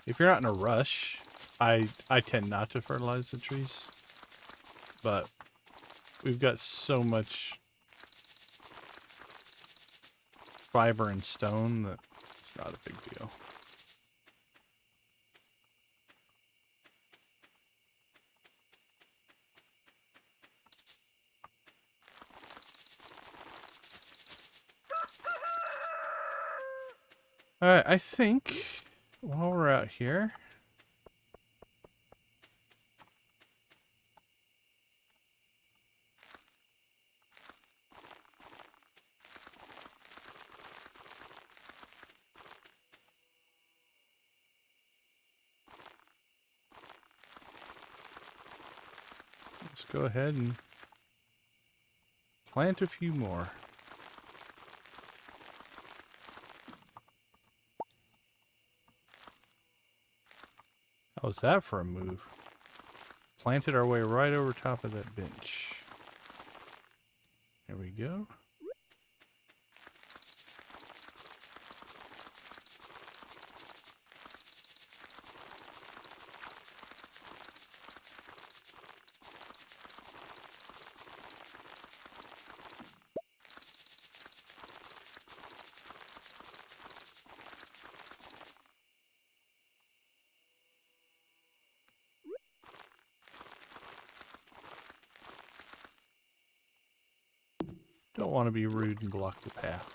if you're not in a rush, I tend not to fertilize the trees. But we've got so much fiber and stone that it's not a big deal. Alright, I think while we're out here, let's go ahead and plant a few more. How was that for a move? Planted our way right over top of that bench. There we go. Don't want to be rude and block the path.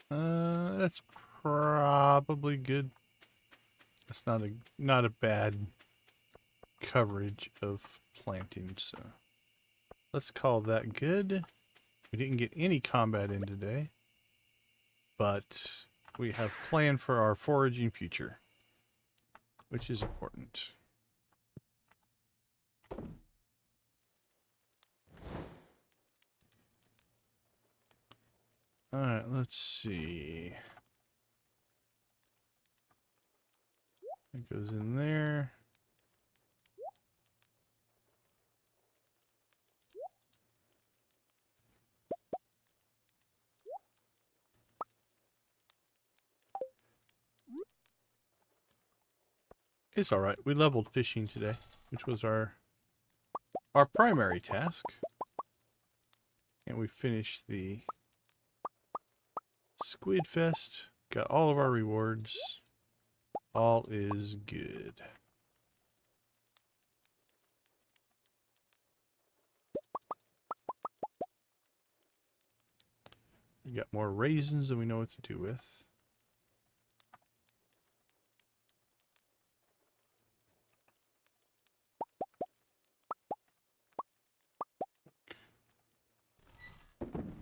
That's probably good. That's not a bad coverage of planting, so let's call that good. We didn't get any combat in today, but we have planned for our foraging future, which is important. Alright, let's see. It goes in there. It's alright. We leveled fishing today, which was our primary task. And we finished the Squid Fest. got all of our rewards. All is good. We got more raisins than we know what to do with.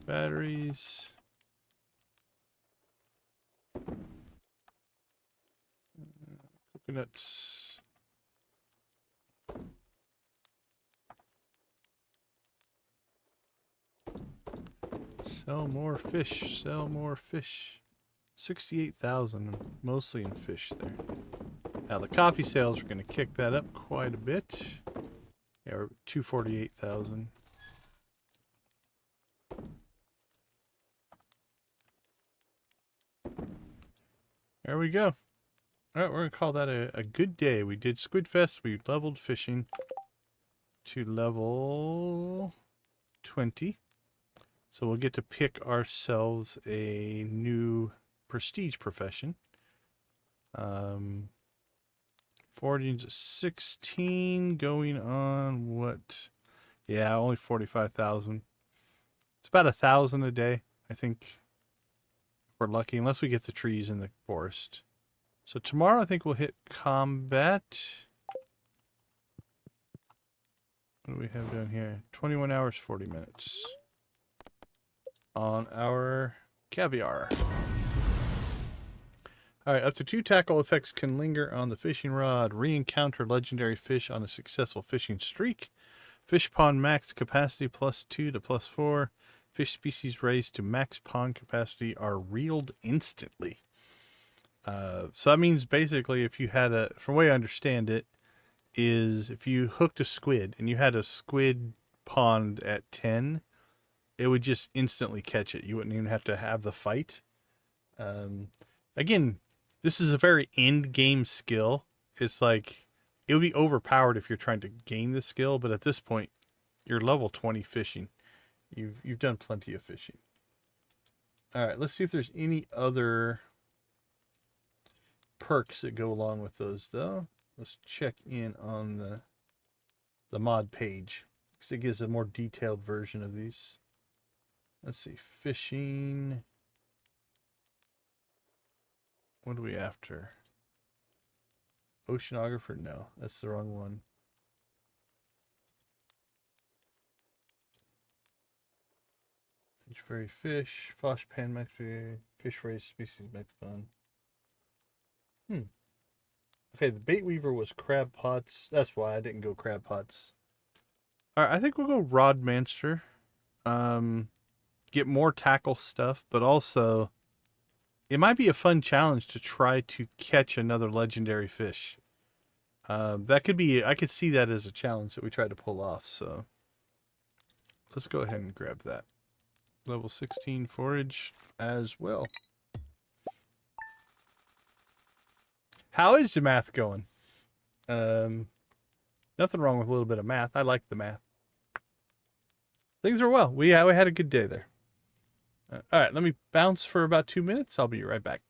Batteries. Coconuts. Sell more fish. Sell more fish. 68,000, mostly in fish there. Now the coffee sales are going to kick that up quite a bit. Yeah, we're 248,000. There we go. All right, we're going to call that a good day. We did Squid Fest. We leveled fishing to level 20. So we'll get to pick ourselves a new prestige profession. Foraging's 16, going on what? Yeah, only 45,000. It's about 1,000 a day, I think, if we're lucky, unless we get the trees in the forest. So tomorrow I think we'll hit combat. What do we have down here? 21 hours, 40 minutes. On our caviar. Alright, up to 2 tackle effects can linger on the fishing rod. Re-encounter legendary fish on a successful fishing streak. Fish pond max capacity +2 to +4. Fish species raised to max pond capacity are reeled instantly. So that means basically if you had from the way I understand it, is if you hooked a squid and you had a squid pond at 10, it would just instantly catch it. You wouldn't even have to have the fight. Again, this is a very end game skill. It's like, it would be overpowered if you're trying to gain the skill, but at this point, you're level 20 fishing. You've done plenty of fishing. All right, let's see if there's any other perks that go along with those, though. Let's check in on the mod page, because it gives a more detailed version of these. Let's see, fishing. What are we after? Oceanographer? No, that's the wrong one. Fish fairy fish, Fosh pan max, fish race species max pond. Okay, the bait weaver was crab pots. That's why I didn't go crab pots. All right, I think we'll go rod manster. Get more tackle stuff, but also it might be a fun challenge to try to catch another legendary fish. That could be, I could see that as a challenge that we try to pull off. So let's go ahead and grab that. Level 16 forage as well. How is the math going? Nothing wrong with a little bit of math. I like the math. Things are well. We had a good day there. All right, let me bounce for about 2 minutes. I'll be right back.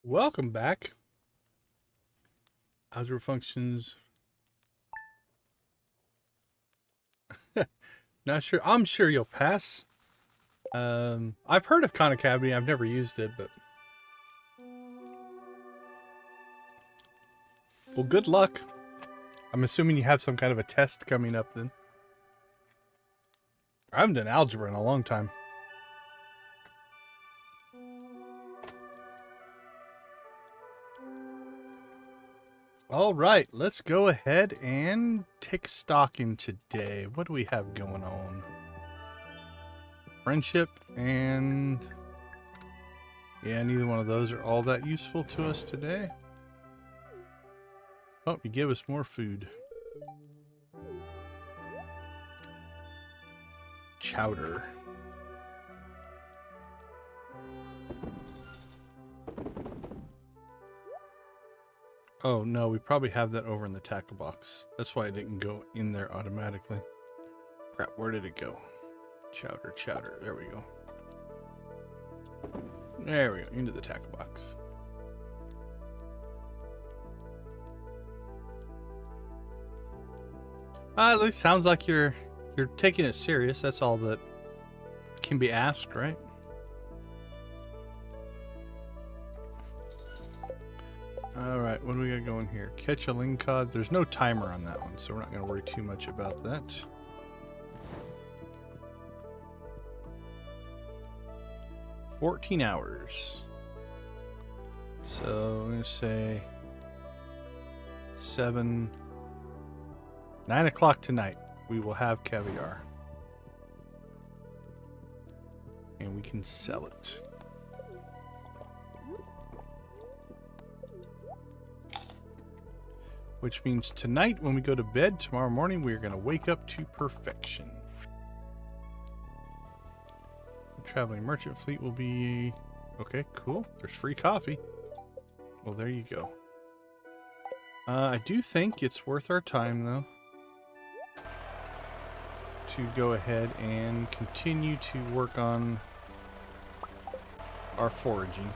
Welcome back. Algebra functions. Not sure. I'm sure you'll pass. I've heard of Khan Academy. I've never used it, but well, good luck. I'm assuming you have some kind of a test coming up then. I haven't done algebra in a long time. All right, let's go ahead and take stock in today. What do we have going on? Friendship and... yeah, neither one of those are all that useful to us today. Oh, you give us more food. Chowder. Oh no, we probably have that over in the tackle box. That's why it didn't go in there automatically. Crap, where did it go? Chowder, chowder. There we go. There we go, into the tackle box. At least sounds like you're taking it serious. That's all that can be asked, right? Alright, what do we got going here? Catch a lingcod. There's no timer on that one, so we're not going to worry too much about that. $14 hours. So I'm going to say 9 o'clock tonight. We will have caviar. And we can sell it. Which means tonight, when we go to bed, tomorrow morning, we are going to wake up to perfection. The traveling merchant fleet will be... okay, cool. There's free coffee. Well, there you go. I do think it's worth our time, though, to go ahead and continue to work on our foraging.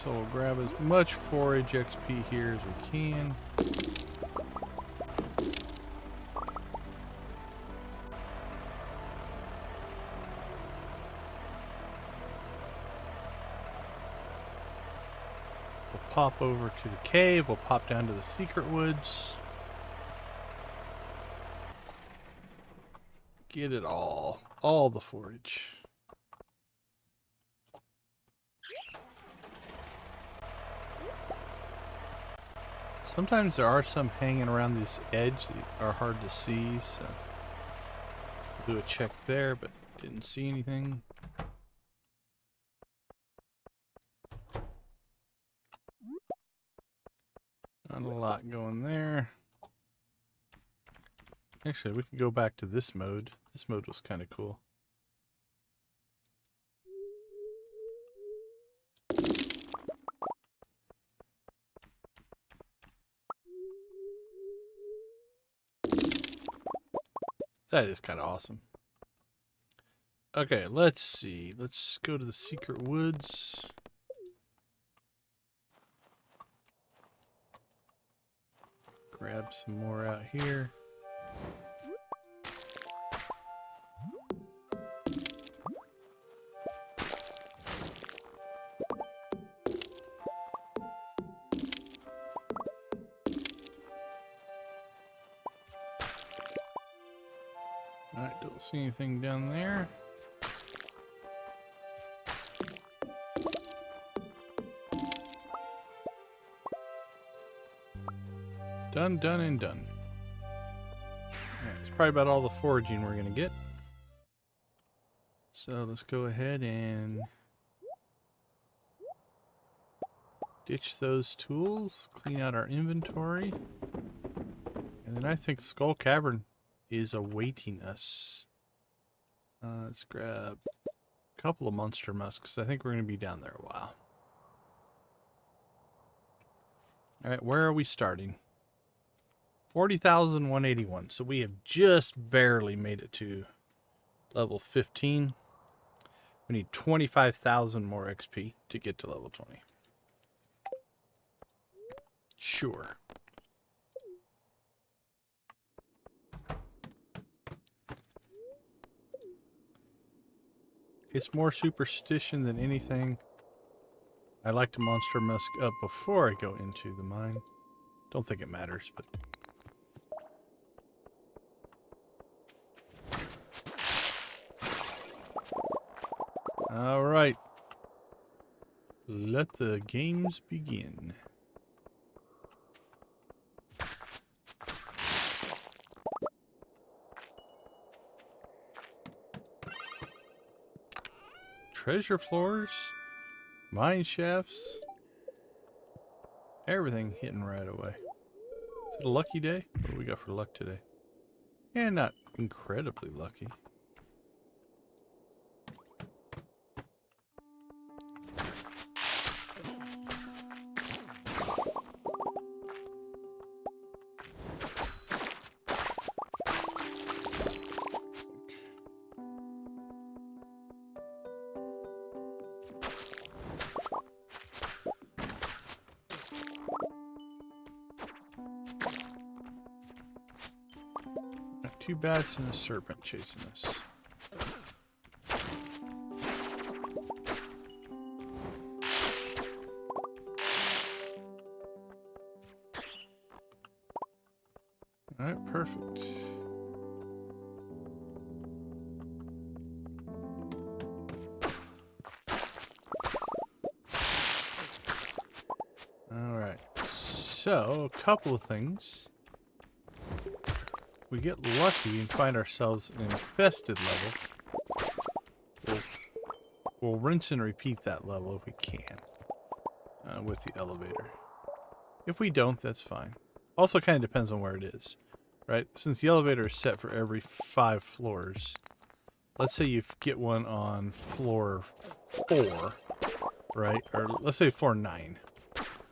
So we'll grab as much forage XP here as we can. We'll pop over to the cave. We'll pop down to the secret woods. Get it all the forage. Sometimes there are some hanging around this edge that are hard to see, so we'll do a check there, but didn't see anything. Not a lot going there. Actually, we could go back to this mode. This mode was kind of cool. That is kind of awesome. Okay, let's see. Let's go to the secret woods. Grab some more out here. Alright, don't see anything down there. Done, done, and done. It's probably about all the foraging we're going to get. So let's go ahead and ditch those tools, clean out our inventory, and then I think Skull Cavern is awaiting us. Let's grab a couple of monster musks. I think we're going to be down there a while. Alright, where are we starting? 40,181. So we have just barely made it to level 15. We need 25,000 more XP to get to level 20. Sure. It's more superstition than anything. I like to monster musk up before I go into the mine. Don't think it matters, but... Alright. Let the games begin. Treasure floors, mine shafts, everything hitting right away. Is it a lucky day? What do we got for luck today? Yeah, not incredibly lucky. Two bats and a serpent chasing us. Alright, perfect. Alright, so a couple of things. We get lucky and find ourselves in an infested level. We'll rinse and repeat that level if we can with the elevator. If we don't, that's fine. Also kind of depends on where it is, right? Since the elevator is set for every 5 floors, let's say you get one on floor 4, right? Or let's say floor 9.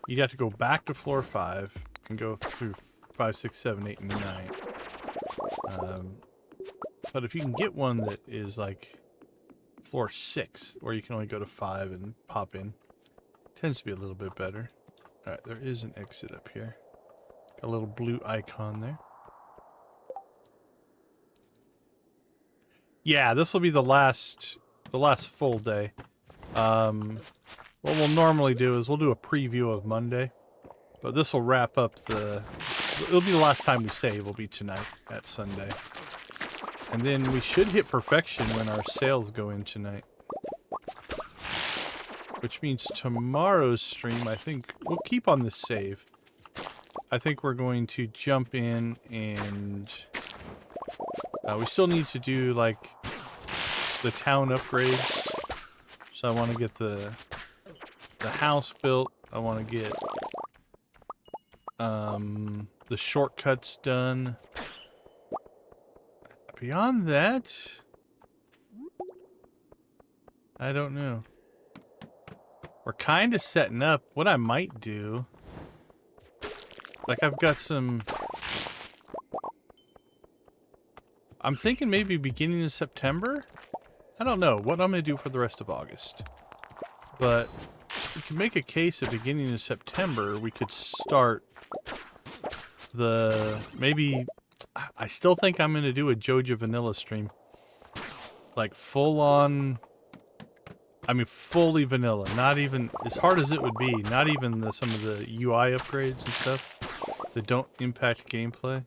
You'd have to go back to floor 5 and go through 5, 6, 7, 8, and 9. But if you can get one that is like floor 6, where you can only go to 5 and pop in, tends to be a little bit better. Alright, there is an exit up here. Got a little blue icon there. Yeah, this will be the last full day. What we'll normally do is we'll do a preview of Monday, but this will wrap up it'll be the last time we save, will be tonight at Sunday. And then we should hit perfection when our sales go in tonight. Which means tomorrow's stream, I think, we'll keep on this save. I think we're going to jump in and... we still need to do, like, the town upgrades. So I want to get the house built. I want to get the shortcuts done. Beyond that, I don't know. We're kind of setting up. What I might do, like I've got some... I'm thinking maybe beginning of September? I don't know what I'm going to do for the rest of August. But we can make a case at beginning of September. We could start maybe... I still think I'm going to do a Joja vanilla stream. Like full on... I mean fully vanilla. Not even... As hard as it would be. Not even some of the UI upgrades and stuff that don't impact gameplay.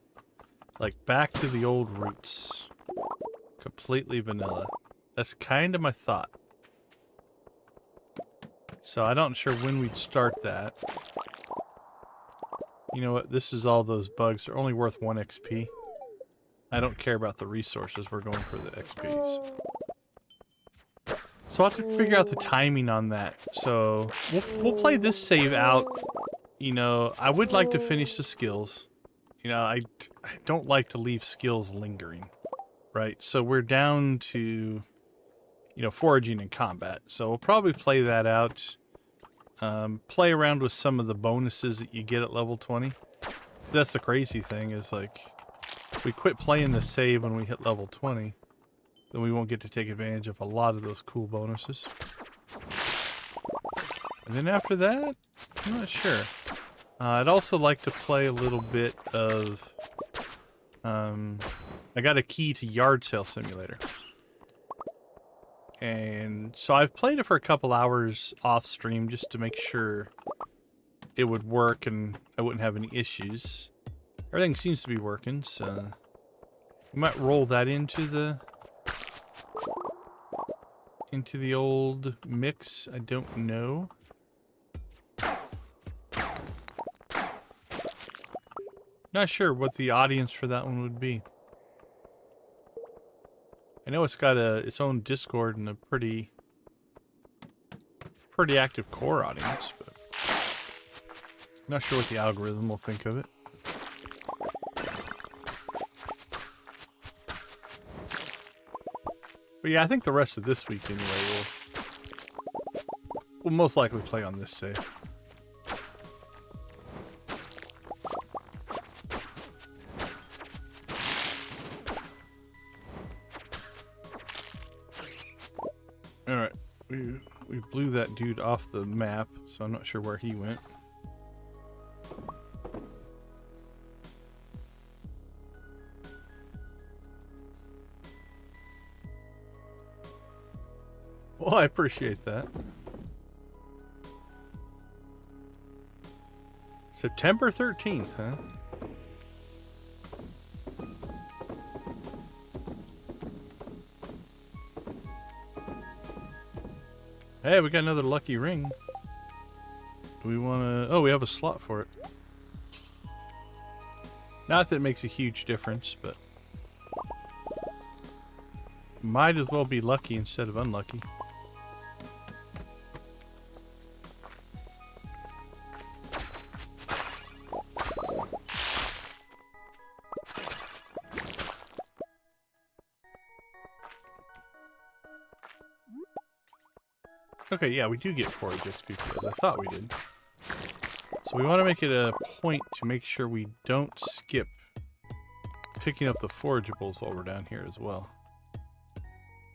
Like back to the old roots. Completely vanilla. That's kind of my thought. So I'm not sure when we'd start that. You know what? This is all those bugs. They're only worth 1 XP. I don't care about the resources. We're going for the XPs. So I'll have to figure out the timing on that. So we'll play this save out. You know, I would like to finish the skills. You know, I don't like to leave skills lingering. Right? So we're down to, you know, foraging and combat. So we'll probably play that out. Play around with some of the bonuses that you get at level 20. That's the crazy thing is like, if we quit playing the save when we hit level 20, then we won't get to take advantage of a lot of those cool bonuses. And then after that, I'm not sure. I'd also like to play a little bit of... I got a key to Yard Sale Simulator. And so I've played it for a couple hours off stream just to make sure it would work and I wouldn't have any issues. Everything seems to be working, so we might roll that into the old mix. I don't know. Not sure what the audience for that one would be. I know it's got its own Discord and a pretty active core audience, but not sure what the algorithm will think of it. But yeah, I think the rest of this week anyway we'll most likely play on this save. Alright, we blew that dude off the map, so I'm not sure where he went. Well, I appreciate that. September 13th, huh? Hey, we got another lucky ring. Do we want to... Oh, we have a slot for it. Not that it makes a huge difference, but... might as well be lucky instead of unlucky. Okay, yeah, we do get forage XP for those. I thought we did. So we want to make it a point to make sure we don't skip picking up the forageables while we're down here as well.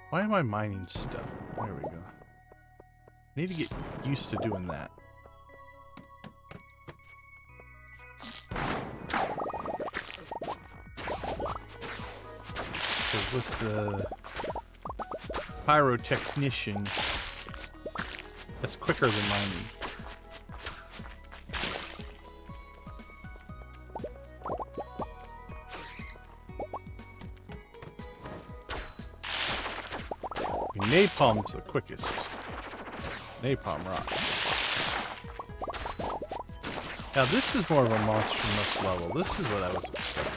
Why am I mining stuff? There we go. I need to get used to doing that. Because with the pyrotechnician, that's quicker than mining. Napalm's the quickest. Napalm rock. Now this is more of a monstrous level. This is what I was expecting.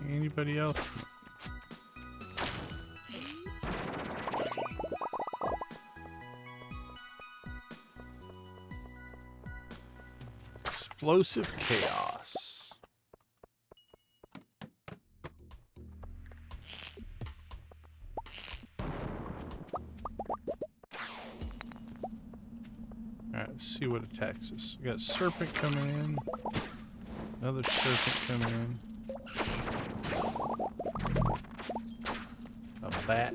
Anybody else? Explosive chaos. Alright, let's see what attacks us. We got serpent coming in. Another serpent coming in. A bat.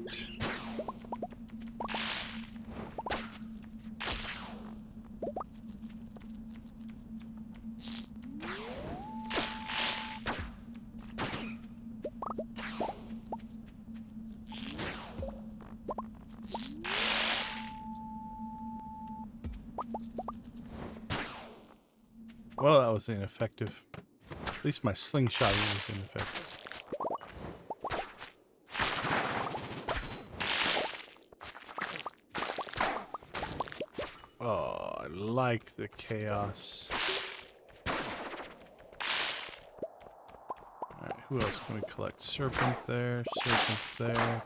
Well, that was ineffective. At least my slingshot was ineffective. Oh, I like the chaos. Alright, who else can we collect? Serpent there, serpent there.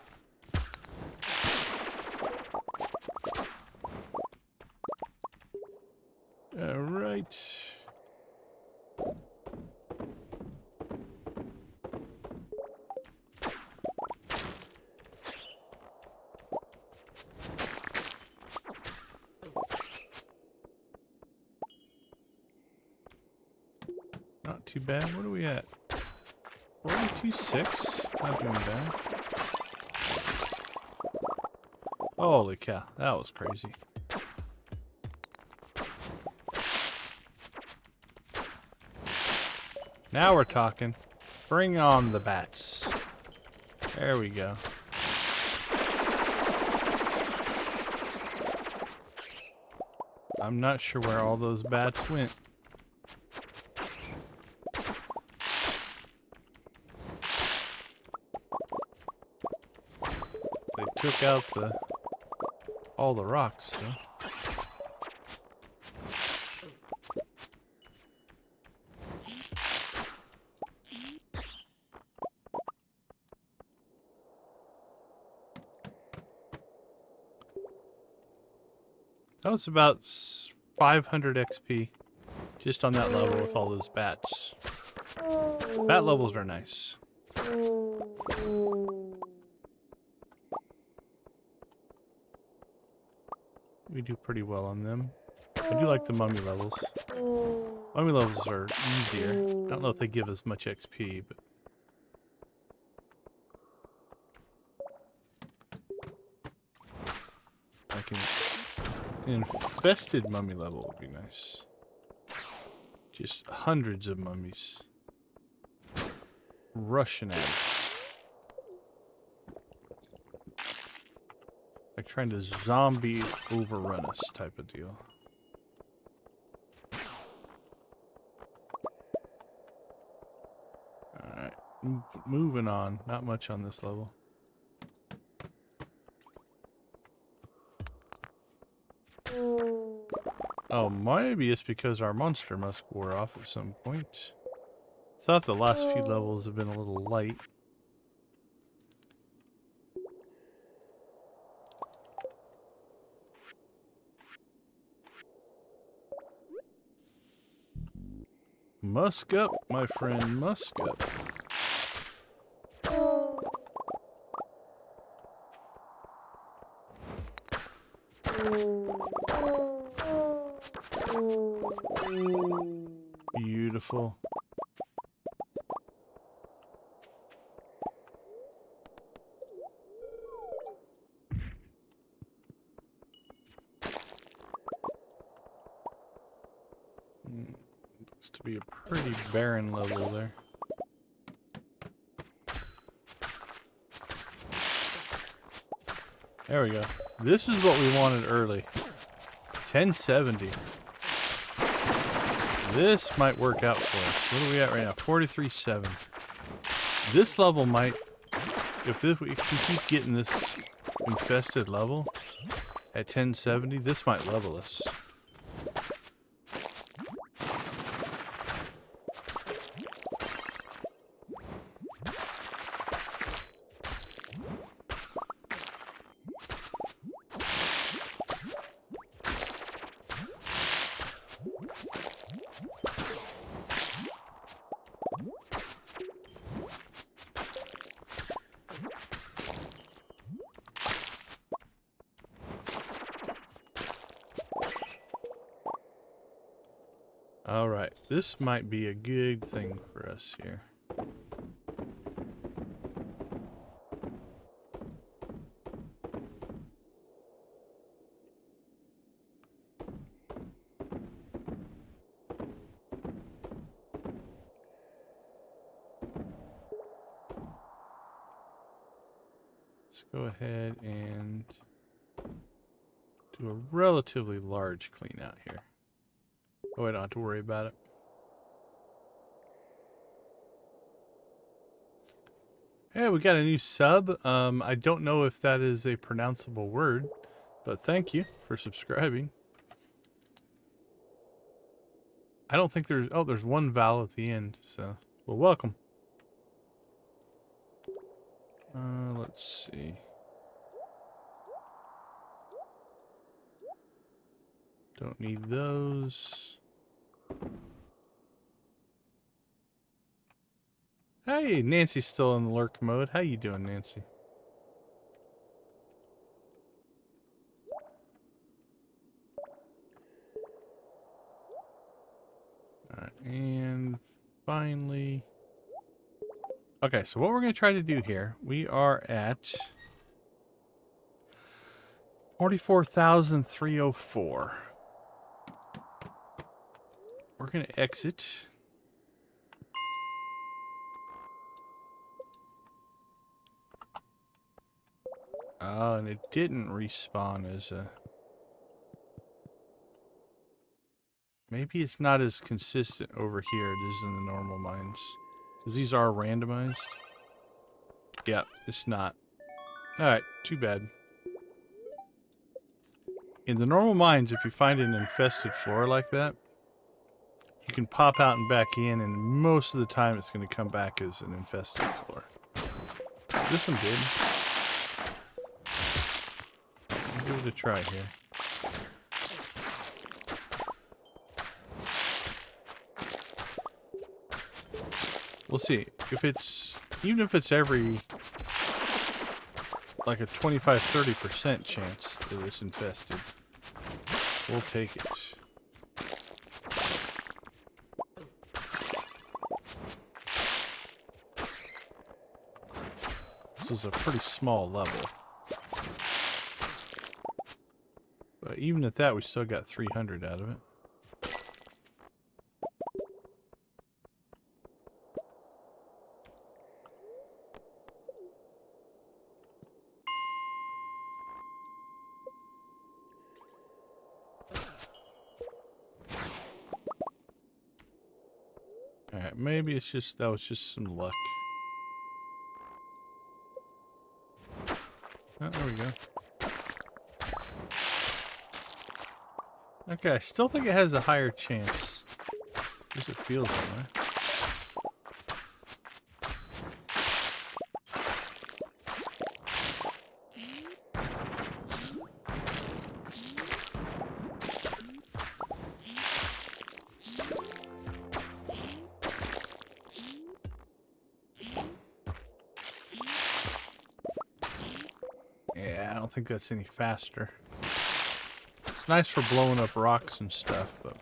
right. Not too bad. What are we at? 42.6? Not doing bad. Holy cow, that was crazy. Now we're talking. Bring on the bats. There we go. I'm not sure where all those bats went. They took out all the rocks, so. That was about 500 XP just on that level with all those bats. Bat levels are nice. We do pretty well on them. I do like the mummy levels. Mummy levels are easier. I don't know if they give us much XP, but... An infested mummy level would be nice. Just hundreds of mummies rushing at us. Like trying to zombie overrun us type of deal. Alright, moving on. Not much on this level. Oh, maybe it's because our monster musk wore off at some point. Thought the last few levels have been a little light. Musk up, my friend, musk up. Beautiful. Looks to be a pretty barren level there. There we go. This is what we wanted early. 1070. This might work out for us. What are we at right now? 43.7. This level might, if we keep getting this infested level at 1070, this might level us. Alright, this might be a good thing for us here. Let's go ahead and do a relatively large clean out here. Oh, I don't have to worry about it. Hey, we got a new sub. I don't know if that is a pronounceable word, but thank you for subscribing. I don't think there's... Oh, there's one vowel at the end, so... Well, welcome. Let's see. Don't need those. Hey, Nancy's still in lurk mode. How you doing, Nancy? Alright, and finally... Okay, so what we're going to try to do here, we are at 44,304. We're going to exit. Oh, and it didn't respawn as a... Maybe it's not as consistent over here as it is in the normal mines. Because these are randomized. Yeah, it's not. Alright, too bad. In the normal mines, if you find an infested floor like that, you can pop out and back in, and most of the time it's going to come back as an infested floor. This one did. I'll give it a try here. We'll see. If it's, even if it's every, like a 25-30% chance that it's infested, we'll take it. This was a pretty small level. But even at that, we still got 300 out of it. Alright, maybe it's just, that was just some luck. Oh, there we go. Okay, I still think it has a higher chance. At least it feels that way. Yeah, I don't think that's any faster. It's nice for blowing up rocks and stuff, but...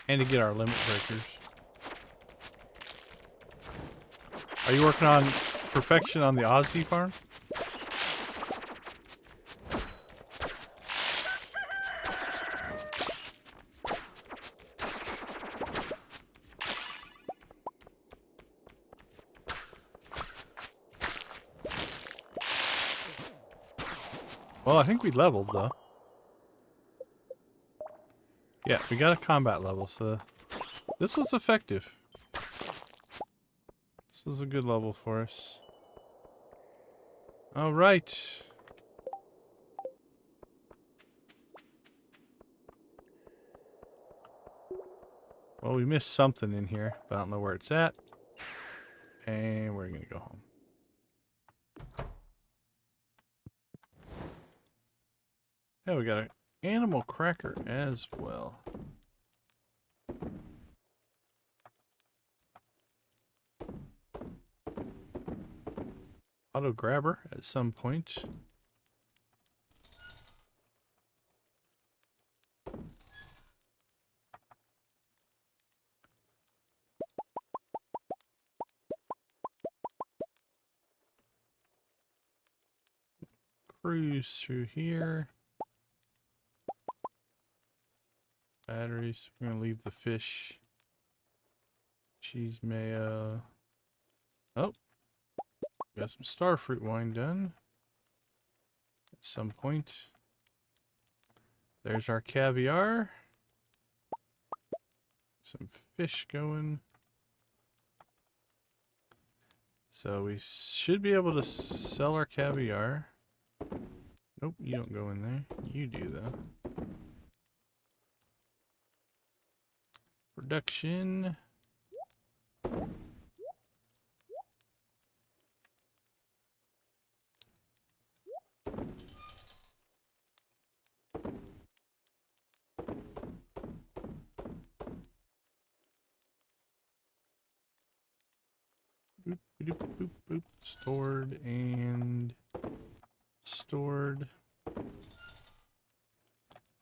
And to get our limit breakers. Are you working on perfection on the Aussie farm? Well, I think we leveled, though. Yeah, we got a combat level, so... This was effective. This was a good level for us. Alright. Well, we missed something in here, but I don't know where it's at. And we're gonna go home. Yeah, we got an animal cracker as well. Auto grabber at some point. Cruise through here. Batteries. We're gonna leave the fish. Cheese mayo. Oh. Got some starfruit wine done. At some point. There's our caviar. Some fish going. So we should be able to sell our caviar. Nope, you don't go in there. You do though. Production. Boop, boop, boop, boop. Stored and stored.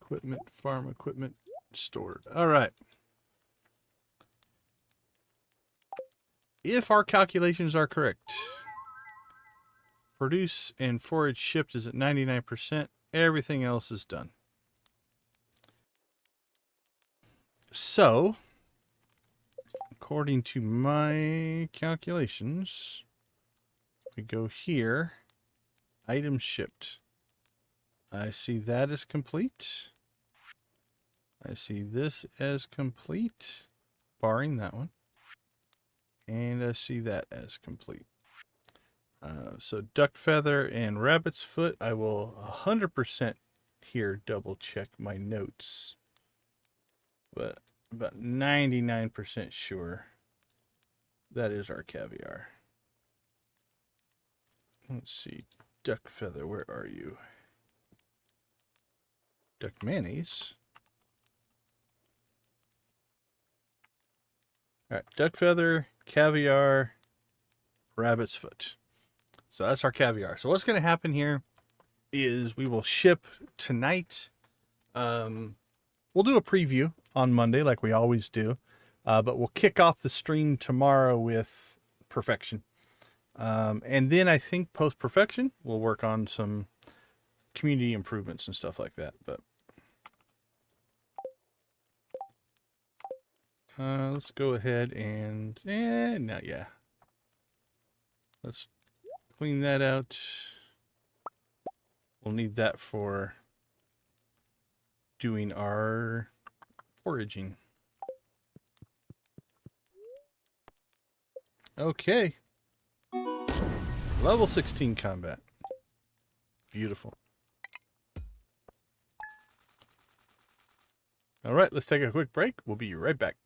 Equipment, farm equipment, stored. All right. If our calculations are correct, produce and forage shipped is at 99%. Everything else is done. So, according to my calculations, we go here, items shipped. I see that as complete. I see this as complete, barring that one. And I see that as complete. So duck feather and rabbit's foot, I will 100% here double check my notes. But about 99% sure that is our caviar. Let's see. Duck feather, where are you? Duck mayonnaise. All right, duck feather, caviar, rabbit's foot. So that's our caviar. So what's going to happen here is we will ship tonight. We'll do a preview on Monday like we always do. But we'll kick off the stream tomorrow with Perfection. And then I think post-Perfection, we'll work on some community improvements and stuff like that. But let's go ahead and no, yeah. Let's clean that out. We'll need that for doing our foraging. Okay. Level 16 combat. Beautiful. All right, let's take a quick break. We'll be right back.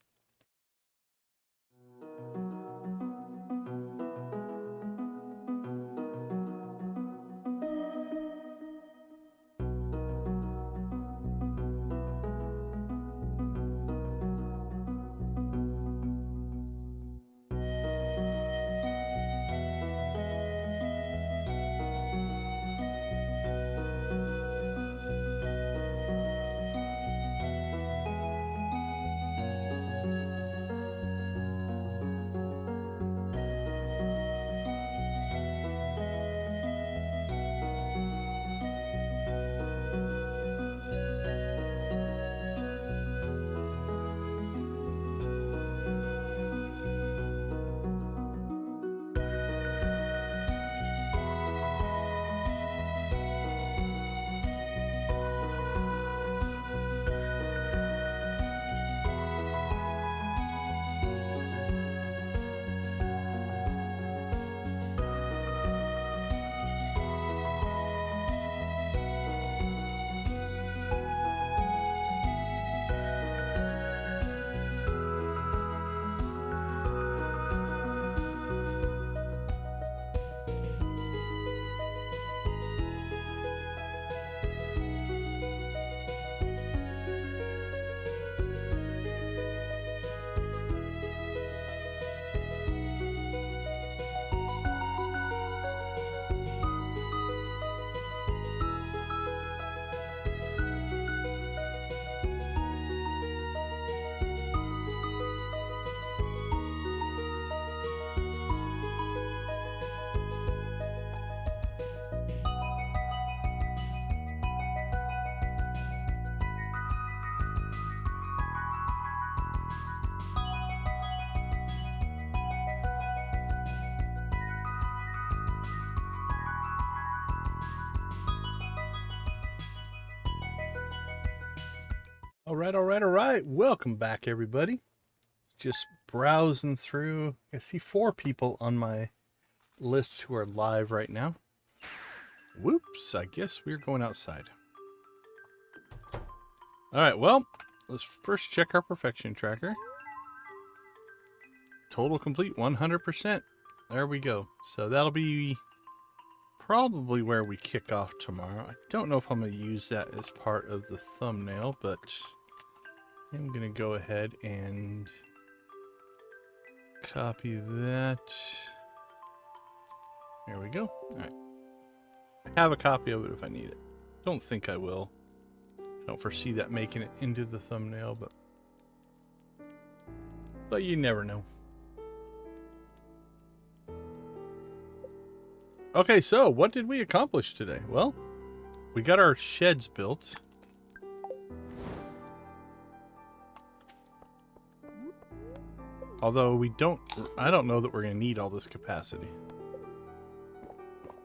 All right. Welcome back, everybody. Just browsing through. I see 4 people on my list who are live right now. Whoops, I guess we're going outside. All right, well, let's first check our perfection tracker. Total complete 100%. There we go. So that'll be probably where we kick off tomorrow. I don't know if I'm going to use that as part of the thumbnail, but I'm going to go ahead and copy that. There we go. All right. I have a copy of it if I need it. Don't think I will. I don't foresee that making it into the thumbnail, but you never know. Okay, so what did we accomplish today? Well, we got our sheds built. Although I don't know that we're going to need all this capacity.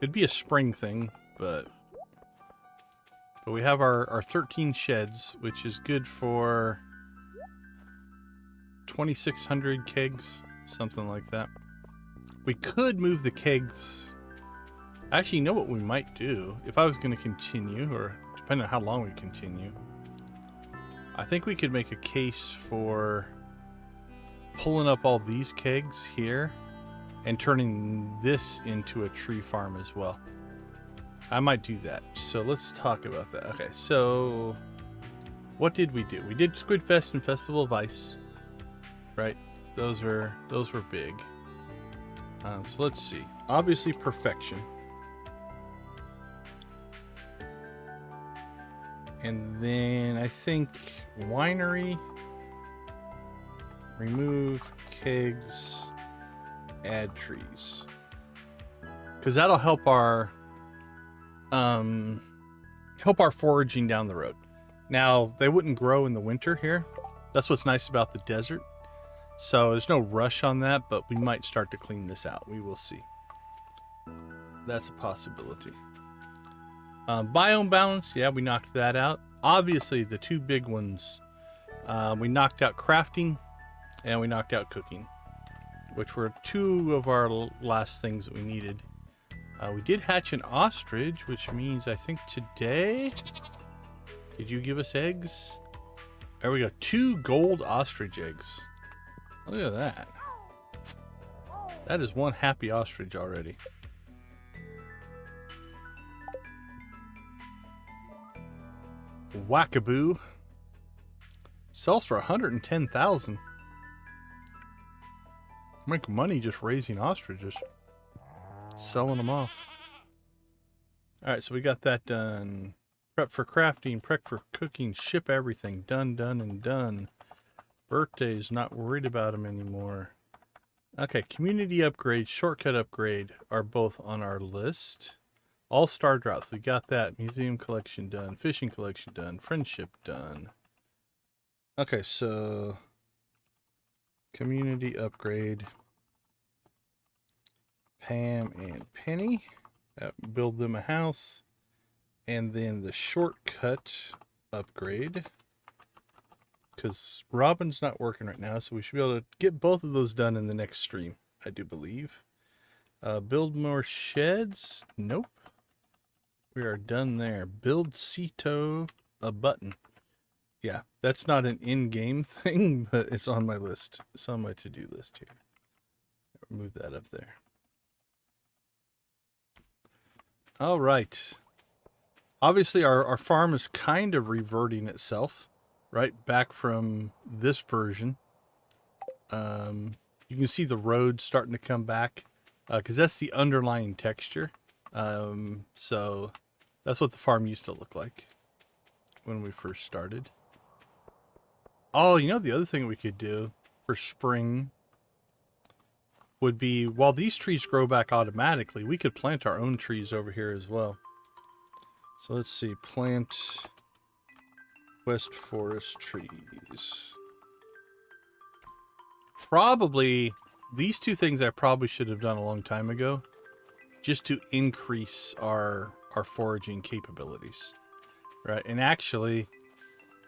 It'd be a spring thing, but we have our 13 sheds, which is good for 2,600 kegs, something like that. We could move the kegs. Actually, you know what we might do? If I was going to continue, or depending on how long we continue, I think we could make a case for pulling up all these kegs here and turning this into a tree farm as well. I might do that. So let's talk about that. Okay, so what did we do? We did Squid Fest and Festival of Ice, right? Those were big. So let's see. Obviously, perfection. And then I think winery, remove kegs, add trees, because that'll help our foraging down the road. Now they wouldn't grow in the winter here. That's what's nice about the desert. So there's no rush on that, but we might start to clean this out. We will see. That's a possibility. Biome balance, yeah, we knocked that out. Obviously, the two big ones, we knocked out crafting and we knocked out cooking, which were two of our last things that we needed. We did hatch an ostrich, which means I think today... Did you give us eggs? There we go. 2 gold ostrich eggs. Look at that. That is one happy ostrich already. Wackaboo. Sells for 110,000. Make money just raising ostriches. Selling them off. Alright, so we got that done. Prep for crafting, prep for cooking, ship everything. Done, done, and done. Birthdays, not worried about them anymore. Okay, community upgrade, shortcut upgrade are both on our list. All-star drops, we got that. Museum collection done. Fishing collection done. Friendship done. Okay, so... community upgrade. Pam and Penny. Build them a house. And then the shortcut upgrade. Because Robin's not working right now, so we should be able to get both of those done in the next stream, I do believe. Build more sheds. Nope. We are done there. Build Cito a button. Yeah, that's not an in-game thing, but it's on my list. It's on my to-do list here. Move that up there. All right. Obviously, our farm is kind of reverting itself, right? Back from this version. You can see the road starting to come back, because that's the underlying texture. So that's what the farm used to look like when we first started. Oh, you know, the other thing we could do for spring would be, while these trees grow back automatically, we could plant our own trees over here as well. So let's see, plant West Forest trees. Probably, these two things I probably should have done a long time ago, just to increase our foraging capabilities, right? And actually,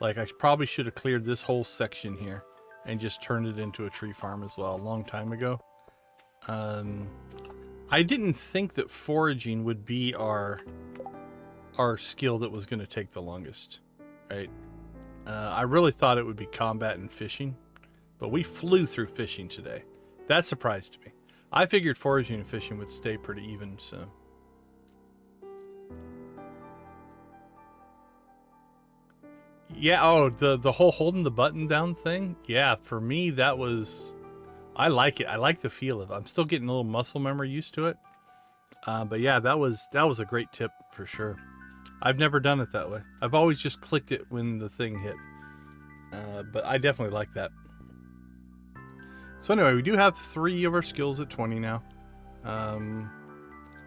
like, I probably should have cleared this whole section here and just turned it into a tree farm as well a long time ago. I didn't think that foraging would be our skill that was going to take the longest, right? I really thought it would be combat and fishing, but we flew through fishing today. That surprised me. I figured foraging and fishing would stay pretty even, so. Yeah, oh, the whole holding the button down thing? Yeah, for me, that was... I like it. I like the feel of it. I'm still getting a little muscle memory used to it. But yeah, that was a great tip for sure. I've never done it that way. I've always just clicked it when the thing hit. But I definitely like that. So anyway, we do have 3 of our skills at 20 now. And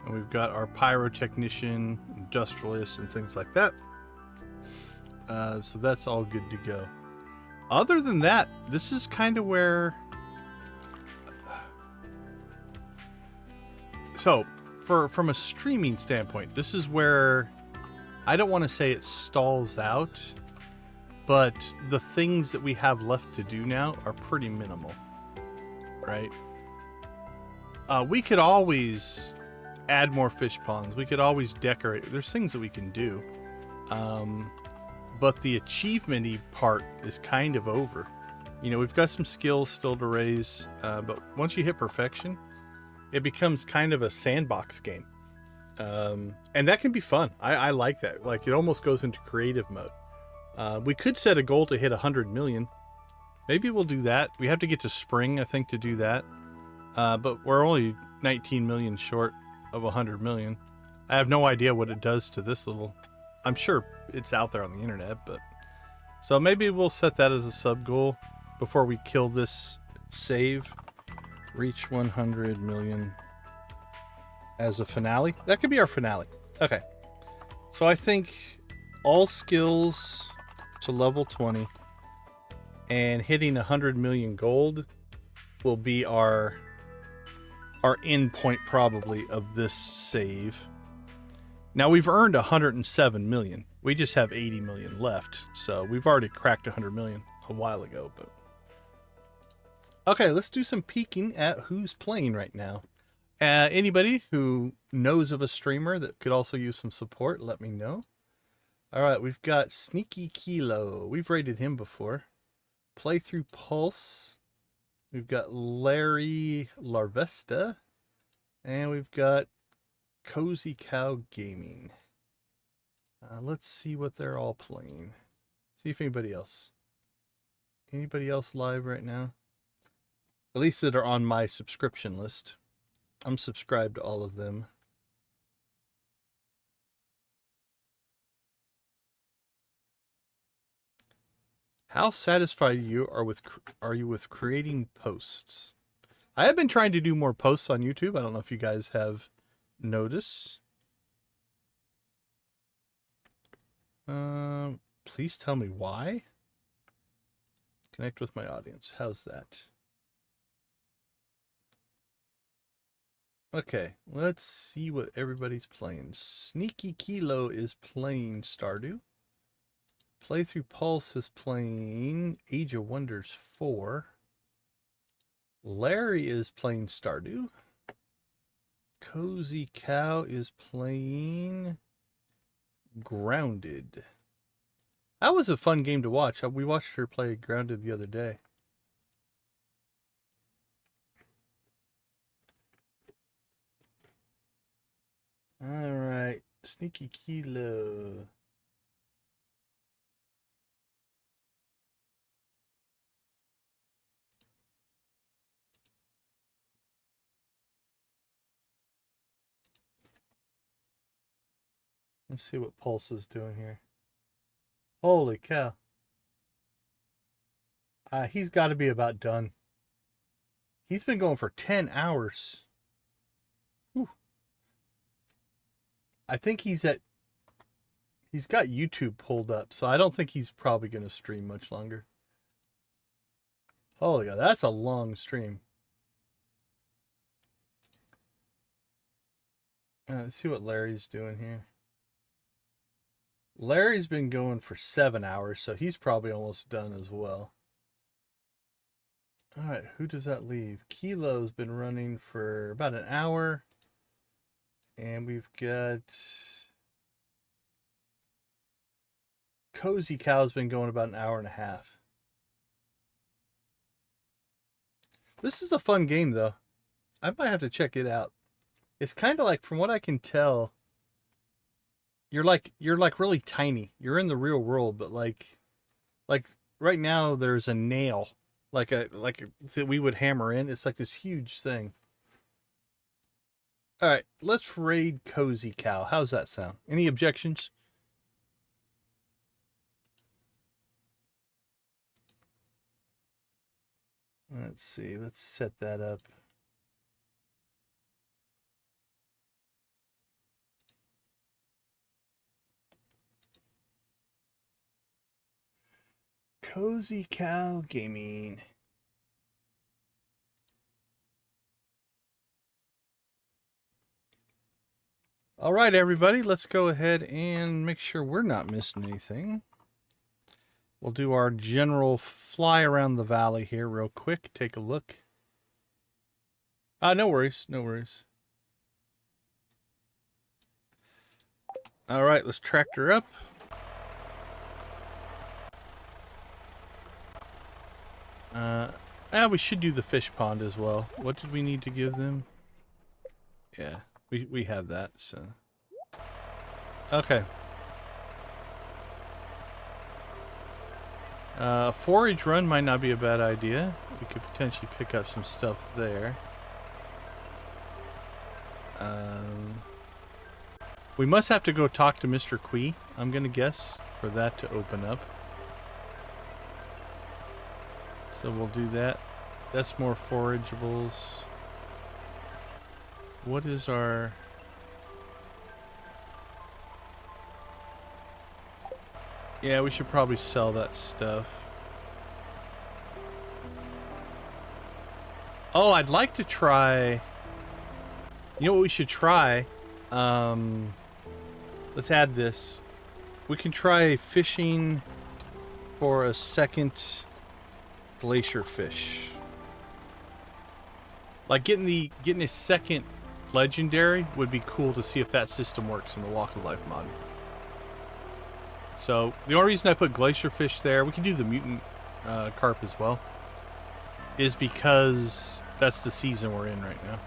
we've got our pyrotechnician, industrialist, and things like that. So that's all good to go. Other than that, this is kind of where... So, from a streaming standpoint, this is where... I don't want to say it stalls out, but the things that we have left to do now are pretty minimal, right? We could always add more fish ponds. We could always decorate. There's things that we can do. But the achievement-y part is kind of over. You know, we've got some skills still to raise, but once you hit perfection, it becomes kind of a sandbox game. And that can be fun. I like that. Like, it almost goes into creative mode. We could set a goal to hit 100 million. Maybe we'll do that. We have to get to spring, I think, to do that. But we're only 19 million short of 100 million. I have no idea what it does to this little... I'm sure it's out there on the internet, but... So maybe we'll set that as a sub-goal before we kill this save. Reach 100 million as a finale. That could be our finale. Okay. So I think all skills to level 20 and hitting 100 million gold will be our end point probably of this save. Now we've earned 107 million. We just have 80 million left. So we've already cracked 100 million a while ago, but okay, let's do some peeking at who's playing right now. Anybody who knows of a streamer that could also use some support, let me know. All right, we've got Sneaky Kilo. We've rated him before. Playthrough Pulse. We've got Larry Larvesta. And we've got Cozy Cow Gaming. Let's see what they're all playing. See if anybody else. Anybody else live right now? At least that are on my subscription list. I'm subscribed to all of them. How satisfied are you with creating posts? I have been trying to do more posts on YouTube. I don't know if you guys have noticed. Please tell me why. Connect with my audience. How's that? Okay, let's see what everybody's playing. Sneaky Kilo is playing Stardew. Playthrough Pulse is playing Age of Wonders 4. Larry is playing Stardew. Cozy Cow is playing Grounded. That was a fun game to watch. We watched her play Grounded the other day. All right, Sneaky Kilo. Let's see what Pulse is doing here. Holy cow. He's got to be about done. He's been going for 10 hours. Whew. I think he's got YouTube pulled up, so I don't think he's probably going to stream much longer. Holy God, that's a long stream. Let's see what Larry's doing here. Larry's been going for 7 hours, so he's probably almost done as well. All right, who does that leave? Kilo's been running for about an hour. And we've got Cozy Cow's been going about an hour and a half. This is a fun game, though. I might have to check it out. It's kind of like, from what I can tell, you're like really tiny. You're in the real world, but like right now there's a nail, like that we would hammer in. It's like this huge thing. All right, let's raid Cozy Cow. How's that sound? Any objections? Let's see. Let's set that up. Cozy Cow Gaming. All right, everybody, let's go ahead and make sure we're not missing anything. We'll do our general fly around the valley here real quick. Take a look. No worries, no worries. All right, let's tractor up. We should do the fish pond as well. What did we need to give them? Yeah, we have that, so. Okay. Forage run might not be a bad idea. We could potentially pick up some stuff there. We must have to go talk to Mr. Quee, I'm gonna guess, for that to open up. So we'll do that. That's more forageables. What is our... Yeah, we should probably sell that stuff. Oh, I'd like to try... You know what we should try? Let's add this. We can try fishing for a second glacier fish. Like getting a second legendary would be cool to see if that system works in the Walk of Life mod. So the only reason I put glacier fish there, we can do the mutant carp as well, is because that's the season we're in right now.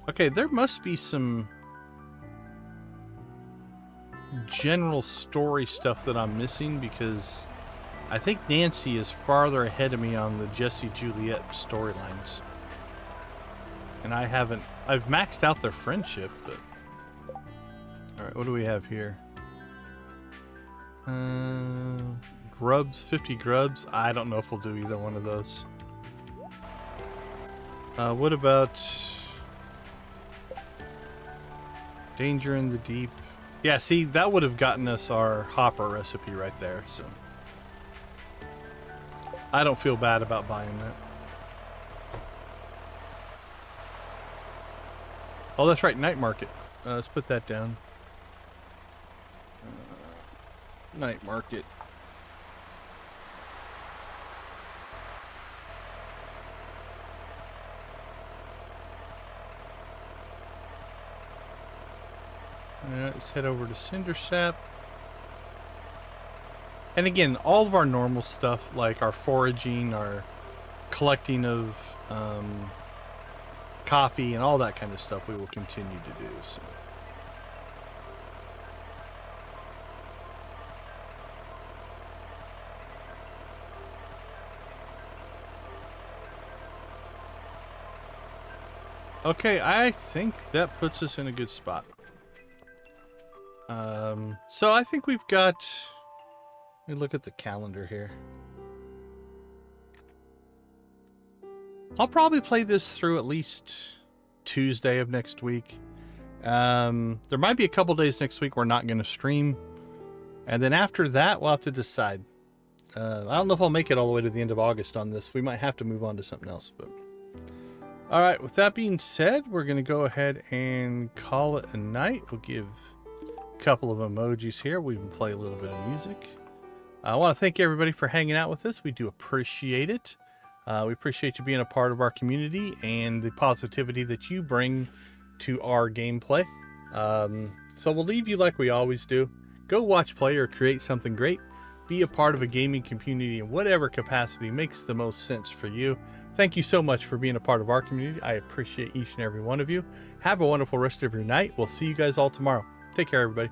Okay, there must be some general story stuff that I'm missing, because I think Nancy is farther ahead of me on the Jesse Juliet storylines. And I've maxed out their friendship, but... Alright, what do we have here? Grubs, 50 grubs. I don't know if we'll do either one of those. What about... Danger in the Deep? Yeah, see, that would have gotten us our hopper recipe right there, so... I don't feel bad about buying that. Oh, that's right, night market. Let's put that down. Night market. Let's head over to Cindersap. And again, all of our normal stuff, like our foraging, our collecting of coffee, and all that kind of stuff, we will continue to do. So. Okay, I think that puts us in a good spot. So I think we've got... Let me look at the calendar here. I'll probably play this through at least Tuesday of next week. There might be a couple days next week we're not going to stream. And then after that, we'll have to decide. I don't know if I'll make it all the way to the end of August on this. We might have to move on to something else. But all right, with that being said, we're going to go ahead and call it a night. We'll give a couple of emojis here. We can play a little bit of music. I want to thank everybody for hanging out with us. We do appreciate it. We appreciate you being a part of our community and the positivity that you bring to our gameplay. So we'll leave you like we always do. Go watch, play, or create something great. Be a part of a gaming community in whatever capacity makes the most sense for you. Thank you so much for being a part of our community. I appreciate each and every one of you. Have a wonderful rest of your night. We'll see you guys all tomorrow. Take care, everybody.